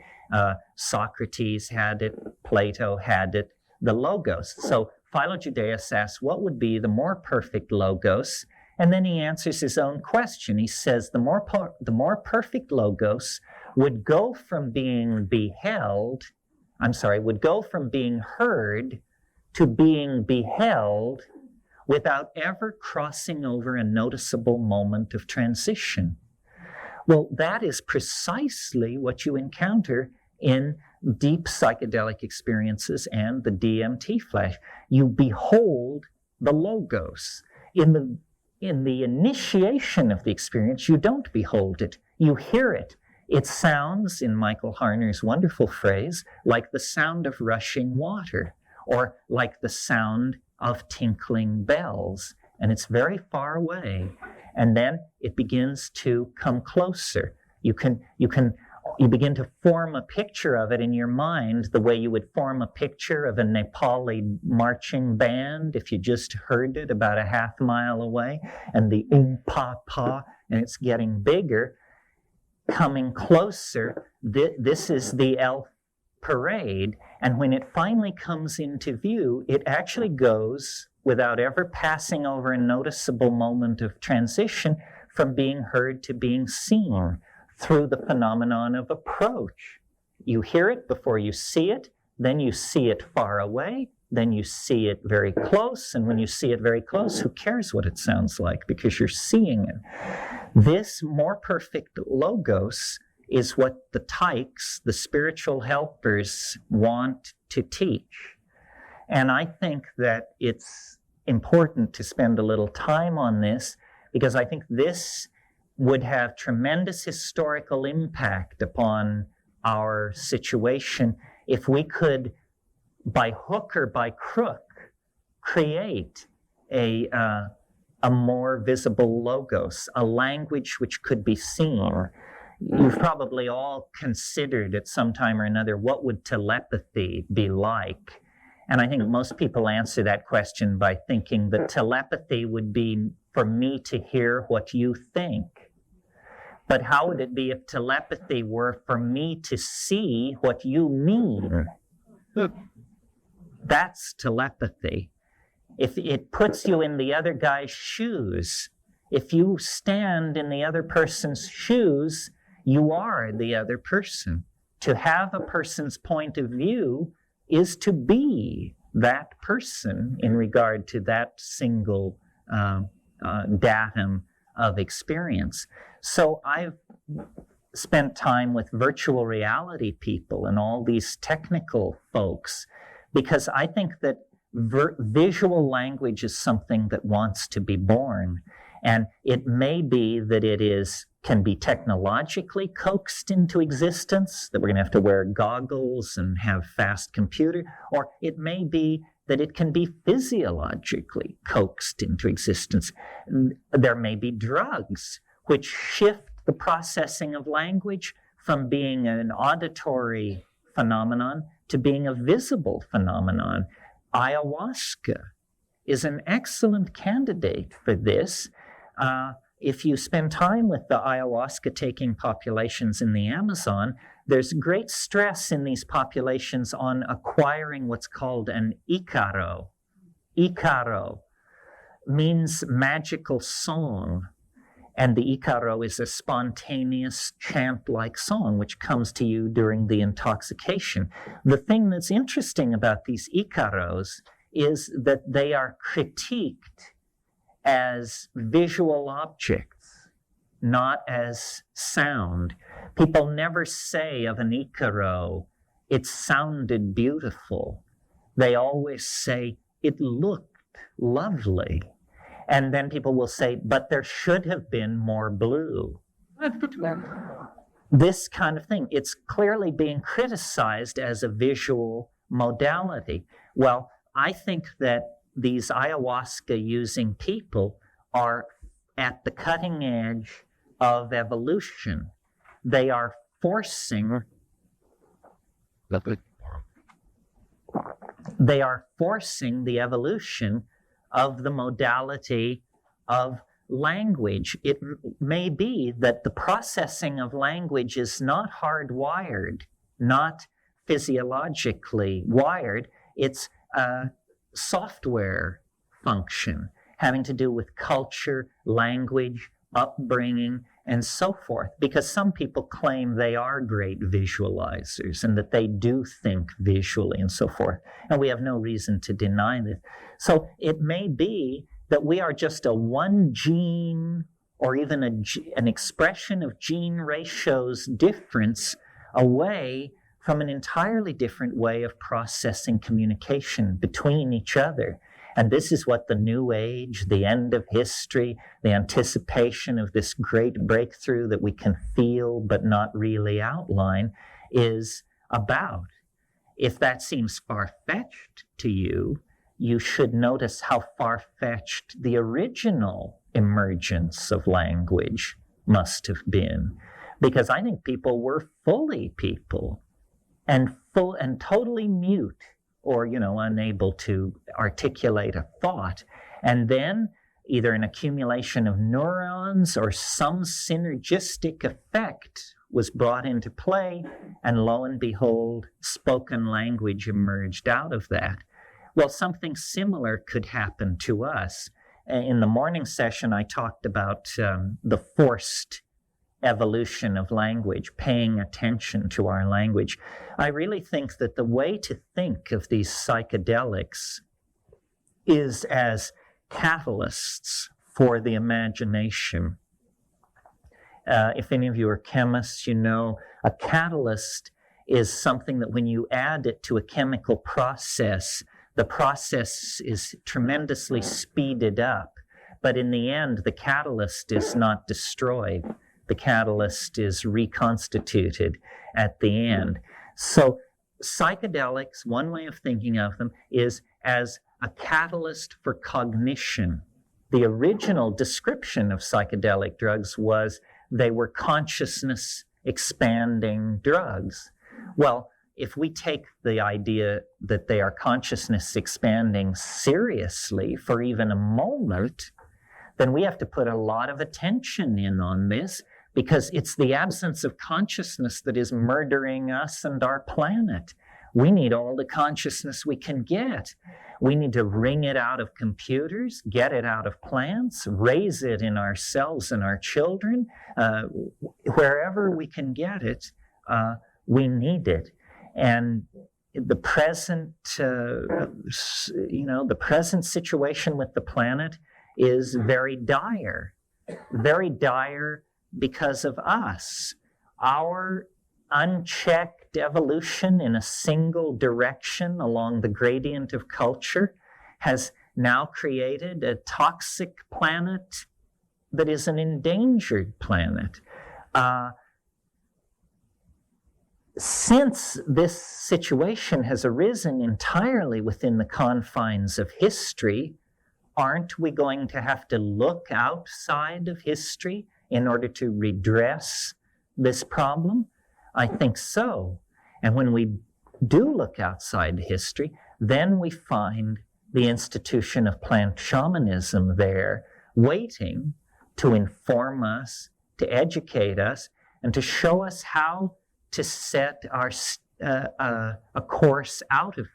Socrates had it, Plato had it, the logos. So Philo-Judaeus asks, what would be the more perfect logos? And then he answers his own question. He says, the more perfect logos would go from being would go from being heard to being beheld without ever crossing over a noticeable moment of transition. Well, that is precisely what you encounter in deep psychedelic experiences and the DMT flash. You behold the logos. In the in the initiation of the experience, you don't behold it, you hear it. It sounds, in Michael Harner's wonderful phrase, like the sound of rushing water, or like the sound of tinkling bells. And it's very far away. And then it begins to come closer. You begin to form a picture of it in your mind the way you would form a picture of a Nepali marching band if you just heard it about a half mile away, and the pa, and it's getting bigger, coming closer. This is the elf parade, and when it finally comes into view, it actually goes, without ever passing over a noticeable moment of transition, from being heard to being seen through the phenomenon of approach. You hear it before you see it, then you see it far away, then you see it very close, and when you see it very close, who cares what it sounds like, because you're seeing it. This more perfect logos is what the tykes, the spiritual helpers, want to teach. And I think that it's important to spend a little time on this, because I think this would have tremendous historical impact upon our situation if we could, by hook or by crook, create a more visible logos, a language which could be seen. You've probably all considered at some time or another, what would telepathy be like? And I think most people answer that question by thinking that telepathy would be for me to hear what you think. But how would it be if telepathy were for me to see what you mean? That's telepathy. If it puts you in the other guy's shoes, if you stand in the other person's shoes, you are the other person. To have a person's point of view is to be that person in regard to that single datum of experience. So I've spent time with virtual reality people and all these technical folks, because I think that visual language is something that wants to be born. And it may be that can be technologically coaxed into existence, that we're going to have to wear goggles and have fast computer, or it may be that it can be physiologically coaxed into existence. There may be drugs which shift the processing of language from being an auditory phenomenon to being a visible phenomenon. Ayahuasca is an excellent candidate for this. If you spend time with the ayahuasca-taking populations in the Amazon, there's great stress in these populations on acquiring what's called an icaro. Icaro means magical song. And the icaro is a spontaneous chant-like song which comes to you during the intoxication. The thing that's interesting about these icaros is that they are critiqued as visual objects, not as sound. People never say of an icaro, it sounded beautiful. They always say, it looked lovely. And then people will say, but there should have been more blue. This kind of thing, it's clearly being criticized as a visual modality. Well, I think that these ayahuasca-using people are at the cutting edge of evolution. They are forcing the evolution of the modality of language. It may be that the processing of language is not hardwired, not physiologically wired. It's a software function having to do with culture, language, upbringing, and so forth. Because some people claim they are great visualizers and that they do think visually and so forth. And we have no reason to deny this. So it may be that we are just a one gene or even an expression of gene ratios difference away from an entirely different way of processing communication between each other. And this is what the New Age, the end of history, the anticipation of this great breakthrough that we can feel but not really outline is about. If that seems far-fetched to you, you should notice how far-fetched the original emergence of language must have been. Because I think people were fully people and totally mute, or, unable to articulate a thought. And then either an accumulation of neurons or some synergistic effect was brought into play, and lo and behold, spoken language emerged out of that. Well, something similar could happen to us. In the morning session, I talked about the forced evolution of language, paying attention to our language. I really think that the way to think of these psychedelics is as catalysts for the imagination. If any of you are chemists, a catalyst is something that when you add it to a chemical process, the process is tremendously speeded up. But in the end, the catalyst is not destroyed. The catalyst is reconstituted at the end. So psychedelics, one way of thinking of them is as a catalyst for cognition. The original description of psychedelic drugs was they were consciousness expanding drugs. Well, if we take the idea that they are consciousness expanding seriously for even a moment, then we have to put a lot of attention in on this, because it's the absence of consciousness that is murdering us and our planet. We need all the consciousness we can get. We need to wring it out of computers, get it out of plants, raise it in ourselves and our children. Wherever we can get it, we need it. And the present, the present situation with the planet is very dire because of us. Our unchecked evolution in a single direction along the gradient of culture has now created a toxic planet that is an endangered planet. Since this situation has arisen entirely within the confines of history, aren't we going to have to look outside of history in order to redress this problem? I think so. And when we do look outside history, then we find the institution of plant shamanism there, waiting to inform us, to educate us, and to show us how to set our a course out of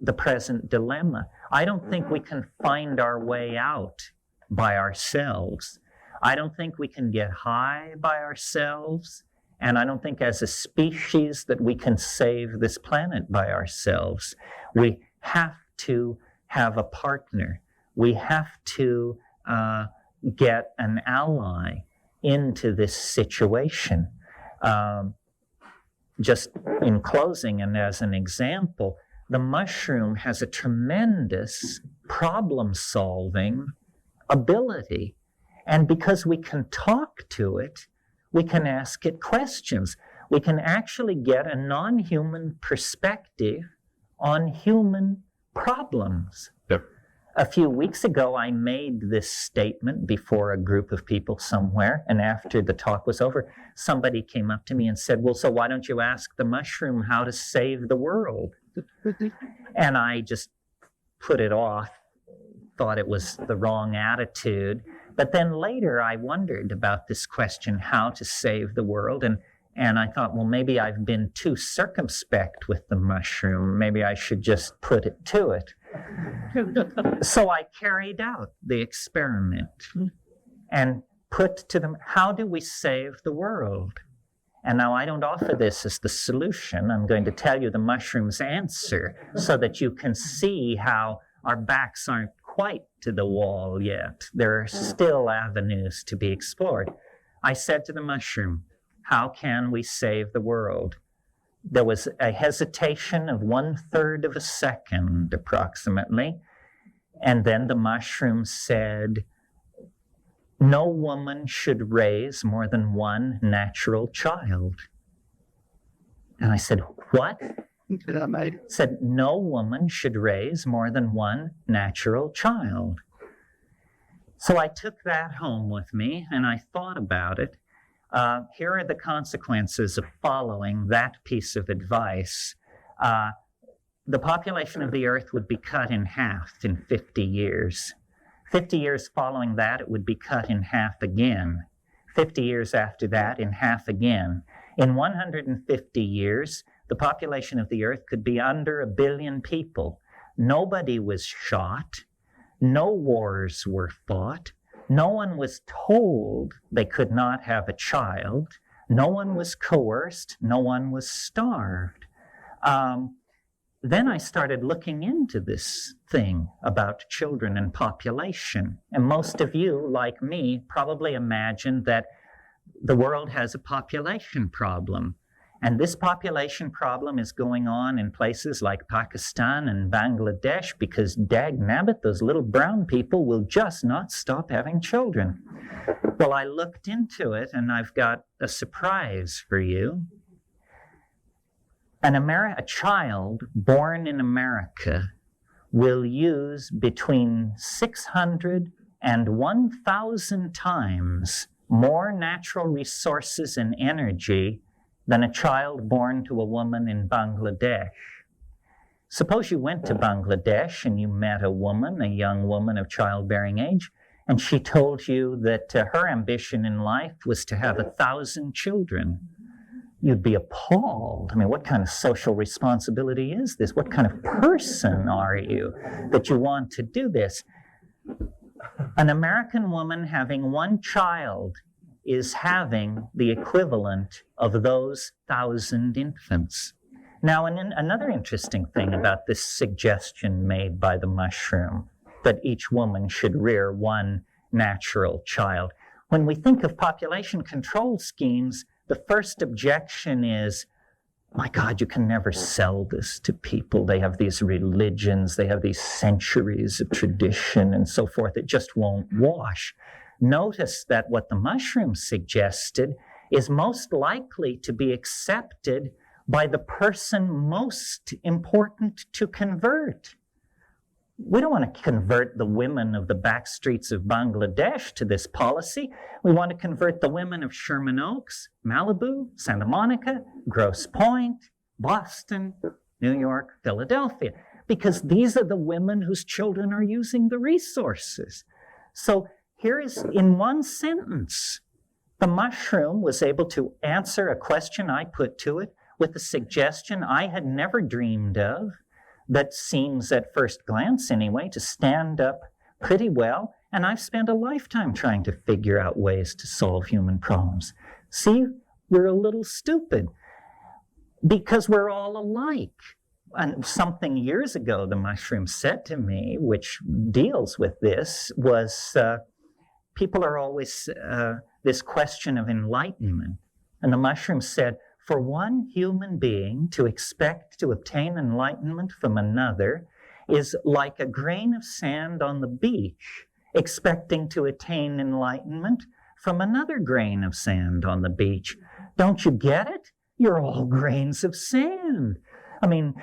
the present dilemma. I don't think we can find our way out by ourselves. I don't think we can get high by ourselves. And I don't think as a species that we can save this planet by ourselves. We have to have a partner. We have to get an ally into this situation. Just in closing and as an example, the mushroom has a tremendous problem-solving ability. And because we can talk to it, we can ask it questions. We can actually get a non-human perspective on human problems. Yep. A few weeks ago, I made this statement before a group of people somewhere, and after the talk was over, somebody came up to me and said, well, so why don't you ask the mushroom how to save the world? And I just put it off, thought it was the wrong attitude. But then later I wondered about this question, how to save the world, and I thought, well, maybe I've been too circumspect with the mushroom. Maybe I should just put it to it. So I carried out the experiment and put to them, how do we save the world? And now I don't offer this as the solution. I'm going to tell you the mushroom's answer so that you can see how our backs aren't quite to the wall yet. There are still avenues to be explored. I said to the mushroom, how can we save the world? There was a hesitation of 1/3 of a second, approximately. And then the mushroom said, no woman should raise more than one natural child. And I said, what? Said, no woman should raise more than one natural child. So I took that home with me and I thought about it. Here are the consequences of following that piece of advice. The population of the earth would be cut in half in 50 years. 50 years following that, it would be cut in half again. 50 years after that, in half again. In 150 years, the population of the earth could be under 1 billion people. Nobody was shot. No wars were fought. No one was told they could not have a child. No one was coerced. No one was starved. Then I started looking into this thing about children and population. And most of you, like me, probably imagine that the world has a population problem. And this population problem is going on in places like Pakistan and Bangladesh because, dagnabbit, those little brown people will just not stop having children. Well, I looked into it, and I've got a surprise for you. A child born in America will use between 600 and 1,000 times more natural resources and energy than a child born to a woman in Bangladesh. Suppose you went to Bangladesh and you met a woman, a young woman of childbearing age, and she told you that her ambition in life was to have 1,000 children. You'd be appalled. I mean, what kind of social responsibility is this? What kind of person are you that you want to do this? An American woman having one child is having the equivalent of those 1,000 infants. Now, another interesting thing about this suggestion made by the mushroom, that each woman should rear one natural child. When we think of population control schemes, the first objection is, my God, you can never sell this to people. They have these religions, they have these centuries of tradition and so forth. It just won't wash. Notice that what the mushroom suggested is most likely to be accepted by the person most important to convert. We don't want to convert the women of the back streets of Bangladesh to this policy. We want to convert the women of Sherman Oaks, Malibu, Santa Monica, Grosse Pointe, Boston, New York, Philadelphia, because these are the women whose children are using the resources. So here is, in one sentence, the mushroom was able to answer a question I put to it with a suggestion I had never dreamed of, that seems, at first glance anyway, to stand up pretty well, and I've spent a lifetime trying to figure out ways to solve human problems. See, we're a little stupid because we're all alike. And something years ago the mushroom said to me, which deals with this, was people are always this question of enlightenment. And the mushroom said, for one human being to expect to obtain enlightenment from another is like a grain of sand on the beach expecting to attain enlightenment from another grain of sand on the beach. Don't you get it? You're all grains of sand. I mean,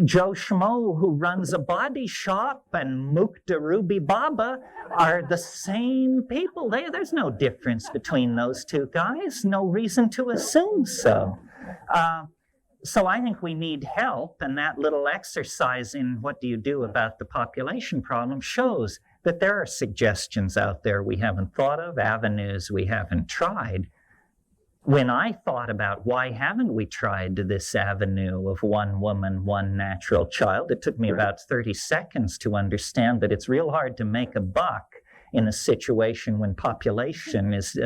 Joe Schmo, who runs a body shop, and Mukta Ruby Baba are the same people. There's no difference between those two guys. No reason to assume so. So I think we need help, and that little exercise in what do you do about the population problem shows that there are suggestions out there we haven't thought of, avenues we haven't tried. When I thought about why haven't we tried this avenue of one woman, one natural child, it took me about 30 seconds to understand that it's real hard to make a buck in a situation when population is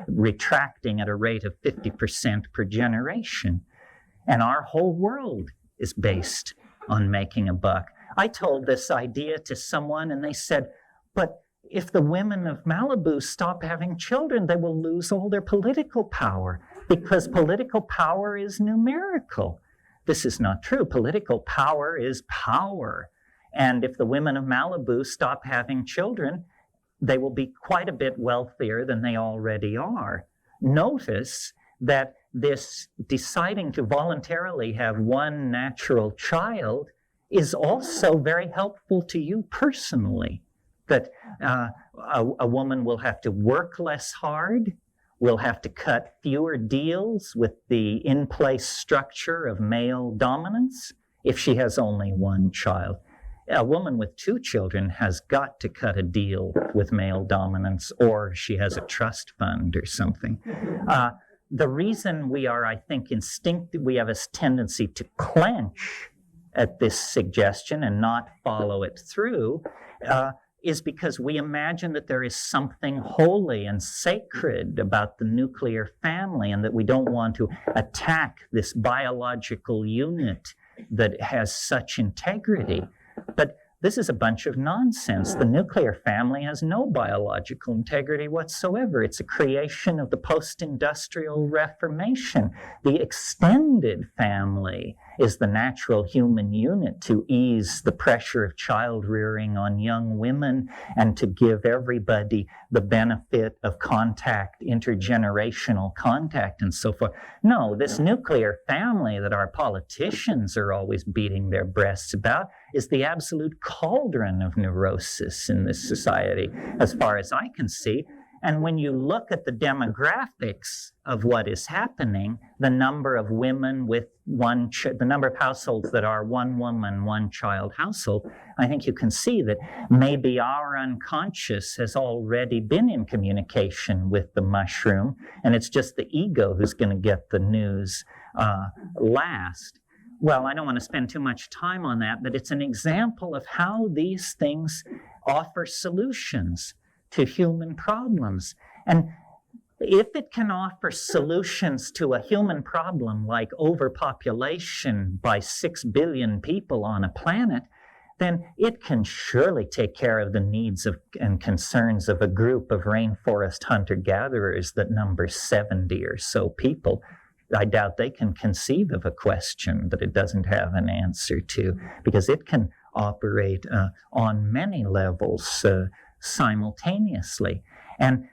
retracting at a rate of 50% per generation. And our whole world is based on making a buck. I told this idea to someone and they said, but if the women of Malibu stop having children, they will lose all their political power because political power is numerical. This is not true. Political power is power. And if the women of Malibu stop having children, they will be quite a bit wealthier than they already are. Notice that this deciding to voluntarily have one natural child is also very helpful to you personally. That a woman will have to work less hard, will have to cut fewer deals with the in-place structure of male dominance if she has only one child. A woman with 2 children has got to cut a deal with male dominance, or she has a trust fund or something. The reason we are, I think, we have a tendency to clench at this suggestion and not follow it through, is because we imagine that there is something holy and sacred about the nuclear family, and that we don't want to attack this biological unit that has such integrity. But this is a bunch of nonsense. The nuclear family has no biological integrity whatsoever. It's a creation of the post-industrial Reformation. The extended family is the natural human unit to ease the pressure of child rearing on young women and to give everybody the benefit of contact, intergenerational contact, and so forth. No, this nuclear family that our politicians are always beating their breasts about is the absolute cauldron of neurosis in this society, as far as I can see. And when you look at the demographics of what is happening, the number of women with the number of households that are one woman, one child household, I think you can see that maybe our unconscious has already been in communication with the mushroom, and it's just the ego who's going to get the news last. Well, I don't want to spend too much time on that, but it's an example of how these things offer solutions to human problems. And if it can offer solutions to a human problem like overpopulation by 6 billion people on a planet, then it can surely take care of the needs and concerns of a group of rainforest hunter-gatherers that numbers 70 or so people. I doubt they can conceive of a question that it doesn't have an answer to, because it can operate on many levels simultaneously. And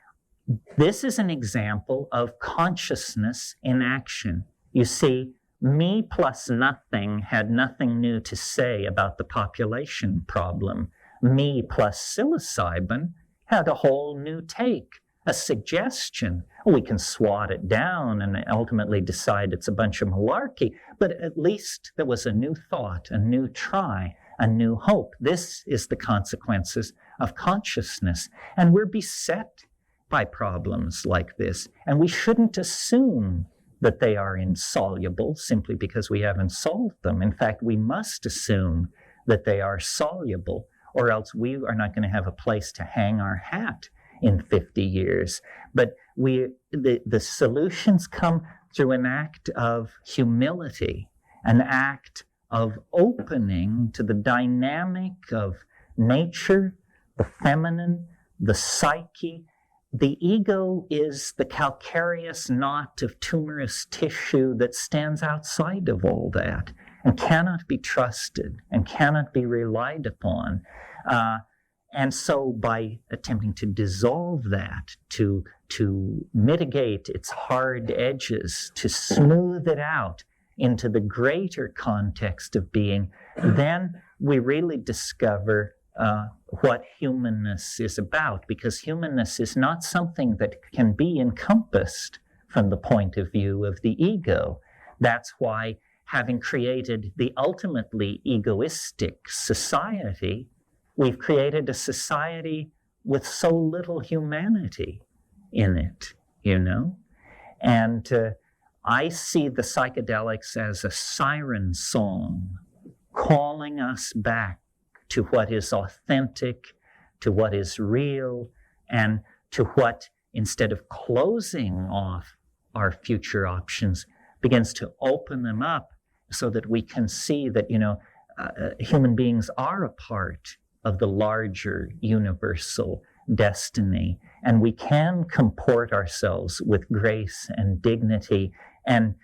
this is an example of consciousness in action. You see, me plus nothing had nothing new to say about the population problem. Me plus psilocybin had a whole new take, a suggestion. We can swat it down and ultimately decide it's a bunch of malarkey, but at least there was a new thought, a new try, a new hope. This is the consequences of consciousness. And we're beset by problems like this. And we shouldn't assume that they are insoluble simply because we haven't solved them. In fact, we must assume that they are soluble, or else we are not going to have a place to hang our hat in 50 years. But the solutions come through an act of humility, an act of opening to the dynamic of nature, the feminine, the psyche. The ego is the calcareous knot of tumorous tissue that stands outside of all that and cannot be trusted and cannot be relied upon. And so by attempting to dissolve that, to mitigate its hard edges, to smooth it out into the greater context of being, then we really discover what humanness is about, because humanness is not something that can be encompassed from the point of view of the ego. That's why, having created the ultimately egoistic society, we've created a society with so little humanity in it, you know? And I see the psychedelics as a siren song calling us back to what is authentic, to what is real, and to what, instead of closing off our future options, begins to open them up so that we can see that, you know, human beings are a part of the larger universal destiny, and we can comport ourselves with grace and dignity and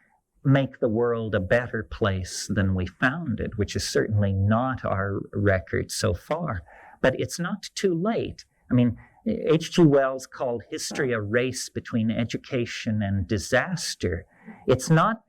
make the world a better place than we found it, which is certainly not our record so far. But it's not too late. I mean, H.G. Wells called history a race between education and disaster. It's not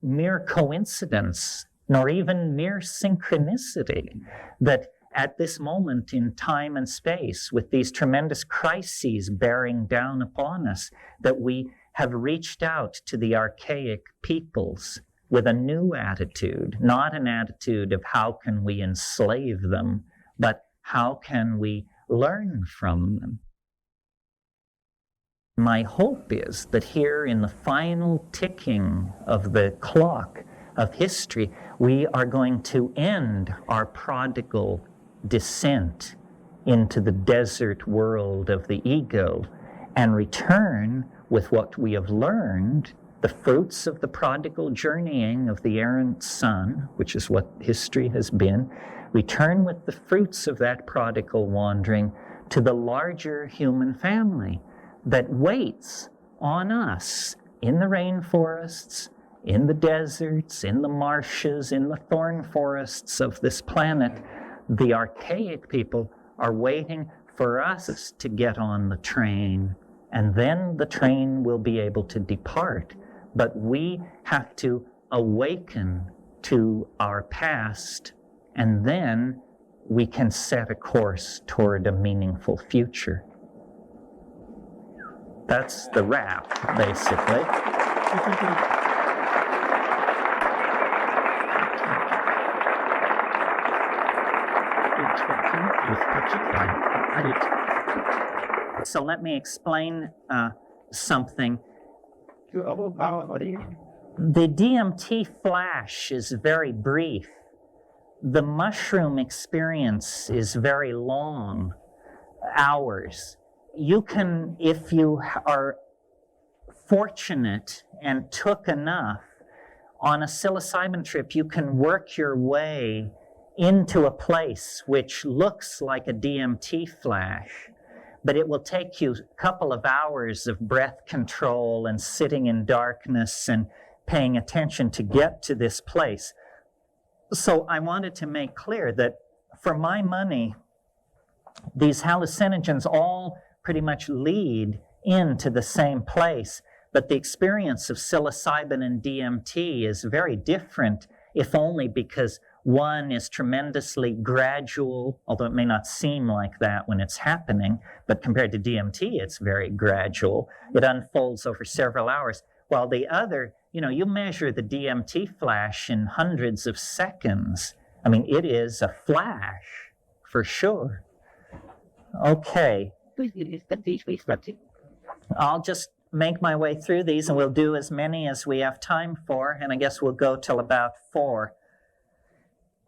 mere coincidence, nor even mere synchronicity, that at this moment in time and space, with these tremendous crises bearing down upon us, that we have reached out to the archaic peoples with a new attitude, not an attitude of how can we enslave them, but how can we learn from them. My hope is that here in the final ticking of the clock of history, we are going to end our prodigal descent into the desert world of the ego and return with what we have learned, the fruits of the prodigal journeying of the errant son, which is what history has been, return with the fruits of that prodigal wandering to the larger human family that waits on us in the rainforests, in the deserts, in the marshes, in the thorn forests of this planet. The archaic people are waiting for us to get on the train, and then the train will be able to depart. But we have to awaken to our past, and then we can set a course toward a meaningful future. That's the wrap, basically. So let me explain something. The DMT flash is very brief. The mushroom experience is very long, hours. You can, if you are fortunate and took enough, on a psilocybin trip, you can work your way into a place which looks like a DMT flash, but it will take you a couple of hours of breath control and sitting in darkness and paying attention to get to this place. So I wanted to make clear that for my money, these hallucinogens all pretty much lead into the same place, but the experience of psilocybin and DMT is very different, if only because one is tremendously gradual, although it may not seem like that when it's happening, but compared to DMT, it's very gradual. It unfolds over several hours, while the other, you measure the DMT flash in hundreds of seconds. I mean, it is a flash, for sure. Okay. I'll just make my way through these, and we'll do as many as we have time for, and I guess we'll go till about 4.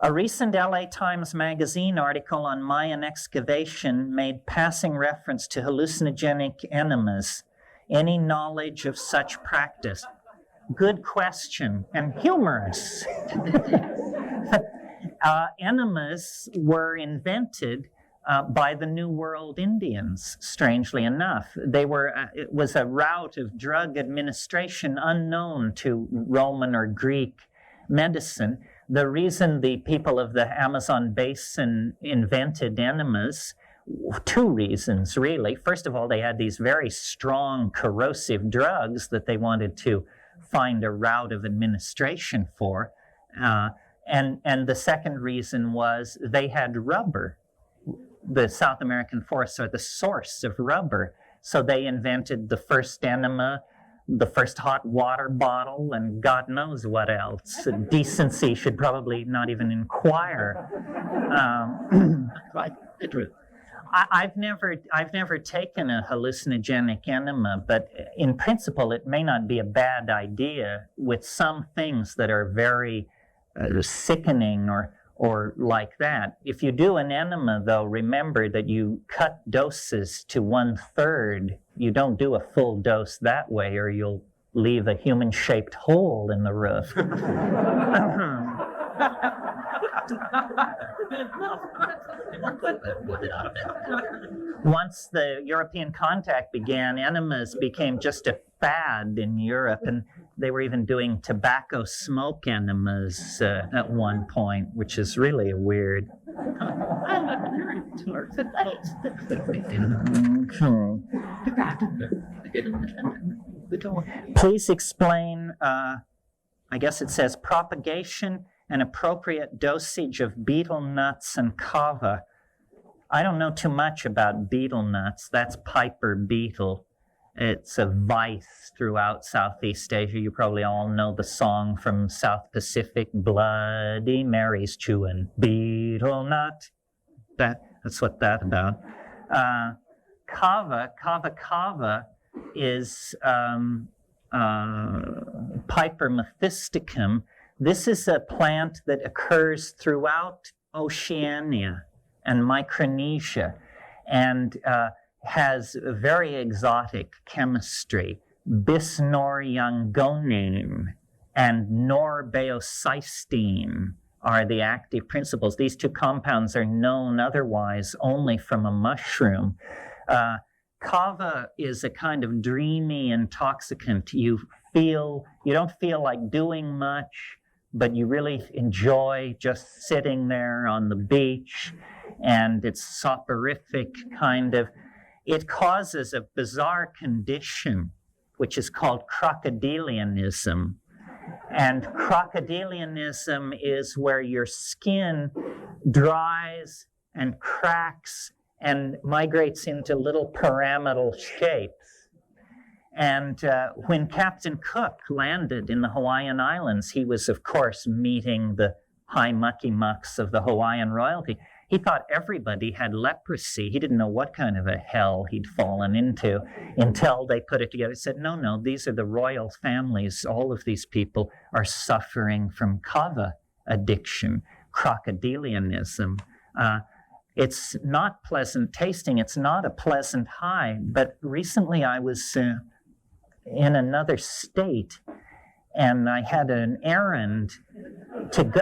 A recent LA Times Magazine article on Mayan excavation made passing reference to hallucinogenic enemas. Any knowledge of such practice? Good question, and humorous. Enemas were invented by the New World Indians, strangely enough. It was a route of drug administration unknown to Roman or Greek medicine. The reason the people of the Amazon basin invented enemas, 2 reasons, really. First of all, they had these very strong corrosive drugs that they wanted to find a route of administration for. And the second reason was they had rubber. The South American forests are the source of rubber. So they invented the first enema, the first hot water bottle, and God knows what else. Decency should probably not even inquire. I've never taken a hallucinogenic enema, but in principle, it may not be a bad idea with some things that are very sickening or like that. If you do an enema, though, remember that you cut doses to 1/3. You don't do a full dose that way, or you'll leave a human-shaped hole in the roof. Once the European contact began, enemas became just a fad in Europe, and they were even doing tobacco smoke enemas at one point, which is really weird. Please explain, I guess it says, propagation and appropriate dosage of betel nuts and kava. I don't know too much about betel nuts. That's Piper beetle. It's a vice throughout Southeast Asia. You probably all know the song from South Pacific, Bloody Mary's chewing betel nut. That's what that's about. Kava is Piper methysticum. This is a plant that occurs throughout Oceania and Micronesia, and has a very exotic chemistry. Bisnoryangonine and norbeocysteine are the active principles. These two compounds are known otherwise only from a mushroom. Kava is a kind of dreamy intoxicant. You don't feel like doing much, but you really enjoy just sitting there on the beach, and it's soporific kind of. It causes a bizarre condition, which is called crocodilianism. And crocodilianism is where your skin dries and cracks and migrates into little pyramidal shapes. And when Captain Cook landed in the Hawaiian Islands, he was, of course, meeting the high mucky mucks of the Hawaiian royalty. He thought everybody had leprosy. He didn't know what kind of a hell he'd fallen into until they put it together. He said, no, these are the royal families. All of these people are suffering from kava addiction, crocodilianism. It's not pleasant tasting. It's not a pleasant high. But recently I was in another state, and I had an errand to go.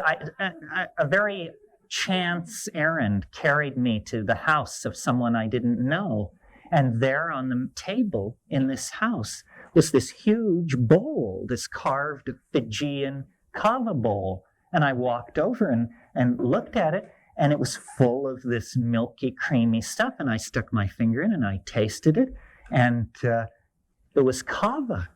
A very chance errand carried me to the house of someone I didn't know. And there on the table in this house was this huge bowl, this carved Fijian kava bowl. And I walked over and looked at it, and it was full of this milky, creamy stuff. And I stuck my finger in and I tasted it, and it was kava.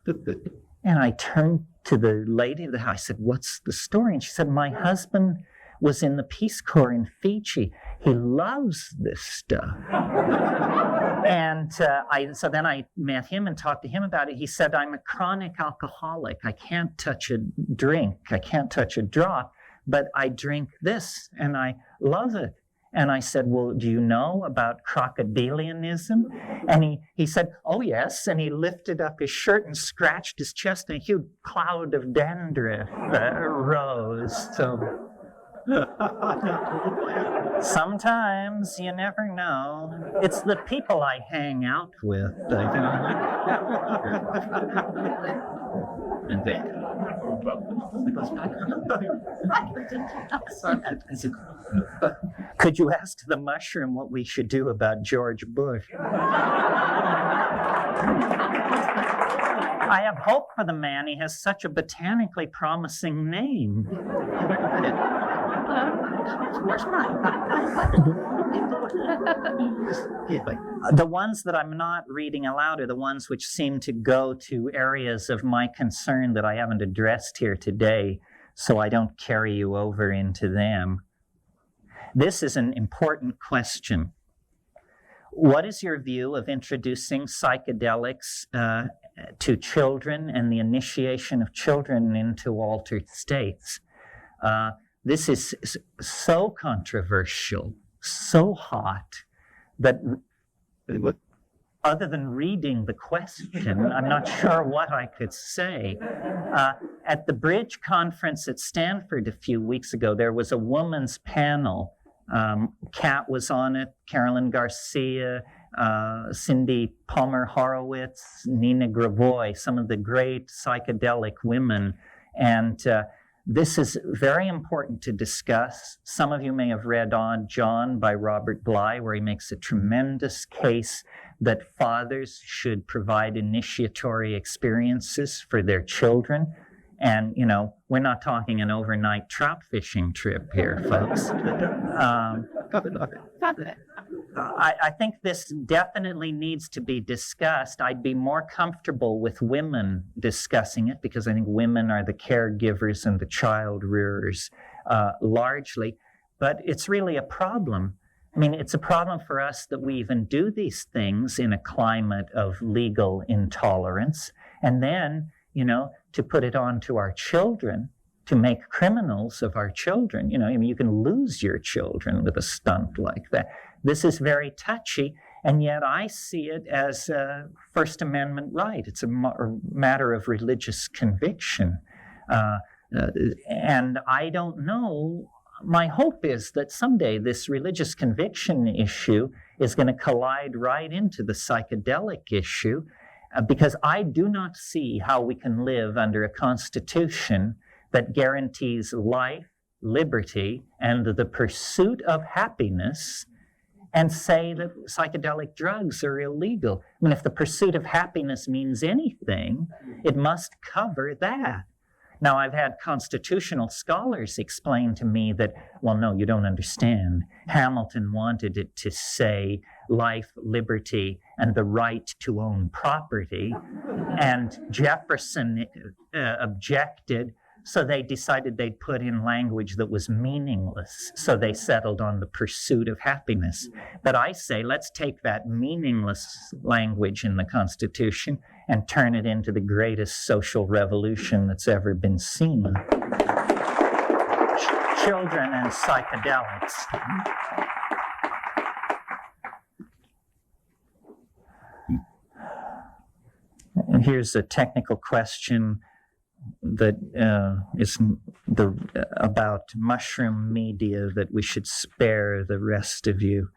And I turned to the lady of the house. I said, "What's the story?" And she said, "My husband was in the Peace Corps in Fiji. He loves this stuff." And so then I met him and talked to him about it. He said, "I'm a chronic alcoholic. I can't touch a drink. I can't touch a drop, but I drink this and I love it." And I said, "Well, do you know about crocodilianism?" And he said, "Oh, yes." And he lifted up his shirt and scratched his chest, and a huge cloud of dandruff rose. So sometimes you never know. It's the people I hang out with. Could you ask the mushroom what we should do about George Bush? I have hope for the man. He has such a botanically promising name. The ones that I'm not reading aloud are the ones which seem to go to areas of my concern that I haven't addressed here today, so I don't carry you over into them. This is an important question. What is your view of introducing psychedelics to children and the initiation of children into altered states? This is so controversial, so hot, that other than reading the question, I'm not sure what I could say. At the Bridge Conference at Stanford a few weeks ago, there was a woman's panel. Kat was on it, Carolyn Garcia, Cindy Palmer-Horowitz, Nina Gravois, some of the great psychedelic women. And This is very important to discuss. Some of you may have read On John by Robert Bly, where he makes a tremendous case that fathers should provide initiatory experiences for their children. And, you know, we're not talking an overnight trout fishing trip here, folks. I think this definitely needs to be discussed. I'd be more comfortable with women discussing it because I think women are the caregivers and the child rearers largely. But it's really a problem. I mean, it's a problem for us that we even do these things in a climate of legal intolerance. And then, you know, to put it on to our children, to make criminals of our children. You know, I mean, you can lose your children with a stunt like that. This is very touchy, and yet I see it as a First Amendment right. It's a matter of religious conviction. And I don't know, my hope is that someday this religious conviction issue is going to collide right into the psychedelic issue, because I do not see how we can live under a constitution that guarantees life, liberty, and the pursuit of happiness, and say that psychedelic drugs are illegal. I mean, if the pursuit of happiness means anything, it must cover that. Now, I've had constitutional scholars explain to me that, well, no, you don't understand. Hamilton wanted it to say life, liberty, and the right to own property, and Jefferson objected. So they decided they'd put in language that was meaningless. So they settled on the pursuit of happiness. But I say, let's take that meaningless language in the Constitution and turn it into the greatest social revolution that's ever been seen. Children and psychedelics. And here's a technical question that is about mushroom media that we should spare the rest of you.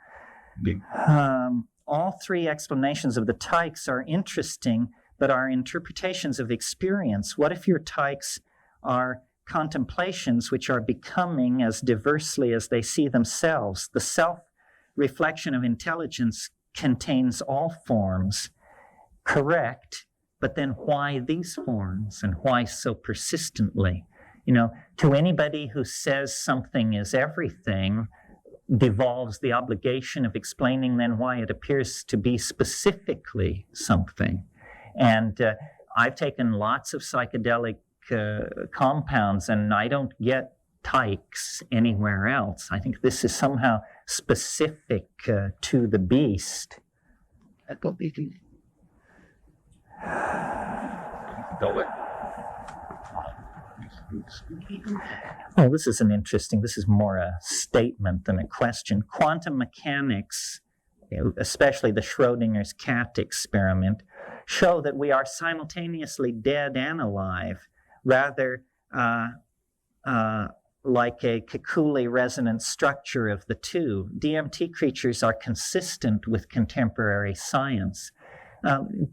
All three explanations of the tykes are interesting, but are interpretations of experience. What if your tykes are contemplations which are becoming as diversely as they see themselves? The self-reflection of intelligence contains all forms. Correct. But then why these forms, and why so persistently? You know, to anybody who says something is everything devolves the obligation of explaining then why it appears to be specifically something. And I've taken lots of psychedelic compounds, and I don't get tykes anywhere else. I think this is somehow specific to the beast. Oh, this is this is more a statement than a question. Quantum mechanics, especially the Schrodinger's cat experiment, show that we are simultaneously dead and alive, rather like a Kekule resonance structure of the two. DMT creatures are consistent with contemporary science.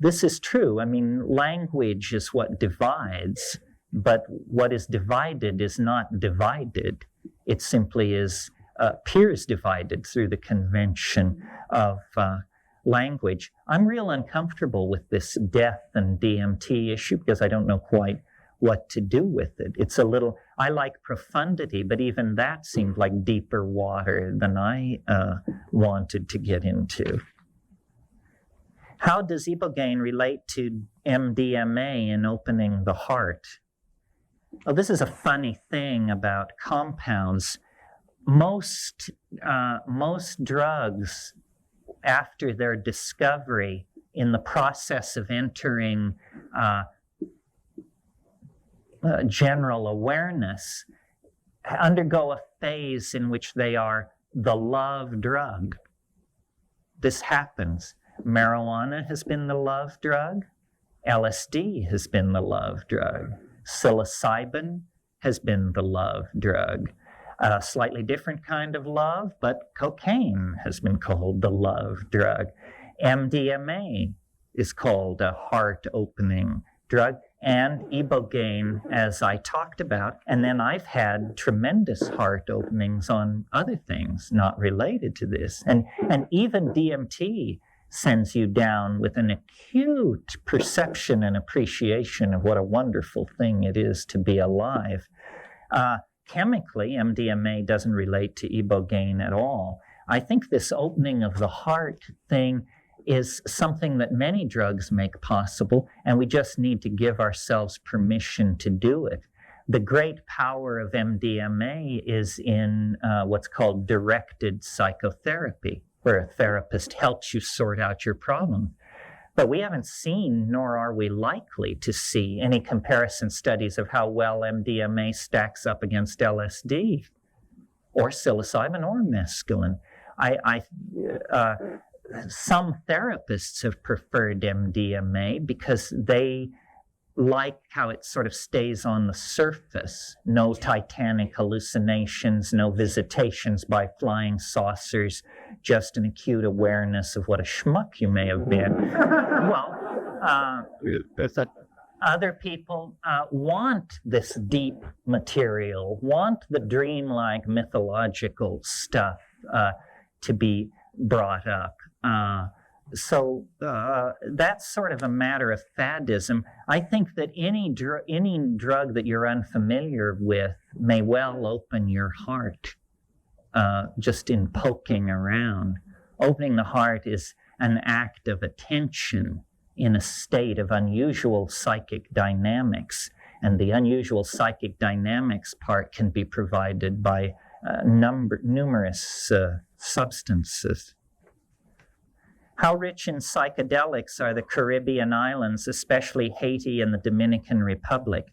This is true. I mean, language is what divides, but what is divided is not divided. It simply appears divided through the convention of language. I'm real uncomfortable with this death and DMT issue because I don't know quite what to do with it. It's a little, I like profundity, but even that seemed like deeper water than I wanted to get into. How does ibogaine relate to MDMA in opening the heart? Well, this is a funny thing about compounds. Most drugs, after their discovery, in the process of entering general awareness, undergo a phase in which they are the love drug. This happens. Marijuana has been the love drug. LSD has been the love drug. Psilocybin has been the love drug. A slightly different kind of love, but cocaine has been called the love drug. MDMA is called a heart-opening drug. and ibogaine, as I talked about. And then I've had tremendous heart openings on other things not related to this. And even DMT sends you down with an acute perception and appreciation of what a wonderful thing it is to be alive. Chemically, MDMA doesn't relate to ibogaine at all. I think this opening of the heart thing is something that many drugs make possible, and we just need to give ourselves permission to do it. The great power of MDMA is in what's called directed psychotherapy, where a therapist helps you sort out your problem. But we haven't seen, nor are we likely to see, any comparison studies of how well MDMA stacks up against LSD or psilocybin or mescaline. Some therapists have preferred MDMA because they like how it sort of stays on the surface. No titanic hallucinations, no visitations by flying saucers, just an acute awareness of what a schmuck you may have been. Well, other people want this deep material, want the dreamlike mythological stuff to be brought up. So that's sort of a matter of fadism. I think that any drug that you're unfamiliar with may well open your heart just in poking around. Opening the heart is an act of attention in a state of unusual psychic dynamics. And the unusual psychic dynamics part can be provided by numerous substances. How rich in psychedelics are the Caribbean islands, especially Haiti and the Dominican Republic?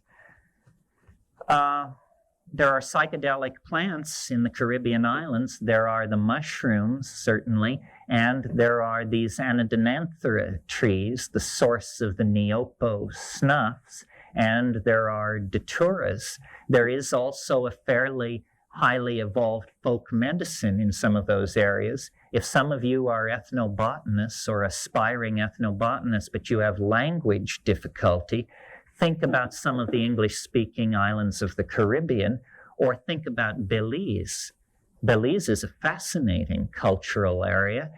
There are psychedelic plants in the Caribbean islands. There are the mushrooms, certainly, and there are these Anodonanthera trees, the source of the Niopo snuffs, and there are daturas. There is also a fairly highly evolved folk medicine in some of those areas. If some of you are ethnobotanists or aspiring ethnobotanists, but you have language difficulty, think about some of the English-speaking islands of the Caribbean, or think about Belize. Belize is a fascinating cultural area.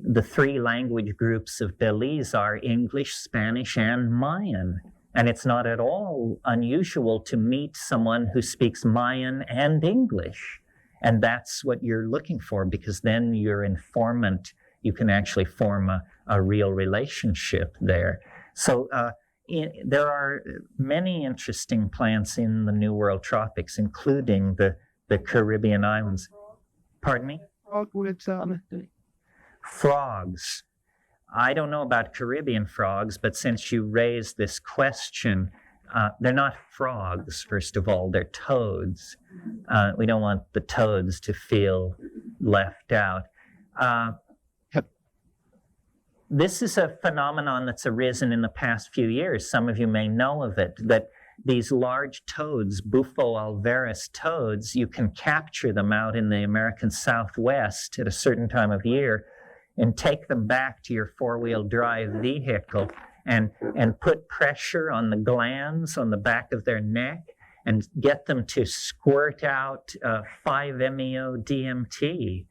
The three language groups of Belize are English, Spanish, and Mayan. And it's not at all unusual to meet someone who speaks Mayan and English. And that's what you're looking for, because then your informant, you can actually form a real relationship there. So there are many interesting plants in the New World tropics, including the Caribbean islands. Pardon me? Frogs. I don't know about Caribbean frogs, but since you raised this question, they're not frogs, first of all, they're toads. We don't want the toads to feel left out. This is a phenomenon that's arisen in the past few years. Some of you may know of it, that these large toads, Bufo alvaris toads, you can capture them out in the American Southwest at a certain time of year and take them back to your four-wheel drive vehicle and put pressure on the glands on the back of their neck and get them to squirt out 5-MeO DMT,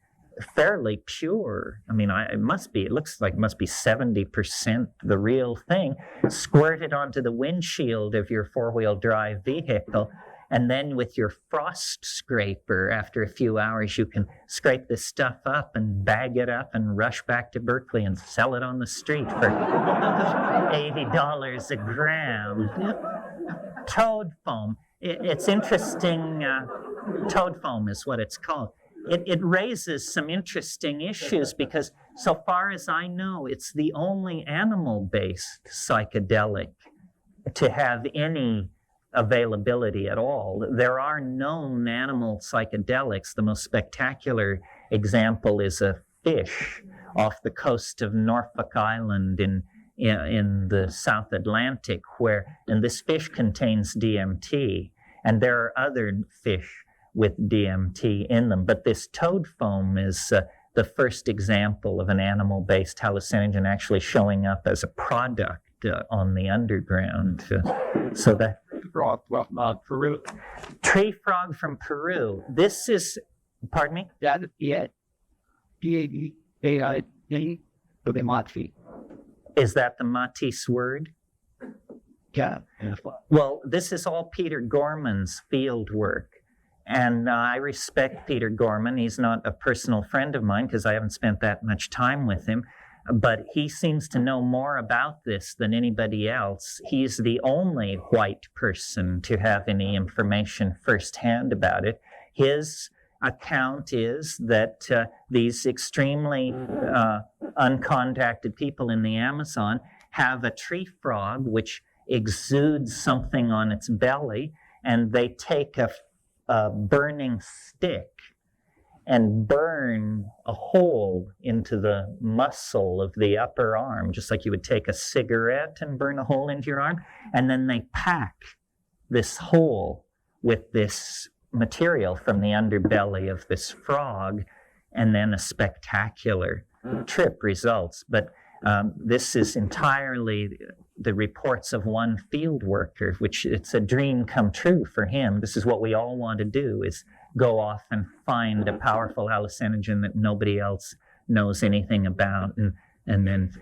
fairly pure. I mean, it looks like it must be 70% the real thing. Squirt it onto the windshield of your four-wheel drive vehicle, and then with your frost scraper, after a few hours, you can scrape this stuff up and bag it up and rush back to Berkeley and sell it on the street for $80 a gram. Toad foam. It's interesting. Toad foam is what it's called. It raises some interesting issues because, so far as I know, it's the only animal-based psychedelic to have any availability at all. There are known animal psychedelics. The most spectacular example is a fish off the coast of Norfolk Island in the South Atlantic, and this fish contains DMT, and there are other fish with DMT in them. But this toad foam is the first example of an animal-based hallucinogen actually showing up as a product on the underground. So that Frog, well, not Peru. tree frog from Peru. This is, pardon me? That, yeah. D-A-I-N, to the Mati. Is that the Matisse word? Yeah. Well, this is all Peter Gorman's field work. And I respect Peter Gorman. He's not a personal friend of mine because I haven't spent that much time with him. But he seems to know more about this than anybody else. He's the only white person to have any information firsthand about it. His account is that these extremely uncontacted people in the Amazon have a tree frog which exudes something on its belly, and they take a burning stick and burn a hole into the muscle of the upper arm, just like you would take a cigarette and burn a hole into your arm. And then they pack this hole with this material from the underbelly of this frog, and then a spectacular trip results. But this is entirely the reports of one field worker, which it's a dream come true for him. This is what we all want to do, is go off and find a powerful hallucinogen that nobody else knows anything about, and then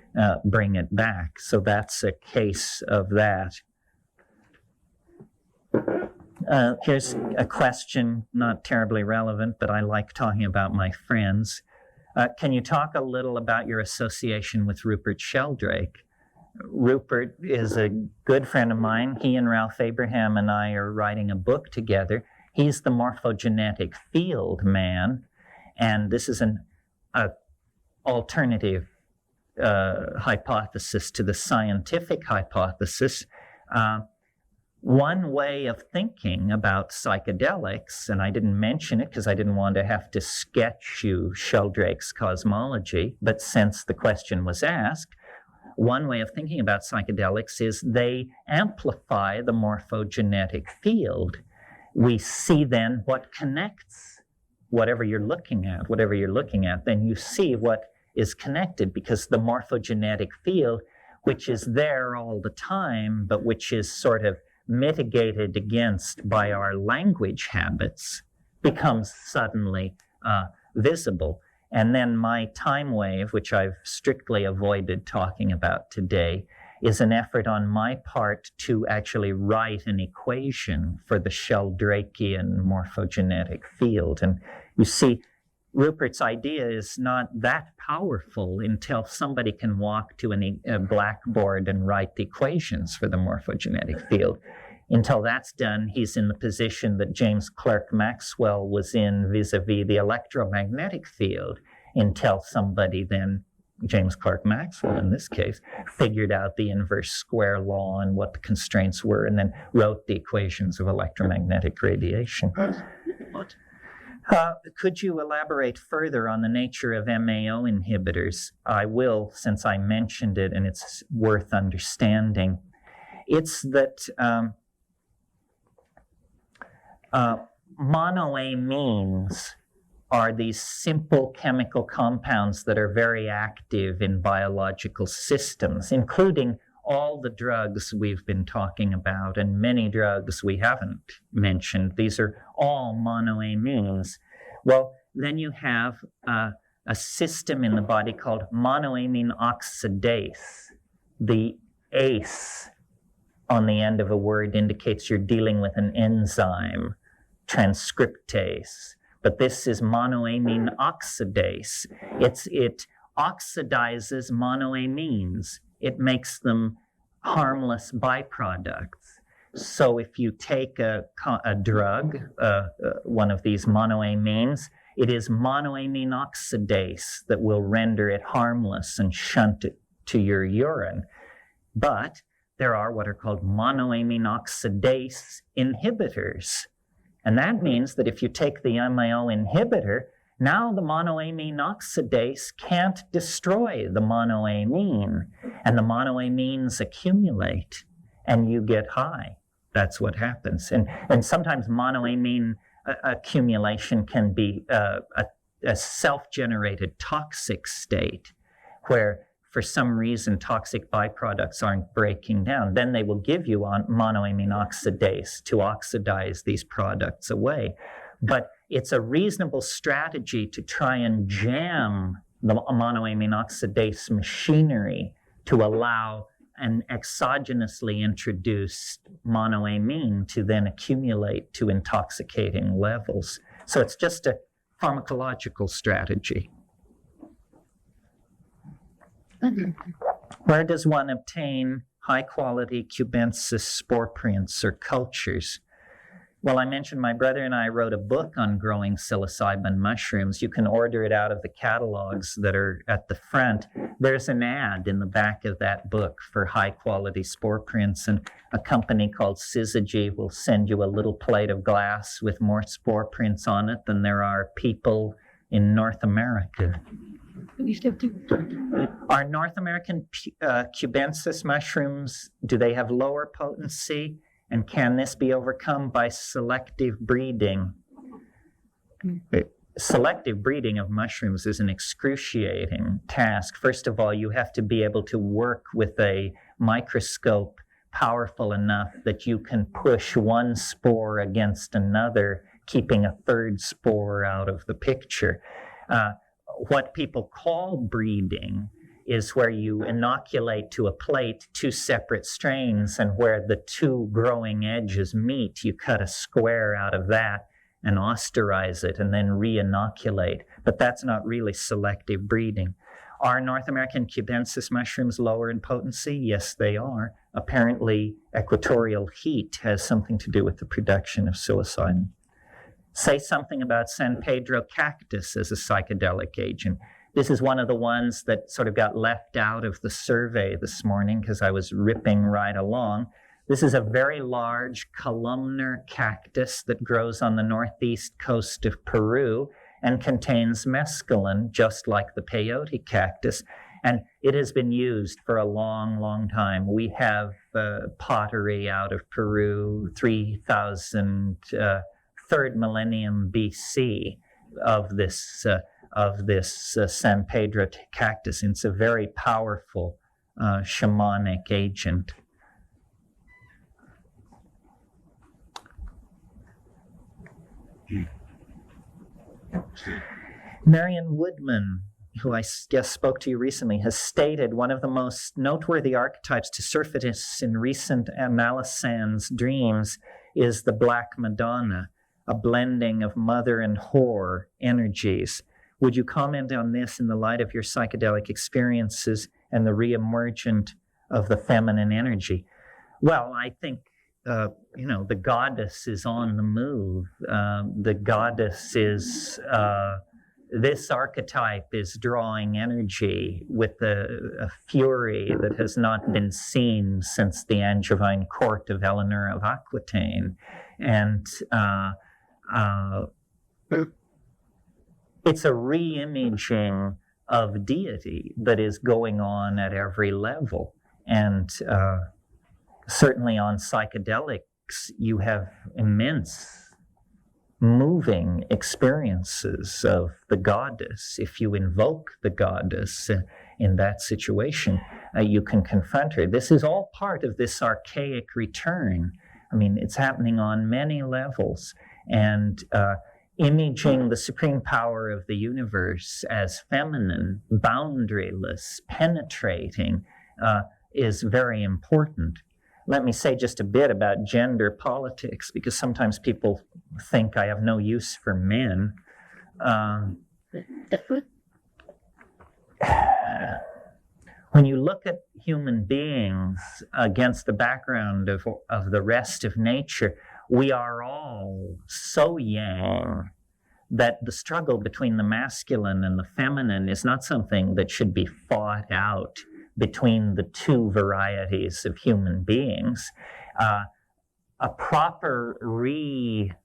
bring it back. So that's a case of that. Here's a question, not terribly relevant, but I like talking about my friends. Can you talk a little about your association with Rupert Sheldrake? Rupert is a good friend of mine. He and Ralph Abraham and I are writing a book together. He's the morphogenetic field man, and this is an alternative hypothesis to the scientific hypothesis. One way of thinking about psychedelics, and I didn't mention it because I didn't want to have to sketch you Sheldrake's cosmology, but since the question was asked, one way of thinking about psychedelics is they amplify the morphogenetic field. We see then what connects whatever you're looking at, then you see what is connected, because the morphogenetic field, which is there all the time, but which is sort of mitigated against by our language habits, becomes suddenly visible. And then my time wave, which I've strictly avoided talking about today, is an effort on my part to actually write an equation for the Sheldrakean morphogenetic field. And you see, Rupert's idea is not that powerful until somebody can walk to a blackboard and write the equations for the morphogenetic field. Until that's done, he's in the position that James Clerk Maxwell was in vis-a-vis the electromagnetic field, until somebody then, James Clerk Maxwell in this case, figured out the inverse square law and what the constraints were, and then wrote the equations of electromagnetic radiation. Could you elaborate further on the nature of MAO inhibitors? I will, since I mentioned it and it's worth understanding. It's that monoamines are these simple chemical compounds that are very active in biological systems, including all the drugs we've been talking about and many drugs we haven't mentioned. These are all monoamines. Well, then you have a system in the body called monoamine oxidase. The ACE on the end of a word indicates you're dealing with an enzyme, transcriptase. But this is monoamine oxidase. It oxidizes monoamines. It makes them harmless byproducts. So if you take a drug, one of these monoamines, it is monoamine oxidase that will render it harmless and shunt it to your urine. But there are what are called monoamine oxidase inhibitors. And that means that if you take the MAO inhibitor, now the monoamine oxidase can't destroy the monoamine, and the monoamines accumulate, and you get high. That's what happens. And sometimes monoamine accumulation can be a self-generated toxic state, where for some reason toxic byproducts aren't breaking down, then they will give you monoamine oxidase to oxidize these products away. But it's a reasonable strategy to try and jam the monoamine oxidase machinery to allow an exogenously introduced monoamine to then accumulate to intoxicating levels. So it's just a pharmacological strategy. Where does one obtain high-quality cubensis spore prints or cultures? Well, I mentioned my brother and I wrote a book on growing psilocybin mushrooms. You can order it out of the catalogs that are at the front. There's an ad in the back of that book for high-quality spore prints, and a company called Syzygy will send you a little plate of glass with more spore prints on it than there are people in North America. Are North American cubensis mushrooms, do they have lower potency? And can this be overcome by selective breeding? Selective breeding of mushrooms is an excruciating task. First of all, you have to be able to work with a microscope powerful enough that you can push one spore against another, keeping a third spore out of the picture. What people call breeding is where you inoculate to a plate two separate strains, and where the two growing edges meet, you cut a square out of that and austerize it and then re-inoculate. But that's not really selective breeding. Are North American cubensis mushrooms lower in potency? Yes, they are. Apparently, equatorial heat has something to do with the production of psilocybin. Say something about San Pedro cactus as a psychedelic agent. This is one of the ones that sort of got left out of the survey this morning because I was ripping right along. This is a very large columnar cactus that grows on the northeast coast of Peru and contains mescaline, just like the peyote cactus. And it has been used for a long, long time. We have pottery out of Peru, 3,000, third millennium BC of this San Pedro cactus. It's a very powerful shamanic agent. Marion Woodman, who I guess spoke to you recently, has stated one of the most noteworthy archetypes to surface in recent Malisan's dreams is the Black Madonna, a blending of mother and whore energies. Would you comment on this in the light of your psychedelic experiences and the re-emergent of the feminine energy? Well, I think, the goddess is on the move. The goddess is, this archetype is drawing energy with a fury that has not been seen since the Angevine court of Eleanor of Aquitaine. And it's a re-imaging of deity that is going on at every level. And certainly on psychedelics, you have immense moving experiences of the goddess. If you invoke the goddess in that situation, you can confront her. This is all part of this archaic return. I mean, it's happening on many levels. And imaging the supreme power of the universe as feminine, boundaryless, penetrating, is very important. Let me say just a bit about gender politics, because sometimes people think I have no use for men. When you look at human beings against the background of the rest of nature, we are all so yang that the struggle between the masculine and the feminine is not something that should be fought out between the two varieties of human beings. A proper reconnection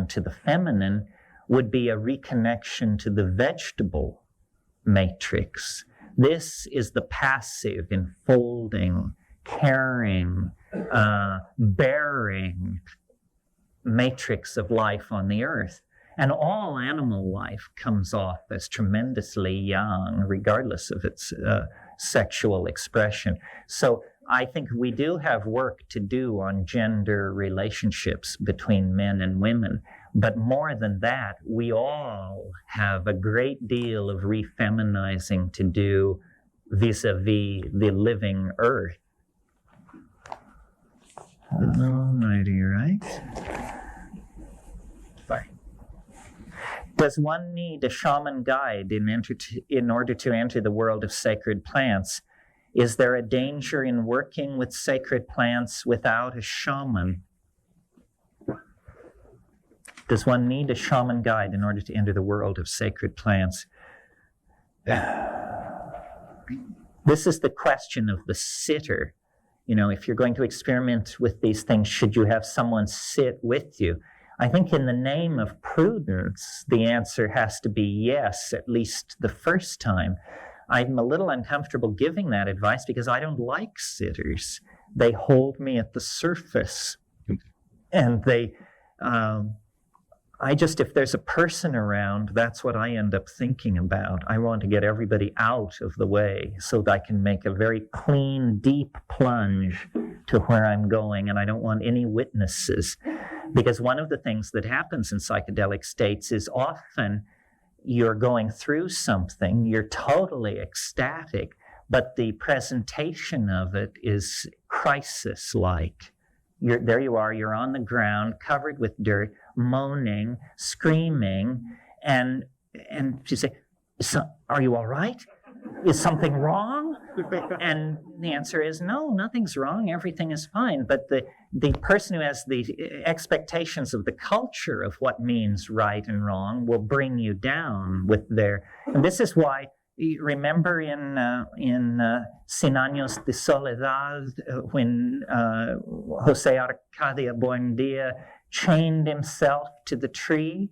to the feminine would be a reconnection to the vegetable matrix. This is the passive, enfolding, caring, bearing matrix of life on the earth. And all animal life comes off as tremendously young, regardless of its sexual expression. So I think we do have work to do on gender relationships between men and women. But more than that, we all have a great deal of refeminizing to do vis-a-vis the living earth. Alrighty, right? Bye. Does one need a shaman guide in order to enter the world of sacred plants? Is there a danger in working with sacred plants without a shaman? Does one need a shaman guide in order to enter the world of sacred plants? This is the question of the sitter. You know, if you're going to experiment with these things, should you have someone sit with you? I think in the name of prudence, the answer has to be yes, at least the first time. I'm a little uncomfortable giving that advice because I don't like sitters. They hold me at the surface. And if there's a person around, that's what I end up thinking about. I want to get everybody out of the way so that I can make a very clean, deep plunge to where I'm going, and I don't want any witnesses. Because one of the things that happens in psychedelic states is often you're going through something, you're totally ecstatic, but the presentation of it is crisis-like. There you are, you're on the ground, covered with dirt, moaning, screaming, and you say, are you all right? Is something wrong? And the answer is no, nothing's wrong, everything is fine. But the person who has the expectations of the culture of what means right and wrong will bring you down with and this is why, remember in Cien Años de Soledad, when José Arcadia Buendía chained himself to the tree?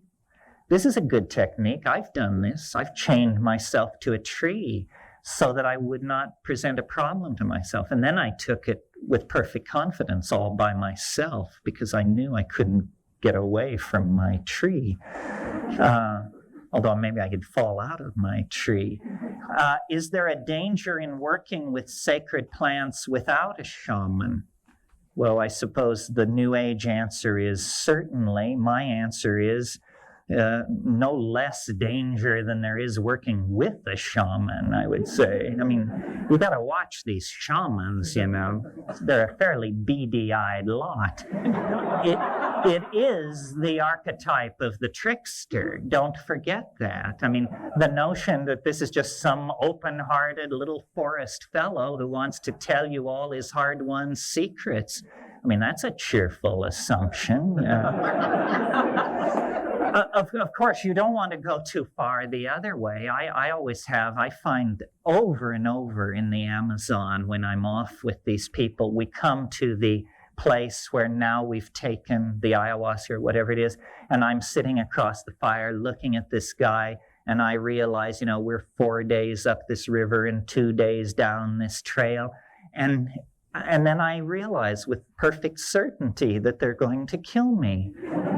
This is a good technique. I've done this. I've chained myself to a tree so that I would not present a problem to myself. And then I took it with perfect confidence all by myself because I knew I couldn't get away from my tree. Although maybe I could fall out of my tree. Is there a danger in working with sacred plants without a shaman? Well, I suppose the New Age answer is certainly. My answer is no less danger than there is working with a shaman, I would say. I mean, you got to watch these shamans, you know. They're a fairly beady-eyed lot. It is the archetype of the trickster. Don't forget that. I mean, the notion that this is just some open-hearted little forest fellow who wants to tell you all his hard-won secrets. I mean, that's a cheerful assumption. Of course, you don't want to go too far the other way. I find over and over in the Amazon when I'm off with these people, we come to the place where now we've taken the ayahuasca or whatever it is, and I'm sitting across the fire looking at this guy, and I realize, you know, we're 4 days up this river and 2 days down this trail, and then I realize with perfect certainty that they're going to kill me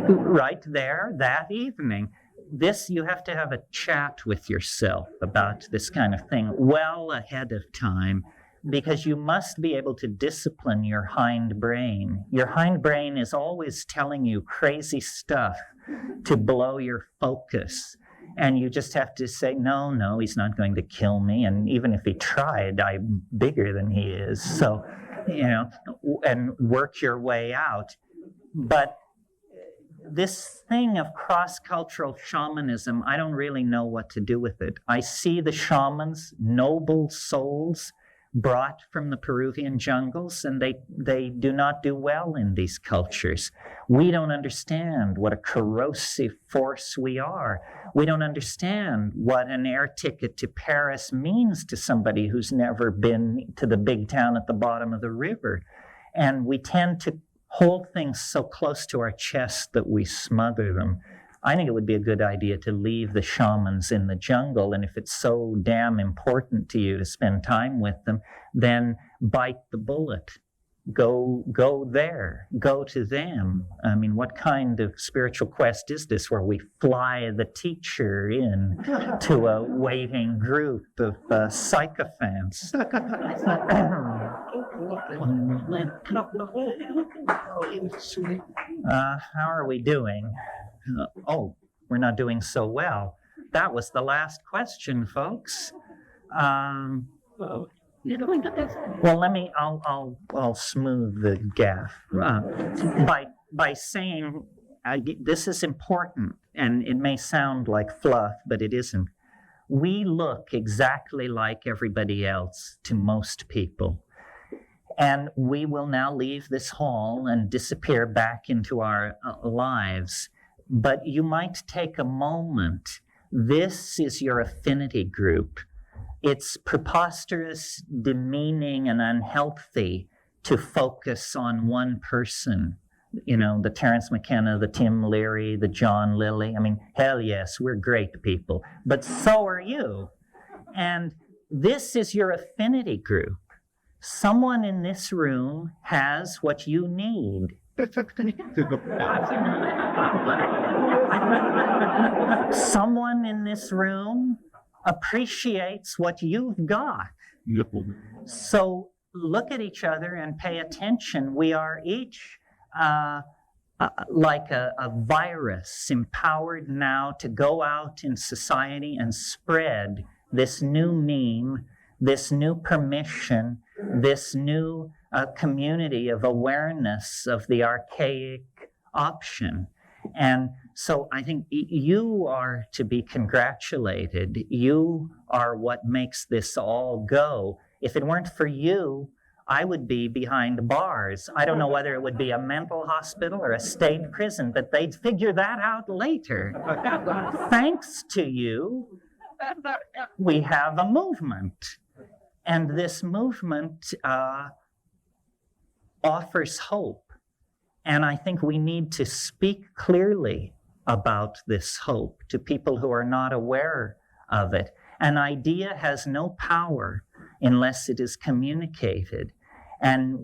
right there that evening. This, you have to have a chat with yourself about this kind of thing well ahead of time, because you must be able to discipline your hind brain. Your hind brain is always telling you crazy stuff to blow your focus. And you just have to say, no, he's not going to kill me. And even if he tried, I'm bigger than he is. So, you know, and work your way out. But this thing of cross-cultural shamanism, I don't really know what to do with it. I see the shamans, noble souls, brought from the Peruvian jungles, and they do not do well in these cultures. We don't understand what a corrosive force we are. We don't understand what an air ticket to Paris means to somebody who's never been to the big town at the bottom of the river. And we tend to hold things so close to our chest that we smother them. I think it would be a good idea to leave the shamans in the jungle, and if it's so damn important to you to spend time with them, then bite the bullet. go there, go to them. I mean, what kind of spiritual quest is this where we fly the teacher in to a waiting group of sycophants? How are we doing? Oh, we're not doing so well. That was the last question, folks. Well, I'll smooth the gaffe by saying this is important, and it may sound like fluff, but it isn't. We look exactly like everybody else to most people, and we will now leave this hall and disappear back into our lives. But you might take a moment. This is your affinity group. It's preposterous, demeaning, and unhealthy to focus on one person. You know, the Terence McKenna, the Tim Leary, the John Lilly. I mean, hell yes, we're great people. But so are you. And this is your affinity group. Someone in this room has what you need. Someone in this room appreciates what you've got. So look at each other and pay attention. We are each like a virus, empowered now to go out in society and spread this new meme, this new permission, this new community of awareness of the archaic option. And so I think you are to be congratulated. You are what makes this all go. If it weren't for you, I would be behind bars. I don't know whether it would be a mental hospital or a state prison, but they'd figure that out later. Thanks to you, we have a movement. And this movement offers hope. And I think we need to speak clearly about this hope to people who are not aware of it. An idea has no power unless it is communicated. And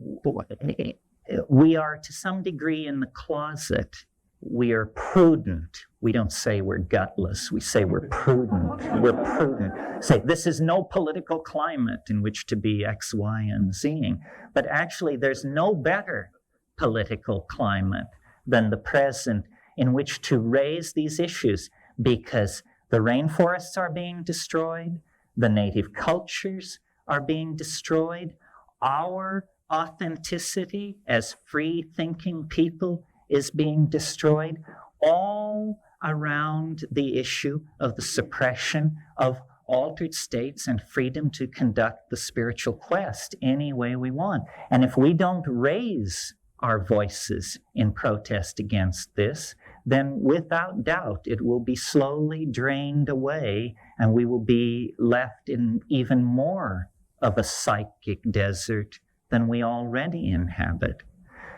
we are, to some degree, in the closet. We are prudent. We don't say we're gutless. We say we're prudent. We're prudent. Say, this is no political climate in which to be X, Y, and Z. But actually, there's no better political climate than the present in which to raise these issues, because the rainforests are being destroyed, the native cultures are being destroyed, our authenticity as free-thinking people is being destroyed, all around the issue of the suppression of altered states and freedom to conduct the spiritual quest any way we want. And if we don't raise our voices in protest against this, then without doubt it will be slowly drained away, and we will be left in even more of a psychic desert than we already inhabit.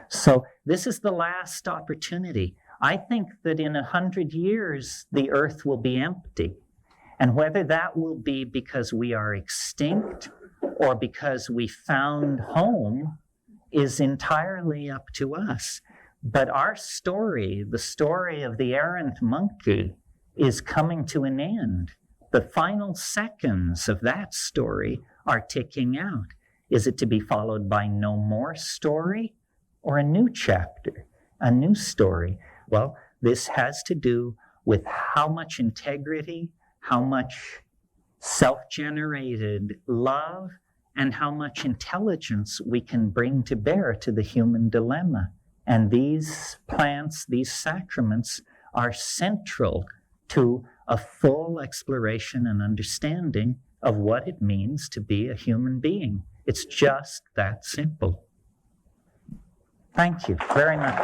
So this is the last opportunity. I think that in 100 years, the earth will be empty. And whether that will be because we are extinct or because we found home is entirely up to us. But our story, the story of the errant monkey, is coming to an end. The final seconds of that story are ticking out. Is it to be followed by no more story or a new chapter, a new story? Well, this has to do with how much integrity, how much self-generated love, and how much intelligence we can bring to bear to the human dilemma. And these plants, these sacraments, are central to a full exploration and understanding of what it means to be a human being. It's just that simple. Thank you very much.